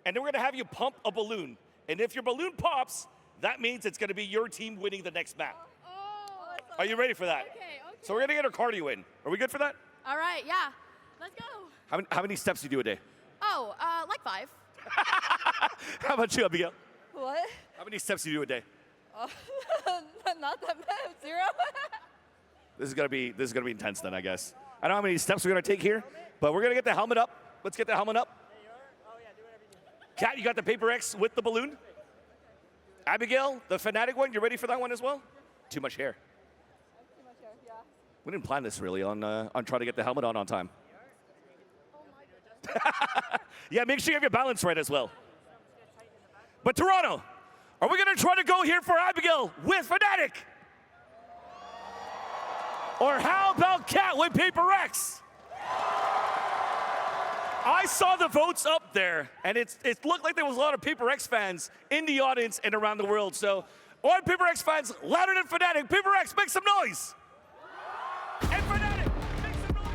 And then we're going to have you pump a balloon. And if your balloon pops, that means it's going to be your team winning the next map. Are you ready for that? Okay. So we're going to get our cardio in. Are we good for that? All right, yeah. Let's go. How many steps do you do a day? Oh, like 5. How about you, Abigail? What? How many steps do you do a day? Not that bad. 0. This is gonna be intense then, I guess. I don't know how many steps we're gonna take here, but we're gonna get the helmet up. Let's get the helmet up. Kat, you got the PRX with the balloon? Abigail, the Fnatic one, you ready for that one as well? Too much hair. Too much hair, yeah. We didn't plan this really on trying to get the helmet on time. Yeah, make sure you have your balance right as well. But Toronto, are we gonna try to go here for Abigail with Fnatic? Or how about Kat with PRX? I saw the votes up there, and it looked like there was a lot of PRX fans in the audience and around the world. So, all PRX fans, louder than Fnatic, PRX, make some noise! And Fnatic, make some noise!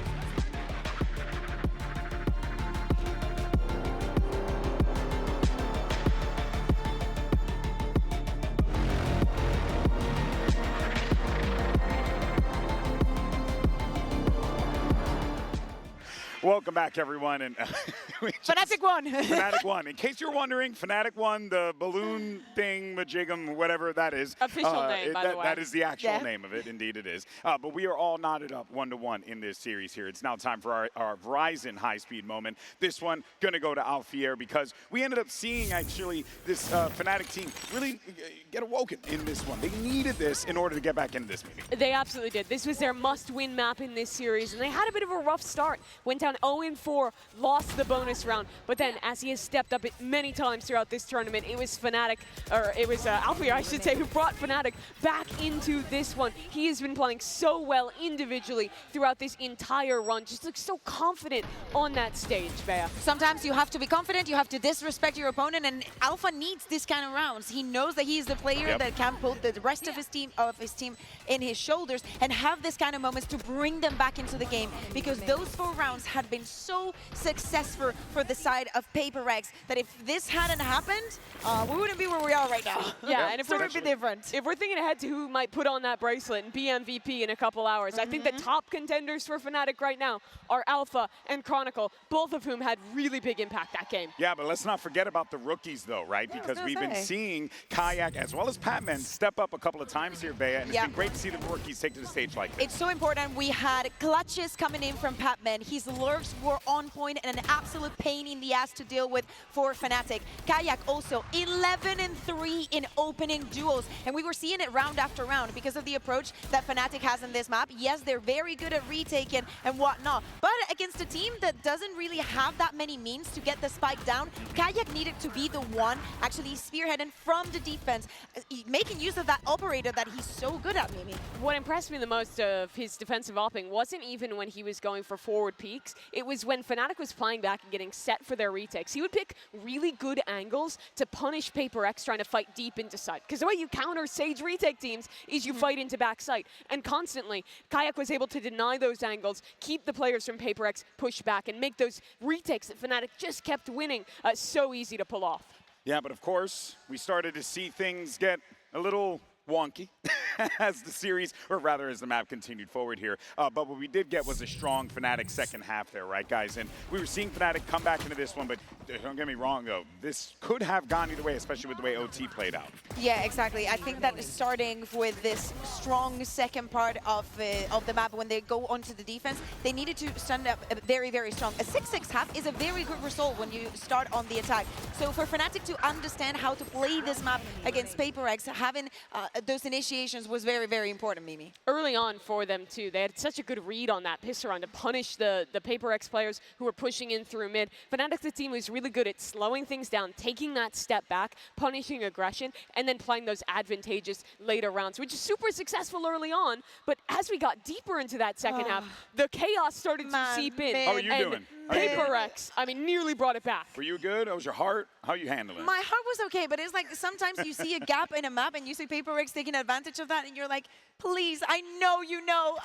Welcome back, everyone. And Fnatic won. Fnatic won. In case you're wondering, Fnatic won the balloon thing, majigum, whatever that is. Official name, by the way. That is the actual name of it. Indeed, it is. But we are all knotted up 1-1 in this series here. It's now time for our Verizon high-speed moment. This one going to go to Alfier because we ended up seeing, actually, this Fnatic team really get awoken in this one. They needed this in order to get back into this meeting. They absolutely did. This was their must-win map in this series, and they had a bit of a rough start. Went down 0-4, lost the bonus round, but then as he has stepped up many times throughout this tournament, it was Fnatic, or it was Alfier, I should say, who brought Fnatic back into this one. He has been playing so well individually throughout this entire run, just looks so confident on that stage, Bea. Sometimes you have to be confident, you have to disrespect your opponent, and Alpha needs this kind of rounds. He knows that he's the player that can put the rest of his team in his shoulders and have this kind of moments to bring them back into the game, because those 4 rounds had been so successful for the side of PRX that if this hadn't happened, we wouldn't be where we are right now. Yeah, and if it would be different. If we're thinking ahead to who might put on that bracelet and be MVP in a couple hours, I think the top contenders for Fnatic right now are Alpha and Chronicle, both of whom had really big impact that game. Yeah, but let's not forget about the rookies, though, right? Because we've been seeing Kayak as well as Patman step up a couple of times here, Bea, and it's been great to see the rookies take to the stage like this. It's so important. We had clutches coming in from Patman. His lurks were on point and an absolute absolute pain in the ass to deal with for Fnatic. Kayak also 11-3 in opening duels, and we were seeing it round after round because of the approach that Fnatic has in this map. Yes, they're very good at retaking and whatnot, but against a team that doesn't really have that many means to get the spike down, Kayak needed to be the one actually spearheading from the defense, making use of that operator that he's so good at, Mimi. What impressed me the most of his defensive opping wasn't even when he was going for forward peaks. It was when Fnatic was playing back and getting set for their retakes. He would pick really good angles to punish PRX trying to fight deep into side. Because the way you counter Sage retake teams is you fight into back side. And constantly, Kayak was able to deny those angles, keep the players from PRX pushed back, and make those retakes that Fnatic just kept winning so easy to pull off. Yeah, but of course, we started to see things get a little wonky as the series, or rather as the map continued forward here. But what we did get was a strong Fnatic second half there, right, guys? And we were seeing Fnatic come back into this one, but don't get me wrong, though. This could have gone either way, especially with the way OT played out. Yeah, exactly. I think that starting with this strong second part of the map, when they go onto the defense, they needed to stand up very, very strong. A 6-6 half is a very good result when you start on the attack. So for Fnatic to understand how to play this map against PRX, having those initiations was very, very important, Mimi. Early on for them, too, they had such a good read on that piss around to punish the PRX players who were pushing in through mid. Fnatic's the team who's really good at slowing things down, taking that step back, punishing aggression, and then playing those advantageous later rounds, which is super successful early on. But as we got deeper into that second half, the chaos started to seep in. How are you doing? PRX, I mean, nearly brought it back. Were you good? How was your heart? How are you handling it? My heart was okay, but it's like sometimes you see a gap in a map and you see PRX taking advantage of that, and you're like, please, I know you know,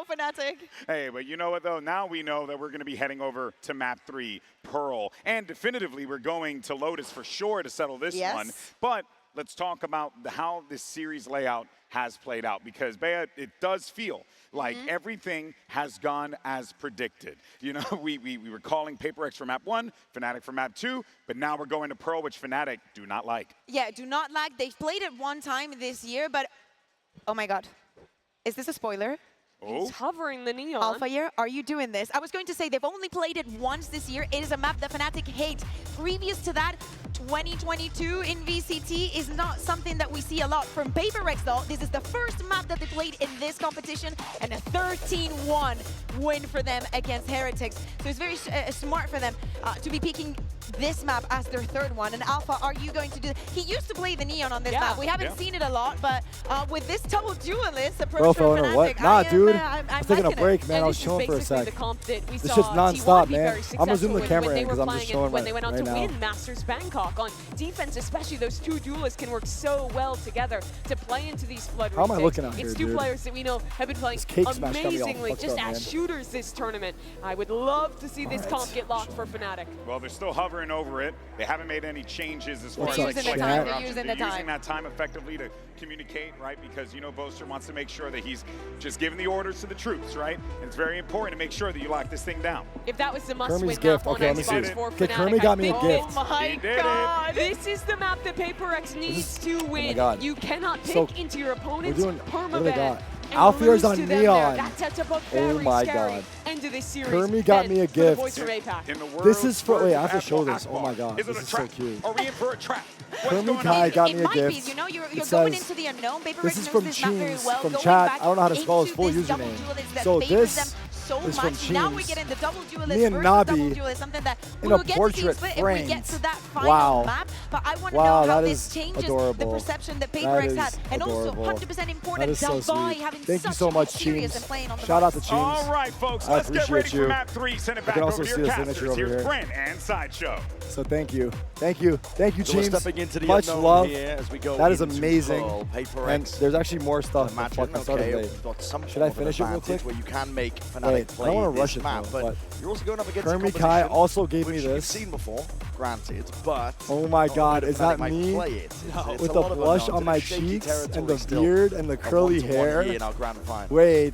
Fnatic. Hey, but you know what, though? Now we know that we're going to be heading over to map 3, Pearl. And definitively, we're going to Lotus for sure to settle this one. But let's talk about how this series layout has played out, because Bea, it does feel like everything has gone as predicted. You know, we were calling PRX for map 1, Fnatic for map 2, but now we're going to Pearl, which Fnatic do not like. Yeah, do not like. They've played it one time this year, but oh my God, is this a spoiler? He's hovering the neon. Alpha, are you doing this? I was going to say they've only played it once this year. It is a map that Fnatic hates. Previous to that, 2022 in VCT is not something that we see a lot from PRX, though. This is the first map that they played in this competition, and a 13-1 win for them against Heretics. So it's very smart for them to be picking this map as their third one. And Alpha, are you going to do He used to play the neon on this map. We haven't seen it a lot, but with this double duelist approach from Fnatic, what? Nah, dude. I'm I was taking a break, man. I was chilling for a sec. This shit's non-stop, man. I'm gonna zoom the camera in because I'm just showing when they went on to now. win Masters Bangkok on defense, especially those two duelists can work so well together to play into these flood How am I retakes. looking out here, It's two dude? players that we know have been playing amazingly just as shooters this tournament. I would love to see this comp get locked for Fnatic. Well, they're still hovering over it. They haven't made any changes as far What's as up, like chat? selecting They're options. using They're the time. using that time effectively to communicate, right? Because, you know, Boaster wants to make sure that he's just giving the orders to the troops, right? And it's very important to make sure that you lock this thing down. If that was the must-win Kermy's map gift. on Okay, let me Xbox see. for Okay, Fnatic, Kermy got me a I gift. think- Oh my He did God! This is the map that PRX needs to win. God. You cannot pick So, into your opponent's We're doing what do they permaban. got? And Alfier's lose on to them there. neon. That sets up a Oh very my scary God. end of this series. Kermy got and me a for the gift. boys from APAC. In the world, This is for, wait, I have to of show Admiral this. Oh my God, Is it this a is so trap? cute. Are we in for a trap? What's Kermy going Kai on? got It me a might gift. be, you know, you're It going says- into the unknown. PRX This is knows from this map very Cheese well. from Going chat. back I don't know how to spell his into full this double username. duelist that So favors this them so is from much. Now we're Cheese getting the double duelist Me and versus double Nabi duelist, something that we in a will get to see portrait split if we get framed. to that final Wow. map. But I want to Wow, know how that this is changes adorable. the perception that That PRX is had. And also adorable. 100% That important, is so Dalbai sweet. having Thank you such so a much, serious Cheems. and playing on the Shout out to box. Cheems. All right, folks, I let's get ready appreciate for you. map 3. Send it You back can over also to see your the casters. signature over Here's here. Brent and Sideshow. So thank you. Thank you. Thank you, So we're Cheems. stepping into the Much unknown love. here as we go That is into amazing. Pearl. PRX. And there's actually more stuff. Imagine, Fuck, I started okay, late. we've got some Should I form of finish it real advantage quick? where you can make Fnatic Wait, I play don't want to rush this it map, though, but but you're also going up against a Kermy Kai competition also gave me which this. you've seen before, granted, but Oh my not God, only is Fnatic that might me? play it, it's With a the lot of blush unknowns on in my a shaky cheeks and territory the still. beard and the A curly 1-to-1 hair. here in our grand final. Wait,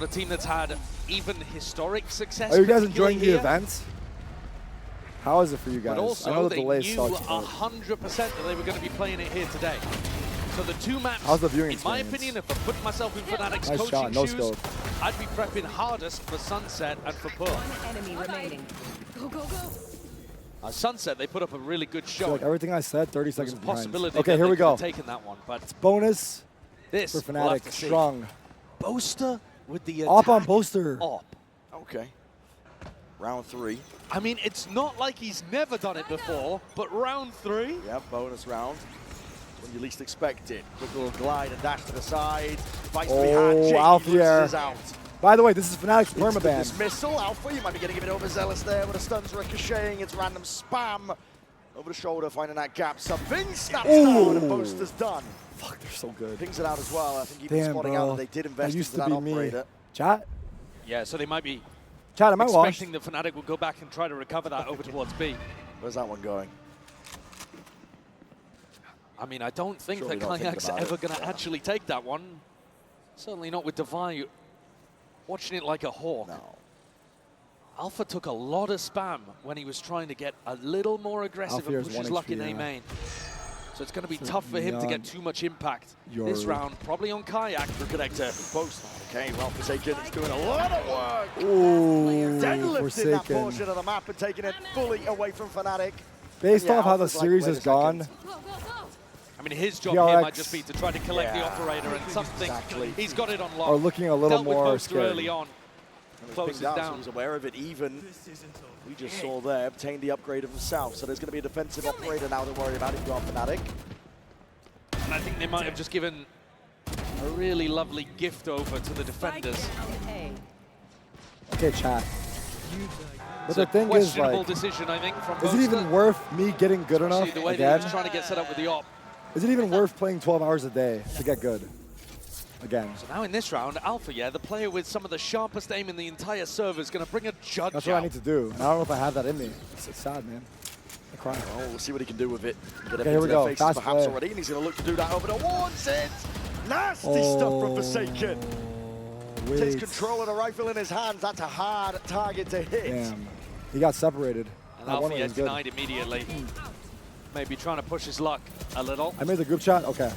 not a team that's had even historic success. Are you guys enjoying the here. event? How is it for you guys? But also, I know the they delay knew sucks. 100% that they were going to be playing it here today. So the two maps, How's the viewing in my experience? opinion, if I'm putting myself in Fnatic's Nice coaching shot, no shoes, scope. I'd be prepping hardest for Sunset and for Pearl. Enemy remaining. Go, go, go. Sunset, they put up a really good I show. feel like everything I said, 30 There's seconds a behind. possibility Okay, that here they we could have go. taken that one, but It's bonus this for we'll have Fnatic. to see. Strong. Boaster with the Op on attack Boaster. op. Okay. Round 3. I mean, it's not like he's never done it before, but round 3. Yeah, bonus round. When you least expect it. Quick little glide and dash to the side. Fights to be had. Oh, Jiggy Alfie air. loses out. By the way, this is Fnatic's Into the permaban. dismissal. Alpha, you might be getting a bit overzealous there with the stuns ricocheting. It's random spam. Over the shoulder, finding that gap. Something snaps down and Boaster's done. Fuck, they're so good. Pings it out as well. I think even Damn, spotting bro. out that they did invest That used into to that be operator. me. Chat? Yeah, so they might be Chat, am I washed? expecting the Fnatic will go back and try to recover that over towards B. Where's that one going? I mean, I don't think Surely that not thinking Kayak's about ever it. going to actually take that one. Certainly not with Devi watching it like a hawk. No. Alpha took a lot of spam when he was trying to get a little more aggressive Alpha and is push his 1 luck in HP, A yeah. main. So it's going to be So tough for him to get young. too much impact Yori. this round, probably on Kayak. Good connector. Boast. Okay, well, Forsaken is doing a lot of work. Ooh, Deadlifting that portion Forsaken. of the map and taking it fully away from Fnatic. Based Yeah, off how the Alpha's like, series wait a has gone, second. I mean, his job here PRX. might just be to try to collect the Yeah. operator and something. Exactly. He's got it on lock. are looking a little Dealt with more Boaster scared. early on. And it's Closes pinged out, so down. he's aware of it even. We just saw there, obtained the upgrade of himself. So there's going to be a defensive operator now to worry about if you are Fnatic. And I think they might have just given a really lovely gift over to the defenders. Okay, chat. But It's the a thing is, questionable like, decision, I think, from is Boaster. it even worth me getting good enough Especially the way that again? he was trying to get set up with the op. Is it even worth playing 12 hours a day to get good? Again. So now in this round, Alpha, yeah, the player with some of the sharpest aim in the entire server is going to bring a judge That's what I out. need to do. And I don't know if I have that in me. It's sad, man. I'm crying. Oh, we'll see what he can do with it. Get Okay, it here into we their go. faces Fast perhaps play. already, and he's going to look to do that over towards it. Nasty stuff from Forsaken. Takes Wait. control of the rifle in his hands. That's a hard target to hit. Damn. He got separated. And That one Alpha, yeah, was good. denied immediately. Maybe trying to push his luck a little. I made the group chat? Okay.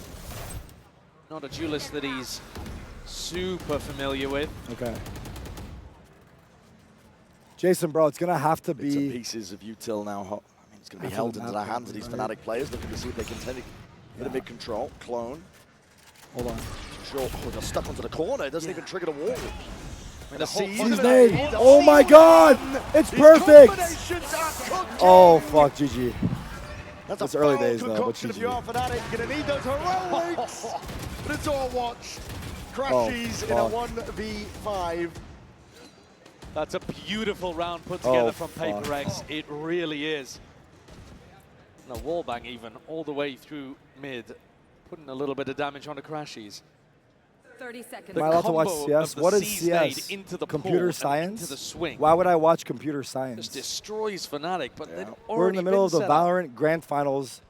Not a duelist that he's super familiar with. Okay. Jason, bro, it's going to have to Bits and be... pieces of util now. I mean, it's going to be After held the into map the hands of these probably, Fnatic players, looking to see if they can take a bit of mid-control. Clone. Hold on. Sure. Oh, they're stuck onto the corner. It doesn't even trigger the wall. I mean, the Seize season nade. Oh my god! It's perfect! Oh, fuck, GG. That's It's early days, though, but concoction if you are GG. Fnatic. You're going to need those heroics. But it's all watched. Crashes in a fuck. 1v5. That's a beautiful round put together Oh, from fuck. PRX. It really is. And a wallbang even all the way through mid, putting a little bit of damage on the Crashies. 30 seconds. The Am I allowed to watch combo CS? of the What is C's nade CS? into the Computer pull and science? into the swing. Why would I watch computer science? Just destroys Fnatic, but they'd already We're in the middle of the been set up. Valorant Grand Finals.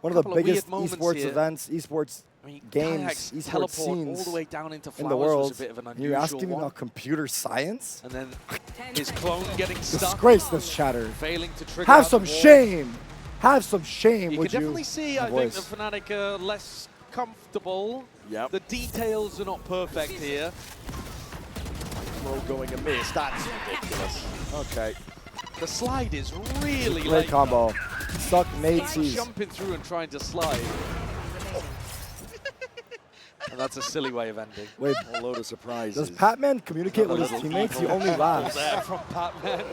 One of the Couple of biggest weird moments esports here. events, esports I mean, games, Kayak's esports teleport scenes all the way down into in the Flowers world. was a bit of an And you're unusual asking me one. about computer science? And then his clone getting stuck. Disgrace this chatter. Failing to trigger Have out some the wall. shame. Have some shame, You would can you? definitely see, My I think, voice. the Fnatic are less comfortable. Yep. The details are not perfect here. Throw going amiss. That's ridiculous. Okay. The slide is really Great late. combo. Suck nade He's seas. jumping through and trying to slide. And that's a silly way of ending. Wait, A load of surprises. does Patman communicate with his Another teammates? He little only evil laughs. There from Patman.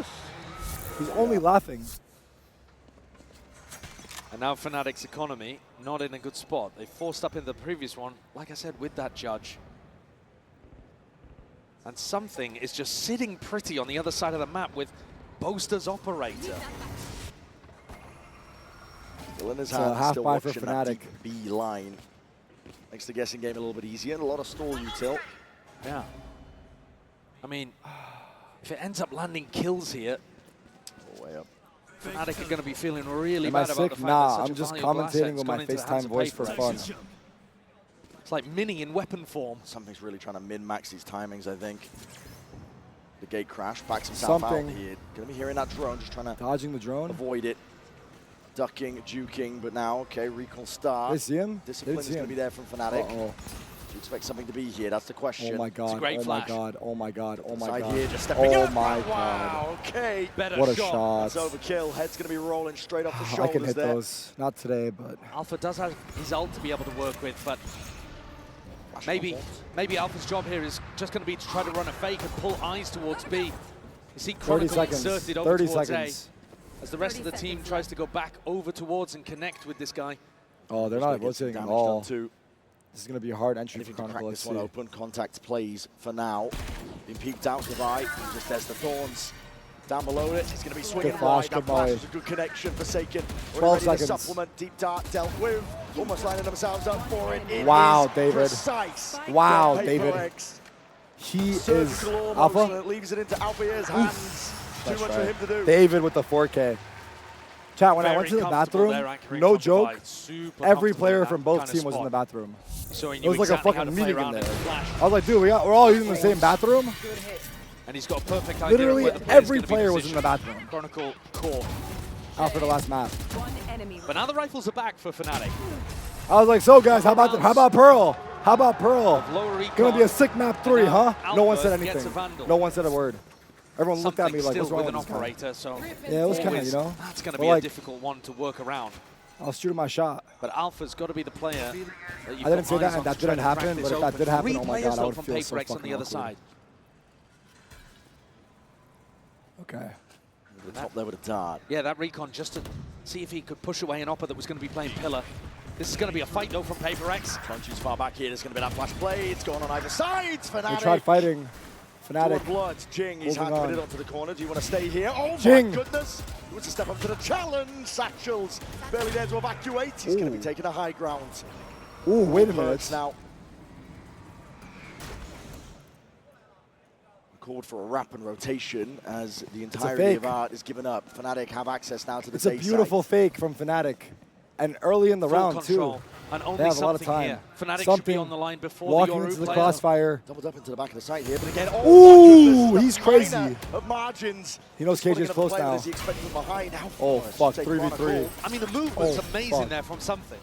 He's only laughing. And now Fnatic's economy not in a good spot. They forced up in the previous one, like I said, with that judge. And something is just sitting pretty on the other side of the map with Boaster's operator. Still in his It's a hand, half still buy for watching that Fnatic. deep B line. Makes the guessing game a little bit easier and a lot of stall util. Yeah. I mean, if it ends up landing kills here, Way up. Fnatic are going to be feeling really Am I bad about the sick? fact Nah, that such I'm a just valuable asset's commentating with gone my into the hands FaceTime of voice for PRX. fun. It's like Mini in weapon form. Something's really trying to min-max these timings, I think. The gate crash, backs himself Something. out here. Gonna be hearing that drone, just trying to Dodging the drone. avoid it. Ducking, juking, but now, okay, recall start. They see him? Discipline is going to be there from Fnatic. Do you expect something to be here? That's the question. Oh my god, oh my god, oh my god, oh my god. Here, just stepping oh up. my Wow, god. okay. What a shot. That's overkill. Head's going to be rolling straight off the shoulders I can hit there. those. Not today, but... Alpha does have his ult to be able to work with, but maybe Alpha's job here is just going to be to try to run a fake and pull eyes towards B. You see Chronicle inserted over towards A. As the rest of the team tries to go back over towards and connect with this guy. Oh, they're not rotating at all. This is going to be a hard entry for Chronicle. This one open, contact plays for now. Being peeked out Goodbye. Just there's the thorns. Down below it, he's going to be swinging wide. That flash was a good connection. Forsaken. 12 seconds. Supplement, deep dart dealt with. Almost lining themselves up for it. Wow, David. Precise. Wow, David. He is Alpha. Leaves it into Alpha's hands. Too much for him to do. David with the 4K. Chat, when I went to the bathroom, no joke, every player from both teams was in the bathroom. It was like a fucking meeting in there. I was like, dude, we're all using the same bathroom? And he's got a perfect idea. Literally every player was in the bathroom. Chronicle core. Out for the last map. But now the rifles are back for Fnatic. I was like, so guys, how about Pearl? How about Pearl? Gonna be a sick map 3, huh? No one said anything. No one said a word. Everyone looked at me like, what's wrong with this guy? Operator, so yeah, it was kind of, you know. That's going to be a difficult one to work around. I was shooting my shot. But Alpha's got to be the player. I didn't say that, and that didn't happen. But if that did happen, oh my god, I would feel so fucking on the other side. Okay. The top there with a dart. Yeah, that recon just to see if he could push away an Oppa that was going to be playing Pillar. This is going to be a fight though from PRX. Crunchy's far back here. There's going to be that flash play. It's going on either side. Fnatic. They tried fighting. Fnatic. Blood. Jing, he's handed it onto the corner. Do you want to stay here? Oh Jing. My goodness. He wants to step up to the challenge. Satchels barely there to evacuate. He's going to be taking a high ground. Ooh, wait a minute. Now. Called for a wrap and rotation as the entirety of Art is given up. Fnatic have access now to the It's a beautiful fake from Fnatic. And early in the round, control. too. And only they have a lot of time. Here. Fnatic should be on the line before walking the into the crossfire. Doubled up into the back of the site here, but again, ooh, he's crazy. Of margins. He knows KJ's close now. Oh, fuck, 3v3. I mean, the movement's amazing there from something.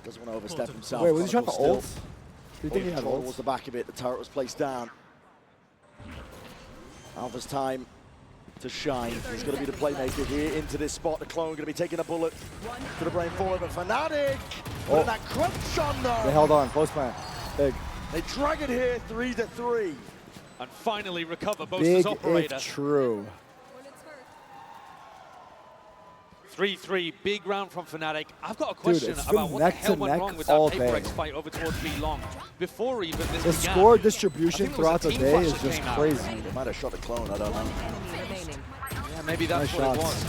Doesn't want to overstep himself. Wait, was he trying to ult? Do you think he had ult? Towards the back of it, the turret was placed down. Alpha's time to shine. He's going to be the playmaker here into this spot. The clone going to be taking a bullet to the brain forward, but Fnatic putting that crunch on them. They held on, close plan. Big. They drag it here, 3-3. And finally recover Bosa's operator. If true. 3-3, big round from Fnatic. I've got a question about what the hell went wrong with that PRX fight over towards B long. Before even this the began, score distribution throughout the day is just crazy. They might have shot the clone, I don't know. Yeah, maybe that's what it was.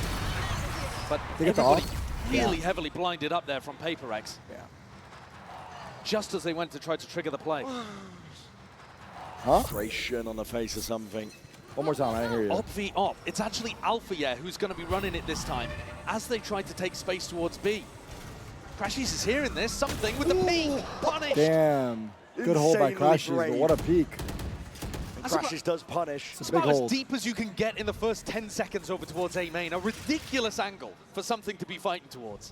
But everybody really heavily blinded up there from PRX. Yeah. Just as they went to try to trigger the play. Huh? Frustration on the face of something. One more time, I didn't hear you. Op v Op. It's actually Alpha, yeah, who's going to be running it this time as they try to take space towards B. Crashies is hearing this. Something with the peek. Punish. Damn. Good hold by Crashies, but what a peek. Crashies does punish. It's about as deep as you can get in the first 10 seconds over towards A main. A ridiculous angle for something to be fighting towards.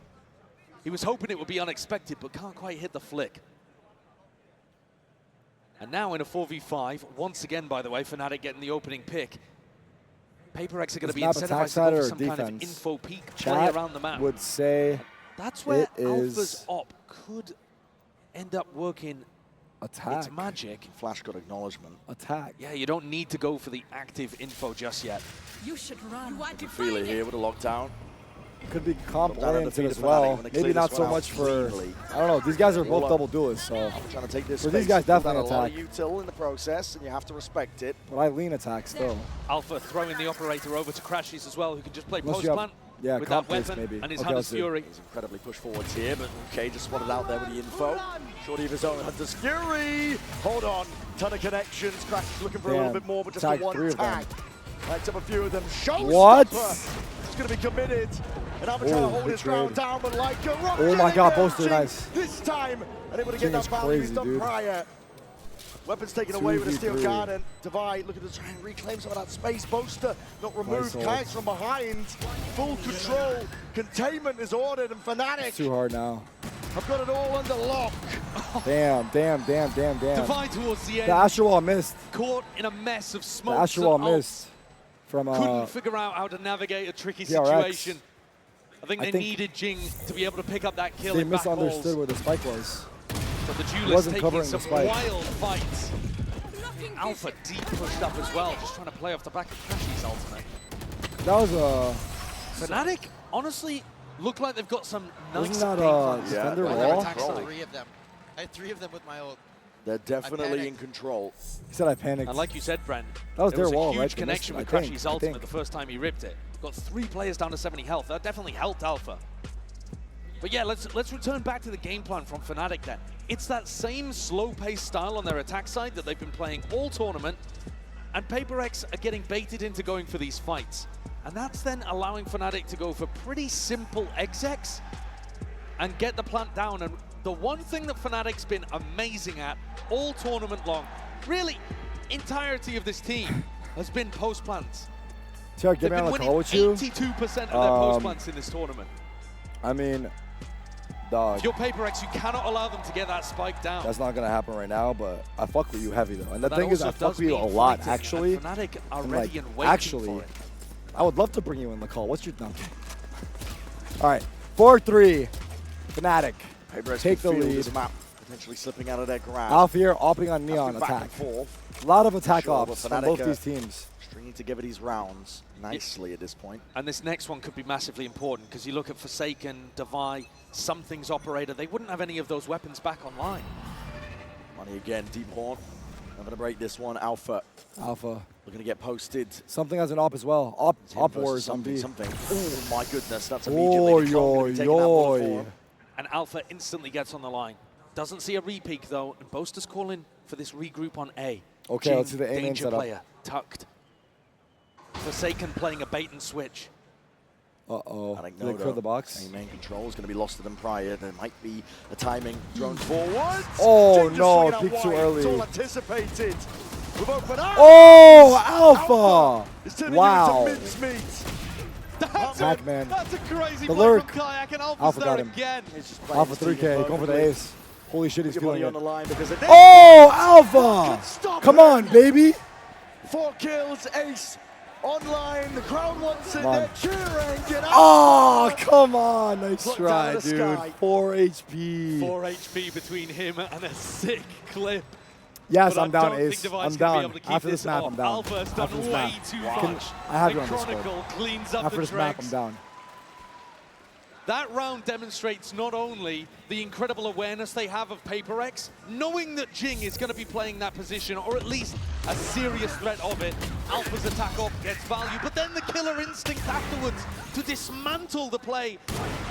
He was hoping it would be unexpected, but can't quite hit the flick. And now in a 4v5, once again, by the way, Fnatic getting the opening pick. PRX are going to be incentivized to go for some kind of info peak play around the map. Would say that's where Alpha's op could end up working. Attack. It's magic. Flash got acknowledgement. Attack. Yeah, you don't need to go for the active info just yet. You should run. You can feel it here with a lockdown. Could be comp-oriented as well. Maybe not so much for, I don't know, these guys are both double duelists, so I'm trying to take this for these guys definitely attack. A lot of util in the process, and you have to respect it. But I lean attack still. Alpha throwing the operator over to Crashies as well, who can just play post-plant with that weapon maybe. and his Hunter's Fury. He's incredibly pushed forwards here, but okay, just spotted out there with the info. Shorty of his own, Hunter's Fury. Hold on, ton of connections. Crashies looking for a little bit more, but just the one tag. Lights up a few of them. He's going to be committed. And I'm trying to hold his ground down, but like a rocket. Oh my god, Boaster, nice. This time, and able to get that value he's done prior. Weapons taken away with a steel garden. Divide, looking to try and reclaim some of that space. Boaster not removed. Kayak's from behind. Full control. Containment is ordered, and Fnatic. It's too hard now. I've got it all under lock. Damn. Divide towards the end. The Astral Wall missed. Caught in a mess of smoke. The Astral Wall missed. From couldn't figure out how to navigate a tricky PRX. situation. I think they needed Jing to be able to pick up that kill. They in back misunderstood balls. where the spike was. But the He duelist wasn't taking covering some the spike. wild fights. Alpha deep pushed up as well, just trying to play off the back of Crashy's ultimate. That was a... Fnatic, honestly, look like they've got some nice Wasn't that game plans. Defender on Wall? their attack side. 3 of them. I had 3 of them with my ult. They're definitely in control. He said I panicked. And like you said, Brent, that was there their was wall, a huge right? connection with Crashy's ultimate the first time he ripped it. Got 3 players down to 70 health. That definitely helped Alpha. But yeah, let's return back to the game plan from Fnatic then. It's that same slow-paced style on their attack side that they've been playing all tournament, and PRX are getting baited into going for these fights. And that's then allowing Fnatic to go for pretty simple execs and get the plant down. And the one thing that Fnatic's been amazing at all tournament long, really entirety of this team, has been post-plants. Tarik, get me on the call with you. 82% of their post-plants in this tournament. I mean, dog. If you're PRX, you cannot allow them to get that spike down. That's not gonna happen right now, but I fuck with you heavy though. And the That thing is, I also fuck does with you a mean lot fighting, actually. and Fnatic are And, ready and waiting actually, for it. I would love to bring you in the call. What's your number? All right, 4-3, Fnatic. Take the lead. This map potentially slipping out of their grasp. Alfier opting on Neon attack. A lot of attack ops from both these teams. Stringing together these rounds nicely at this point. And this next one could be massively important because you look at Forsaken, Devi, Something's Operator, they wouldn't have any of those weapons back online. Money again, Deep Horn. I'm going to break this one. Alpha. We're going to get posted. Something has an op as well. Op wars on B. Something. Oh my goodness, that's immediately taking that bullet for him. And Alpha instantly gets on the line. Doesn't see a re-peek though, and Boaster's calling for this regroup on A. Okay, Jing, let's see the A main danger setup. player, tucked. Forsaken playing a bait and switch. Uh-oh. I think Did they clear the box? Main control is going to be lost to them prior. There might be a timing. Drones forward. Oh Jing no, just peek too wide. early. It's all anticipated. We've opened up. Oh, Alpha! It's turning Wow. into mincemeat. Pac-Man. That's a crazy The play lurk. from Kayak, and Alpha's Alpha there got him. again. Alpha 3K, going for the ace. Holy shit, he's feeling it. On the line because of this. Oh, Alpha! Come on, baby. 4 kills, ace online. The crowd wants it. Come on. They're cheering. Get out. Oh, come on. Nice Plucked try, out of the dude. sky. 4 HP. 4 HP between him and a sick clip. Yes, But I'm I down, don't Ace. think Devi's I'm gonna be down. able to keep After this map, off. I'm down. Alpha's done After this way map. too Can- much. I have The you on Discord. Chronicle cleans up After the this map, tracks. I'm down. That round demonstrates not only the incredible awareness they have of PRX, knowing that Jing is going to be playing that position, or at least a serious threat of it. Alpha's attack up gets value, but then the killer instinct afterwards to dismantle the play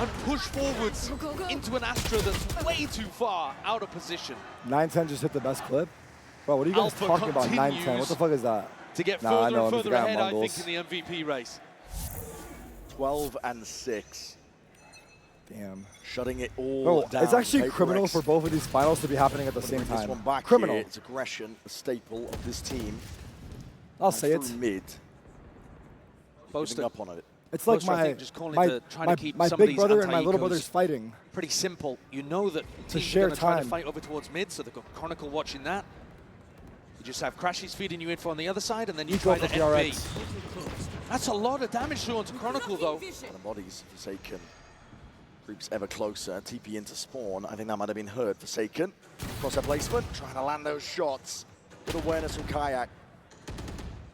and push forwards into an Astra that's way too far out of position. 9-10 just hit the best clip. Bro, what are you guys Alpha talking about, 9-10? What continues the fuck is that? To get Nah, I further know and him. He's further a guy ahead, on I Mongols. think, in the MVP race. 12-6. Damn. Shutting it all Bro, down. it's actually PRX. criminal for both of these finals to be happening at the Gonna same bring this time. one back Criminal. here. It's aggression, a staple of this team. I'll And say it. through mid. Boaster. Giving up on it. It's like Boaster, I my think, just calling to try to keep my some of big these brother and my little anti-ecos brother's fighting. Pretty simple. You know that teams are share going to try to time. fight over towards mid, so they've got Chronicle watching that. You just have Crashies feeding you info on the other side, and then you Eco try to for FB. PRX. That's a lot of damage doing to Chronicle, though. The bodies Forsaken. Creeps ever closer. TP into spawn. I think that might have been heard. Forsaken. Crosshair placement. Trying to land those shots. Good awareness from Kayak.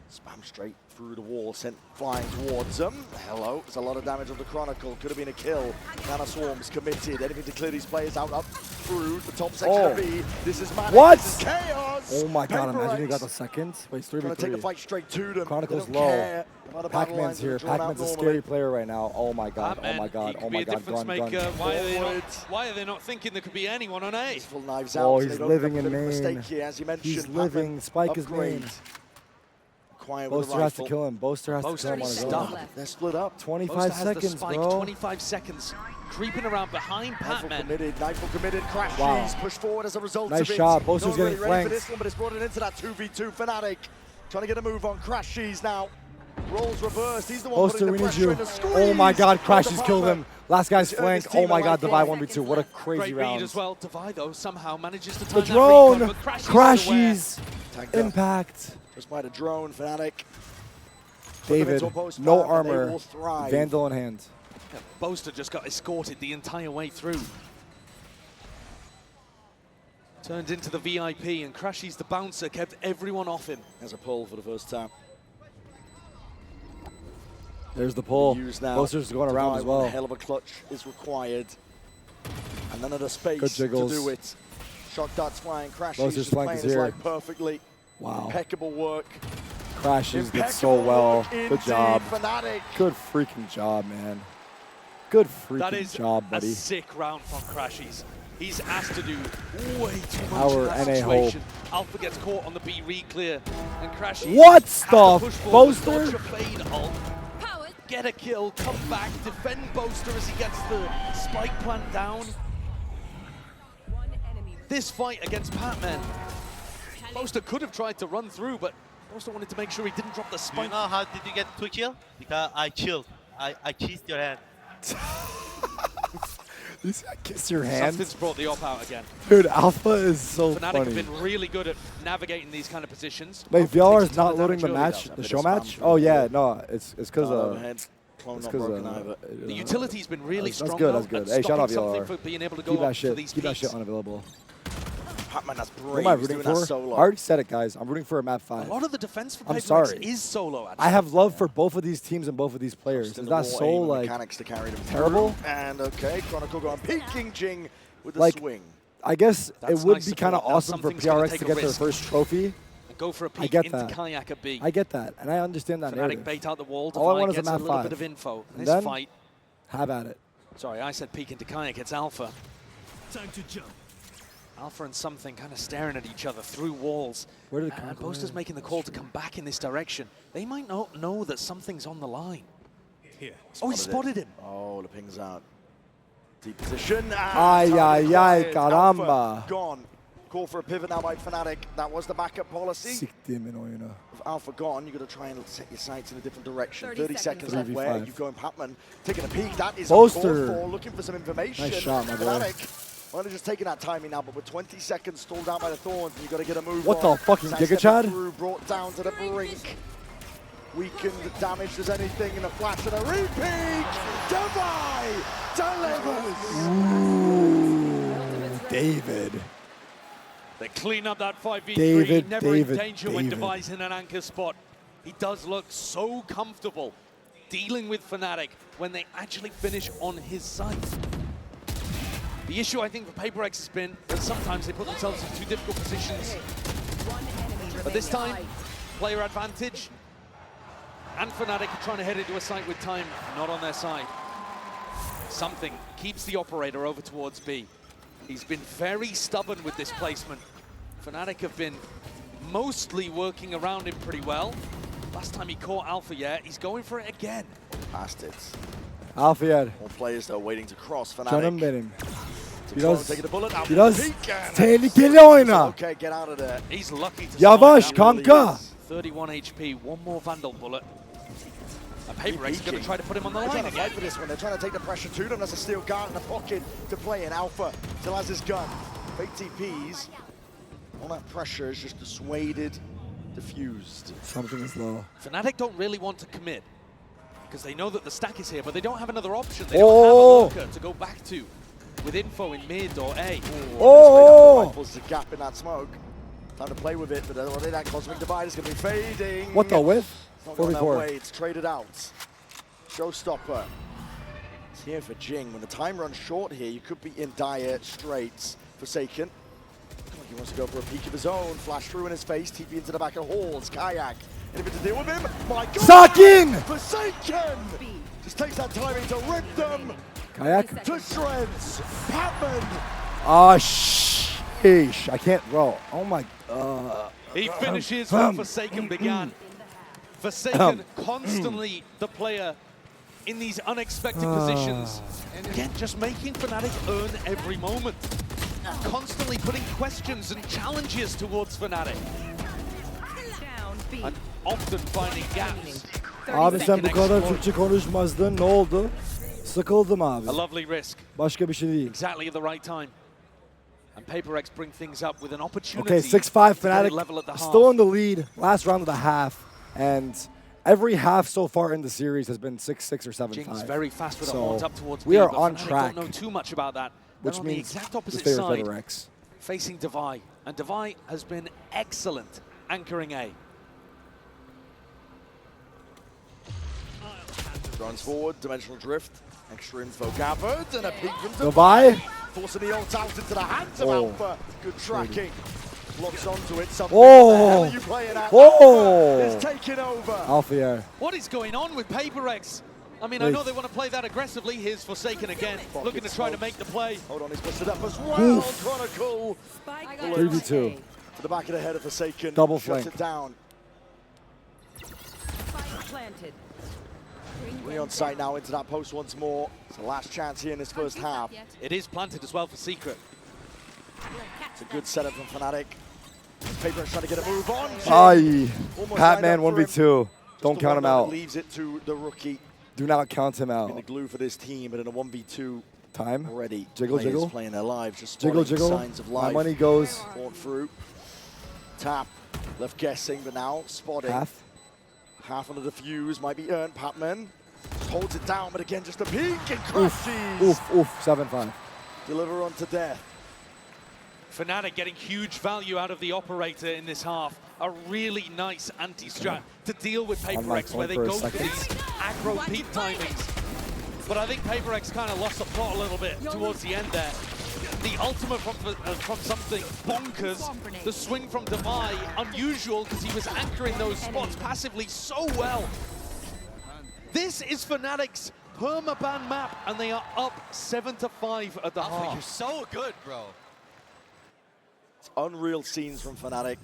Spam straight through the wall. Sent flying towards them. Hello. There's a lot of damage on the Chronicle. Could have been a kill. Nana Swarm's committed. Anything to clear these players out up through the top section of B. This is manic. What? This is chaos. Oh my god, PRX imagine he got the second. Wait, it's 3v3. Trying to take the fight straight to them. Chronicle's They don't low. care about the battle Pac-Man's lines that are here. drawn out Pac-Man's a normally. scary player right now. Oh my god, oh Batman, my god, he oh could my be a god, difference gun, maker. gun. Why are they not thinking there could be anyone on A? Full knives Oh, out. he's They don't living make in a main. mistake here, as you mentioned. He's living. Pac-Man Spike is upgrade. main. quiet with the Boaster has to rifle. kill him. Boaster has to kill him on his own. They're split up. 25 Boaster has the seconds, spike, bro. 25 seconds. Creeping around behind Patman. Nightfall committed. Crashes. Wow. Pushed forward as a result Nice of it. shot. Boaster's Not really getting ready for flanked. this one, but it's brought it into that 2v2 Fnatic. Trying to get a move on. Crashes now. Rolls reversed. He's the one Boaster, putting we the need pressure you. in the squeeze. Oh my God, Crashes From the killed him. Last guy's He's flank. earned his Oh my team God, a Divide life. 1v2. What a crazy Great read round. as well. Divide, though, somehow manages to The turn that drone. recon, but Crashes. Tagged up. Impact. Just by the drone, Fnatic. David, no armor. Vandal in hand. Yeah, Boaster just got escorted the entire way through. Turns into the VIP, and Crashes, the bouncer, kept everyone off him. There's a pull for the first time. There's the pull. Now. Boaster's going around as well. One hell of a clutch is required. And none of the space Good to jiggles. do it. Shock darts flying, Crashes Boaster's just flank playing is his here. life perfectly. Wow. Impeccable work. Crashes did so well. Good job. Fnatic. Good freaking job, man. Good That freaking is job, buddy. a sick round from Crashes. He's asked to do way too much Our in that NA situation. Alpha gets caught on the B re-clear, and Crashes What has to stuff? push forward, Boaster? dodge a fade ult, get a kill, come back, defend Boaster as he gets the spike plant down. This fight against Patman, Boaster could have tried to run through, but Boaster wanted to make sure he didn't drop the Do spike. you know how did you get 2 kills? Because I killed. I kissed your hand. I kissed your hand. Something's brought the op out again. Dude, Alpha is so Fnatic funny. have been really good at navigating these kind of positions. Wait, Alpha VLR takes is a ton not of loading damage the early, match, though. the show match? Oh yeah, no, it's because The utility's been really that's strong. good. though, That's good. at Hey, shout out stopping something VLR. for being able to Keep go that up for shit. these Keep that shit peaks. unavailable. Patman, that's Who brave. am I He's rooting doing that for? solo. I already said it, guys. I'm rooting for a map 5. A lot of the defense for I'm PRX sorry. is solo. Actually. I have love for both of these teams and both of these players. Is that so like mechanics to carry them terrible? through. And okay, Chronicle going peeking Jing with the Like, swing. I guess That's it would nice be kind of support. Now awesome for something's gonna PRX take to a get their risk. first trophy. Go for a I peek get into that. Kayak at B. I get that, and I understand that Fnatic narrative. bait out the wall. All I Divide want is a gets a map little 5. bit of info. And This then fight. have at it. Sorry, I said peek into Kayak. It's Alpha. Time to jump. Alpha and something kind of staring at each other through walls. Where did it And come Boaster's from? making the call to come back in this direction. They might not know that something's on the line. Here. Oh, he spotted him. Oh, the ping's out. Deep position. Ay, ay, ay, caramba. Alpha gone. Call for a pivot now by Fnatic. That was the backup policy. With Alpha gone, you've got to try and set your sights in a different direction. 30 seconds left. Where 3v5. you go in Patman, taking a peek. That is Boaster. for looking for some information. Nice shot, my boy. Fnatic, well, they're just taking that timing now, but with 20 seconds stalled out by the Thorns, and you've got to get a move What on. the fucking Sidestepping Giga Chad? through, brought down to the brink. Weakened, damaged as anything, in a flash and a repeat. Divide delivers. David. They clean up that 5v3. David, Never David, in danger when David. Device in an anchor spot. He does look so comfortable dealing with Fnatic when they actually finish on his side. The issue, I think, for PRX has been that sometimes they put themselves in too difficult positions. But this time, player advantage, and Fnatic are trying to head into a site with time not on their side. Something keeps the operator over towards B. He's been very stubborn with this placement. Fnatic have been mostly working around him pretty well. Last time he caught Alpha, yeah, he's going for it again. Past it. Alpha yet. More players though waiting to cross. Canım Fnatic. benim. Biraz, taking the bullet. Biraz tehlikeli oyna. Okay, get out of there. He's lucky to Yavaş survive that. kanka. 31 HP, one more Vandal bullet. And PRX is going to try to put him on the They're line trying to fight again. for this one. They're trying to take the pressure to them. There's a steel guard in the pocket to play in. Alpha still has his gun. Fake TPs. All that pressure is just dissuaded, diffused. Something is low. Fnatic don't really want to commit because they know that the stack is here, but they don't have another option. They Oh. don't have a lurker to go back to with info in mid or A. Oh! Rifles a gap in that smoke. Time to play with it, but already that Cosmic Divide is going to be fading. What the whiff? It's not going that 44. way. It's traded out. Showstopper. It's here for Jing. When the time runs short here, you could be in dire straits. Forsaken. He wants to go for a peek of his own. Flash through in his face. TP into the back of Halls. Kayak. Anything to deal with him? My God! Sakin! Forsaken! Just takes that timing to rip them Kayak? to shreds. Patman! Ah, sheesh. I can't roll. Oh my. He finishes where Forsaken began. Forsaken constantly the player in these unexpected positions. And again, just making Fnatic earn every moment. Constantly putting questions and challenges towards Fnatic. And often finding gaps. Abi sen bu kadar Türkçe konuşmazdın. Ne oldu? Sıkıldım abi. A lovely risk. Başka bir şey değil. Exactly at the right time. And PRX bring things up with an opportunity. Okay, 6-5 Fnatic level at the Fnatic half. still in the lead. Last round of the half. And every half so far in the series has been 6-6 or 7-5. Jinx very fast with the So horns up towards we B, are but on Fnatic track. Don't know too much about that. Which They're on means the exact opposite the side, FNC. facing Devi. And Devi has been excellent anchoring A. Runs forward, dimensional drift, extra info gathered, and a peek from Devi. Forcing the ult out into the hands of Oh. Alpha. Good tracking. Locks onto it. Something. Oh. What the hell are you playing at? Oh. Alpha is taking over. Alpha air. What is going on with PRX? I mean, I know they want to play that aggressively. Here's Forsaken again, looking to try to make the play. Hold on, he's busted up as well. Oof. Chronicle. 3v2. To the back of the head of Forsaken. Double Shuts flank. it down. Planted. Really on site now into that post once more. It's the last chance here in this first half. It is planted as well for Secret. It's a good setup from Fnatic. PRX trying to get a move on. Aye. Almost Patman lined up for him. 1v2. Don't the count one him that out. Leaves it to the rookie. Do not count him Been the out. glue for this team, but in a 1v2 Time. already. Jiggle, Players jiggle. playing their lives, just Jiggle, spotting jiggle. signs of My life. money goes. Born through. Tap. Left guessing, but now spotting. Half. Half on the defuse might be earned. Patman just holds it down, but again, just a peek and Oof. crashes. Oof. 7-5. Deliver on to death. Fnatic getting huge value out of the operator in this half. A really nice anti-strat to deal with On my PRX, phone where they for a go for second. these aggro peak timings. But I think PRX kind of lost the plot a little bit towards the end there. The ultimate from something bonkers. The swing from Devi, unusual because he was anchoring those spots passively so well. This is Fnatic's permaban map, and they are up 7-5 at the half. You're so good, bro. It's unreal scenes from Fnatic.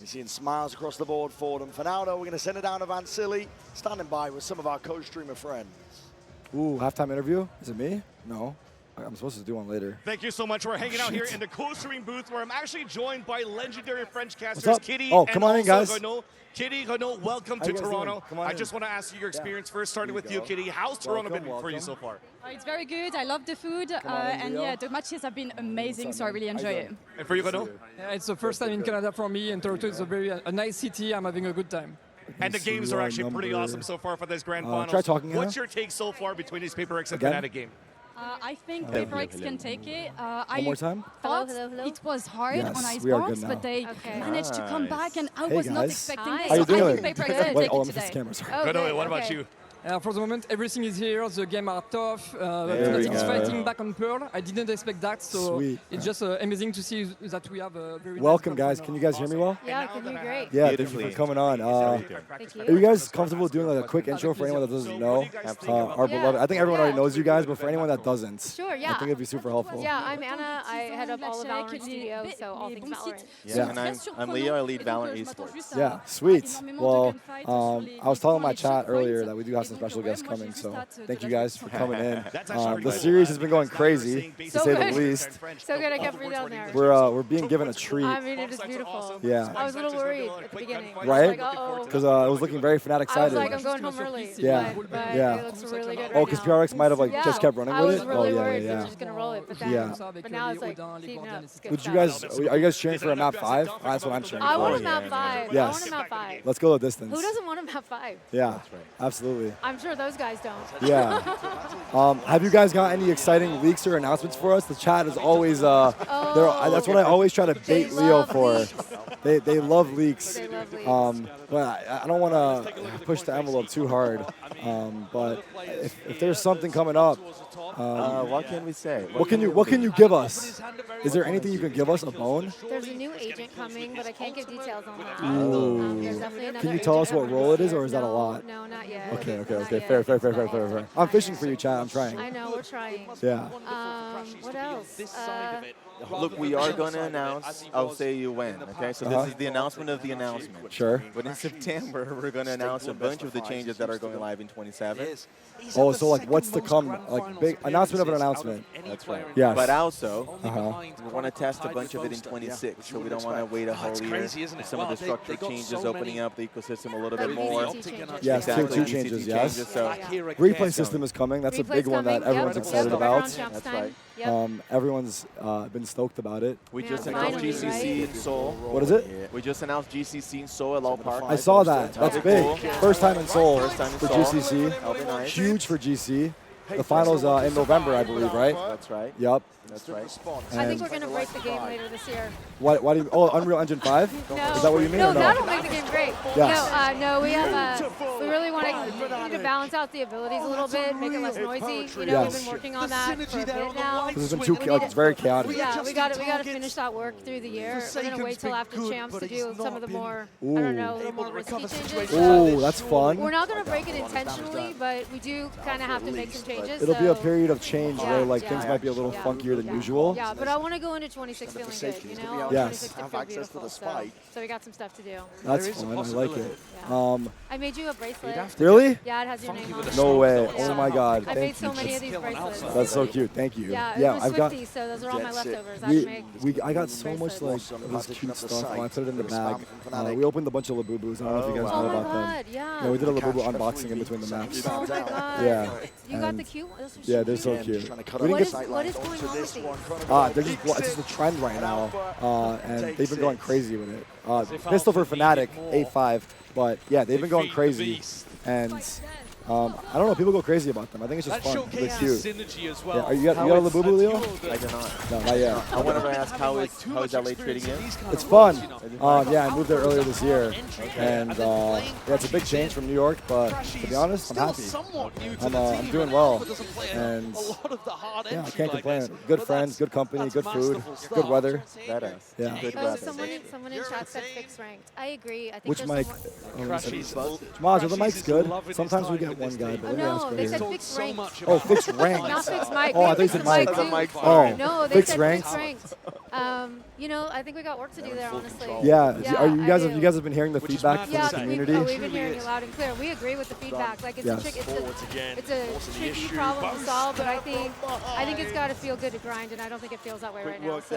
You're seeing smiles across the board for them. For now, though, we're going to send it down to Vansili, standing by with some of our co-streamer friends. Ooh, halftime interview? Is it me? No. I'm supposed to do one later. Thank you so much. We're hanging out here in the co-stream booth where I'm actually joined by legendary French casters What's up? Kitty Oh, and come on in, also guys. Renaud. Kitty, Renaud, welcome How to you guys Toronto. doing? Come on I in. just want to ask you your experience first, starting Here with you you, go. Kitty. How's Toronto Welcome, been for you so welcome. far? It's very good. I love the food. on in, And Leo. yeah, the matches have been amazing, so I really How you enjoy it. doing? And for you, Renaud? Yeah, it's the first time in Canada for me, and Toronto is a nice city. I'm having a good time. And the see games are our actually pretty number. awesome so far for this grand Try finals. talking, What's Anna. your take so far between these PRX and Again? Fnatic game? I think Hello, PRX can take it. I One more time? thought it was hard Yes, on we are Icebox, good now. but they managed to come back, and I Hey, was not guys. expecting Hi. this. How you So I doing? think PRX Wait, can take oh, it let me fix today. the camera, sorry. Renaud, what about you? For the moment, everything is here. The game are tough. There we Fnatic is go. fighting back on Pearl. I didn't expect that, so Sweet. it's just amazing to see that we have a very Welcome, nice guys. Can you guys hear me well? Yeah, I can hear great. Yeah, thank you for coming on. Thank Are you guys comfortable doing like a quick intro for anyone that doesn't know our beloved? I think everyone already knows you guys, but for anyone that doesn't, Sure, yeah. I think it'd be super helpful. Yeah, I'm Anna. I head up all of Valorant Studio, so all things Valorant. Yeah. And I'm Leo. I lead Valorant Esports. Yeah, sweet. Well, I was telling my chat earlier that we do have some special guests coming, so thank you guys for coming in. The series has been going crazy, to So say the good. least. So good, I can't breathe down there. We're being given a treat. I mean, it is beautiful. Yeah. I was a little worried at the beginning. Right? I was like, uh-oh. Because it was looking very Fnatic I was sided. like, I'm going home early. Yeah. But Yeah. it looks really good. Oh, because PRX might have like just kept running I with was it. really Oh, yeah, worried yeah, we were yeah. just gonna roll it, but then, Yeah. but now it's like heating up. It's good Would you stuff. guys? Are you guys cheering for a map 5? That's what I'm cheering for. I want a map 5. Yes. I want a map 5. Let's go the distance. Who doesn't want a map 5? Yeah. Absolutely. I'm sure those guys don't. Yeah. Have you guys got any exciting leaks or announcements for us? The chat is always. That's what I always try to bait Leo for. They love leaks. They love leaks. But I don't want to push the envelope too hard. But if there's something coming up, what can we say? What can you give us? Is there anything you can give us? A bone? There's a new agent coming, but I can't give details on that. Ooh. There's definitely another Can you tell us what role it is, or is that a No, lot? No, not yet. Okay. Not yet. Fair. I'm fishing for you, Chad. I'm trying. I know, we're trying. Yeah. What else? Look, we are going to announce, I'll say you when, okay? So this is the announcement of the announcement. Sure. But in September, we're going to announce a bunch of the changes that are going live in 27. Oh, so like what's to come? Like big announcement of an announcement. That's right. Yes. But also, we want to test a bunch of it in 26, so we don't want to wait a whole year. Some of the structure changes, opening up the ecosystem a little bit more. Yes, exactly. tier 2 changes, yes. So Replay system is coming. That's a big one that everyone's excited about. That's right. Everyone's been stoked about it. We just announced GCC in Seoul. What is it? We just announced GCC in Seoul at Law Park. I saw that. That's big. Cool. First time in Seoul First time in for Seoul. GCC. That'll be nice. Huge for GC. The finals in November, I believe, right? That's right. Yep. That's right. I think we're going to break the game later this year. Why do you? Oh, Unreal Engine 5? No. Is that what you mean? No, or no? that'll make the game great. Yes. No, we have we really want to balance out the abilities a little bit, make it less noisy. You know, we've been working on that for a bit now. This has been it's very chaotic. Yeah, we got to finish that work through the year. We're going to wait till after champs to do some of the more, I don't know, a little more risky changes. Ooh, that's fun. We're not going to break it intentionally, but we do kind of have to make some changes. It'll be a period of change where like things might be a little funkier than usual. Yeah, but I want to go into 26 feeling good, you know? Yes. 26 to feel beautiful, so we got some stuff to do. That's fun. I like it. I made you a bracelet. Really? Yeah, it has your name on it. No way. Yeah. Oh my God. I Thank made so you. many of these bracelets. That's so cute. Thank you. Yeah, I've got. So those are all my leftovers. I got so much like this cute stuff. I put it in the bag. We opened a bunch of Labubus. I don't know if you guys know about them. Yeah, we did a Labubu unboxing in between the maps. Oh my God. Yeah. You got the cute ones? Yeah, they're so cute. What is going on with these? It's just a trend right now, and they've been going crazy with it. Pistol for Fnatic, 8-5, but yeah, they've been going crazy, and I don't know, people go crazy about them. I think it's just fun. They're cute. Synergy as well. Yeah, you got a Labubu, Leo? I do not. No, not yet. I wanted to ask how is LA treating you? It's fun. Yeah, I moved there earlier this year, and yeah, it's a big change from New York, but to be honest, I'm happy. I'm doing well, and yeah, I can't complain. Good friends, good company, good food, good weather. Yeah. Good someone in chat said fixed ranked. I agree. I think Which mic? Maj, the mic's good. Sometimes we get one guy, but let me ask they said fixed ranked. Oh, fixed ranked. Not fixed mic. Oh, I think it's mic. Oh, no, they fixed said ranked. fixed ranked. You know, I think we got work to do there, honestly. Yeah. You guys have been hearing the feedback from the community? We've been hearing it loud and clear. We agree with the feedback. Like it's a tricky problem to solve, but I think it's got to feel good to grind, and I don't think it feels that way right now. So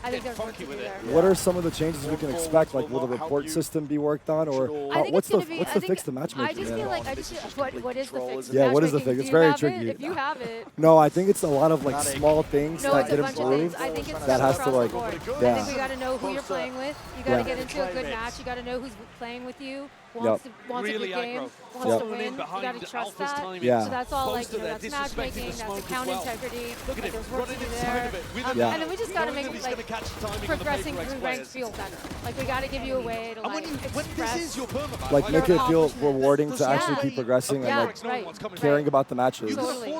I think there's work to do there. What are some of the changes we can expect? Like, will the report system be worked on, or what's the fix to matchmaking? I just feel like what is the fix? Yeah, what is the fix? It's very tricky. If you have it. No, I think it's a lot of like small things that get improved. I think it's that has to like, I think we got to know who you're playing with. You got to get into a good match. You got to know who's playing with you. Wants a good game, wants to win. You got to trust that. Yeah. So that's all like, that's matchmaking, that's account integrity. Like, there's work to do there. And then we just got to make like progressing through ranks feel better. Like we got to give you a way to like express. Like make it feel rewarding to actually keep progressing and like caring about the matches. Totally.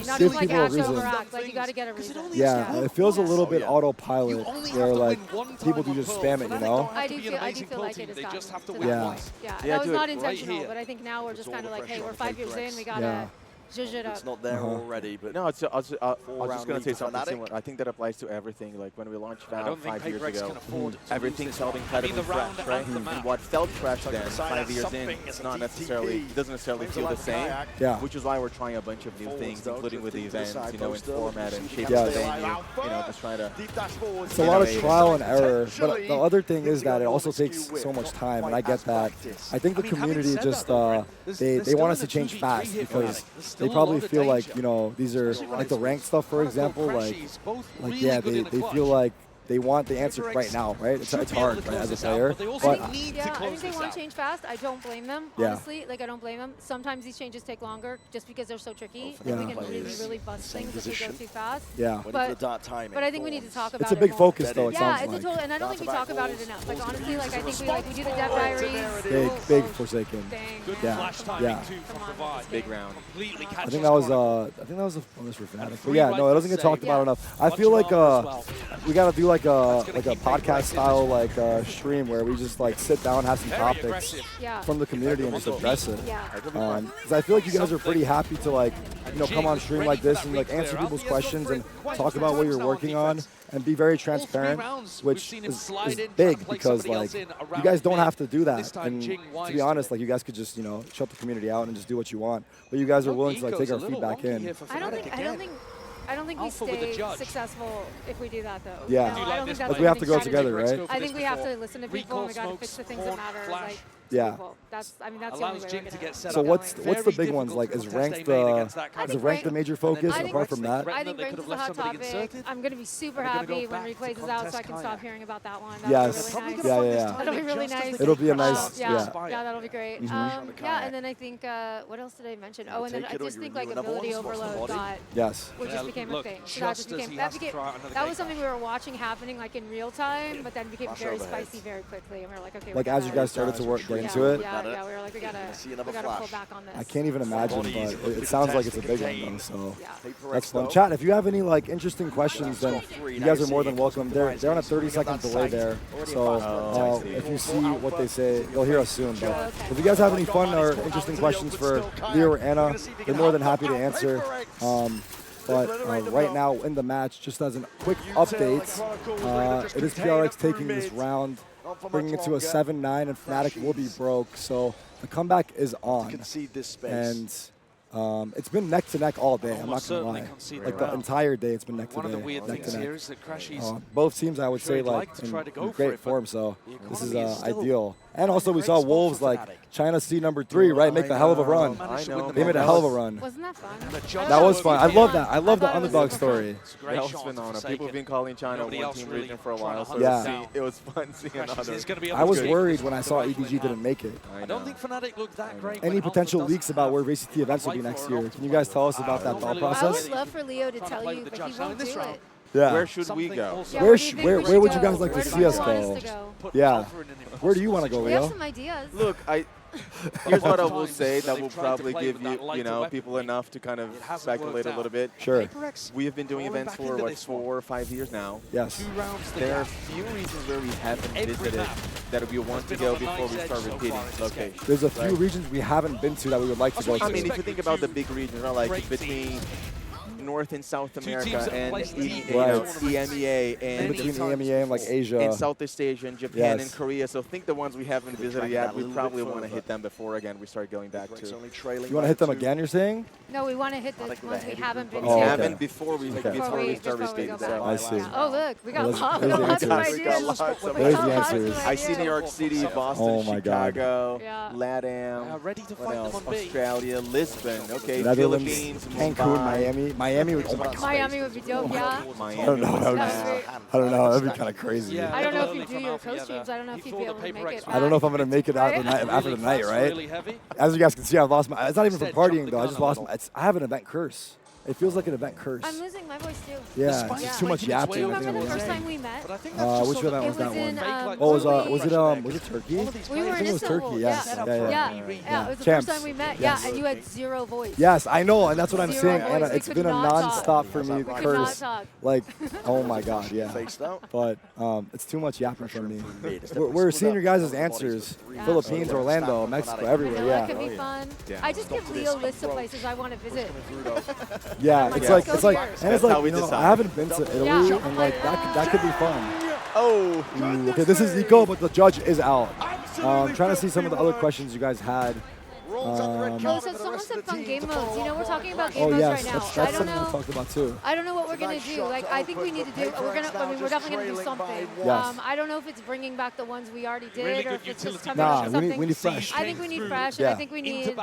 Not Give just like people a act reason. overact. Like you got to get a reason. Yeah, it feels a little bit autopilot where like people do just spam it, you know? I do feel like it has gotten to that point. Yeah. That was not intentional, but I think now we're just kind of like, hey, we're 5 years in, we gotta zhuzh it up. It's not there already, but no, I was just going to say something similar. I think that applies to everything. Like when we launched Valve 5 years ago, everything felt incredibly fresh, right? And what felt fresh then, 5 years in, it's not necessarily, it doesn't necessarily feel the same. Yeah. Which is why we're trying a bunch of new things, including with the events, you know, in format and shape of the venue, you know, just trying to. It's a lot of trial and error, but the other thing is that it also takes so much time, and I get that. I think the community just they want us to change fast because they probably feel like, you know, these are like the ranked stuff, for example, like yeah, they feel like they want the answer right now, right? It's hard, right, as a player. But they also But need to I close think they this want out. to change fast. I don't blame them, Yeah. honestly. Like, I don't blame them. Sometimes these changes take longer just because they're so tricky. Yeah. And we can really, really bust things if we go too fast. Yeah. But I think we need to talk about it. It's a big more. focus, though, it Yeah, sounds it's like. a total, and I don't think we talk about it enough. Like, honestly, like, I think we do the Dev Diaries. Big Forsaken. Good Yeah. flash timing Yeah. too from Provide. Big round. Completely I catches think that was a bonus for Fnatic. But yeah, no, it doesn't get talked about enough. I feel like we gotta do like a podcast style like stream where we just like sit down, have some topics from the community and just address it. Because I feel like you guys are pretty happy to like come on stream like this and like answer people's questions and talk about what you're working on and be very transparent, which is big because like you guys don't have to do that. And to be honest, like you guys could just shut the community out and just do what you want. But you guys are willing to like take our feedback in. I don't think we stay successful if we do that, though. Yeah. I don't think that's we have to go together, right? I think we have to listen to people and we got to fix the things that matter. Like, yeah. people. That's the only way we're going to So what's the big ones? Like is ranked the major focus apart from that? I think ranked is a hot topic. I'm going to be super happy when replays is out so I can stop hearing about that one. Yes. That'll be really nice. Yeah. That'll be really nice. It'll be a nice, yeah, that'll be great. Yeah, and then I think, what else did I mention? Oh, and then I just think like ability overload got, which just became a thing. So that was something we were watching happening like in real time, but then became very spicy very quickly. And we were like, okay. Like as you guys started to get into it? Yeah, we were like, we gotta pull back on this. I can't even imagine, but it sounds like it's a big one though, so that's fun. Chat, if you have any like interesting questions, then you guys are more than welcome. They're on a 30-second delay there, so if you see what they say, you'll hear us soon. But if you guys have any fun or interesting questions for Leo or Anna, they're more than happy to answer. But right now in the match, just as a quick update, it is PRX taking this round, bringing it to a 7-9, and Fnatic will be broke. So the comeback is on. And it's been neck to neck all day. I'm not gonna lie. Like the entire day, it's been neck to neck. Both teams, I would say, like in great form. So this is ideal. And also, we saw Wolves like China C #3, right? Make a hell of a run. They made a hell of a run. Wasn't that fun? That was fun. I love that. I love the underdog story. That was phenomenal. People have been calling China one team region for a while, so it was fun seeing another. I was worried when I saw EDG didn't make it. I don't think Fnatic looked that great. Any potential leaks about where VCT events will be next year? Can you guys tell us about that thought process? I would love for Leo to tell you, but he won't do it. Yeah. Where should we go? Where would you guys like to see us go? Yeah. Where do you want to go, Leo? We have some ideas. Look, here's what I will say that will probably give people enough to kind of speculate a little bit. Sure. We have been doing events for, 4 or 5 years now. Yes. There are a few reasons where we haven't visited that we want to go before we start repeating locations. There's a few regions we haven't been to that we would like to go to. I mean, if you think about the big regions, like between North and South America and EMEA and between EMEA and like Asia and Southeast Asia and Japan and Korea. So think the ones we haven't visited yet, we probably want to hit them before again we start going back to. You want to hit them again, you're saying? No, we want to hit the ones we haven't been to. We haven't before we start repeating. I see. Oh look, we got lots of ideas. There's the answers. I see New York City, Boston, Chicago, LATAM, ready to fight them on Australia, Lisbon, okay, Netherlands, Philippines, Cancun, Miami would, oh my God. Miami would be dope, yeah. I don't know. I don't know. That'd be kind of crazy. I don't know if you do your co-streams. I don't know if you'd be able to make it. I don't know if I'm going to make it after the night, right? As you guys can see, I've lost my... It's not even from partying, though. I just lost my... I have an event curse. It feels like an event curse. I'm losing my voice, too. Yeah, it's too much yapping. Do you remember the first time we met? Which event was that one? Was it Turkey? We were in Turkey, yes. Yeah, it was the first time we met. Yeah, and you had zero voice. Yes, I know, and that's what I'm saying, Anna. It's been a non-stop for me curse. Like, oh my God, yeah. But it's too much yapping from me. We're seeing your guys' answers. Philippines, Orlando, Mexico, everywhere, yeah. That could be fun. I just give Leo lists of places I want to visit. Yeah, it's like, and it's like, I haven't been to Italy, and like that could be fun. Oh, okay, this is Eco, but the judge is out. Trying to see some of the other questions you guys had. Well, so some want some fun game modes. You know, we're talking about game modes right now. That's something I talked about too. I don't know what we're gonna do. Like, I think we need to do. We're definitely gonna do something. Yes. I don't know if it's bringing back the ones we already did, or if it's just coming Nah, up with something. we need fresh. I think we need fresh, and I think we need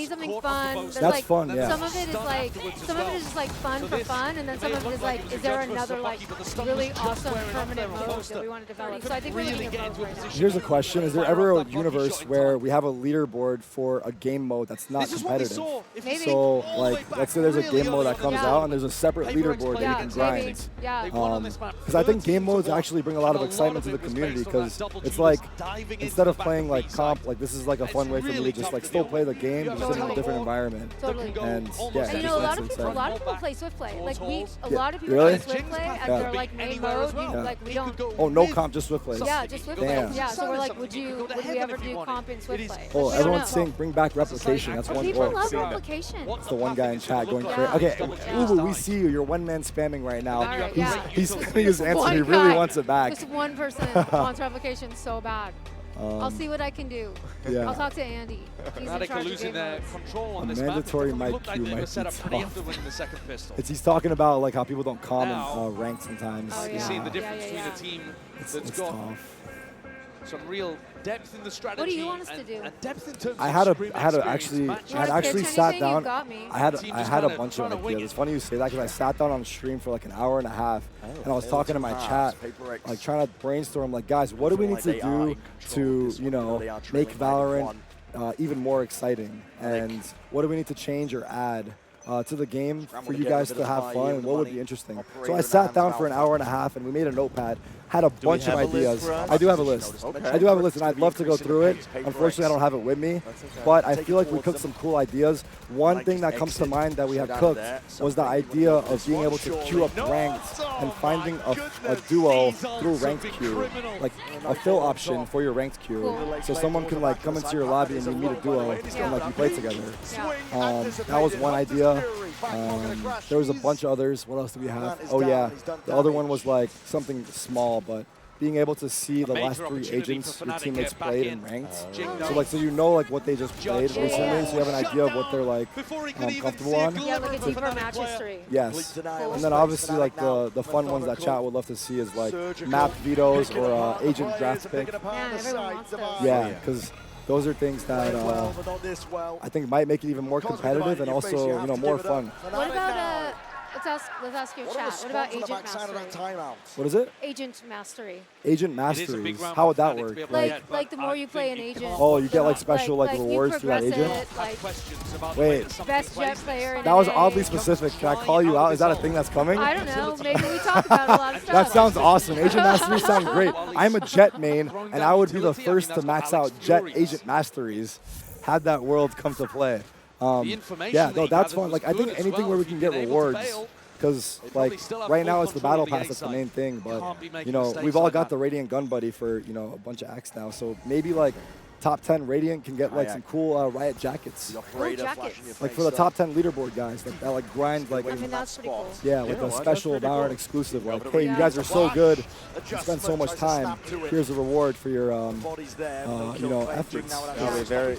something fun. That's fun. Yeah. Some of it is like just like fun for fun, and then some of it is like, is there another like really awesome permanent mode that we want to develop? So I think we're looking at both right now. Here's a question: is there ever a universe where we have a leaderboard for a game mode that's not competitive? Maybe. So, like, let's say there's a game mode that comes out, and there's a separate leaderboard that you can grind. Yeah. Because I think game modes actually bring a lot of excitement to the community. Because it's like, instead of playing like comp, like this is like a fun way for me to just like still play the game, but just in a different environment. Totally. And yeah, and you know, a lot of people play Swift play. Like a lot of people play Swift play as their like main mode. Like we don't. Oh, no comp, just Swift play. Yeah, just Swift play. Yeah. So we're like, would we ever do comp in Swift play? Oh, everyone's saying bring back replication. That's one People goal. love replication. It's the one guy in chat going crazy. Okay, Ubu, we see you. You're one man spamming right now. He's spamming his answer. He really wants it back. Just one person wants replication so bad. I'll see what I can do. Yeah. I'll talk to Andy. He's in charge of game modes. Control on a this mandatory mic like queue they might were set be up pretty tough. after winning the second pistol. He's talking about like how people don't comment rank sometimes. You're seeing the difference between a team that's got some real depth in the strategy. What do you want us to do? And depth in terms I of had actually sat down. I had a bunch of ideas. It's funny you say that because I sat down on stream for like an hour and a half, and I was talking to my chat, like trying to brainstorm, like guys, what do we need to do to make Valorant even more exciting, and what do we need to change or add to the game for you guys to have fun, and what would be interesting. So I sat down for an hour and a half, and we made a notepad, had a bunch of ideas. I do have a list. I do have a list, and I'd love to go through it. Unfortunately, I don't have it with me, but I feel like we cooked some cool ideas. One thing that comes to mind that we had cooked was the idea of being able to queue up ranked and finding a duo through ranked queue, like a fill option for your ranked queue. So someone can like come into your lobby and you meet a duo and like you play together. That was one idea. There was a bunch of others. What else do we have? Oh yeah, the other one was like something small, but being able to see the last 3 agents your teammates played and ranked. So you know like what they just played recently, so you have an idea of what they're like comfortable on. Yeah, like a deeper match history. Yes, and then obviously like the fun ones that chat would love to see is like map vetoes or agent draft pick. Man, everyone wants those. Yeah, because those are things that I think might make it even more competitive and also more fun. What about let's ask your chat. What about agent mastery? What is it? Agent mastery. Agent masteries. How would that work? Like the more you play an agent. Oh, you get like special like rewards for that agent. Wait. Best jet player. That was oddly specific. Can I call you out? Is that a thing that's coming? I don't know. Maybe we talk about a lot of stuff. That sounds awesome. Agent masteries sound great. I'm a jet main, and I would be the first to max out jet agent masteries. Had that world come to play. Yeah, no, that's fun. Like I think anything where we can get rewards, because like right now it's the battle pass that's the main thing. But we've all got the Radiant Gun Buddy for a bunch of acts now. So maybe like top 10 Radiant can get like some cool Riot jackets. Like for the top 10 leaderboard guys that like grind like that's pretty cool. Yeah, like a special Valorant exclusive. Like, hey, you guys are so good. You spend so much time. Here's a reward for your efforts. Very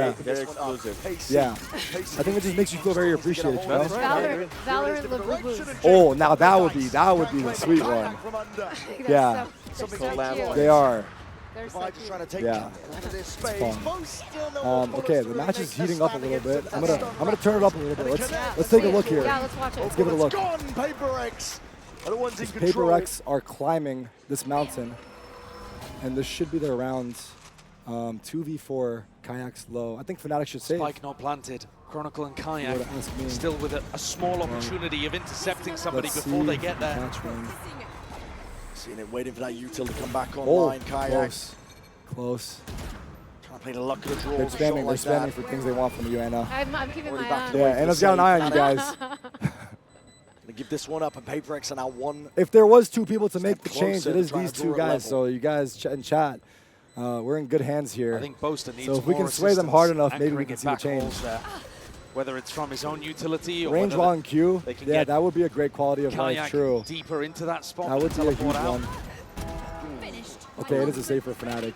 exclusive. Yeah, I think it just makes you feel very appreciated. Valorant Labubu's. Oh, now that would be the sweet one. Yeah, they are. Yeah, it's fun. Okay, the match is heating up a little bit. I'm gonna turn it up a little bit. Let's take a look here. Yeah, let's watch it. Let's give it a look. PRX are the ones in control. PRX are climbing this mountain, and this should be their rounds. 2v4, Kayak's low. I think Fnatic should save. Spike not planted. Chronicle and Kayak still with a small opportunity of intercepting somebody before they get there. Seeing it, waiting for that util to come back online. Kayak. Close. Trying to play the luck of the draw. They're spamming for things they want from you, Anna. I'm keeping my eye on. Yeah, Anna's got an eye on you guys. Gonna give this one up, and PRX are now one. If there was 2 people to make the change, it is these 2 guys. So you guys in chat, we're in good hands here. I think Boaster needs so if we can sway them hard enough, maybe we can see the change. Whether it's from his own utility or range while in queue, yeah, that would be a great quality of life. True. Deeper into that spot. That would be a huge one. Okay, it is a save for Fnatic.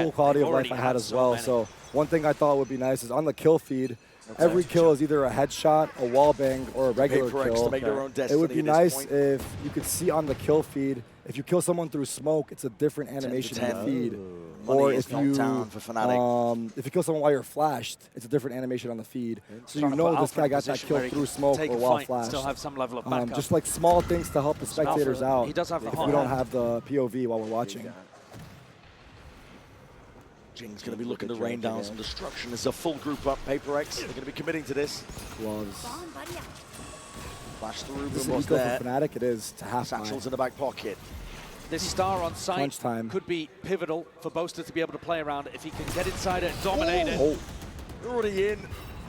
cool quality of life I had as well. So one thing I thought would be nice is on the kill feed, every kill is either a headshot, a wall bang, or a regular kill. To make their own It would be destiny at nice this point. if you could see on the kill feed, if you kill someone through smoke, it's a different animation in the feed. Or if you kill someone while you're flashed, it's a different animation on the feed. So you know this guy got that kill through smoke or while flashed. Still have some level of backup. Just like small things to help the spectators out. He does have the if hot we don't hand. have the POV while we're watching. Jing's going to be looking to rain down some destruction. There's a full group up. PRX, they're going to be committing to this. Gloves. Flash through, This is boom an was eco there. for Fnatic. It is to half Satchel's in the back pocket. This star on site Crunch time. could be pivotal for Boaster to be able to play around if he can get inside it and dominate it. Already in.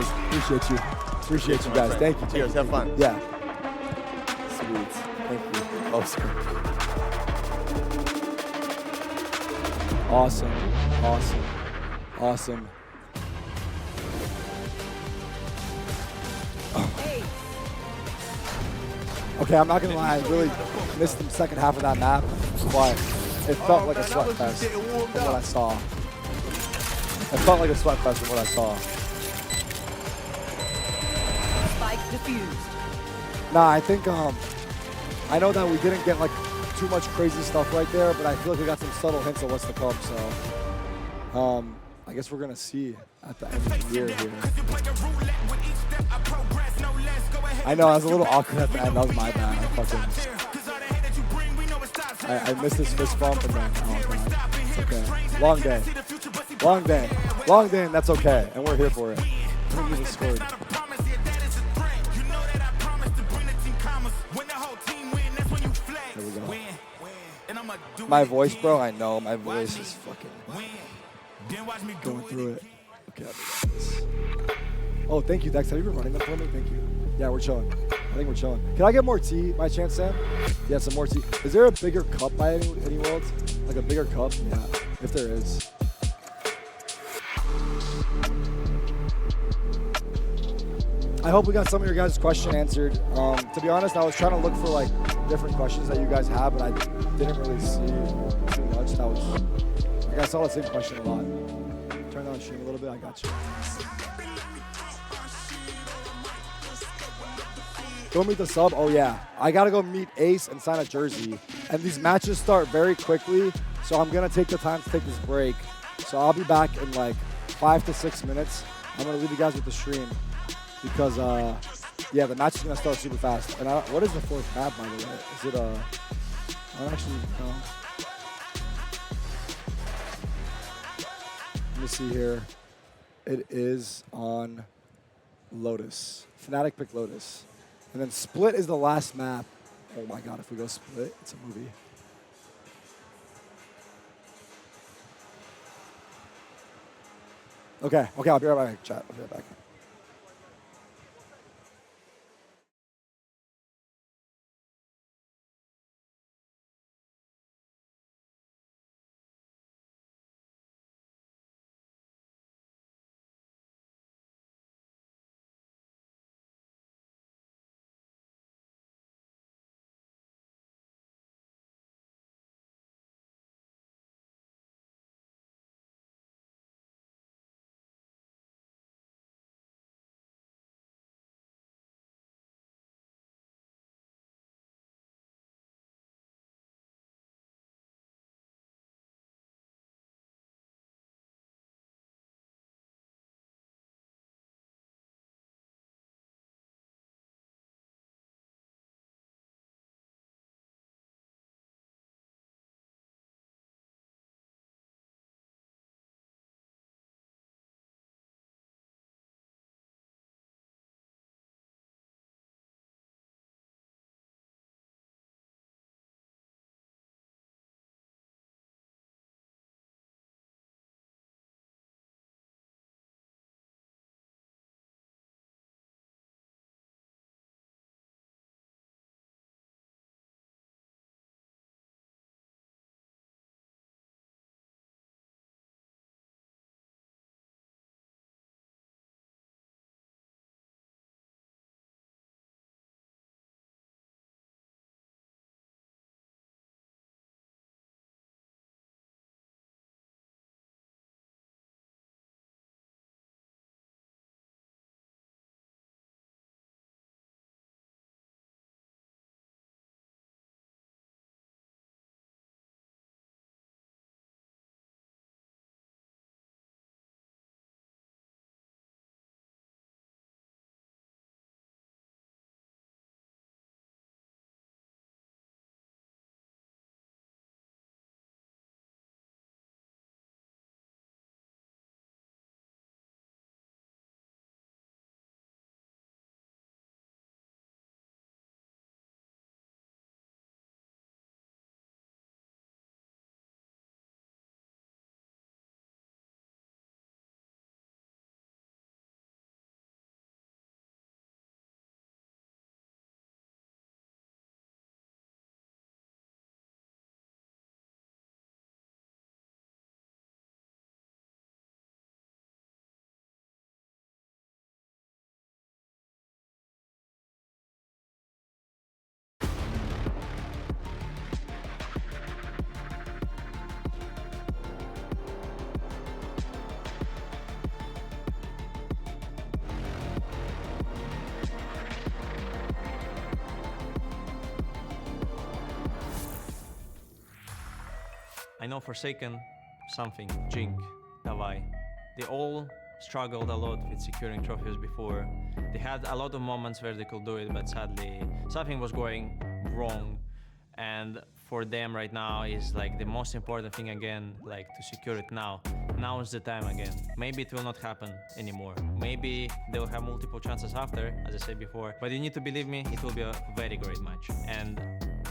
boys. Appreciate you. Appreciate you guys. Thank you. Cheers. Have fun. Yeah. Sweet. Thank you. Awesome. Awesome. Awesome. Awesome. Okay, I'm not gonna lie, I really missed the second half of that map, but it felt like a sweat fest from what I saw. It felt like a sweat fest from what I saw. Spike defused. Nah, I think I know that we didn't get like too much crazy stuff right there, but I feel like we got some subtle hints of what's to come. So I guess we're gonna see at the end of the year here. I know I was a little awkward at the end. That was my bad. I missed this fist bump and then oh god. It's okay. Long day. Long day. Long day, and that's okay. And we're here for it. We just scored. There we go. My voice, bro, I know. My voice is fucking going through it. Okay, I'll do this. Oh, thank you, Dex. Have you been running them for me? Thank you. Yeah, we're chilling. I think we're chilling. Can I get more tea by chance, Sam? Yeah, some more tea. Is there a bigger cup by any worlds? Like a bigger cup? Yeah, if there is. I hope we got some of your guys' question answered. To be honest, I was trying to look for like different questions that you guys have, but I didn't really see too much. That was, like I saw the same question a lot. Turn down the stream a little bit, I got you. Go meet the sub? Oh yeah. I gotta go meet Ace and sign a jersey. And these matches start very quickly, so I'm gonna take the time to take this break. So I'll be back in like 5 to 6 minutes. I'm gonna leave you guys with the stream because yeah, the match is gonna start super fast. And what is the fourth map, by the way? Is it I don't actually know. Let me see here. It is on Lotus. Fnatic picked Lotus. And then Split is the last map. Oh my god, if we go Split, it's a movie. Okay, I'll be right back, chat. I'll be right back. I know Forsaken, something, Jink, Davai. They all struggled a lot with securing trophies before. They had a lot of moments where they could do it, but sadly something was going wrong. And for them right now is like the most important thing again, like to secure it now. Now is the time again. Maybe it will not happen anymore. Maybe they'll have multiple chances after, as I said before. But you need to believe me, it will be a very great match. And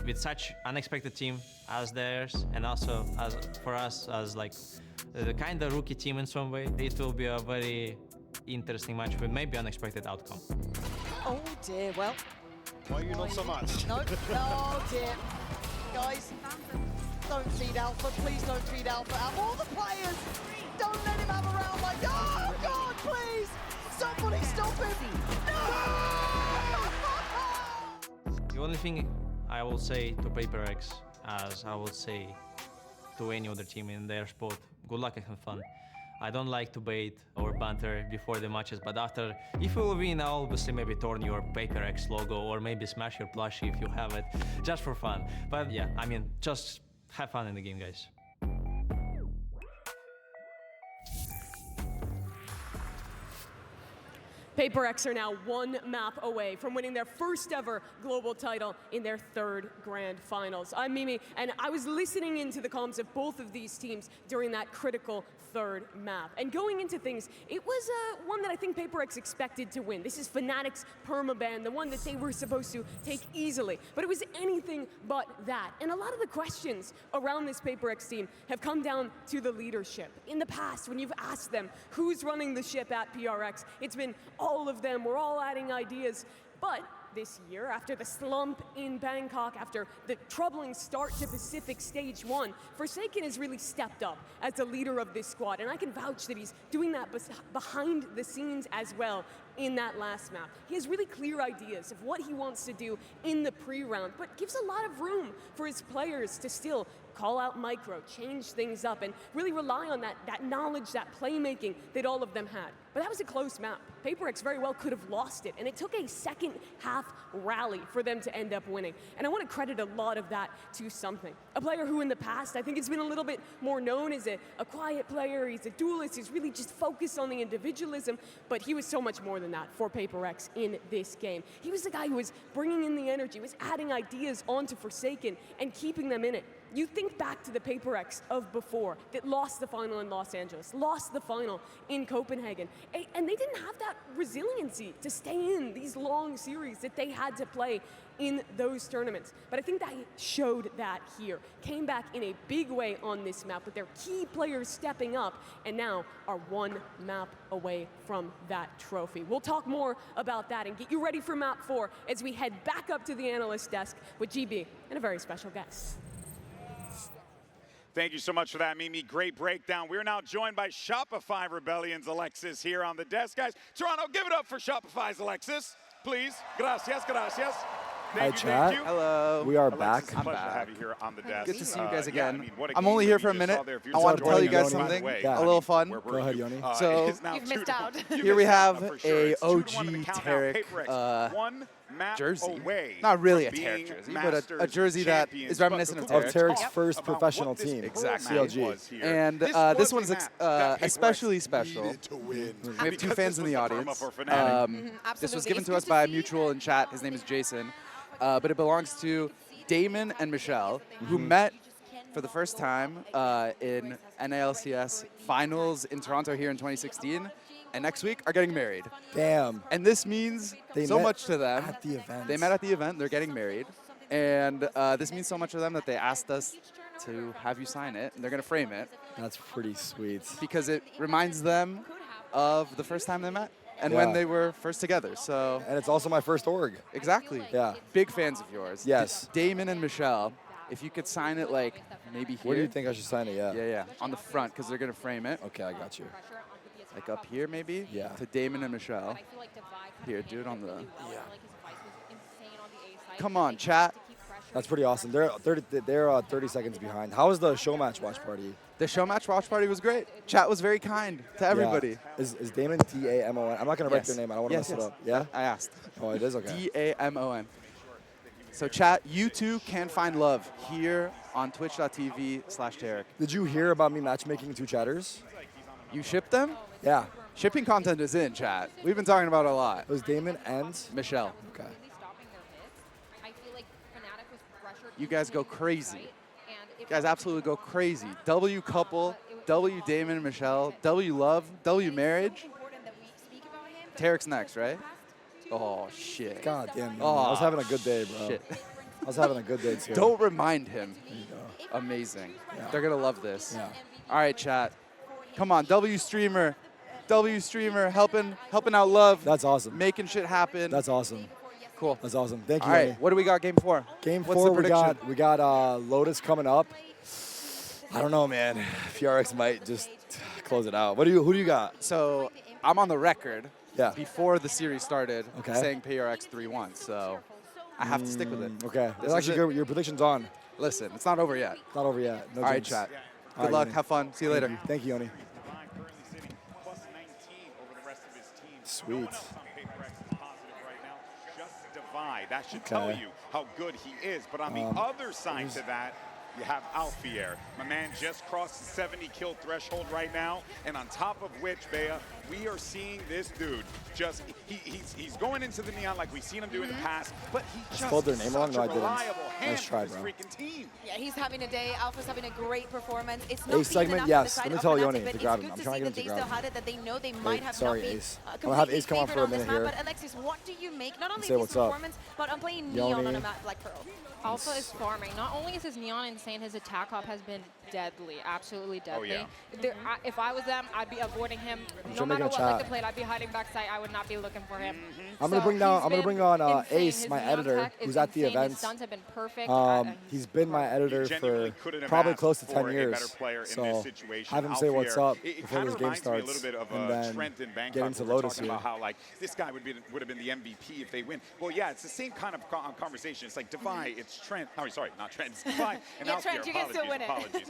with such unexpected team as theirs, and also as for us as like the kind of rookie team in some way, it will be a very interesting match with maybe unexpected outcome. Oh dear, well. Why you not so much? No, oh dear. Guys, don't feed Alpha, please don't feed Alpha. Out of all the players, don't let him have a round like, oh God, please! Somebody stop him! No! The only thing I will say to PRX, as I would say to any other team in their spot, good luck and have fun. I don't like to bait or banter before the matches, but after, if you will win, I'll obviously maybe turn your PRX logo or maybe smash your plushie if you have it, just for fun. But yeah, I mean, just have fun in the game, guys. PRX are now one map away from winning their first ever global title in their third grand finals. I'm Mimi, and I was listening into the comms of both of these teams during that critical third map. And going into things, it was one that I think PRX expected to win. This is Fnatic's permaban, the one that they were supposed to take easily. But it was anything but that. And a lot of the questions around this PRX team have come down to the leadership. In the past, when you've asked them who's running the ship at PRX, it's been all of them. We're all adding ideas. But this year, after the slump in Bangkok, after the troubling start to Pacific Stage 1, Forsaken has really stepped up as the leader of this squad, and I can vouch that he's doing that behind the scenes as well in that last map. He has really clear ideas of what he wants to do in the pre-round, but gives a lot of room for his players to still call out micro, change things up, and really rely on that knowledge, that playmaking that all of them had. But that was a close map. PRX very well could have lost it, and it took a second half rally for them to end up winning. And I want to credit a lot of that to something. A player who in the past, I think it's been a little bit more known as a quiet player, he's a duelist, he's really just focused on the individualism, but he was so much more than that for PRX in this game. He was the guy who was bringing in the energy, was adding ideas onto Forsaken and keeping them in it. You think back to the PRX of before that lost the final in Los Angeles, lost the final in Copenhagen, and they didn't have that resiliency to stay in these long series that they had to play in those tournaments. But I think that showed that here. Came back in a big way on this map with their key players stepping up and now are one map away from that trophy. We'll talk more about that and get you ready for map 4 as we head back up to the analyst desk with GB and a very special guest. Thank you so much for that, Mimi. Great breakdown. We're now joined by Shopify Rebellion's Alexis here on the desk. Guys, Toronto, give it up for Shopify's Alexis, please. Gracias, gracias. Hi, chat. Hello. We are Alexis, back. I'm back. To have you here on the desk. Good to see you guys again. Yeah, I mean, I'm only here for a minute. I want to tell you guys something, a little fun. Go ahead, Yoni. So, you've missed out. Here we have a OG Tarik jersey. Not really a Tarik jersey, but a jersey that is reminiscent of Tarik. Of Tarik's first professional team. Exactly. CLG. And this one's especially special. We have two fans in the audience. This was given to us by a mutual in chat. His name is Jason. But it belongs to Damon and Michelle, who met for the first time in NALCS finals in Toronto here in 2016, and next week are getting married. Damn. And this means so much to them. At the event. They met at the event, they're getting married, and this means so much to them that they asked us to have you sign it, and they're going to frame it. That's pretty sweet. Because it reminds them of the first time they met. And when they were first together, so. And it's also my first org. Exactly. Yeah. Big fans of yours. Yes. Damon and Michelle, if you could sign it like maybe here. Where do you think I should sign it? Yeah. Yeah. On the front, because they're going to frame it. Okay, I got you. Like up here maybe? Yeah. To Damon and Michelle. Here, do it on the. Yeah. Come on, chat. That's pretty awesome. They're 30 seconds behind. How was the show match watch party? The show match watch party was great. Chat was very kind to everybody. Yeah. Is Damon Damon? I'm not going to write their name. I don't want to mess it up. Yeah? I asked. Oh, it is? Okay. Damon. So chat, you too can find love here on twitch.tv/Tarik. Did you hear about me matchmaking 2 chatters? You shipped them? Yeah. Shipping content is in, chat. We've been talking about it a lot. It was Damon and Michelle. Okay. You guys go crazy. You guys absolutely go crazy. W couple, W Damon and Michelle, W love, W marriage. Tarik's next, right? Oh, shit. God damn you. Oh, I was having a good day, bro. Shit. I was having a good day, too. Don't remind him. There you go. Amazing. Yeah. They're going to love this. Yeah. All right, chat. Come on, W streamer, helping out love. That's awesome. Making shit happen. That's awesome. Cool. That's awesome. Thank you. All right, what do we got game 4? Game What's 4, the prediction? we got Lotus coming up. I don't know, man. PRX might just close it out. Who do you got? So I'm on the record. Yeah. Before the series started, Okay. saying PRX 3-1. So I have to stick with it. Okay. This That's is actually good. Your prediction's on. Listen, it's not over yet. Not over yet. No All right, jinx. chat. All Good right, luck. Yoni. Have fun. See you later. Thank you, Yoni. Divine currently sitting plus 19 over the rest of his team. Sweet. No one else on PaperX is positive right now. Just Divide. That should tell Okay. you how good he is. But on the other side to that, you have Alfier. My man just crossed the 70 kill threshold right now. And on top of which, Bea, we are seeing this dude just, he's going into the neon like we've seen him do in the past, but he just spelled their is name such wrong? No, a I didn't. reliable hand Nice try, for this bro. freaking team. Yeah, he's having a day. Alpha's having a great performance. It's not Ace segment, enough yes. on the side Let me of tell Fnatic, Yoni but to it's grab good him. I'm to trying see to that get him they to still grab had it, that they know they might have sorry, not been Ace. I'm gonna completely have Ace come on favored for a on this minute map. here. But Alexis, what do you make not only Say of his what's up. performance, but on playing Neon Yoni. on a map like Pearl? Alpha is farming. Not only is his Neon insane, his attack hop has been deadly, absolutely deadly. yeah. If I was them, I'd be avoiding him. No trying to matter make what a like chat. the play, I'd be hiding backside. I would not be looking for him. I'm gonna So bring down. he's I'm gonna been bring on insane. Ace, His my Neon editor, tech is who's at the insane. event. His stuns have been perfect. He's been my editor Genuinely for couldn't have probably asked close to for 10 a better years. player in So this situation. have him say what's Alfier, up it before kinda this game reminds me a starts, little bit of and then Trent in Bangkok. get into we were Lotus talking here. about how like this guy would have been the MVP if they win. Well, yeah, it's the same kind of conversation. It's like Divide, it's Trent. Oh, sorry, not Trent. It's Divide and Yeah, Alfier. Trent, you can still win it. Apologies.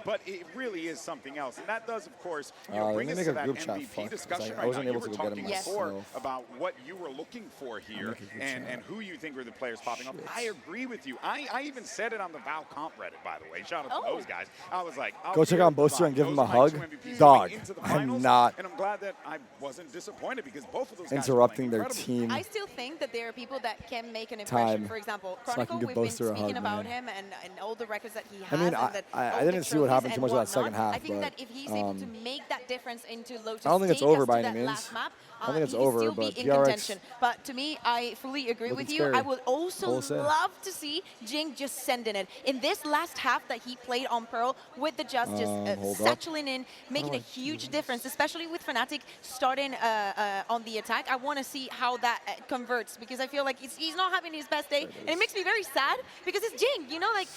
But it really is something else, and that does, of course, let bring me us make to a that group chat. MVP Fuck, 'cause discussion I right wasn't now. able You to were go get him talking before myself. about what you were looking for here and who you think are the players popping up. I agree with you. I even said it on the Val Comp Reddit, by the way. Shout out to those guys. I was like, Go check out Boaster and give him a Those are hug. my two MVPs Dog, going into the I'm finals, not and I'm glad that I wasn't disappointed because both of those guys are interrupting playing their incredible. team. I still think that there are people that can make an impression. Time. For example, So I can Chronicle, give we've been Boaster a speaking hug, about man. him and all the records that he has. I mean, and that I all the didn't see what happened trophies too much of that and second whatnot. half, I think but, that if he's able to make that difference into Lotus I don't think it's take over us by to any that means. last map, I don't think it's he can over, still but be in PRX contention. But to me, I fully agree with looking you. I scary. would also Wholesale. love to see Jing just sending it. In this last half that he played on Pearl with the Just hold up. satchling in, making a huge difference, especially with Fnatic starting on the attack. I want to see how that converts because I feel like he's not having his best day. And it makes me very sad because it's Jing, you know, like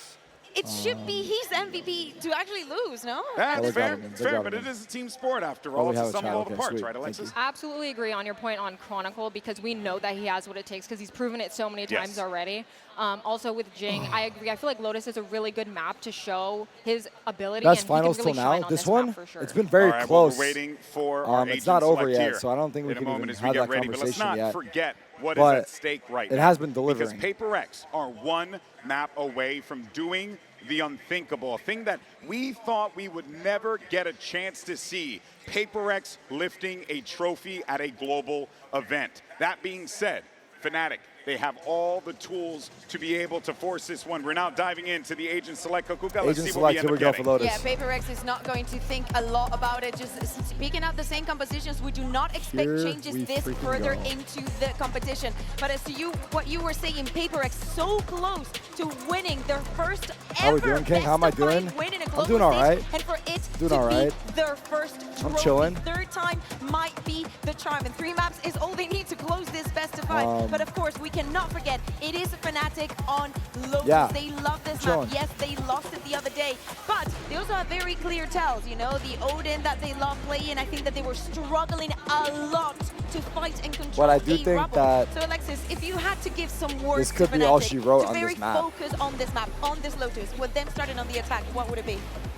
it should be his MVP to actually lose, no? That's fair, fair, but it is a team sport after Oh, all. we It's have a a sum chat. of all the Okay, parts, sweet. right, Thank Alexis? Absolutely agree on your point on Chronicle because we know that he has what it takes because he's proven it so many times Yes. already. Also with Jing, I agree. I feel like Lotus is a really good map to show his ability. Best and finals he can really till now. shine on This map one, for sure. it's been very All right, well, close. we're waiting for our It's not agent over select yet, here so I don't think we in a can moment even as we have get that ready. But let's conversation not yet. forget what is But at stake right it now. has been delivering. Because PaperX are one map away from doing the unthinkable, a thing that we thought we would never get a chance to see. PaperX lifting a trophy at a global event. That being said, Fnatic, they have all the tools to be able to force this one. We're now diving into the agent select. Kukuka, let's Agent see what we select, end here we up go for getting. Lotus. Yeah, PaperX is not going to think a lot about it. Just picking out the same compositions. We do not expect Here changes we this freaking further go. into the competition. But as to what you were saying, PaperX so close to winning their first How we ever doing, King? How am I doing? win in a I'm global doing all stage, right. and for it Doing to all be right. their first trophy, chilling. third time might be the charm. And 3 maps is all they need to close this best of 5. But of course, we cannot forget it is Fnatic on Lotus. Yeah. They love this Chilling. map. Yes, they lost it the other day, but they also have very clear tells. You know, the Odin that they love playing. I think that they were struggling a lot to fight and control. But I do a think Rubble. that So Alexis, if you had to give some words this could to be all Fnatic she wrote to on very this map. focus on this map, on this Lotus, with them starting on the attack, what would it be?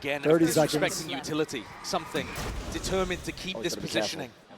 Again, 30 disrespecting seconds. utility. Something determined to keep this positioning.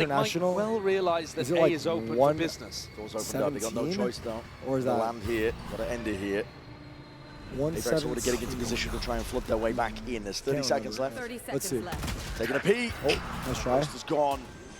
international. Might well realize that is it A like is open for 1 business. Doors opened up, they got no choice though. Or is Gotta that land here, gotta end it here. PRX already getting into position to try and flood their way back in. There's 30 seconds left. 30 seconds Let's see. left. Taking a peek. Oh, nice try. Ghost is gone.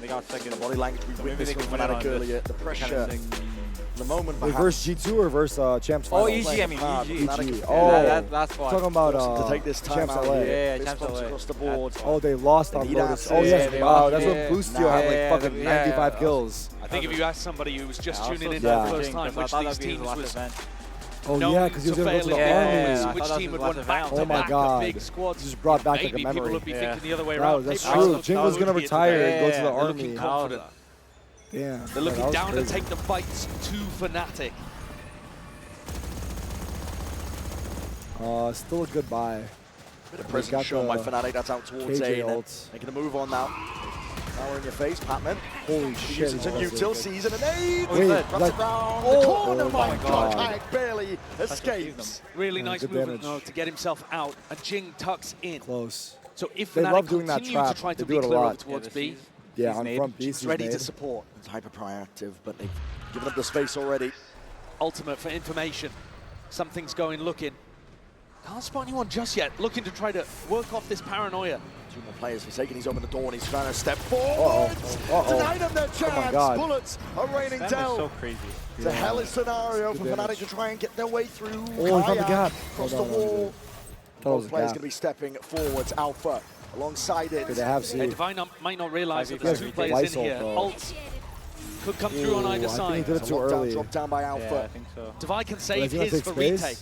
they got second. The body language we witnessed with Fnatic earlier, the pressure The moment Wait, versus G2 or versus Champs Oh, Finals? EG, I mean, EG. Oh, that's why. Talking about to take this time Champs out LA. Yeah, this Champs comes LA. across the board. Oh, they lost on Lotus. Oh, yes. they Wow, lost. that's what Yeah. Boostio had like fucking 95 kills. I think if you ask somebody who was just tuning in Yeah. for the first time, which these teams was Oh, known yeah, because he was to going to go to fail the in Army. games, which team would win back to Oh, my back God. big squads. Just brought back Maybe like a memory. people would be thinking the other way That around. that's Paper true. X Jing was going to retire and go to the They're Army. looking confident. Damn. They're looking that was down crazy. to take the fights to Fnatic. Still a good buy. Bit of presence shown by Fnatic. That's out towards KJ A. ults. Making a move on now. Power in your face, Patman. Holy shit. Using some util, season an aid. Wait, Runs like- around oh, the corner. oh my my God. God. Kayak barely escapes. Really Yeah, nice good movement damage. though to get himself out, and Jing tucks in. Close. So if They Fnatic love doing that continue trap. to try They to do be it a clear lot. over towards B, Yeah, He's on made. front B. He's ready to support. He's hyper proactive, but they've given up the space already. ultimate for information. Something's going looking. Can't spot anyone just yet. Looking to try to work off this paranoia. Two more players forsaken. He's opened the door and he's trying to step forward. Denied them their chance. Bullets are raining down. So crazy. It's a hellish scenario for Fnatic to try and get their way through. Oh, he found the gap. Across Oh, the no, no, wall. That was Both a players gap. going to be stepping forwards. Alpha alongside it. Did they have C? Divine might not realize that He has there's two players in Lysol, here. though. Ults could come through on either I think side. he did it too early. Drop down by Alpha. Yeah, I think so. Divine can But save is he gonna his take for space? retake.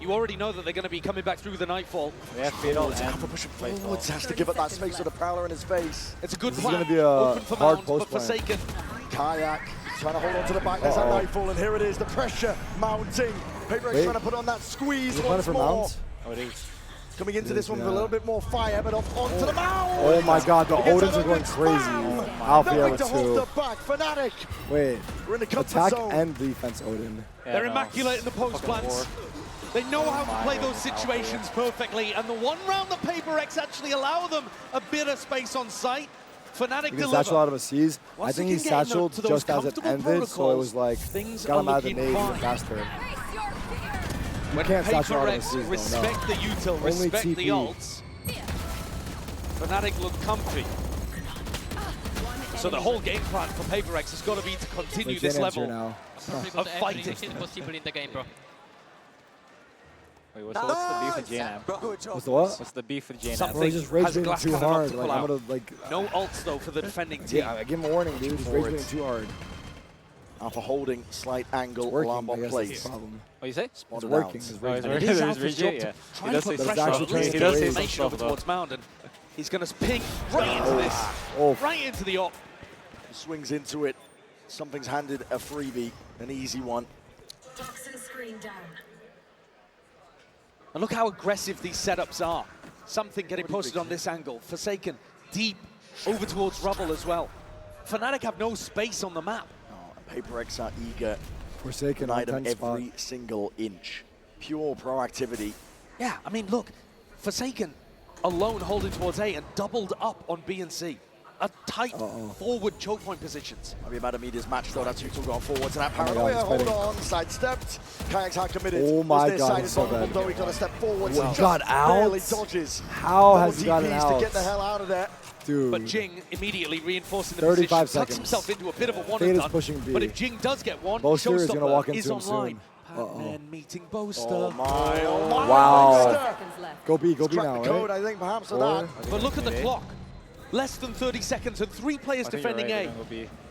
You already know that they're going to be coming back through the Nightfall. Yeah, Fiddle and Alpha pushing forwards. Has to give up that space with a Prowler in his face. It's a good This is plan. gonna be a Open for hard Mount, post but plan. Forsaken. Kayak trying to hold on to the back. There's that Nightfall, and here it is. The pressure mounting. PRX Wait. trying to put on that squeeze Is it once for more. Mount? Oh, it is. Coming into this one with a little bit more fire, but off onto the Mount. Oh my God, the He gets Odins that are going Odin's crazy. spam. Alpha Nothing with to hold two. the back. Fnatic. Wait. We're in the comfort Attack zone. and defense Odin. They're immaculate in the post plants. They know how to play those situations perfectly, and the one round that PRX actually allow them a bit of space on site. Fnatic He can deliver. satchel out of a C's. I Once think they he can get into satcheled those just as it comfortable ended, so it was protocols, like, things got him are out of the looking nade even fine. faster. You When can't satchel out of a PRX C's, though, respect no. the util, Only respect the TP. ults, Fnatic look comfy. So the whole game plan for PRX has got to be to continue They this can't answer level now. of fighting. Impossible in the game, bro. Wait, what's the beef with JNM? What's the what? What's the beef with JNM? Something Bro, he's just rage has a baiting glass too cannon hard. to Like, pull I'm out. gonna like. No ults though for the defending team. Yeah, I give him a warning, dude. He's rage baiting too hard. Alpha holding slight angle Working, alarm I bomb guess plate. that's the problem. What you say? It's Spotted working. out. It's Oh, he's working. working. It is He's Alpha's rage, job yeah. to He try to does put say That's pressure actually on trying to Lee's get raised. information over towards Mound, and he's going to ping right into this, right into the op. Swings into it. Something's handed a freebie, an easy one. Toxin screen down. And look how aggressive these setups are. Something getting posted on this angle. Forsaken deep over towards Rubble as well. Fnatic have no space on the map. PRX are eager. Forsaken Denied on them 10 spot. every single inch. Pure proactivity. Yeah, I mean, look, Forsaken alone holding towards A and doubled up on B and C. A tight forward choke point positions. Might be about to meet his match though. That's Util going forwards. And that Oh my God, paranoia, he's hold fighting. on, sidestepped. Kayak's hard committed. Oh my Was God, side he's so vulnerable, bad. though he got to step forwards. What, and he got just barely out? dodges. How has he Double gotten TPs to out? get the hell out of there. Dude. But Jing immediately reinforcing the 35 position, tucks seconds. himself into a bit of a one Fade and is done. pushing B. But if Jing does get one, Boaster is gonna walk Showstopper is into him online. soon. Pac-Man meeting Boaster. Oh my. Wow. Seconds left. Go B, go B Crack now, the code, right? I think, perhaps, for Or- that. But look at the clock. Less than 30 seconds and 3 players defending A.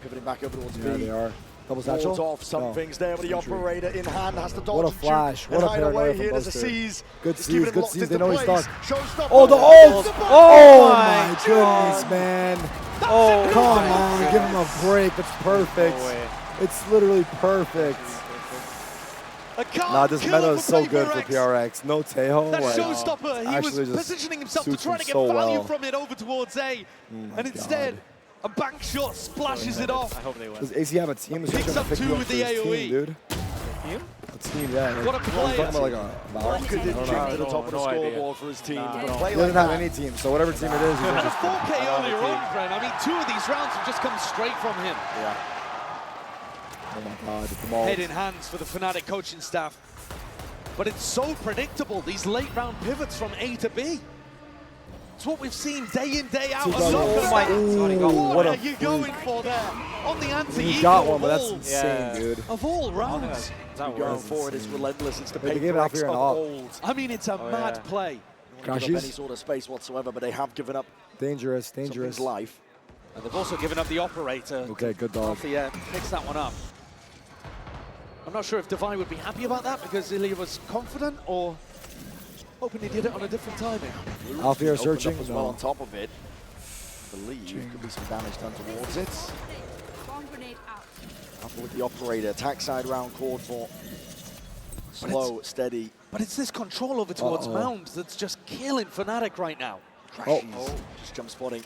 Pivoting back over towards Yeah, B. they are. Double Holds satchel? off, something's there, but the Entry. operator in hand has to dodge What a and juke flash. and What a hide paranoia away from here. There's a Boaster. C's. Good He's keeping C's, it good locked C's. into They know he's place. stuck. Showstopper. Oh, the Oh, ult! the Oh, ball. my goodness, man. Oh, come on. Give him a break. That's perfect. It's literally perfect. Nah, this meta is so good for PRX. No Tejo. That like, Showstopper, he actually was just positioning himself to suits try him to get so value well. from it over towards A. And instead, a bank shot splashes it off. I hope they win. Does AC have a team? Is he Picks trying to up pick 2 you up with for the his AoE. team, dude? A team, yeah. What a I'm player. talking about like a Rocket did I don't jump know. to the top of the No idea. scoreboard for his team. Nah, But no. play He like doesn't have that. any team, so whatever team it is, he's And a interested. 4K earlier on, Bren. I mean, 2 of these rounds have just come straight from him. Yeah. Oh my God, the ball. Head in hands for the Fnatic coaching staff. But it's so predictable, these late round pivots from A to B. It's what we've seen day in, day out. What are you going for there? On the anti, he got one, but that's insane, dude. Of all rounds. Going forward is relentless. It's the They gave it out PRX here of and all. old. I mean, it's a mad play. They don't give up any sort of space whatsoever, but they have given up dangerous something's life. And they've also given up the operator. Okay, good dog. Yeah, picks that one up. I'm not sure if Devi would be happy about that because Ilya was confident or hoping he did it on a different timing. Alfie searching as well on top of it. I believe could be some damage done towards it. Alpha with the operator. Attack side round called for. Slow, steady. But it's this control over towards Mound that's just killing Fnatic right now. Just jump spotting.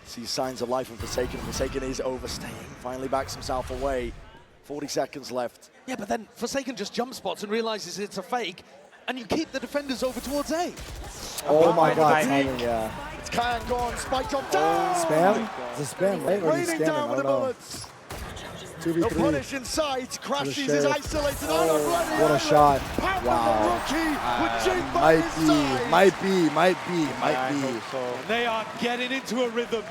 See signs of life from Forsaken. Forsaken is overstaying. Finally backs himself away. 40 seconds left. Yeah, but then Forsaken just jump spots and realizes it's a fake, and you keep the defenders over towards A. Oh my god, timing, yeah. It's Kyan gone. Spike drop down. Spam? Is it spam, right? Or is he Raining scamming? down I with the don't know. bullets. 2v3. The punish in sight. Crashes is isolated. What a shot. Wow. Might be. And they are getting into a rhythm.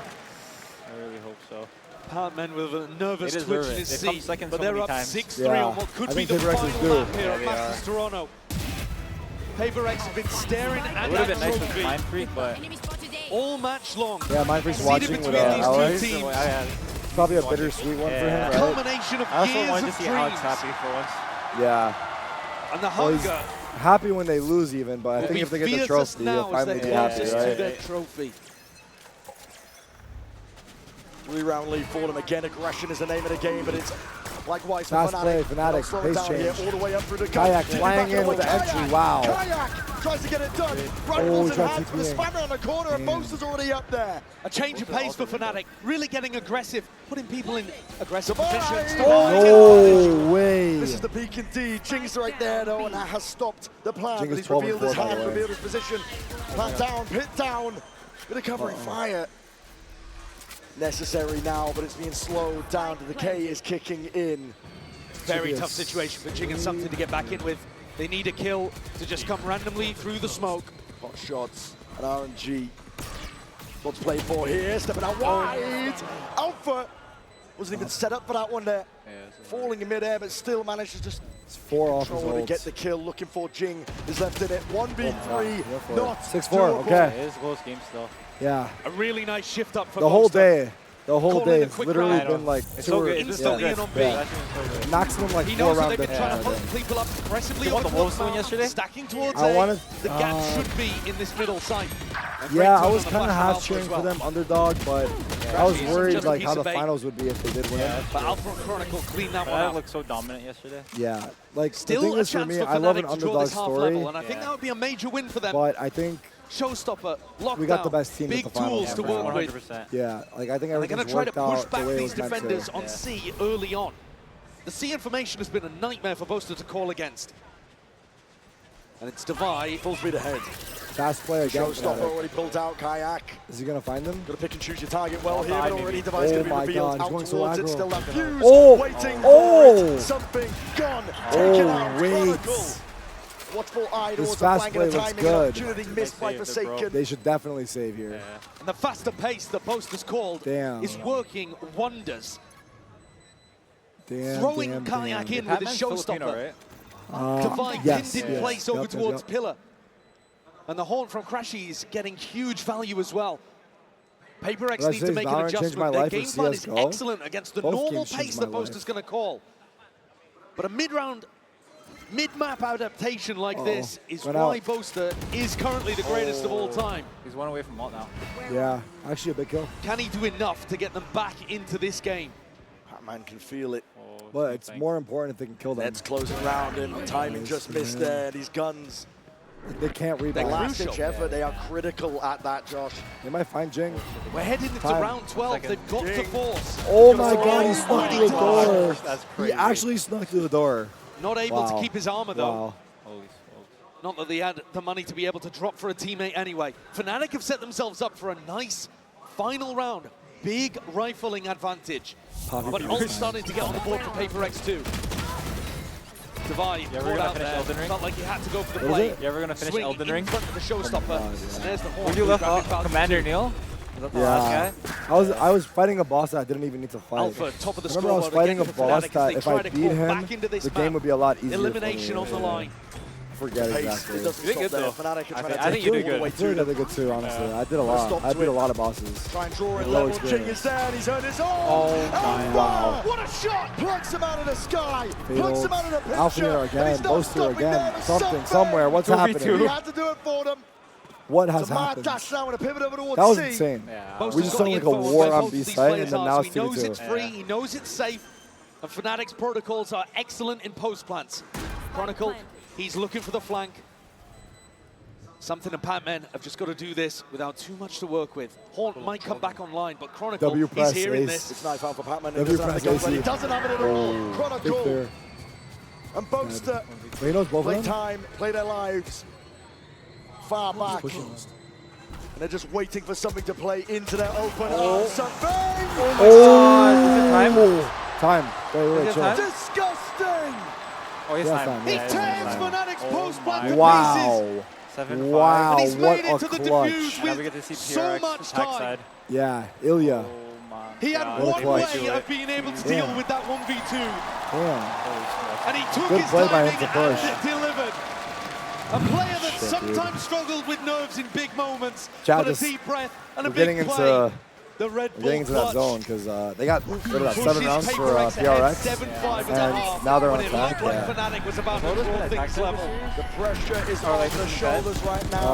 I really hope so. Partman with a nervous twitch in his seat, but they're up 6-3 on what could be the PRX final lap here at Masters Toronto. PRX have been staring at that been nice with trophy Mind Freak, but all match long. Yeah, Mind Freak's watching with Alex. It's probably a bittersweet one for him, right? Culmination of I also years wanted of to see Alex dreams. happy for once. Yeah. And the Well, he's hunger happy when they lose even, but I think if they get the trophy, he'll finally be happy, to right? their trophy. 3-round lead for them. Again, aggression is the name of the game, but it's likewise for Fast play, Fnatic, Slow it pace down here, change. all the way up through the Kayak flying in with the entry, wow. Kayak tries to get it done. Rifles in hands for the spammer on the corner, and Boaster's already up there. A change of pace for Fnatic, really getting aggressive, putting people in aggressive positions. No way. This is the peak indeed. Jing's right there though, and that has stopped the plan. Jing But is he's 12 revealed and his 4, by the hand, way. revealed his position. Plant down, pit down. Bit of covering fire. Necessary now, but it's being slowed down. The decay is kicking in. Very tough situation for Jing and something to get back in with. They need a kill to just come randomly through the smoke. Hot shots and RNG. What's played for here? Stepping out wide. Alpha wasn't even set up for that one there. Falling in midair, but still managed to just 4 off his control to get ults. the kill. Looking for Jing is left in it. 1v3, not 6-4, doable. okay. It is a close game still. Yeah. A really nice shift up for The whole Boaster. day. The whole Calling day. a It's quick literally round. been like It's so good. It's so good. on Yeah. Maximum like He 4 knows that round they've been bit. trying to put people up aggressively. You want the over Wolves towards win Mount, yesterday? Stacking towards I A. wanted- The gap should be in this middle side. And great Yeah, I turn was on the kind of flash from half Alpha cheering as for well. them underdog, but I was Crashies, worried just a like piece how the of bait. finals would be if they did win it. But Alpha and Chronicle clean that one That up. looked so dominant yesterday. Yeah, like Still the thing a is for chance me, for I love an Fnatic to draw underdog this half story, level, and I think that would be a major win for them. but I think Showstopper, lockdown, we got the best team big at the finals. tools to Yeah, work with. 100%. Yeah, like I think And they're going everything's to try to worked push out the back way it these was meant defenders to. on C early on. The C information has been a nightmare for Boaster to call against. And it's Devi. Full speed ahead. Fast play again. Showstopper already pulled out. Kayak. Is he gonna find them? Got to pick and choose your target well here, but already Devi's going to be my revealed. God, he's Out going so towards it, aggro. still that fuse. Oh! Waiting Oh! for it. Something gone. Taken out. wait. Chronicle. Watchful eye This towards the fast flank play and a looks timing good. opportunity missed by Forsaken. They should definitely save here. And the faster pace that Boaster's called is working wonders. Damn, Throwing damn, Kayak damn. in with his showstopper. Devi yes, pinned in yes. place over Yep, yep, towards yep. Pillar. And the horn from Crashies getting huge value as well. PRX Well, need to make an Valorant changed my adjustment. Their life game with plan is CS:GO. excellent against the Both normal games changed pace my that Boaster's life. going to call. But a mid-round, mid-map adaptation like this is Went why out. Boaster is currently the greatest of all time. He's one away from alt now. Yeah, actually a big kill. Can he do enough to get them back into this game? Pac-Man can feel it. But it's more important if they can kill them. Ned's closing round and timing just missed there. These guns, They can't the rebound. last-ditch effort, they are critical at that, Josh. They might find Jing. We're heading into Time. round 12. They've got to force. Oh my God, he snuck through the door. That's He crazy. actually snuck through the door. Not able Wow. to keep his armor, though. Wow. Holy smokes. Not that they had the money to be able to drop for a teammate anyway. Fnatic have set themselves up for a nice final round. Big rifling advantage. Poppy But Peter. all starting to get on the board for PRX too. Divide, You ever gonna finish Elden Ring? Felt like he had to go for the What is play. it? You ever gonna finish Swing Elden in Ring? front of the showstopper. And there's the horn. Would you left Commander Neil? Was that the last Yeah, guy? I was fighting a boss that I didn't even need to fight. Alpha, top of the Remember, I was scoreboard fighting a again for boss Fnatic as that they if try I to beat claw him, back into this the map. game would be a lot easier. Elimination for me. on the line. I forget exactly. It doesn't You did stop good, there. though. Fnatic are trying to I think you did good. I feel like I did good too, honestly. I did a lot. I beat a lot of bosses. Try and draw it Low level. experience. Jing is down. He's earned his own. Oh my wow. What a shot! Plucks him out of the sky. Fatal. Plucks him out of the picture. Alpha and again. he's not Those two stopping again. there. Something, somewhere. What's 2v2. happening? He had to do it for them. What It's has a mad happened? dash now and a pivot over towards That was C. insane. Yeah. We just saw like a war on B site, and then now it's He knows 2v2. it's free, he knows it's safe, and Fnatic's protocols are excellent in post plants. Chronicle, he's looking for the flank. Something and Pac-Man have just got to do this without too much to work with. Haunt might come back online, but Chronicle, W he's press hearing ace. this. It's knife out for Pac-Man. W press AC. He doesn't have it at all. Big Chronicle clear. and Boaster He knows both play of them? time, play their lives far back. Pushing. And they're just waiting for something to play into their open Oh. arms. And bang! Oh, time. Wait, Is it chill. time? Disgusting! Oh, yes, Yes, time. time. He Yeah, tears Fnatic's post-plant to pieces. Wow. 7-5. Wow, And he's what made a it to the clutch. defuse Now we with get to see so PRX much attack time. side. Yeah, Ilya. Oh my He had God. one clutch. way of being able to deal with that 1v2. Damn. And he took Good his play by timing him to and push. it delivered. A player that Shit, sometimes dude. struggled with nerves in big moments, Chad, but a just- deep breath and a We're big getting play. into The Red we're Bull getting into that clutch. zone because they got what about Pushes 7 rounds for PRX ahead, PRX, 7-5 and at the half, now they're on when it attack. looked Yeah. like Fnatic was about to Voters draw been things attack level. service? The pressure is Or on like the this shoulders right now.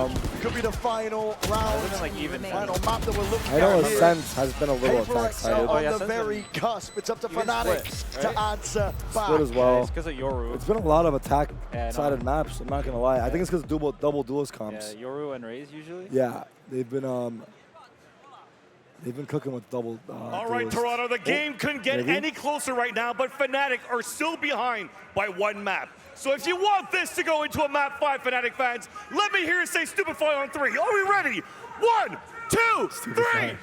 Um, Could be the final round, Hasn't been, like, even final map that we're looking I know at here. Ascent has been a little attack PRX are sided. Oh, yeah, on the Ascent's very cusp. It's up to Even Fnatic split, to right? answer back. Split as Yeah, well. it's because of Yoru. It's been a lot of attack Yeah, I know. sided maps. I'm not gonna lie. I think it's because double duelist Yeah, comps. Yoru and Raze usually. Yeah, they've been cooking with double. All right, duelists. Toronto, the game couldn't get maybe? any closer right now, but Fnatic are still behind by one map. So if you want this to go into a map 5, Fnatic fans, let me hear you say Stupefy on 3. Are we ready? 1, 2, 3.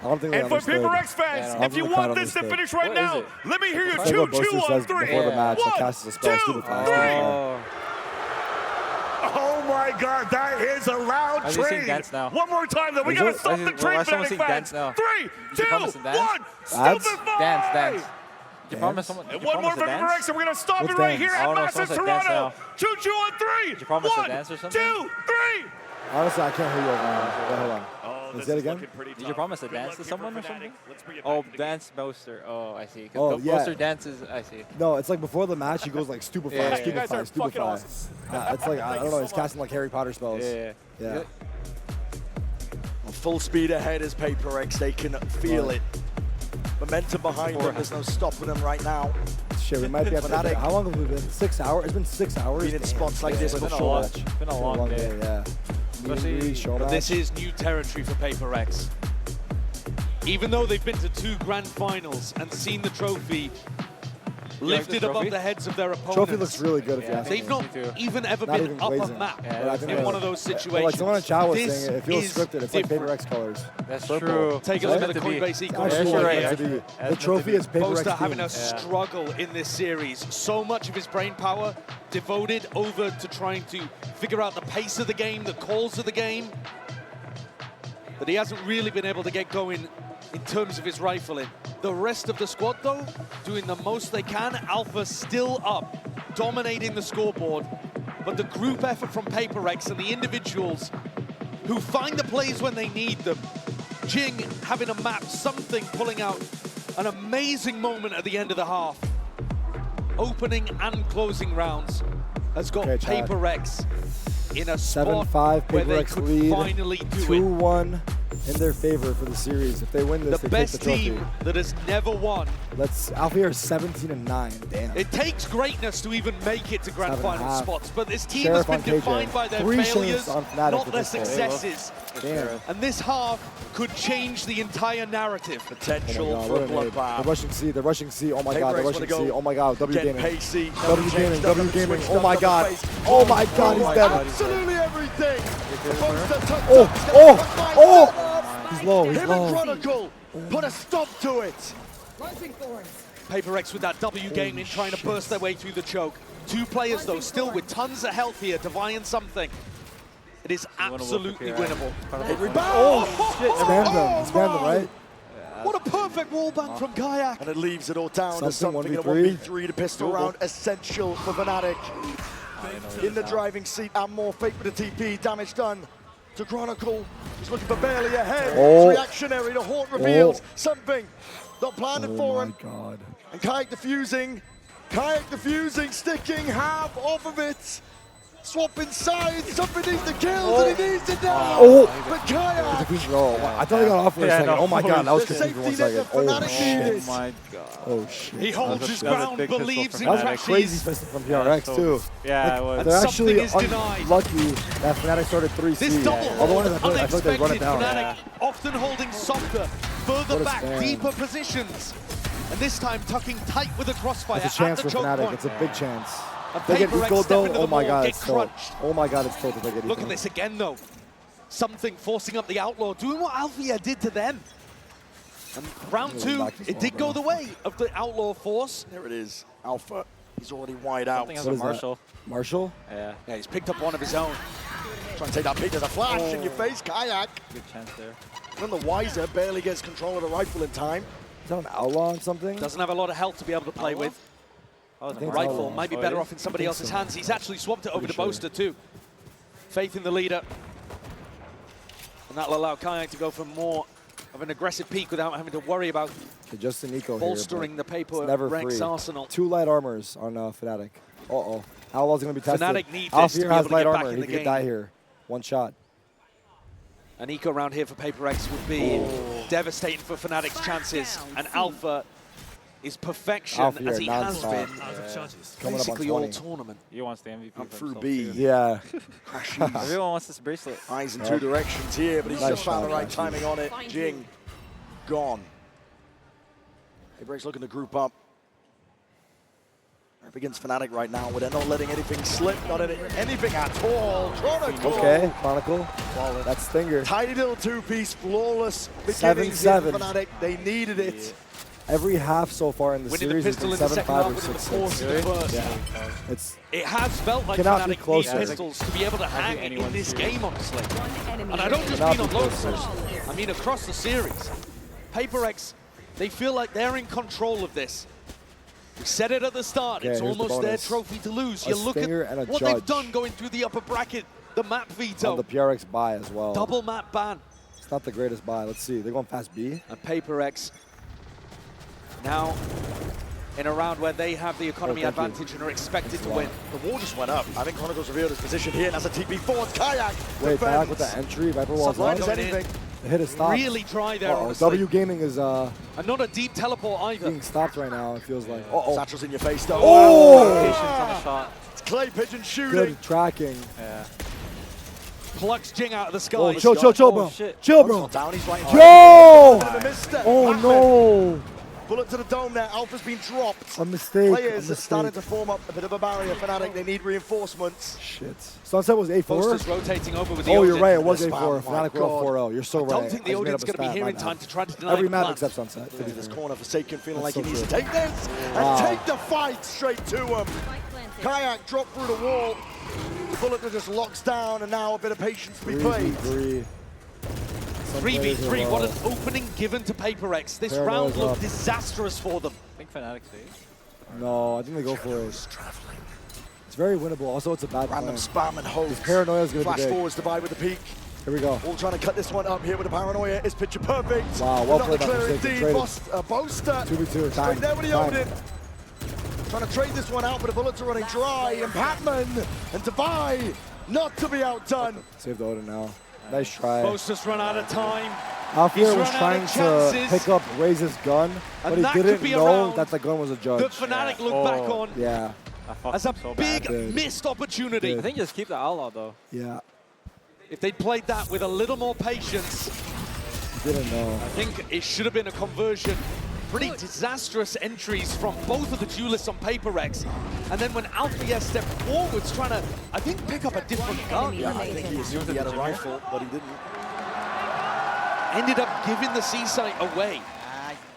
I don't think they And for understood. PRX fans, I don't if you think the crowd want this to understood. finish right What is now, it? let me hear you That's what choo-choo Boaster on says 3. before the match. He 1, casts a spell, 2, Stupefy. 3. Oh. Oh my God, that is a loud I've seen train. dance now. One more time, though. We Is gotta it? stop the train, Why someone Fnatic sing fans. dance now? 3, You 2, promise to dance? 1. Ads? Stupefy. Dance. You Dance? promise someone. And you one more promise for to dance? PRX, and we're gonna stop What's it right dance? here I at don't know, Massive someone said dance Toronto. now. Choo-choo on 3. Did you promise to 1, dance or something? 2, 3. Honestly, I can't hear you over now. Wait, hold on. Oh, Let's say it again. Did you promise to dance to someone or something? Oh, dance Boaster. Oh, I see. 'Cause Oh, yeah. Boaster dances. I see. No, it's like before the match, he goes like Stupefy, Yeah, yeah. Stupefy, You guys are Stupefy. fucking awesome. It's like, I don't know, he's casting like Harry Potter spells. Yeah. Yeah. Full speed ahead as PRX. They can feel it. Momentum behind them. There's no stopping them right now. Shit, we might be at Fnatic. How long have we been? 6 hours? It's been 6 hours. Been in spots like this it's been before. It's Been a long day. Yeah. Especially- But this is new territory for PRX. Even though they've been to 2 grand finals and seen the trophy lifted above trophy? the heads of their opponents. Trophy looks really good if you ask me. They've not even ever Not been even up a glazing. map But I think in that- one of those But situations. like someone in chat was This saying, it feels is scripted. It's like different. PRX colors. That's Purple. true. Take a It's look meant at the to be. Coinbase equals. Actually, you're like, right, meant to be. That's The meant to trophy be. is PRX Boaster having a themed. struggle in this series. So much of his brain power devoted over to trying to figure out the pace of the game, the calls of the game, that he hasn't really been able to get going in terms of his rifling. The rest of the squad, though, doing the most they can. Alpha still up, dominating the scoreboard. But the group effort from PRX and the individuals who find the plays when they need them. Jing having a map, something, pulling out an amazing moment at the end of the half. Opening and closing rounds has got Chad. PRX in a spot 7-5, where they PRX could lead. finally do it. 2-1 in their favor for the series. If they win this, The they best take the trophy. team that has never won. Alpha here is 17-9. Damn. It takes greatness to even make it to grand 7.5. final spots, but this team Sheriff has on been KJ. defined by their 3 failures, sheriffs on Fnatic not at their this point. successes. Damn. And this half could change the entire narrative. Potential Oh my God, for what a a nade. bloodbath. They're rushing C. They're rushing C. Oh my God. They're PRX rushing wanna C. go Oh my God. W get gaming. pacey. W gaming. W gaming. Switched Oh up my the God. face. Oh my God. He's dead. Absolutely everything. He's low. He's Him and low. Chronicle put a stop to it. PaperX with that W game in trying to burst their way through the choke. 2 players, though, still with tons of health here, Divine and something. It is absolutely winnable. Oh, shit. Spam them, right? What a perfect wall bang from Kayak. And it leaves it all down to Something something in a 1v3 to pistol round. Essential for Fnatic. In the driving seat and more. Fake with the TP. Damage done to Chronicle. He's looking for barely ahead. It's reactionary. The Haunt reveals something not planned for him. God. And Kayak defusing. Kayak defusing, sticking half off of it. Swapping sides, somebody needs the kills, and he needs it now. But Kayak. I thought he got off for a second. Oh my God, that was confusing for 1 second. Oh my God. Oh shit. He holds his ground, believes in That was a Crashes. crazy pistol from PRX too. Yeah, it was. They're And actually something is denied. lucky that Fnatic started 3C. This double hold, Otherwise, I feel like they run it unexpected. down. Fnatic often holding softer, further back, deeper positions. And this time tucking tight with a crossfire It's a chance at for the choke Fnatic. point. It's a big chance. And They get PaperX equal step though. into Oh the my ball, God, get it's tilted. crunched. Oh my God, it's tilted. They get Look at this again, though. Something forcing up the Outlaw, doing what Althea did to them. And round 2, it did go the way of the Outlaw force. There it is. Alpha. He's already wide out. Something as a Marshall. Marshall? Yeah. Yeah, he's picked up one of his own. Trying to take that peek as a flash in your face. Kayak. Good chance there. None the wiser. Barely gets control of the rifle in time. Is that an outlaw on something? Doesn't have a lot of health to be able to play with. The rifle might be better off in somebody else's hands. He's actually swapped it over to Boaster too. Faith in the leader. And that'll allow Kayak to go for more of an aggressive peak without having to worry about just an eco bolstering the PaperX arsenal. 2 light armors on Fnatic. Uh-oh. Outlaw's going to be tested. Fnatic needs this to be Alpha has able to light get back armor. in He the could game. die here. 1 shot. An eco round here for PaperX would be devastating for Fnatic's chances. And Alpha is perfection Alpha as here, he has non-stop. been Coming up on basically all 20. tournament. He wants the MVP. I'm for through himself, B. too. Yeah. Everyone wants this bracelet. Eyes in 2 directions here, but he's Nice just found the shot, right Crashes. timing on it. Jing, gone. PaperX looking to group up. Up against Fnatic right now, where they're not letting anything slip, not anything at all. Chronicle. Okay, Chronicle. That's Stinger. Tidy little 2-piece, flawless beginnings here for 7-7. Fnatic. They needed it. Every half so far in the Winning the series has pistol been in the second 7-5 half, or winning the 6-6. fourth in the first. Yeah. It has felt like Cannot be Fnatic need closer. pistols to be able to hang in this game, honestly. And I don't just Cannot mean be on closer. locals, I mean across the series. PaperX, they feel like they're in control of this. We said it at the start, Okay, it's here's the almost their bonus. trophy to lose. A You look at stinger and a what judge. they've done going through the upper bracket, the map veto, On the PRX buy as well. double map ban. It's not the greatest buy. Let's see. They're going fast B. And PaperX now in a round where they have the economy thank you. advantage and are expected Thanks to a win. lot. The wall just went up. I think Chronicle's revealed his position here, and that's a TP forward. Kayak Wait, back with defends. the entry. Viper Wall's Sublime on. as anything. The hit is stopped. Really dry there, Uh-oh. honestly. W Gaming is And not a deep teleport either. being stopped right now, it feels like. Uh-oh. Satchel's in your face, though. Oh! Patience on the shot. It's Clay Pigeon shooting. Good tracking. Yeah. Plucks Jing out of the sky. Oh, chill, bro. shit. Chill, bro. Down, he's right. Yo! Bit of a misstep. Oh, Batman. no. Bullet to the dome there. Alpha's been dropped. A mistake. Players are starting to form up a bit of a barrier. Fnatic, they need reinforcements. Shit. Sunset was 8-4. Posters rotating over with the Oh, you're Odin. right. It was Yes, 8-4. my Fnatic were up God. 4-0. You're so right. I don't think the I just made Odin's up a going to be stat. here My in bad. time to try to deny Every the map plan. except Sunset. Look at this corner. Forsaken feeling That's like he so needs true. to take this and Wow. take the fight straight to him. Kayak dropped through the wall. Bullet that just locks down, and now a bit of patience to be played. 3v3, what an opening given to PaperX. This Paranoia's round looked up. disastrous for them. I think Fnatic saves. No, I think they go for it. It's very winnable. Also, it's a bad Random plan. spam and hope. His paranoia's going to be Flash big. forwards divide with the peak. Here we go. All trying to cut this one up here with the paranoia. Is picture perfect. Wow, well Not played the by clear Forsaken. indeed. Traded. Boaster. 2v2. Straight Time. there with the Time. Odin. Trying to trade this one out, but the bullets are running dry. And Patman and Divide not to be outdone. Save the Odin now. Nice try. Boaster's run out of time. Alfia was run out trying of to chances. pick up Raze's gun, but he that could didn't be know around that the gun was a judge. That Fnatic look back on Yeah. as a so big bad. missed opportunity. I think just keep the Outlaw, though. Yeah. If they'd played that with a little more patience, Didn't know. I think it should have been a conversion. Pretty disastrous entries from both of the duelists on PaperX. And then when Althea stepped forwards, trying to, I think, pick up a different gun. Yeah, I think he assumed he had a rifle, but he didn't. Ended up giving the C-site away.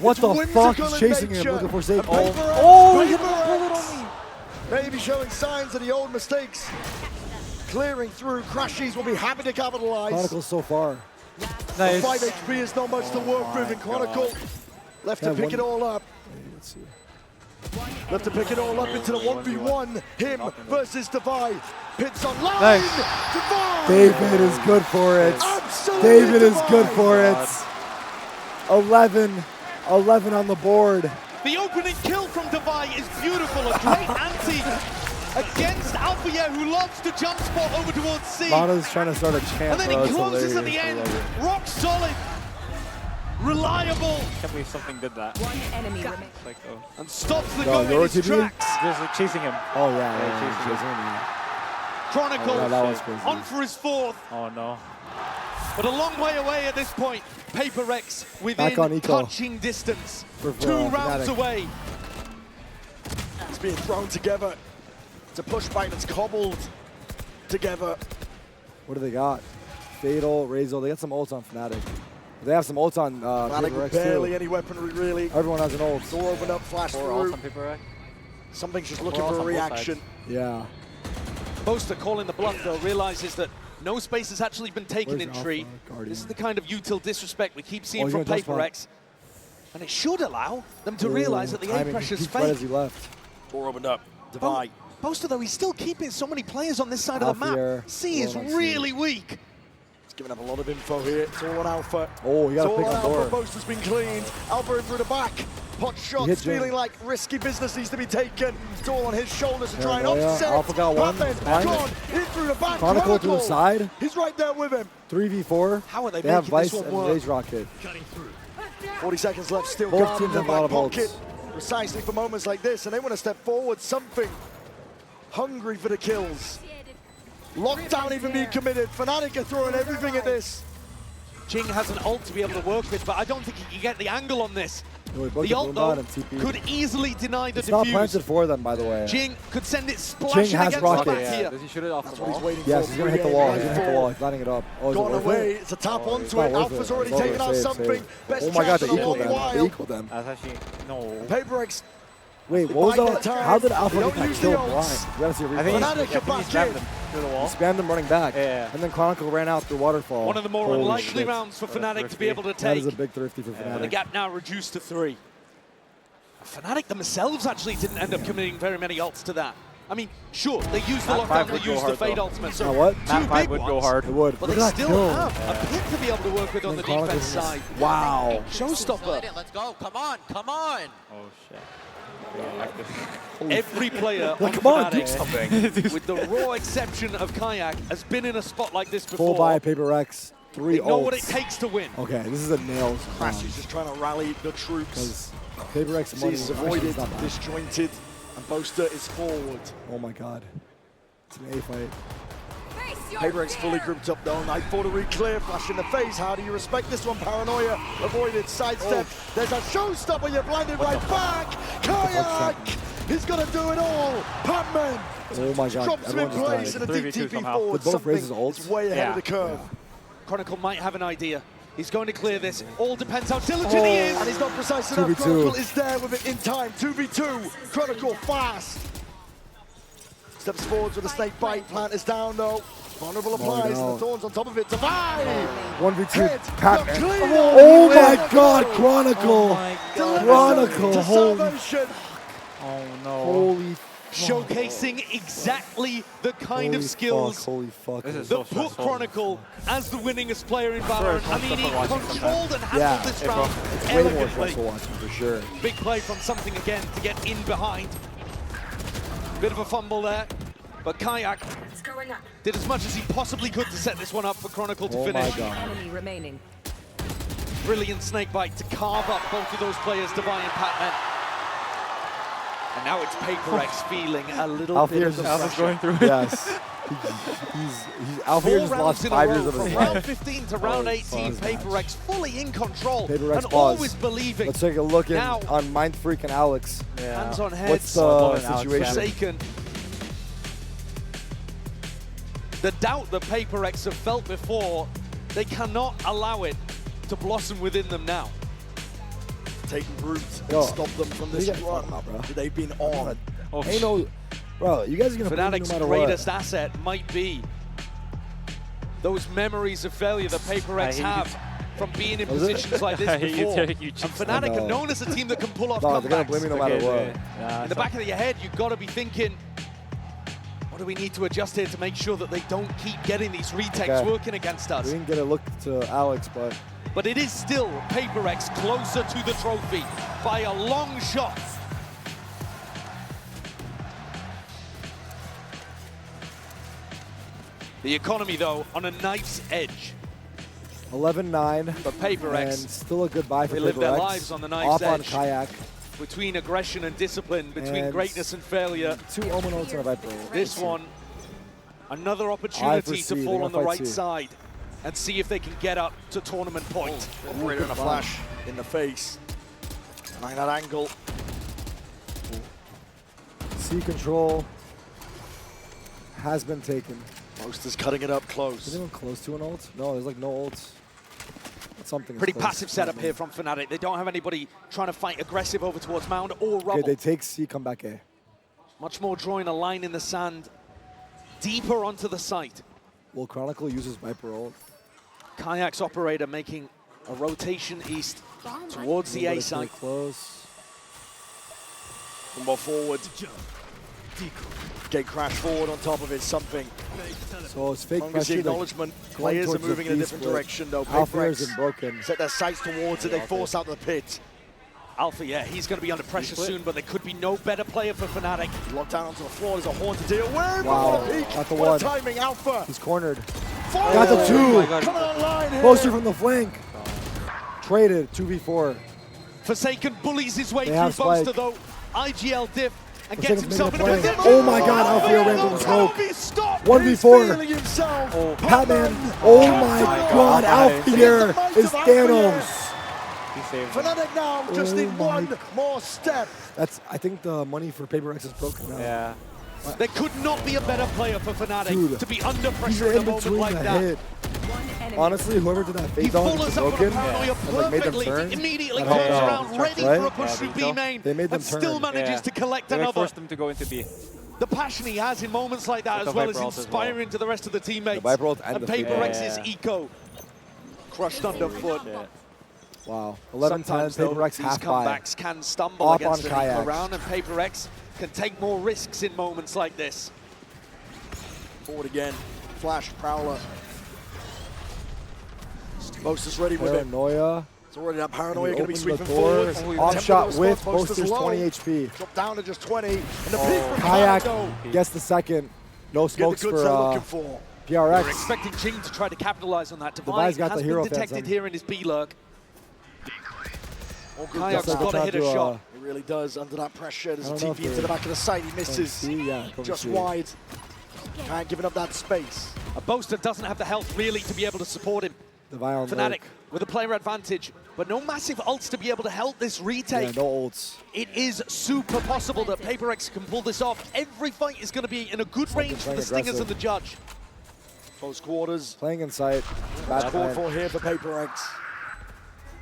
What the fuck? He's chasing him, looking for Sagan. Oh, he hit the bullet on me. maybe showing signs of the old mistakes. Clearing through, Crashies will be happy to capitalize. Chronicle so far. Nice. 5 HP is not much to work with, and Chronicle left to pick it all up. Let's see. Left to pick it all up into the 1v1. Him versus Devi. Pits online. Nice. Devi. David is good for it. Absolutely David is Devi. good for it. 11 on the board. The opening kill from Devi is beautiful. A great anti against Alpha, who loves to jump spot over towards C. Lana's trying to start a chant. And then he closes at the end. Rock solid. Reliable. Can't believe something did that. One enemy remains. Like, oh. And stops the No, go in his tracks. Just like, chasing him. Oh, yeah. chasing him. Chronicle Oh, yeah, that was crazy. on for his 4th. Oh, no. But a long way away at this point. PRX Back on within eco. touching distance. For 2 rounds Fnatic. away. It's being thrown together. It's a pushback that's cobbled together. What do they got? Fatal, Razor. They got some ults on Fnatic. They have some ults on Fnatic PRX with barely too. any weaponry, really. Everyone has an ult. Door opened up, flash through. Something's just looking for a reaction. Yeah. Boaster calling the bluff, though, realizes that no space has actually been taken Where's in Alpha Tree. Guardian? This is the kind of util disrespect we keep Oh, seeing he's from gonna jump PRX. And it should allow them to realize that the A pressure's Right as he fake. left. Door opened up. Devi. Boaster, though, he's still keeping so many players on this side of the Alpha map. C is alone on C. really weak. He's giving up a lot of info here. It's all on Alpha. Oh, you got to It's pick all on on door. Alpha. Boaster's been cleaned. Alpha in through the back. Pot shots, hit Jim. feeling like risky business needs to be taken. It's all on his shoulders to try and Paranoia. offset. Alpha got one. Batman Behind gone. it. In through the back. Chronicle to the side. He's right there with him. 3v4. How are they have making this Vice one and work? Rage Rocket. 40 seconds left, still Both guarding teams the have a lot back of pocket. ults. Precisely for moments like this, and they want to step forward. Something hungry for the kills. Lockdown even being committed. Fnatic are throwing everything at this. Jing has an ult to be able to work with, but I don't think he can get the angle on this. No, he booked The it, ult, boom on though, and TP. could easily deny the It's not defuse. planted for them, by the way. Jing could send it splashing has against rocket. the back Yeah, here. Does he shoot it off That's the what he's wall? waiting Yes, for. he's going to hit the wall. He's going to hit the wall. He's lining it up. Oh, is it Gone worth away. it? It's a tap Oh, onto it's not it. worth Alpha's it. already It's over. taken out Save, something. save. Best Oh my god, chance they in a equaled long them. while. They equaled them. That's actually, no. PRX. Wait, what was Bide that? their time. How did Alpha They get don't that use kill the blind? ults. We gotta see a I think replay. Fnatic are he back spammed in. them through the He wall. spammed them running back. Yeah. And then Chronicle ran out through Waterfall. One of the more Holy unlikely shit. rounds for Fnatic to be able to That is take. a big thrifty for The Fnatic. gap now reduced to 3. Fnatic themselves actually didn't end up committing very many ults to that. I mean, sure, they used the Map lockdown, 5 they would go used the hard, fade though. ultimate, so Now what? two Map 5 big would ones. go hard. It would. But Look they at that still kill. have a pit to be able to work with on the And Chronicle defense just- side. Wow. Showstopper. Let's go. Come on. Come on. Oh, shit. Every player on Come on, do Fnatic, something. with the raw exception of Kayak, has been in a spot like this Full before. buy PRX. 3 They know what it ults. takes to win. Okay, this is a nails. Crassy's just trying to rally the troops. Because PRX money Sees is avoided, not bad. disjointed, and Boaster is forward. Oh my god. It's an A fight. PRX fully grouped up though. Knife for the re-clear, flash in the face. How do you respect this one? Paranoia, avoided, sidestep. There's a showstopper, you're blinded right back. Kayak! He's gonna do it all. Pac-Man Oh my god. drops him in Everyone place just and a died. deep 3v2 TP somehow. forward. Did both Something raise his ults? is way ahead of the Yeah. curve. Chronicle might have an idea. He's going to clear this. All depends how diligent he is. And he's not precise enough. 2v2. Chronicle is there with it in time. 2v2. Chronicle fast. Steps forwards with a snake bite. Plant is down though. Vulnerable applies and the thorns on top of it. Divide. 1v2. Hit. Pat. The clear. Oh my god, Chronicle. Chronicle. To Holy, salvation. Oh, no. holy Showcasing exactly the kind holy of skills Fuck, holy fuck. This is that so put stressful. Chronicle as the winningest player in Valorant. I mean, he Watching controlled and handled Yeah, this it round It's way more elegantly. stressful watching for sure. Big play from something again to get in behind. Bit of a fumble there, but Kayak did as much as he possibly could to set this one up for Chronicle to Oh finish. my god. Enemy remaining. Brilliant snakebite to carve up both of those players, Devi and Patman. And now it's PRX feeling a little bit of the Alpha's pressure. going through it. Yes. he's Alpha 4 just rounds lost in a 5 row, years of from his round life. 15 to round Oh, 18, pause match. PRX fully in control PRX and pause. always believing. Let's take a look Now- on Mindfreak and Alex. Yeah. Hands on heads. What's the Alex situation? Forsaken. The doubt that PRX have felt before, they cannot allow it to blossom within them now. Taking root and Yo, stop them from this you got run. fucked up, bro. They've been on. Oh, Ain't no, Bro, you guys are going to play me Fnatic's no matter greatest what. asset might be those memories of failure that PRX have from being in positions like this before. And Fnatic are known as a team that can pull off comebacks. They're going to blame me no matter what. In the back of your head, you've got to be thinking, what do we need to adjust here to make sure that they don't keep getting these retakes working against us? We didn't get a look to Alex, but... But it is still PRX closer to the trophy by a long shot. The economy, though, on a knife's edge. 11-9 for PRX. And still a good buy for They PRX. live their lives on the knife's Off on edge. Kayak. Between aggression and discipline, between And greatness and failure. 2 Omen ults and a Viper. This one, another opportunity to fall on the right C. side and see if they can get up to tournament point. Operator and a flash in the face. Like that angle. C control has been taken. Most is cutting it up Is close. anyone close to an ult? No, there's like no ults. Something Pretty close. passive setup here from Fnatic. They don't have anybody trying to fight aggressive over towards Mound or Rubble. Okay, they take C, come back A. Much more drawing a line in the sand, deeper onto the site. Well, Chronicle uses Viper ult. Kayak's operator making a rotation east towards the A site. Close. One more forward. Gate crash forward on top of it, something. So it's fake Long as the pressure. acknowledgement, players are moving in a different direction though. Alpha PRX isn't broken. set their sights towards it, they force out the pit. Alpha, yeah, he's going to be under pressure soon, but there could be no better player for Fnatic. Locked down onto the floor, there's a horn to deal with. Wow, What a peek. got the What one. a timing, Alpha. He's cornered. Forward. Got the 2. Coming online here. Poster from the flank. Traded, 2v4. Forsaken bullies his way They through have Spike. Boaster though. IGL diff and Forsaken's gets himself in a making a position. play. Oh my god, Alfio ran through the smoke. Stop. 1v4. Himself. Patman. Oh my god, Alfio is Thanos. Fnatic now just need one more step. That's, I think the money for PRX is broken now. Yeah. There could not be a better player for Fnatic Dude, to be under He's pressure in a in moment between like the that. hit. Honestly, whoever did that He fake dog follows to up on a broken paranoia and like made them perfectly. turn. Immediately that comes helped out. around, ready Right? for a push through B main, They made them and still turn. manages to collect They another. forced them to go into B. The passion he has in moments like that, With as the well, Viper is ult as inspiring to the rest of the teammates. The Viper ult and the fake. PRX's Yeah. eco crushed underfoot. Wow. 11 Sometimes, times though, PRX these half by. comebacks can stumble Off against on an eco Kayaks. round, and PRX can take more risks in moments like this. Forward again. Flash, Prowler. Boaster's ready with it. Paranoia. It's already that Paranoia going to be Open the sweeping door. forward. Off shot with Boaster's Boaster's low. 20 HP. Drop down to just 20. And the peak from Kayak though. gets the second. No Get the smokes goods for they're looking for. We're PRX. expecting Jing to try to capitalize on that. Device Divide got has the hero been detected phantom. here in his B-lurk. Good Kayak's stuff. got to hit a shot. It really does. Under that pressure, there's I a don't know TP if into the back of the side. He misses. C, yeah, Just C. wide. Kayak giving up that space. A Boaster doesn't have the health really to be able to support him. Divine Fnatic with a player advantage, but no massive ults to be able to help this retake. Yeah, no ults. It is super possible that PRX can pull this off. Every fight is going to be in a good range for the Stingers and the Judge. Close quarters. Playing in sight. Match Bad called plan. for here for PRX.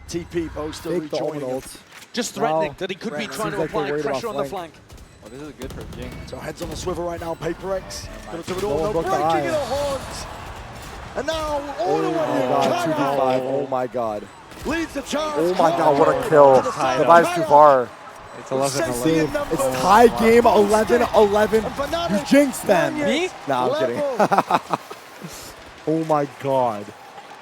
TP Boaster Take the Omen rejoining him. ult. Just threatening Now, that he could be Seems trying to like they're apply worried pressure about on the flank. Oh, this is good for Jing. So heads on the swivel right now, PRX. Gonna do it No all, one no broke the breaking eye. in the horns. And now, all Oh the way my in, god, Kayak 2v5. Oh my god. leads the charge. Oh my god, what a Kayak kill. to the side. Device too far. It's Sexy 11-11. in numbers. It's tie game 11-11. And Fnatic You jinxed them. bring it. Nah, I'm kidding. Level. Oh my god.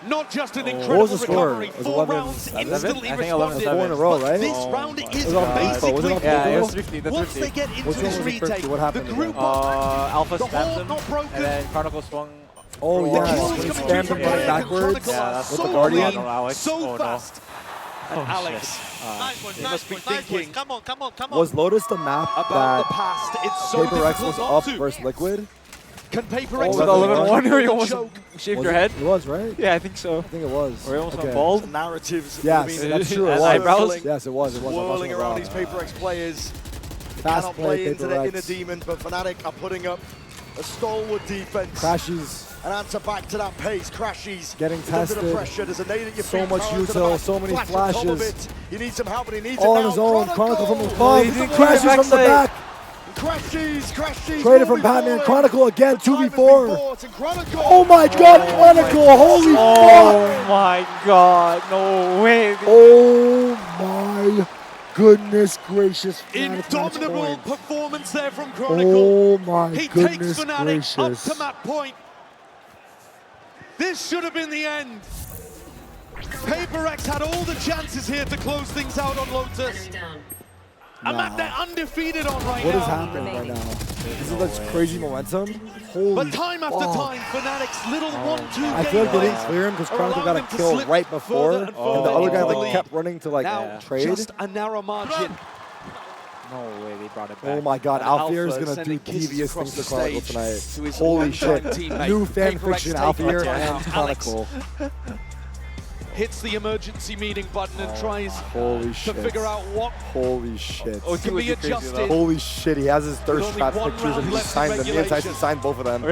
Not just an What incredible was the score? recovery, It was 4 11, rounds 7? instantly I think responded. 11-7. 4 in a row, But right? this Oh round my is God. Was it on basically was it on Yeah, it was Google? 50. That's once 50. they get into Which one this was it, retake, Kerky? What the happened group again? Alpha the stabbed hold him, not broken. and then Chronicle swung. Oh The yeah, kills he coming spammed through him from running Tarik and backwards Chronicle Yeah, are that's with so the Guardian. clean, Alex. so Oh, no. fast. And Oh, Alex, he must be thinking Come on, come on, come on. Was Lotus the map about the that past. It's so PRX difficult was not up to. versus Liquid? Can PRX Oh, Was it 11-1 or you almost shaved Was your it? head? It was, right? Yeah, I think so. I think it was. Or you almost Okay. went bald? The narratives. Yes, that's true. It And was. eyebrows? Yes, it was. It was. Swirling It around was. these PRX players. They Fast cannot play, play into the PRX. inner demons, but Fnatic are putting up a stalwart defense. Crashes. And answer back to that pace. Crashes. Getting Under the tested. pressure. There's a nade at your So feet. much Power to the util, back. so many Flash on top of flashes. it. He needs some help, and he needs All it on now. his own. Chronicle from Chronicle. above. He didn't Crashes clear from the backside. back. Crashies. Traded from Batman. Chronicle again, 2v4. Oh my god, Chronicle, holy Oh my god, no way. Oh my goodness gracious. Indomitable performance there from Chronicle. Oh my he goodness takes Fnatic gracious. up to match point. This should have been the end. PRX had all the chances here to close things out on Lotus. And Matt, they're undefeated on right What now. is happening right now? This is like crazy momentum. Holy But time after time, Fnatic's little 1-2 I feel like they didn't clear him because Chronicle got a kill right before, and the other guy like kept running to like trade. Just a narrow margin. No way, they brought it back. Oh my god, Alfier is going to do devious things to Chronicle tonight. Holy shit. New fan fiction, Alfier and Chronicle. Hits the emergency meeting button and tries Holy to shit. figure out what Holy shit. can be adjusted. Holy shit, he has his thirst only trap one pictures round and he left in signed them. Me and Tyson regulation. signed both of them.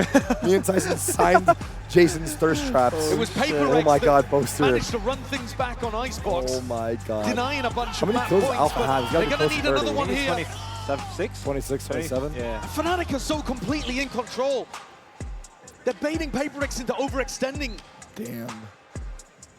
Me and Tyson signed Jason's thirst traps. It was PRX Oh my god, that Boaster. managed to run things back on Icebox. Oh my god. Denying a bunch How of many map kills points, Alpha but has? He's they're got going to need another one here. 26? 26, 27? Yeah. Fnatic are so completely in control. They're baiting PRX into overextending. Damn.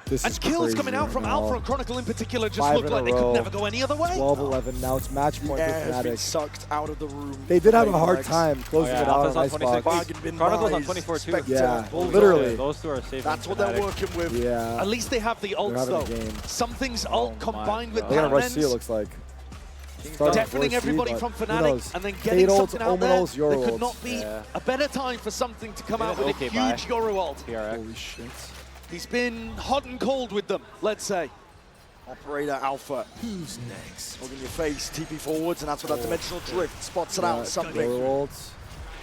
This And is kills crazy coming out right from now. Alpha and Chronicle in particular just 5 looked in a like they could row. never go any other way. 12-11, now it's match point for Air has been Fnatic. sucked out of the room. They did have a hard PRX. time closing it out on Icebox. Chronicle's on 24 too. Yeah, literally. Those two are safe. That's what they're working with. Yeah. At least they have the They're ults having a though. game. Something's ult combined with They're going to rush C, it Batman's. looks like. Deafening everybody from Fnatic and then getting Fade something ult, out there. Omenos, Euro There could ult. not be a better time for something to come out with okay, a huge Yoru ult. Holy shit. He's been hot and cold with them, let's say. Operator Alpha. Who's next? Holding your face, TP forwards, and that's what that dimensional drift spots it out. Something. Euro ults.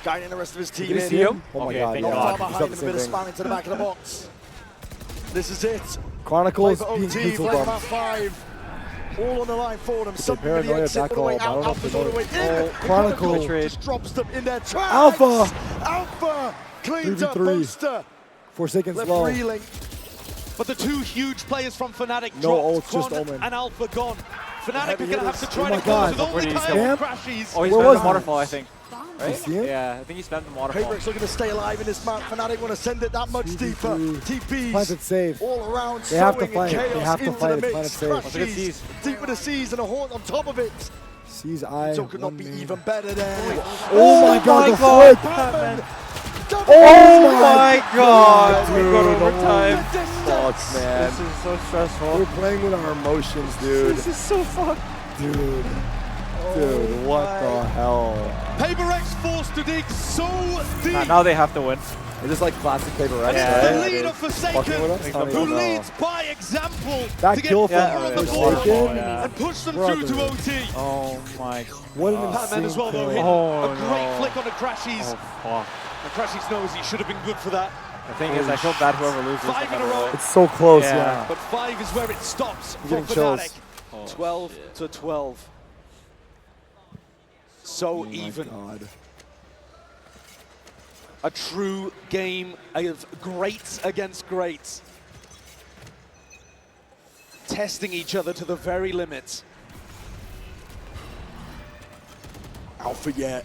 Guiding the rest of his team Did you in. see him? Oh my god, Not no. far He's behind got him, the a bit of same spam thing. into the back of the box. This is it. Chronicle is Play for being OT, penciled play on. for 5. All on the line for them. Something with the Paranoia exit back all the way up. I don't out. know if Alpha's they all the way know. in. Oh, Chronicle. just drops them in their tracks. Alpha. Alpha cleans up 3v3. Booster. Forsaken Left slow. reeling. But the two huge players from Fnatic No dropped, ults, just Quan Omen. and Alpha gone. Fnatic are going to have to Oh try my to close god. with only Spam? Kyle crashes. Oh, he Where spammed was the he? waterfall, I think. Did you see it? Yeah, I think he spammed the waterfall. PRX looking to stay alive in this map. Fnatic want to send it that much deeper. TPs Plant it safe. all around. They have to sowing fight. chaos They have to into fight. the It's mix. Planet safe. Crashes deep with the seas and a horn on top of it. Sees eye. So could not be even better there. Oh my god, the flip! Batman. Oh my god! We Dude, got overtime. Fuck, man. This is so stressful. We're playing with our emotions, dude. This is so fucked. Dude. Dude, what the hell? PRX forced to dig so deep. Now they have to win. Is this like classic paper, right? And it's the lead of Fucking with us? I don't Forsaken, who even know. leads by example That to get kill further from on the board Forsaken? and push them Brother. through to OT. Oh my. What an Batman insane as well, though, kill. hit Oh, a great no. flick on the Crashies. Oh fuck. And Crashies knows he should have been good for that. The thing is, I feel bad whoever loses. 5 in a row. It's so close, yeah. But 5 is where it stops I'm for getting chills. Fnatic. 12 to 12. So even. God. A true game of greats against greats. Testing each other to the very limits. Alpha yet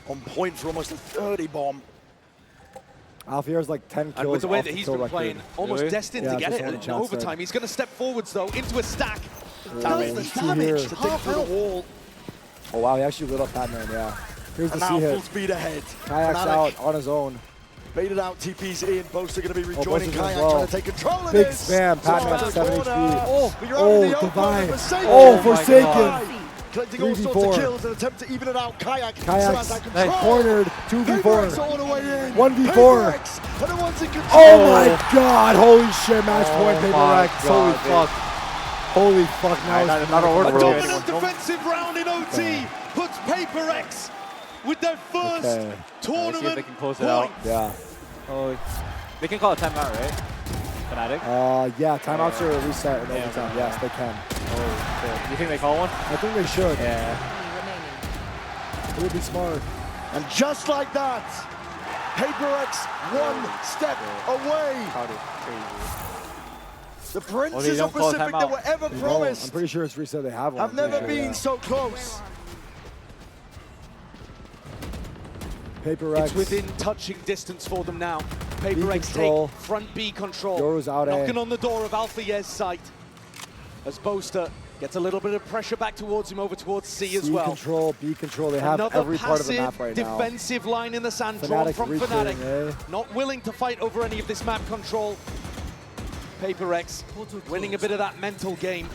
on point for almost a 30 bomb. Alfier's like 10 kills And with the way off that the he's kill been record. playing, almost Really? destined Yeah, to get just it one in chance overtime. there. He's going to step forwards, though, into a stack. Oh, Does the he's two damage here. to dig through the wall. Oh wow, he actually lit up Batman, yeah. Here's the And C now full hit. speed ahead. Kayak's Fnatic out on his own. baited out, TP's in. Boaster going to be rejoining Boaster's Kayak, as well. trying to take control of Big this. spam, Batman So 7 corner. HP. But you're out in the open. Divine. Forsaken. Oh, Forsaken. Collecting all sorts 3v4. of kills and attempt to even it out. Kayak still Kayak's has that control. cornered. PRX all 2v4. the way in. 1v4. PRX, and the one's in control. Oh my god, holy shit, match point, Paper my X. God, Holy dude. fuck. Holy fuck, now Not it's a word A for dominant defensive round in OT puts PRX with their first Okay. tournament See if they can close it out. points. Yeah. Oh, they can call a timeout, right? Fnatic. Yeah, timeouts are reset in overtime. Yes, they can. Oh shit. You think they call one? I think they should. Yeah. It would be smart. And just like that, PRX one step away. The princes don't of call Pacific timeout. that were ever I'm promised pretty sure it's reset. They have one. have I'm pretty never sure, been yeah. so close. Paper X. It's within touching distance for them now. Paper X take front B control. Yoru's out knocking on the door of Alpha Yez's site. As Boaster gets a little bit of pressure back towards him, over towards C as well. Control, B control. They have Another every part of the map right now. defensive line in the sand drawn from Fnatic. Not willing to fight over any of this map control. Paper X winning a bit of that mental game.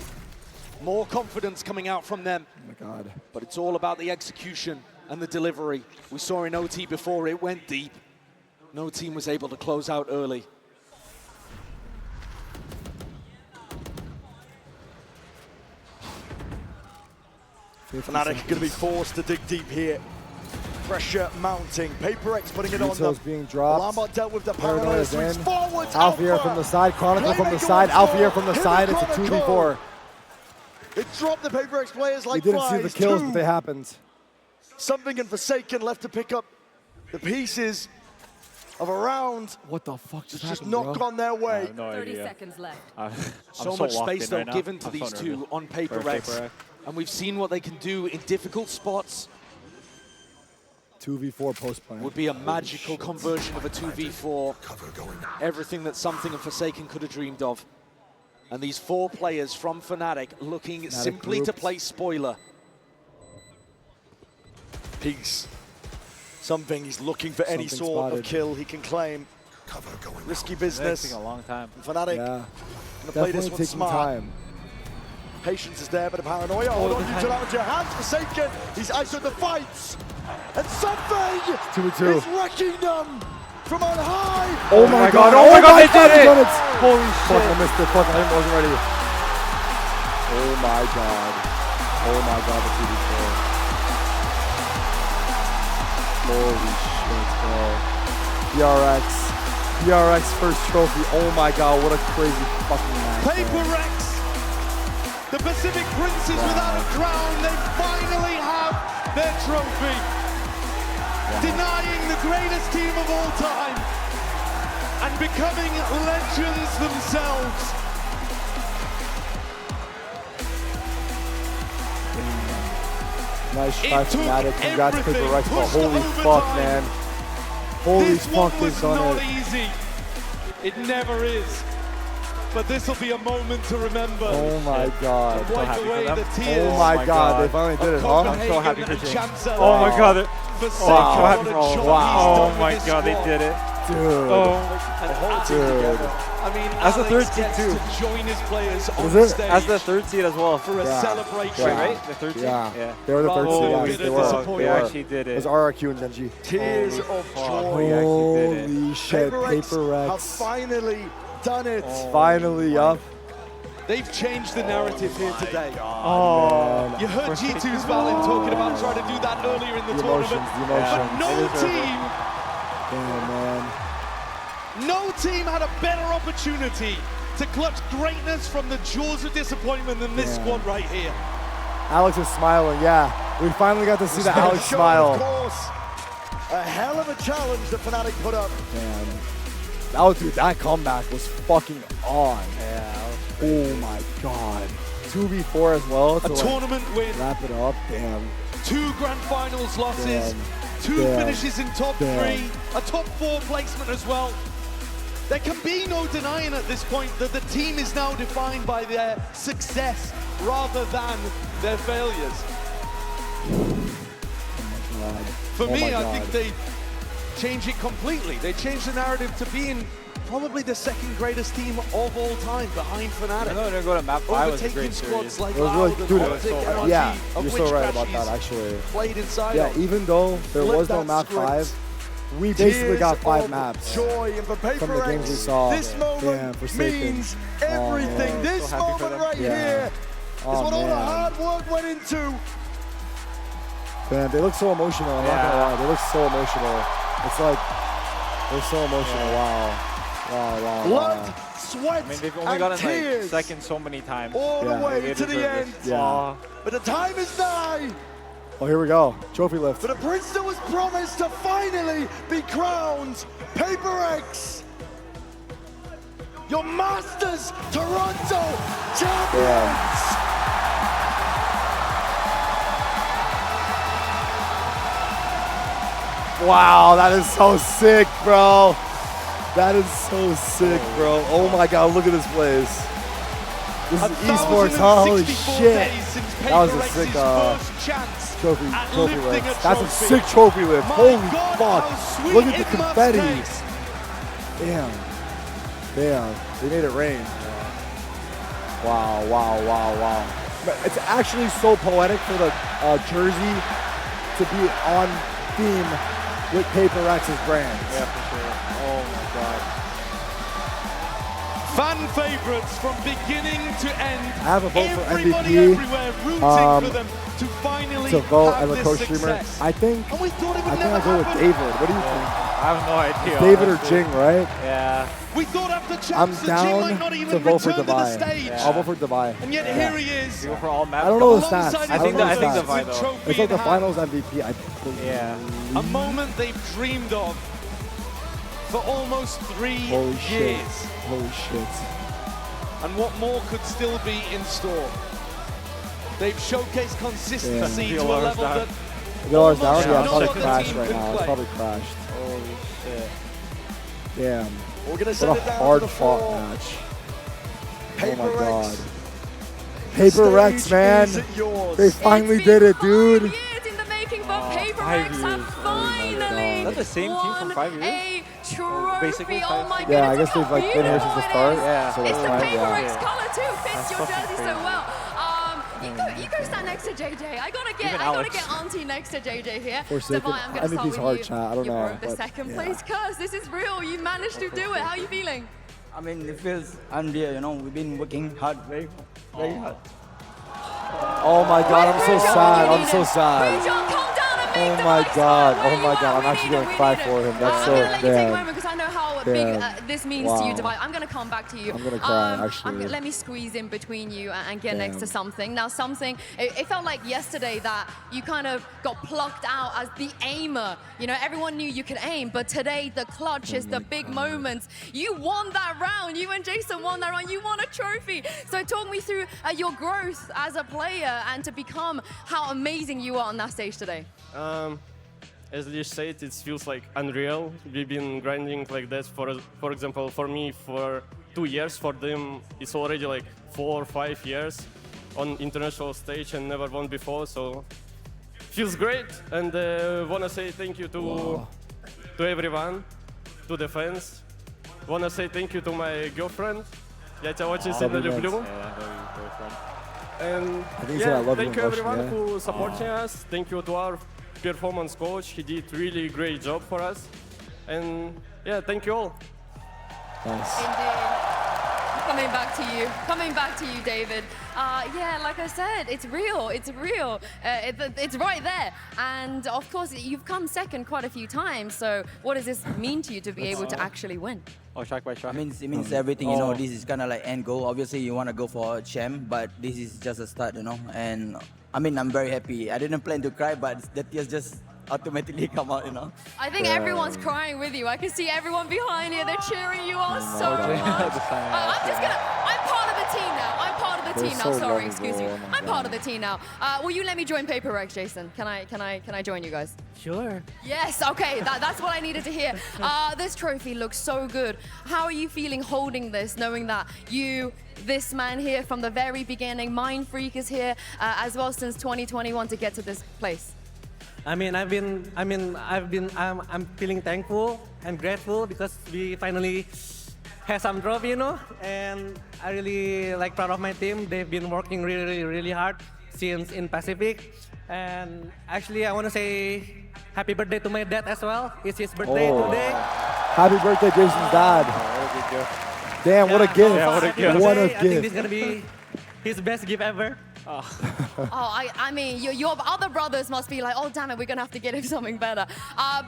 More confidence coming out from them. Oh my God. But it's all about the execution and the delivery. We saw in OT before it went deep. No team was able to close out early. Fnatic going to be forced to dig deep here. Pressure mounting. Paper X putting it on them. Being dropped. Lambert dealt with the paranoia, swings forwards. Alpha from the side, Chronicle from the side, Alpha from the side. It's a 2v4. It dropped the Paper X players like we didn't flies. see the kills, but they happened. Something and Forsaken left to pick up the pieces of a round. What the fuck just not gone their way. I have no 30 idea. seconds left. So much space though given to these two on Paper X. And we've seen what they can do in difficult spots. 2v4 post plan. Would be a magical conversion of a 2v4. Everything that Something and Forsaken could have dreamed of. And these 4 players from Fnatic looking simply to play spoiler. Peace. Something he's looking for any sort of kill he can claim. Risky business. Taking a long time. Fnatic gonna play this one smart. Time. Patience is there, but the paranoia. Hold on, you out your hands. Forsaken. He's ISO'd the fights. And Something 2v2 is wrecking them from on high. Oh my God! Oh my God! They did it! Holy shit! I missed it. Fuck! I wasn't ready. Oh my God! Oh my God! The 2v4. Holy shit, bro! PRX first trophy. Oh my God! What a crazy fucking match. Paper X, the Pacific Princes without a crown. They finally have their trophy. Denying the greatest team of all time and becoming legends themselves. Nice try, Fnatic. Congrats, Paper X. But holy fuck, man. Holy fuck, they've done it. Easy. It never is. But this will be a moment to remember. Oh my God. To wipe away the tears. Oh my God, they finally did it, huh? I'm so happy for James. Oh my God. Wow. Oh my God, they did it. Dude. Oh, dude. I mean, as the third seed too. To join his players on Was stage. As the third seed as well. For a celebration. Right? The third seed? Yeah. They were the third seed. Yeah, they actually did it. It was RRQ and Genji. Tears of joy. Holy shit, Paper X have finally done it. Finally up. They've changed the narrative here today. Oh, you heard G2's Valen talking about trying to do that earlier in the tournament. But no team, damn, man. No team had a better opportunity to clutch greatness from the jaws of disappointment than this squad right here. Alex is smiling, yeah. We finally got to see the Alex smile. Of course. A hell of a challenge the Fnatic put up. Man. Oh, dude, that comeback was fucking on. Yeah. Oh my God. 2v4 as well. A tournament win. Wrap it up. Damn. 2 grand finals losses. Damn. 2 finishes in top 3. A top 4 placement as well. There can be no denying at this point that the team is now defined by their success rather than their failures. For me, I think they change it completely. They changed the narrative to being probably the second greatest team of all time behind Fnatic. No, they're going to map 5 was a great squads series. like It was really, Loud dude, and Optic and RG, yeah, of you're which so right about Crashies that, actually. Played inside Yeah, of. even though there Flip was no that map script. 5, we basically got 5 of maps joy and for from the Paper games we X. saw. This moment means everything. man. This So happy for moment them. right here is what all the hard work went into. Man, they look so emotional. I'm not gonna lie. They look so emotional. It's like they're so emotional. Wow. Blood, sweat, I mean, they've only and gotten tears like second so many times. all the way They to the deserve end. this. Yeah. But the time is nigh. Oh, here we go. Trophy lift. For the prince that was promised to finally be crowned Paper X. Your Masters Toronto champions. Wow, that is so sick, bro. That is so sick, bro. Oh my God, look at this place. This is esports, huh? Holy shit. That was a sick trophy lift. That's a sick trophy lift. Holy fuck. Look at the confetti. Damn. Damn. They made it rain. Wow, wow, wow, wow. But it's actually so poetic for the jersey to be on theme with PRX's brand. Yeah, for sure. Oh my God. Fan favorites from beginning to end. I have a vote for Everybody MVP. everywhere rooting for them to finally To vote have as a this co-streamer. success. I think And we thought it would I never go with happen. David. What do you think? I have no idea. It's David or honestly. Jing, right? Yeah. We thought after I'm champs that Jing might down not even to vote for return to the Divine. stage. I'll vote for Divine. And yet here he is. Go for all maps. I don't know the Alongside stats. his I don't know I think the Divine, stats. though. It's like the in hand. finals MVP. I believe. Yeah. A moment they've dreamed of for almost 3 Holy shit. years. Holy shit. And what more could still be in store? They've showcased consistency Yeah. to a level that $1 down? almost Yeah, no it's probably other crashed team right can now. It's play. probably crashed. Holy shit. Damn. We're gonna What send a it down to hard the fought floor. match. Oh PRX. my God. PRX, man. Is yours. They finally did it, dude. Years in the making, but PRX 5 have years. finally Is that the same team from 5 years? a trophy. Basically Oh my goodness, Yeah, I guess look they've how like been here since the beautiful start. it is. Yeah. So It's that's the fine. PRX Yeah. color too. Fits That's your fucking jersey so crazy. well. You go stand next to JJ. I gotta Even get Alex. Auntie next to JJ here. Forsaken. Divine, I'm gonna start MVP's with hard, you. chat. I don't You know, broke the but second yeah. place curse. This is real. You managed to do it. How are you feeling? I mean, it feels unreal, you know, we've been working hard, very hard. Oh my God, I'm so sad. I'm so sad. John, calm down and make Oh the my most God. of it. Oh my God. I'm actually going to cry for him. That's so I'm gonna let you take a damn. moment because I know how big Damn. this means to you, Wow. Divine. I'm gonna come back to you. I'm gonna cry, actually. Let me squeeze in between you and get next to Damn. something. Now, something. It felt like yesterday that you kind of got plucked out as the aimer. You know, everyone knew you could aim, but today the clutches, the big moments. You won that round. You and Jason won that round. You won a trophy. So talk me through your growth as a player and to become how amazing you are on that stage today. As Lish said, it feels like unreal. We've been grinding like that for example, for me for 2 years. For them, it's already like 4 or 5 years on international stage and never won before. So feels great. And wanna say thank you to everyone, to the fans. Wanna say thank you to my girlfriend. Я тебя очень сильно люблю. And I think he said I love you thank in you Russian, everyone yeah. who supporting us. Thank you to our performance coach. He did really great job for us. And yeah, thank you all. Nice. Coming back to you, David. Yeah, like I said, it's real. It's real. It's right there. And of course, you've come second quite a few times. So what does this mean to you to be able to actually win? Oh, track by track. It means everything, you know, this is kind of like end goal. Obviously, you want to go for a champ, but this is just a start, you know. And I mean, I'm very happy. I didn't plan to cry, but the tears just automatically come out, you know. I think everyone's crying with you. I can see everyone behind you. They're cheering you on so much. I'm part of the team now. I'm part of the They're team now. so Sorry, lovable. excuse me. Oh my I'm part God. of the team now. Will you let me join PRX, Jason? Can I join you guys? Sure. Yes, okay, that's what I needed to hear. This trophy looks so good. How are you feeling holding this, knowing that this man here from the very beginning, Mind Freak is here as well since 2021 to get to this place? I'm feeling thankful and grateful because we finally have some trophy, you know, and I really proud of my team. They've been working really hard since in Pacific. And actually, I want to say happy birthday to my dad as well. It's his birthday today. Happy birthday, Jason's dad. Damn, what a gift. Yeah, What a I think this is going to be his best gift ever. I mean, your other brothers must be like, oh, damn it, we're going to have to get him something better.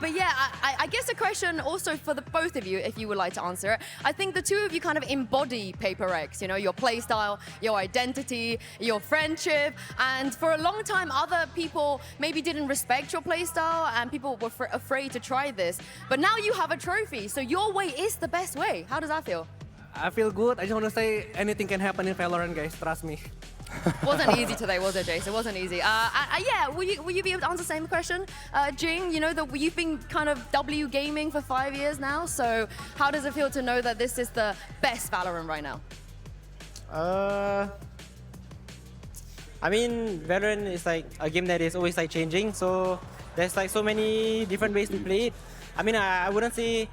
But yeah, I guess a question also for the both of you, if you would like to answer it. I think the two of you kind of embody PRX, you know, your play style, your identity, your friendship. And for a long time, other people maybe didn't respect your play style and people were afraid to try this. But now you have a trophy, so your way is the best way. How does that feel? I feel good. I just want to say anything can happen in Valorant, guys. Trust me. Wasn't easy today, was it, Jace? It wasn't easy. Yeah, will you be able to answer the same question? Jing, you know that you've been kind of W gaming for 5 years now, so how does it feel to know that this is the best Valorant right now? I mean, Valorant is like a game that is always like changing, so there's like so many different ways to play it. I mean, I wouldn't say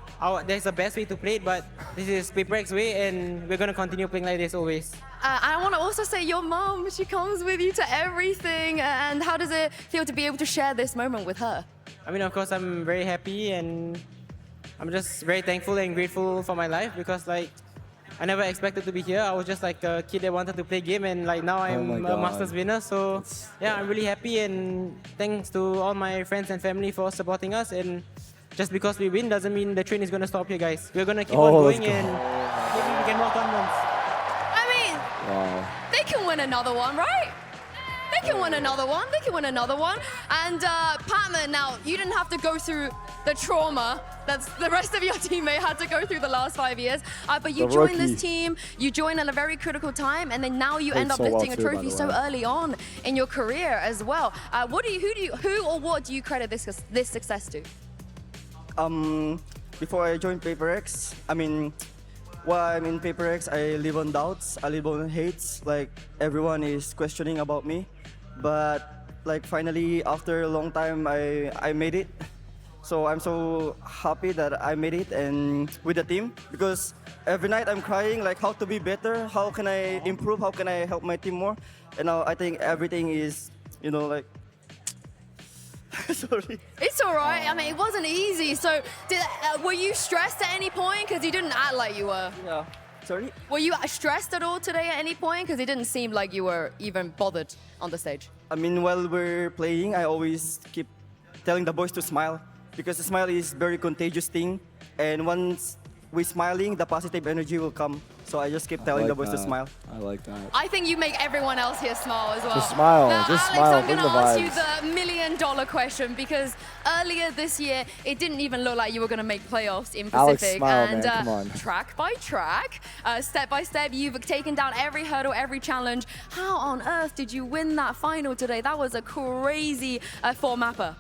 there's a best way to play it, but this is PRX way, and we're gonna continue playing like this always. I want to also say your mom, she comes with you to everything, and how does it feel to be able to share this moment with her? I mean, of course, I'm very happy, and I'm just very thankful and grateful for my life, because like, I never expected to be here. I was just like a kid that wanted to play game, and like now I'm a Masters winner. So yeah, I'm really happy, and thanks to all my friends and family for supporting us. And just because we win doesn't mean the train is gonna stop here, guys. We're gonna keep on going, and maybe we can work on them. I mean, they can win another one, right? They can win another one. They can win another one. And Patman, now you didn't have to go through the trauma that the rest of your teammate had to go through the last 5 years. But you joined this team, you joined at a very critical time, and then now you end up lifting a trophy so early on in your career as well. Who or what do you credit this success to? Before I joined PRX, I mean, while I'm in PRX, I live on doubts, I live on hates. Like, everyone is questioning about me. But like finally, after a long time, I made it. So I'm so happy that I made it and with the team, because every night I'm crying like how to be better, how can I improve, how can I help my team more. And now I think everything is, you know, like, sorry. It's all right. I mean, it wasn't easy. So were you stressed at any point? Because you didn't act like you were. Yeah. Sorry? Were you stressed at all today at any point? Because it didn't seem like you were even bothered on the stage. I mean, while we're playing, I always keep telling the boys to smile, because the smile is very contagious thing. And once we're smiling, the positive energy will come. So I just keep telling the boys to smile. I like that. I think you make everyone else here smile as well. Just smile. Now, Just Alex, smile. I'm going to ask vibes. you the $1 million question, because earlier this year, it didn't even look like you were going to make playoffs in Alex, Pacific. smile, and man. Come on. track by track, step by step, you've taken down every hurdle, every challenge. How on earth did you win that final today? That was a crazy four-mapper.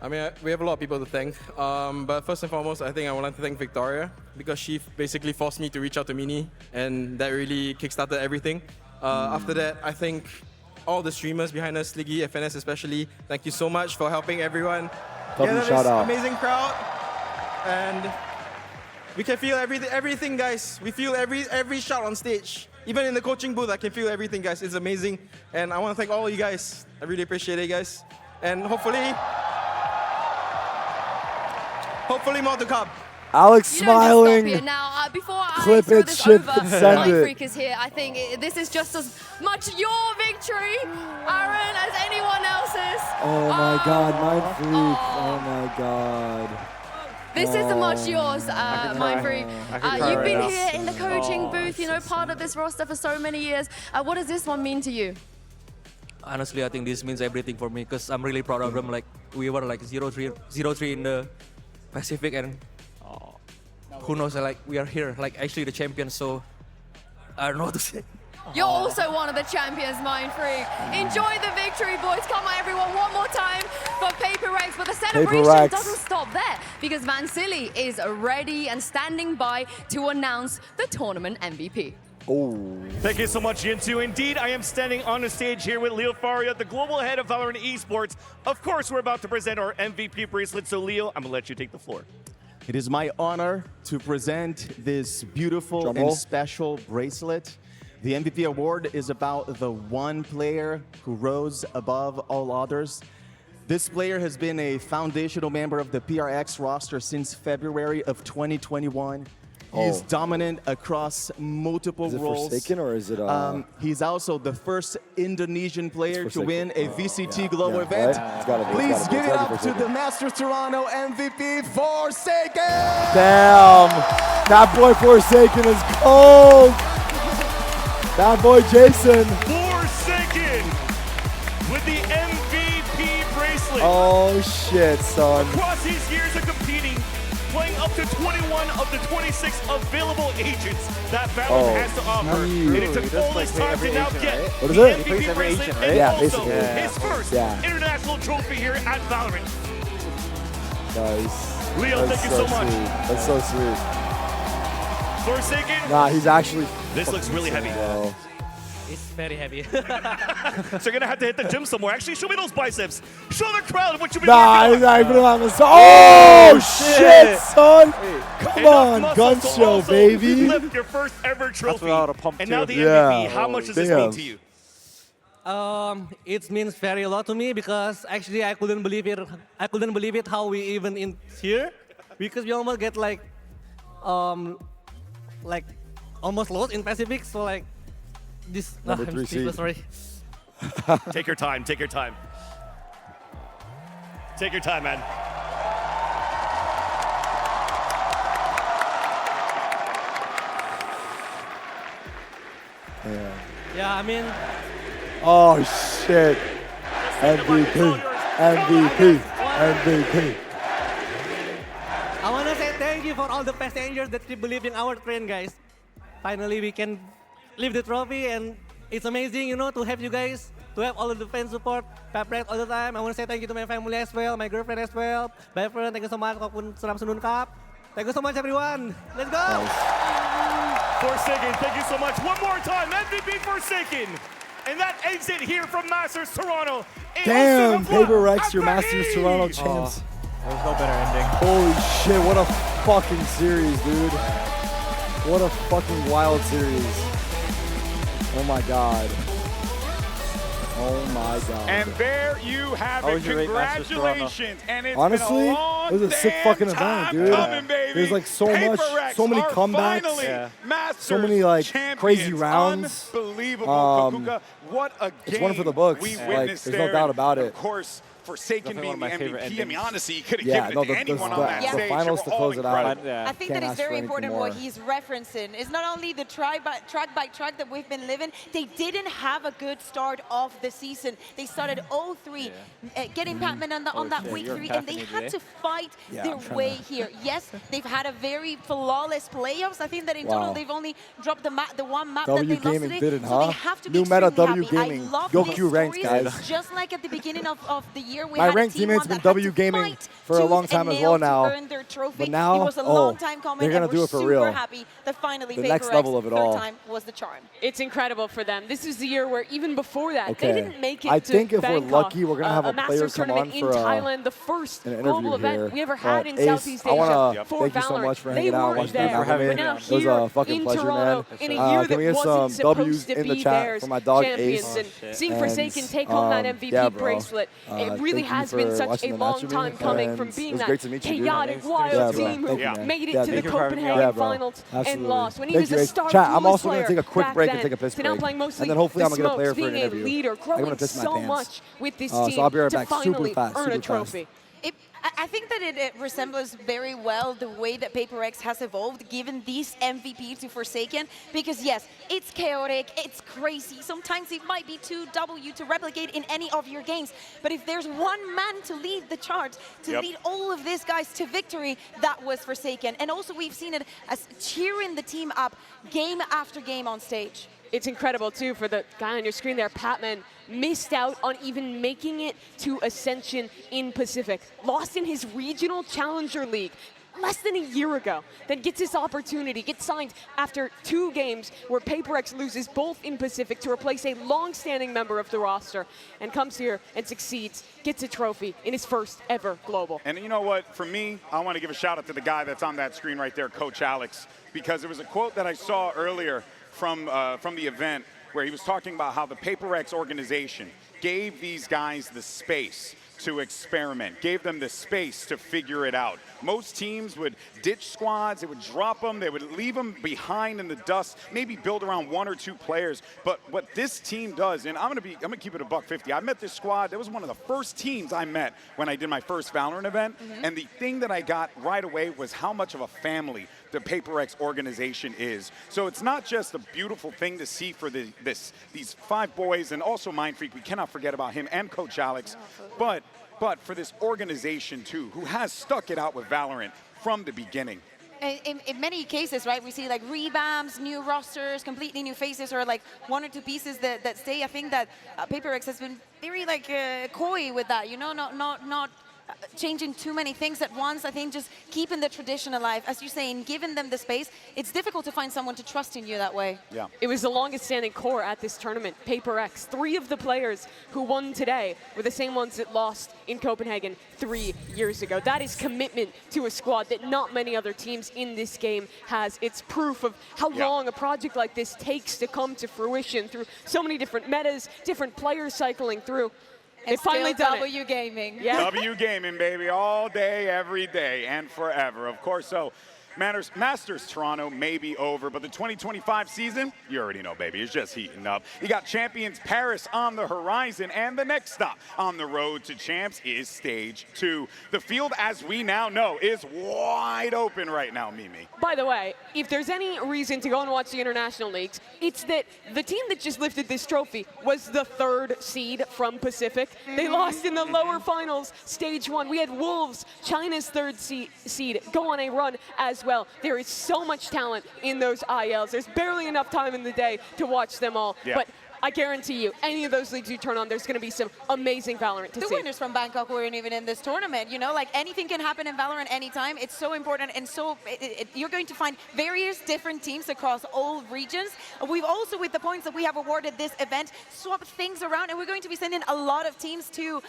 I mean, we have a lot of people to thank, but first and foremost, I think I would like to thank Victoria, because she basically forced me to reach out to Mini, and that really kickstarted everything. After that, I think all the streamers behind us, Sliggy, FNS especially, thank you so much for helping everyone gather this amazing crowd. And we can feel everything, guys. We feel every shot on stage. Even in the coaching booth, I can feel everything, guys. It's amazing, and I want to thank all of you guys. I really appreciate it, guys. And hopefully more to come. Alex smiling. Now, before I Clip throw it, this ship over, it, send my it. freak is here. I think this is just as much your victory, Aaron, as anyone else's. Oh my God, Mind Freak. Oh my God. This is as much yours, Mind Freak. You've been right here in the coaching booth, you know, part of this roster for so many years. What does this one mean to you? Honestly, I think this means everything for me, because I'm really proud of them. Like, we were like 0-3 in the Pacific, and who knows, like, we are here, like, actually the champions, so I don't know what to say. You're also one of the champions, Mind Freak. Enjoy the victory, boys. Come on, everyone, one more time for PRX. But the celebration doesn't stop there, because Vansili is ready and standing by to announce the tournament MVP. Thank you so much, Jinsu. Indeed, I am standing on the stage here with Leo Faria, the global head of Valorant Esports. Of course, we're about to present our MVP bracelet. So, Leo, I'm going to let you take the floor. It is my honor to present this beautiful and special bracelet. The MVP award is about the one player who rose above all others. This player has been a foundational member of the PRX roster since February of 2021. He is dominant across multiple roles. Is it Forsaken or is it? He's also the first Indonesian player to win a VCT Global event. Right? Please give it up to the Masters Toronto MVP, Forsaken! Damn! That boy Forsaken is cold! That boy Jason! Forsaken with the MVP bracelet. Oh shit, son. Across his years of competing, playing up to 21 of the 26 available agents that Valorant has to offer. And it took all this time to now get What is the it? MVP bracelet and Yeah, also basically. his first international trophy here at Valorant. Nice. Leo, That's thank you so much. Sweet. That's so sweet. Forsaken. Nah, he's actually. This looks really heavy. Bro. It's very heavy. So you're gonna have to hit the gym somewhere. Actually, show me those biceps. Show the crowd what you've been Nah, working he's not even on. on the Oh, shit, son. Come Enough on, muscle gun to show, also baby. Lift your first ever trophy. And now the MVP. Yeah. How much does this mean to you? It means very a lot to me because actually I couldn't believe it. I couldn't believe it how we even in here because we almost get like almost lost in Pacific. So like this. Number I'm 3 speechless, seed. sorry. Take your time. Take your time. Take your time, man. Yeah. Yeah, I mean. Oh, shit. MVP. MVP. MVP. I want to say thank you for all the passengers that keep believing our train, guys. Finally, we can lift the trophy, and it's amazing, you know, to have you guys, to have all of the fan support, PRX all the time. I want to say thank you to my family as well, my girlfriend as well. Bye, friend. Thank you so much. Khopun Selamat Cup. Thank you so much, everyone. Let's go. Forsaken, thank you so much. One more time, MVP Forsaken. And that exit here from Masters Toronto. Damn, PRX, your Masters Toronto champs. There's no better ending. Holy shit, what a fucking series, dude. What a fucking wild series. Oh my god. Oh my god. And there you have it. Congratulations. And it's honestly, been a long it was a sick fucking event, time dude. coming, baby. There's like so much, PRX so many are comebacks, finally so many like champions. crazy rounds. Unbelievable, Kakuka. What a game It's one for the books. we Like, witnessed there's there. no doubt about it. Of course, Forsaken Definitely being one the of my favorite MVP. I mean, endings. honestly, you could have Yeah, given no, it to anyone on that the stage. finals They to were all close it out. incredible. I think Can't that is ask for very anything important more. what he's referencing. It's not only the track by track that we've been living, they didn't have a good start of the season. They started 0-3, getting Pac-Man on that week 3, and they had to fight their way here. Yes, they've had a very flawless playoffs. I think that in total they've only dropped the one map that they lost Gaming today. did it, so huh? they have to be New meta extremely W happy. Gaming. I love Go these Q ranked, stories. guys. Just like at the beginning of the year, we My had ranked a team teammates one been that had to W Gaming fight for a long tooth time and as well nail to now. earn their trophy. But now, it was a long time coming, they're gonna and do we're it for super real. happy that finally The next PRX, level of it all. third time was the charm. It's incredible for them. This is the year where even before that, Okay. they didn't make it I to think if we're Bangkok, lucky, we're gonna have a player Masters come tournament on in for Thailand, the first an global interview event here. we ever had in Ace, Southeast I wanna Asia for thank you so Valorant. much for They hanging out and weren't watching the there, event with me. but now It was here a fucking in pleasure, Toronto, man. in a year Can we that get wasn't some W's supposed to in the be chat theirs, for my dog champions, Ace? and seeing Forsaken take home that MVP yeah, bro. bracelet, it really Thank you has been for such watching a the match long with me, time coming from and being it was that great to meet you, dude. chaotic, Yeah, wild bro. team Thank you, who man. made it Yeah, to the thank you for having me on. Copenhagen Yeah, bro. finals and Absolutely. lost. When he Thank was you, a Ace. star Chat, I'm duelist also gonna player take a quick back break and then, take a piss to now break. playing mostly And then hopefully I'm the gonna get a player smokes, for an being a interview. leader, I'm growing gonna piss my so pants. much with this So team I'll be right to back super finally fast, earn a super fast. trophy. I think that it resembles very well the way that PRX has evolved, given this MVP to Forsaken. Because yes, it's chaotic, it's crazy. Sometimes it might be too W to replicate in any of your games. But if there's one man to lead the charge, to lead all of these guys to victory, that was Forsaken. And also we've seen it as cheering the team up game after game on stage. It's incredible, too, for the guy on your screen there, Patman, missed out on even making it to Ascension in Pacific. Lost in his regional challenger league less than a year ago. Then gets this opportunity, gets signed after 2 games where PRX loses both in Pacific to replace a long-standing member of the roster, and comes here and succeeds, gets a trophy in his first ever global. And you know what? For me, I want to give a shout out to the guy that's on that screen right there, Coach Alex, because there was a quote that I saw earlier from the event where he was talking about how the PRX organization gave these guys the space to experiment, gave them the space to figure it out. Most teams would ditch squads, they would drop them, they would leave them behind in the dust, maybe build around 1 or 2 players. But what this team does, and I'm gonna keep it $150. I met this squad. That was one of the first teams I met when I did my first Valorant event. And the thing that I got right away was how much of a family the PRX organization is. So it's not just a beautiful thing to see for these 5 boys, and also Mindfreak, we cannot forget about him, and Coach Alex, but for this organization too, who has stuck it out with Valorant from the beginning. In many cases, right, we see like revamps, new rosters, completely new faces, or like 1 or 2 pieces that stay. I think that PRX has been very like coy with that, you know, not changing too many things at once. I think just keeping the tradition alive, as you're saying, giving them the space. It's difficult to find someone to trust in you that way. Yeah. It was the longest standing core at this tournament, PRX. 3 of the players who won today were the same ones that lost in Copenhagen 3 years ago. That is commitment to a squad that not many other teams in this game has. It's proof of how long a project like this takes to come to fruition through so many different metas, different players cycling through. They finally done it. W Gaming. Yeah. W Gaming, baby, all day, every day, and forever. Of course, so Masters Toronto may be over, but the 2025 season, you already know, baby, it's just heating up. You got Champions Paris on the horizon, and the next stop on the road to champs is Stage 2. The field, as we now know, is wide open right now, Mimi. By the way, if there's any reason to go and watch the international leagues, it's that the team that just lifted this trophy was the 3rd seed from Pacific. They lost in the lower finals, Stage 1. We had Wolves, China's 3rd seed, go on a run as well. There is so much talent in those ILs. There's barely enough time in the day to watch them all. Yeah. But I guarantee you, any of those leagues you turn on, there's going to be some amazing Valorant to see. The winners from Bangkok weren't even in this tournament, you know, like anything can happen in Valorant anytime. It's so important, and so you're going to find various different teams across all regions. We've also, with the points that we have awarded this event, swapped things around, and we're going to be sending a lot of teams to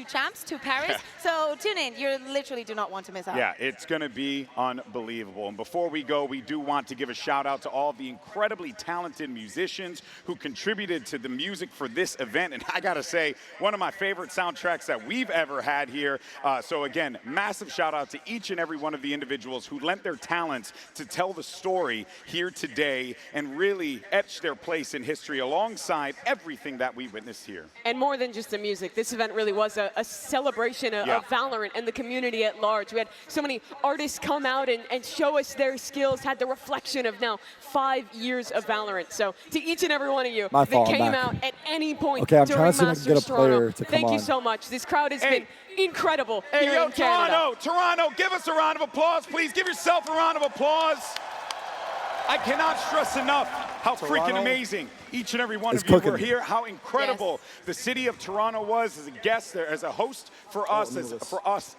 champs, to Paris. So tune in. You literally do not want to miss out. Yeah, it's going to be unbelievable. And before we go, we do want to give a shout out to all the incredibly talented musicians who contributed to the music for this event. And I gotta say, one of my favorite soundtracks that we've ever had here. So again, massive shout out to each and every one of the individuals who lent their talents to tell the story here today and really etch their place in history alongside everything that we witnessed here. And more than just the music, this event really was a celebration of Valorant and the community at large. We had so many artists come out and show us their skills, had the reflection of now 5 years of Valorant. So to each and every one of you that came out at any point during Masters Toronto, thank you so much. This crowd has been incredible here in Canada. Toronto, give us a round of applause, please. Give yourself a round of applause. I cannot stress enough how freaking amazing each and every one of you were here, how incredible the city of Toronto was as a guest there, as a host for us,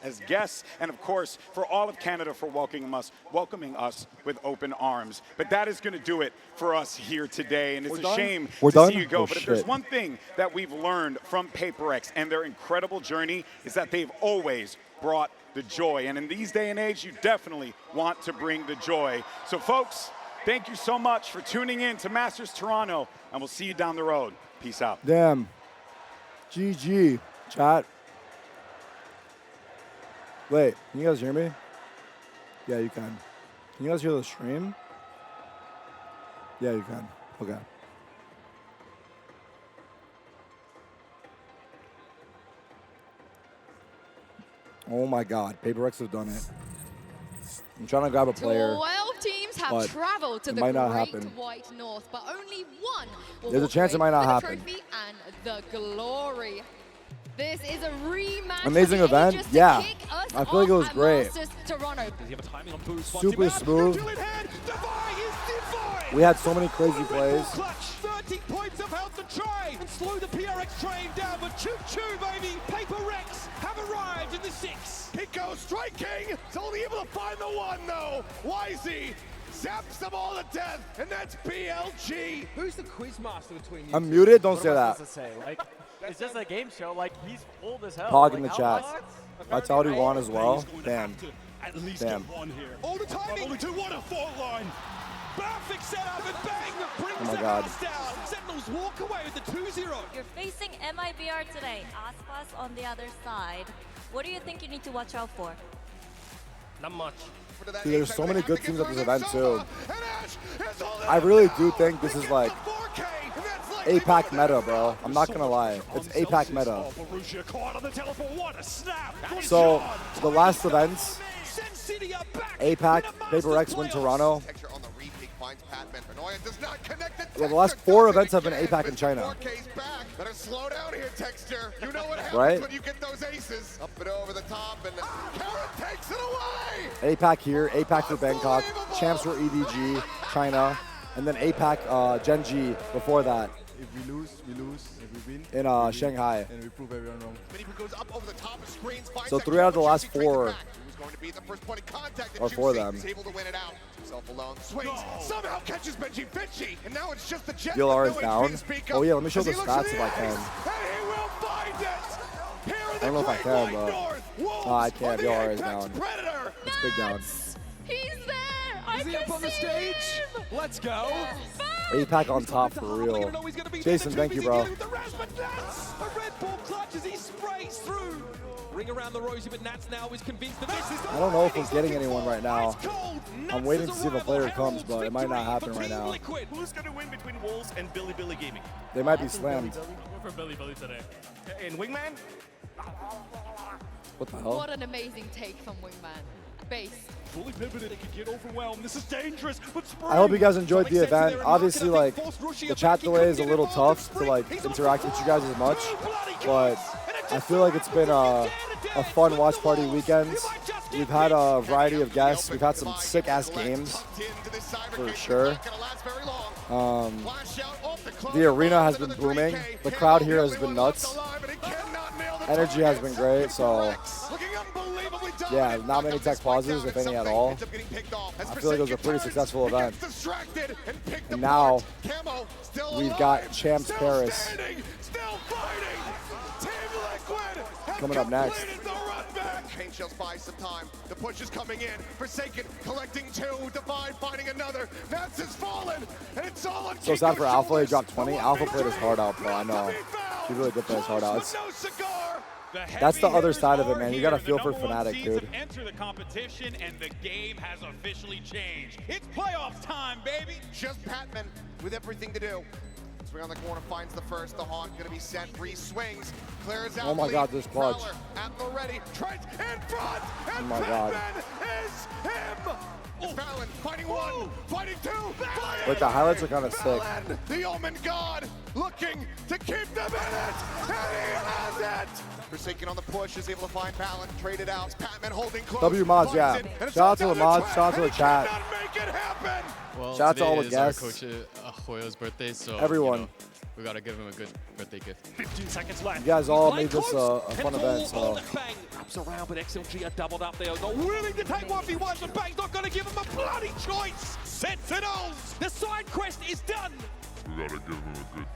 as guests, and of course for all of Canada for welcoming us with open arms. But that is going to do it for us here today, and it's a shame to see you go. But if there's one thing that we've learned from PRX and their incredible journey is that they've always brought the joy, and in these day and age, you definitely want to bring the joy. So folks, thank you so much for tuning in to Masters Toronto, and we'll see you down the road. Peace out. Damn. GG, chat. Wait, can you guys hear me? Yeah, you can. Can you guys hear the stream? Yeah, you can. Okay. Oh my God, PRX have done it. I'm trying to grab a player. 12 teams have traveled to the Great White North, but only one will There's a chance it might not happen. Trophy and the glory. This is a rematch. Amazing event, yeah. I feel like it was great. Super smooth. We had so many crazy plays. 30 points of health to try and slow the PRX train down, but choo-choo, baby! PRX have arrived in the 6. Pico striking! It's only able to find the one, though! YZ zaps them all to death, and that's BLG! Who's the quizmaster between you? I'm muted, don't say that. Like, it's just a game show, like, he's old as hell. Pog in the chat. Vitality won as well. Damn. Damn. All the timing to what a fault line! Perfect setup and bang! Brings the house down. Sentinels walk away with the 2-0. You're facing MIBR today. Aspas on the other side. What do you think you need to watch out for? Not much. See, there's so many good teams at this event too. I really do think this is like APAC meta, bro. I'm not gonna lie. It's APAC meta. So the last events, APAC, PRX win Toronto. Well, the last 4 events have been APAC in China. Better slow down here, Texture. You know what happens Right? when you get those aces. Up and over the top, and Carrot takes it away. APAC here, APAC for Bangkok, champs for EDG, China, and then APAC Gen.G before that. If we lose, we lose. If we win, in Shanghai. And we prove everyone wrong. Goes up over the top of screens, So 3 out of the last 4 going to be the first point of contact, are for them. He's able to win it out. Himself alone, swings, somehow catches Benji Vinci, and now it's just the Jet. DLR is down. Oh yeah, let me show the stats if I can. And he will find it. Here I don't know if I can, but I can't. DLR is down. It's big down. He's there. I Is he up on the stage? Let's go. APAC on top for real. Jason, thank you, bro. A Red Bull clutch as he sprays through. Ring around the rosy, but Nats now is convinced that this is the I don't know if we're getting anyone right now. I'm waiting to see if a player comes, but it might not happen right now. Who's going to win between Wolves and Billy Gaming? They might be slammed. We're for Billy today. And Wingman? What the hell? What an amazing take from Wingman. Base. Fully pivoted, it could get overwhelmed. This is dangerous, but I hope you guys enjoyed the event. Obviously, like, the chat delay is a little tough to, like, interact with you guys as much, but I feel like it's been a fun watch party weekend. We've had a variety of guests. We've had some sick-ass games, for sure. The arena has been booming. The crowd here has been nuts. Energy has been great, so yeah, not many tech pauses, if any at all. I feel like it was a pretty successful event. And now we've got Champs Paris coming up next. Paint shells buy some time. The push is coming in. Forsaken collecting 2. Divide finding another. Nats has fallen, and it's all on. So sad for Alpha. He dropped 20. Alpha played his heart out, bro. I know. He really did play his heart out. That's the other side of it, man. You got to feel for Fnatic, dude. Enter the competition, and the game has officially changed. It's playoffs time, baby. Just Patman with everything to do. Swing on the corner, finds the first. The Hawk going to be sent. Swings, clears out. Oh my God, this clutch. At the ready, Trent in front, and oh my God. is him. It's Fallon fighting 1, fighting 2. Like, the highlights are kind of sick. The Omen God looking to keep them in it, and he has it. Forsaken on the push, is able to find Fallon, traded out. Patman holding close. W mods, yeah. Shout out to the mods, shout out to the chat. Well, shout out to all the today is guests. our coach Hoyo's birthday, so everyone. You know, we gotta give him a good birthday gift. 15 seconds left. You guys all made this a fun event, so. Wraps around, but XLG are doubled up. They are not willing to take 1v1, but Bang's not going to give him a bloody choice. Sentinels, the side quest is done. We gotta give him a good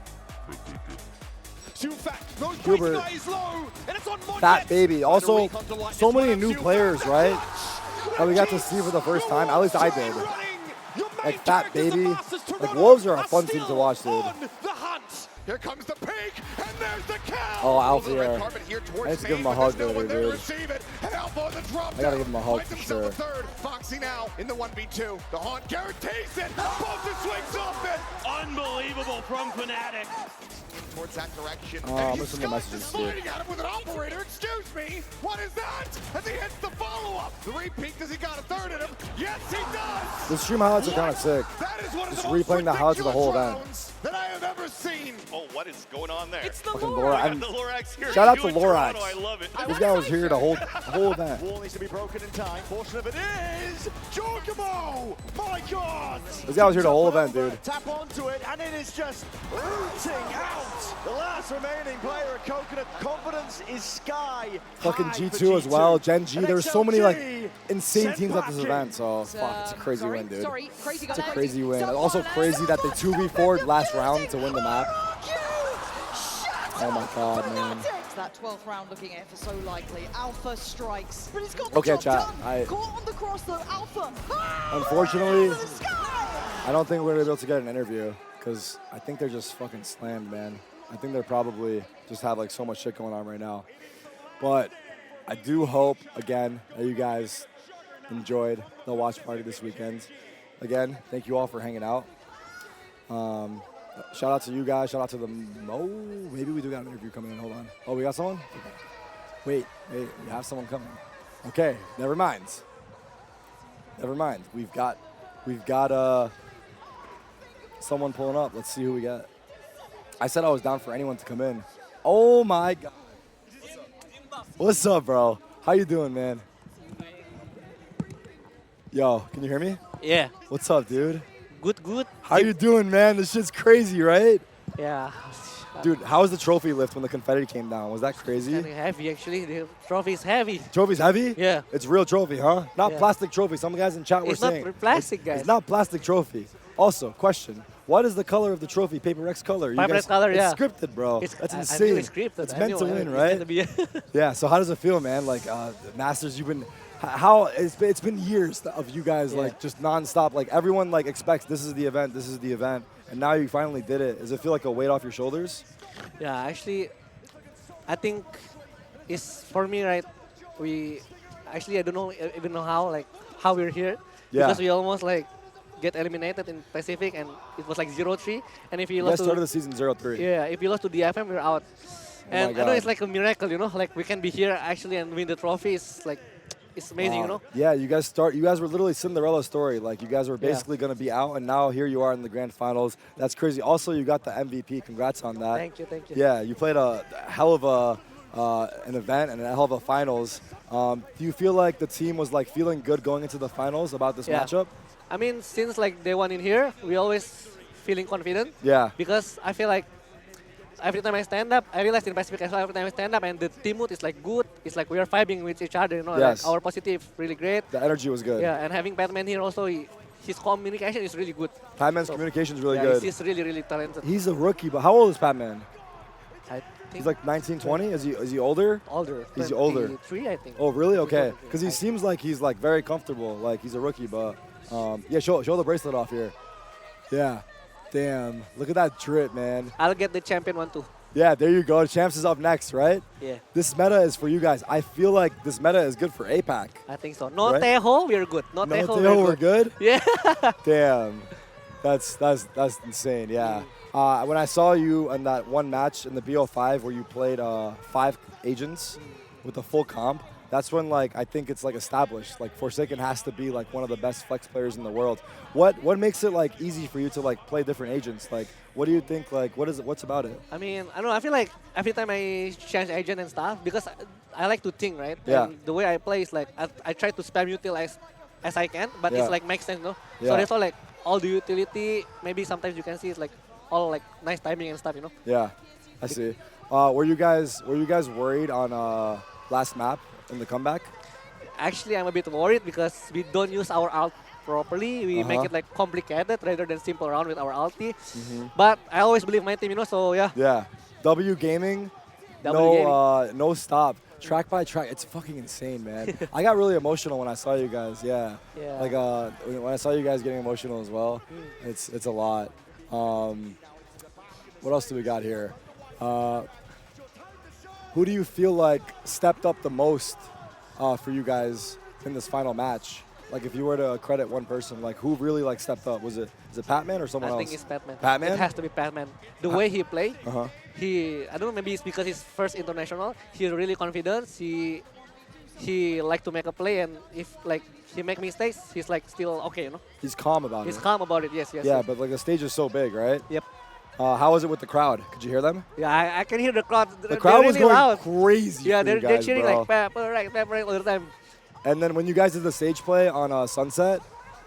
birthday gift. Hubert, Fat Baby. Also, so many new players, right? That we got to see for the first time. At least I did. Like Fat Baby. Like Wolves are a fun team to watch, dude. Here comes the peak, and there's the kill. Oh, Alpha here. I need to give him a hug later, dude. I gotta give him a hug for sure. Foxy now in the 1v2. The Haunt guarantees it. Both swings off it. Unbelievable from Fnatic. Towards that direction. Oh, I'm missing the messages, dude. Sliding at him with an operator. Excuse me. What is that? As he hits the follow-up. The repeat, does he got a third in him? Yes, he does. The stream highlights are kind of sick. Just replaying the highlights of the whole event. That I have ever seen. Oh, what is going on there? It's Fucking Lorax. The Lorax here. Shout out to You in Toronto, Lorax. I love it. This guy was here the whole event. Wall needs to be broken in time. Portion of it is Giacomo. My God. This guy was here the whole event, dude. Tap onto it, and it is just rooting out. The last remaining player at Coconut. Confidence is sky. Fucking high for G2 as well, Gen G. And There's so many like XLG insane teams at this sent event, so fuck, it's a crazy win, dude. Crazy It's a crazy win. It's also crazy that they 2v4'd last round to win the map. Oh my God, man. That 12th round looking at for so likely. Alpha strikes, but he's got the Okay, job chat. done. Caught on the cross though, Alpha. Unfortunately, I don't think we're gonna be able to get an interview because I think they're just fucking slammed, man. I think they're probably just have like so much shit going on right now. But I do hope, again, that you guys enjoyed the watch party this weekend. Again, thank you all for hanging out. Shout out to you guys. Shout out to the maybe we do got an interview coming in. Hold on. Oh, we got someone? Okay. Wait, we have someone coming. Okay, never mind. Never mind. We've got someone pulling up. Let's see who we got. I said I was down for anyone to come in. Oh my God. What's up, bro? How you doing, man? Yo, can you hear me? Yeah. What's up, dude? Good. How you doing, man? This shit's crazy, right? Yeah. Dude, how was the trophy lift when the confetti came down? Was that crazy? Kind of heavy, actually. The trophy is heavy. Trophy's heavy? Yeah. It's real trophy, huh? Not Yeah. plastic trophy. Some guys in chat were It's saying. not plastic, guys. It's not plastic trophy. Also, question. What is the color of the trophy? PRX color? You PRX guys- color, it's yeah. scripted, bro. It's- That's I insane. knew it's scripted. It's I meant knew to it. win, It's right? meant to be. Yeah. So how does it feel, man? Like Masters, you've been. How it's been years of you guys like just nonstop. Like everyone like expects this is the event, and now you finally did it. Does it feel like a weight off your shoulders? Yeah, actually, I think it's for me, right? I don't know even know how we're here. Yeah. Because we almost like get eliminated in Pacific, and it was like 0-3. And if you You lost guys to started the season 0-3. yeah, if you lost to DFM, we're out. And I know it's like a miracle, you know, like we can be here actually and win the trophy. It's like it's amazing, you know. Yeah, you guys were literally Cinderella story. Like you guys were basically going to be out, and now here you are in the grand finals. That's crazy. Also, you got the MVP. Congrats on that. Thank you. Yeah, you played a hell of an event and a hell of a finals. Do you feel like the team was like feeling good going into the finals about this matchup? I mean, since like day one in here, we always feeling confident. Yeah. Because I feel like every time I stand up, I realize in Pacific as well, every time I stand up and the team mood is like good. It's like we are vibing with each other, you know. Yes. Like our positive really great. The energy was good. Yeah, and having Batman here also, his communication is really good. Patman's communication is really yeah, good. He's really talented. He's a rookie, but how old is Patman? I think He's like 19, 20? Is he older? Older. He's older. 23, I think. Oh, really? Okay. Because he seems like he's like very comfortable. Like he's a rookie, but yeah, show the bracelet off here. Yeah. Damn. Look at that drip, man. I'll get the champion one too. Yeah, there you go. Champs is up next, right? Yeah. This meta is for you guys. I feel like this meta is good for APAC. I think so. No Right? Tejo, we're good. No No Tejo, Tejo, we're good? Yeah. Damn. That's insane, yeah. When I saw you in that one match in the BO5 where you played 5 agents with a full comp, that's when like I think it's like established. Like Forsaken has to be like one of the best flex players in the world. What makes it like easy for you to like play different agents? Like what do you think like what's about it? I mean, I don't know. I feel like every time I change agent and stuff, because I like to think, right? Yeah. And the way I play is like I try to spam util as I can, but Yeah. it's like makes sense, no? Yeah. So therefore, like all the utility, maybe sometimes you can see it's like all like nice timing and stuff, you know? Yeah, I see. Were you guys worried on last map in the comeback? Actually, I'm a bit worried because we don't use our ult properly. We make it like complicated rather than simple round with our ulti. But I always believe my team, you know, so yeah. Yeah. W Gaming, no stop. Track by track, it's fucking insane, man. I got really emotional when I saw you guys, yeah. Yeah. Like when I saw you guys getting emotional as well, it's a lot. What else do we got here? Who do you feel like stepped up the most for you guys in this final match? Like if you were to credit one person, like who really like stepped up? Is it Patman or someone else? I think it's Batman. Patman? It has to be Batman. The way he play, Uh-huh. I don't know, maybe it's because he's first international. He's really confident. He like to make a play, and if like he make mistakes, he's like still okay, you know. He's calm about He's it. calm about it. Yes. Yeah, yes. but like the stage is so big, right? Yep. How was it with the crowd? Could you hear them? Yeah, I can hear the crowd. The crowd was really going loud. crazy. Yeah, for they're you guys, cheering bro. like PRX all the time. And then when you guys did the stage play on Sunset,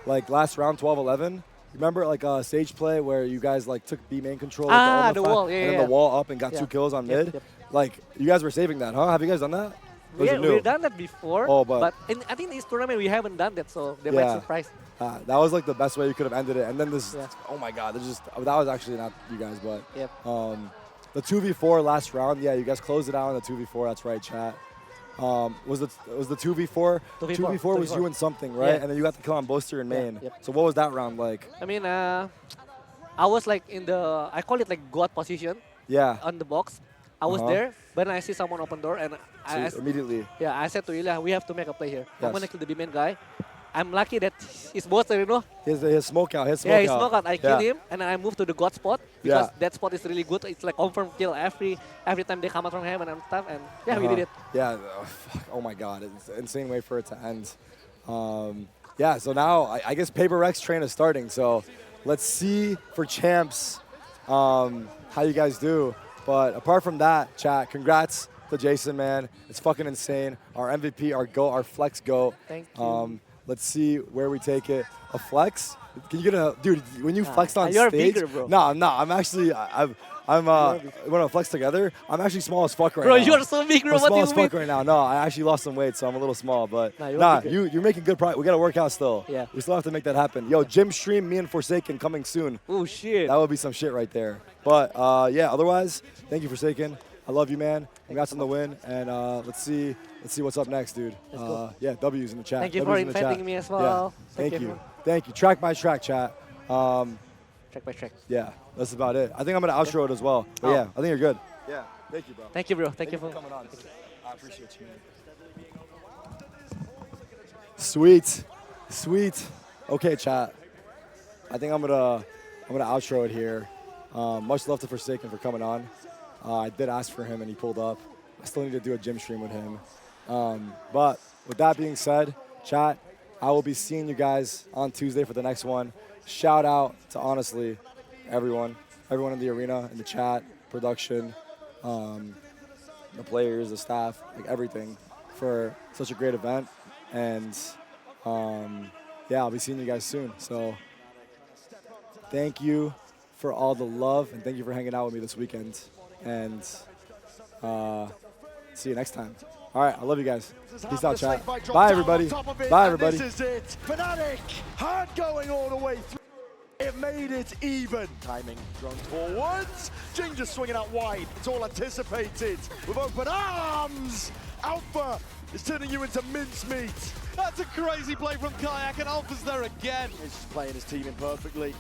like last round 12-11, remember like a stage play where you guys like took B main control with The Omnify wall, yeah, and then yeah. the wall up and got Yeah. 2 kills on Yep, mid? yep. Like you guys were saving that, huh? Have you guys done that? Or is it new? We've done that before. Oh, but I think this tournament we haven't done that, so they Yeah. might surprise. that was like the best way you could have ended it. And then this, Yeah. oh my God, that was actually not you guys, but Yep. the 2v4 last round, yeah, you guys closed it out in the 2v4. That's right, chat. Was the 2v4? 2v4 was you and something, right? Yeah. And then you got to kill on Boaster and Yeah, main. yep. So what was that round like? I mean, I was like in the, I call it like God position. Yeah. On the box. I was there, but then I see someone open door, and So immediately. Yeah, I said to Ilya, we have to make a play here. I'm Yes. gonna kill the B-main guy. I'm lucky that his Boaster, you know. His smoke out. Yeah, he smoke out. I kill Yeah. him, and I move to the God spot because Yeah. that spot is really good. It's like confirm kill every time they come out from heaven and stuff. And yeah, we did it. Yeah. Fuck. Oh my God. It's an insane way for it to end. yeah, so now I guess PRX train is starting. So let's see for champs how you guys do. But apart from that, chat, congrats to Jason, man. It's fucking insane. Our MVP, our GOAT, our flex GOAT. Thank you. Let's see where we take it. A flex? Can you get a dude? When you flexed on you're stage, bigger, bro. No, I'm not. I'm actually I'm when I flex together, I'm actually small as fuck right Bro, now. you're so big, bro. I'm What small do as you fuck mean? right now. No, I actually lost some weight, so I'm a little small. But Nah, you're making good progress. We gotta work out still. Yeah. We still have to make that happen. Yo, gym stream, me and Forsaken coming soon. Oh shit. That would be some shit right there. But yeah, otherwise, thank you Forsaken. I love you, man. Congrats on the win, and let's see what's up next, dude. Yeah, W's in the chat. Thank you W's for in the chat. inviting me as well. Yeah. Thank you. Thank you. Track by track, chat. Track by track. Yeah, that's about it. I think I'm gonna outro it as well. But yeah, I think you're good. Yeah, thank you, bro. Thank you, bro. Thank you for coming on. I appreciate you, man. Sweet. Okay, chat. I think I'm gonna outro it here. Much love to Forsaken for coming on. I did ask for him and he pulled up. I still need to do a gym stream with him. But with that being said, chat, I will be seeing you guys on Tuesday for the next one. Shout out to honestly everyone in the arena, in the chat, production, the players, the staff, like everything for such a great event. And yeah, I'll be seeing you guys soon. So thank you for all the love and thank you for hanging out with me this weekend. And see you next time. All right, I love you guys. Peace out, chat. Bye, everybody. Bye, everybody. This is it. Fnatic, hard going all the way through. It made it even. Timing thrown forwards. Ginger swinging out wide. It's all anticipated with open arms. Alpha is turning you into mincemeat. That's a crazy play from Kayak, and Alpha's there again. He's just playing his team in perfectly.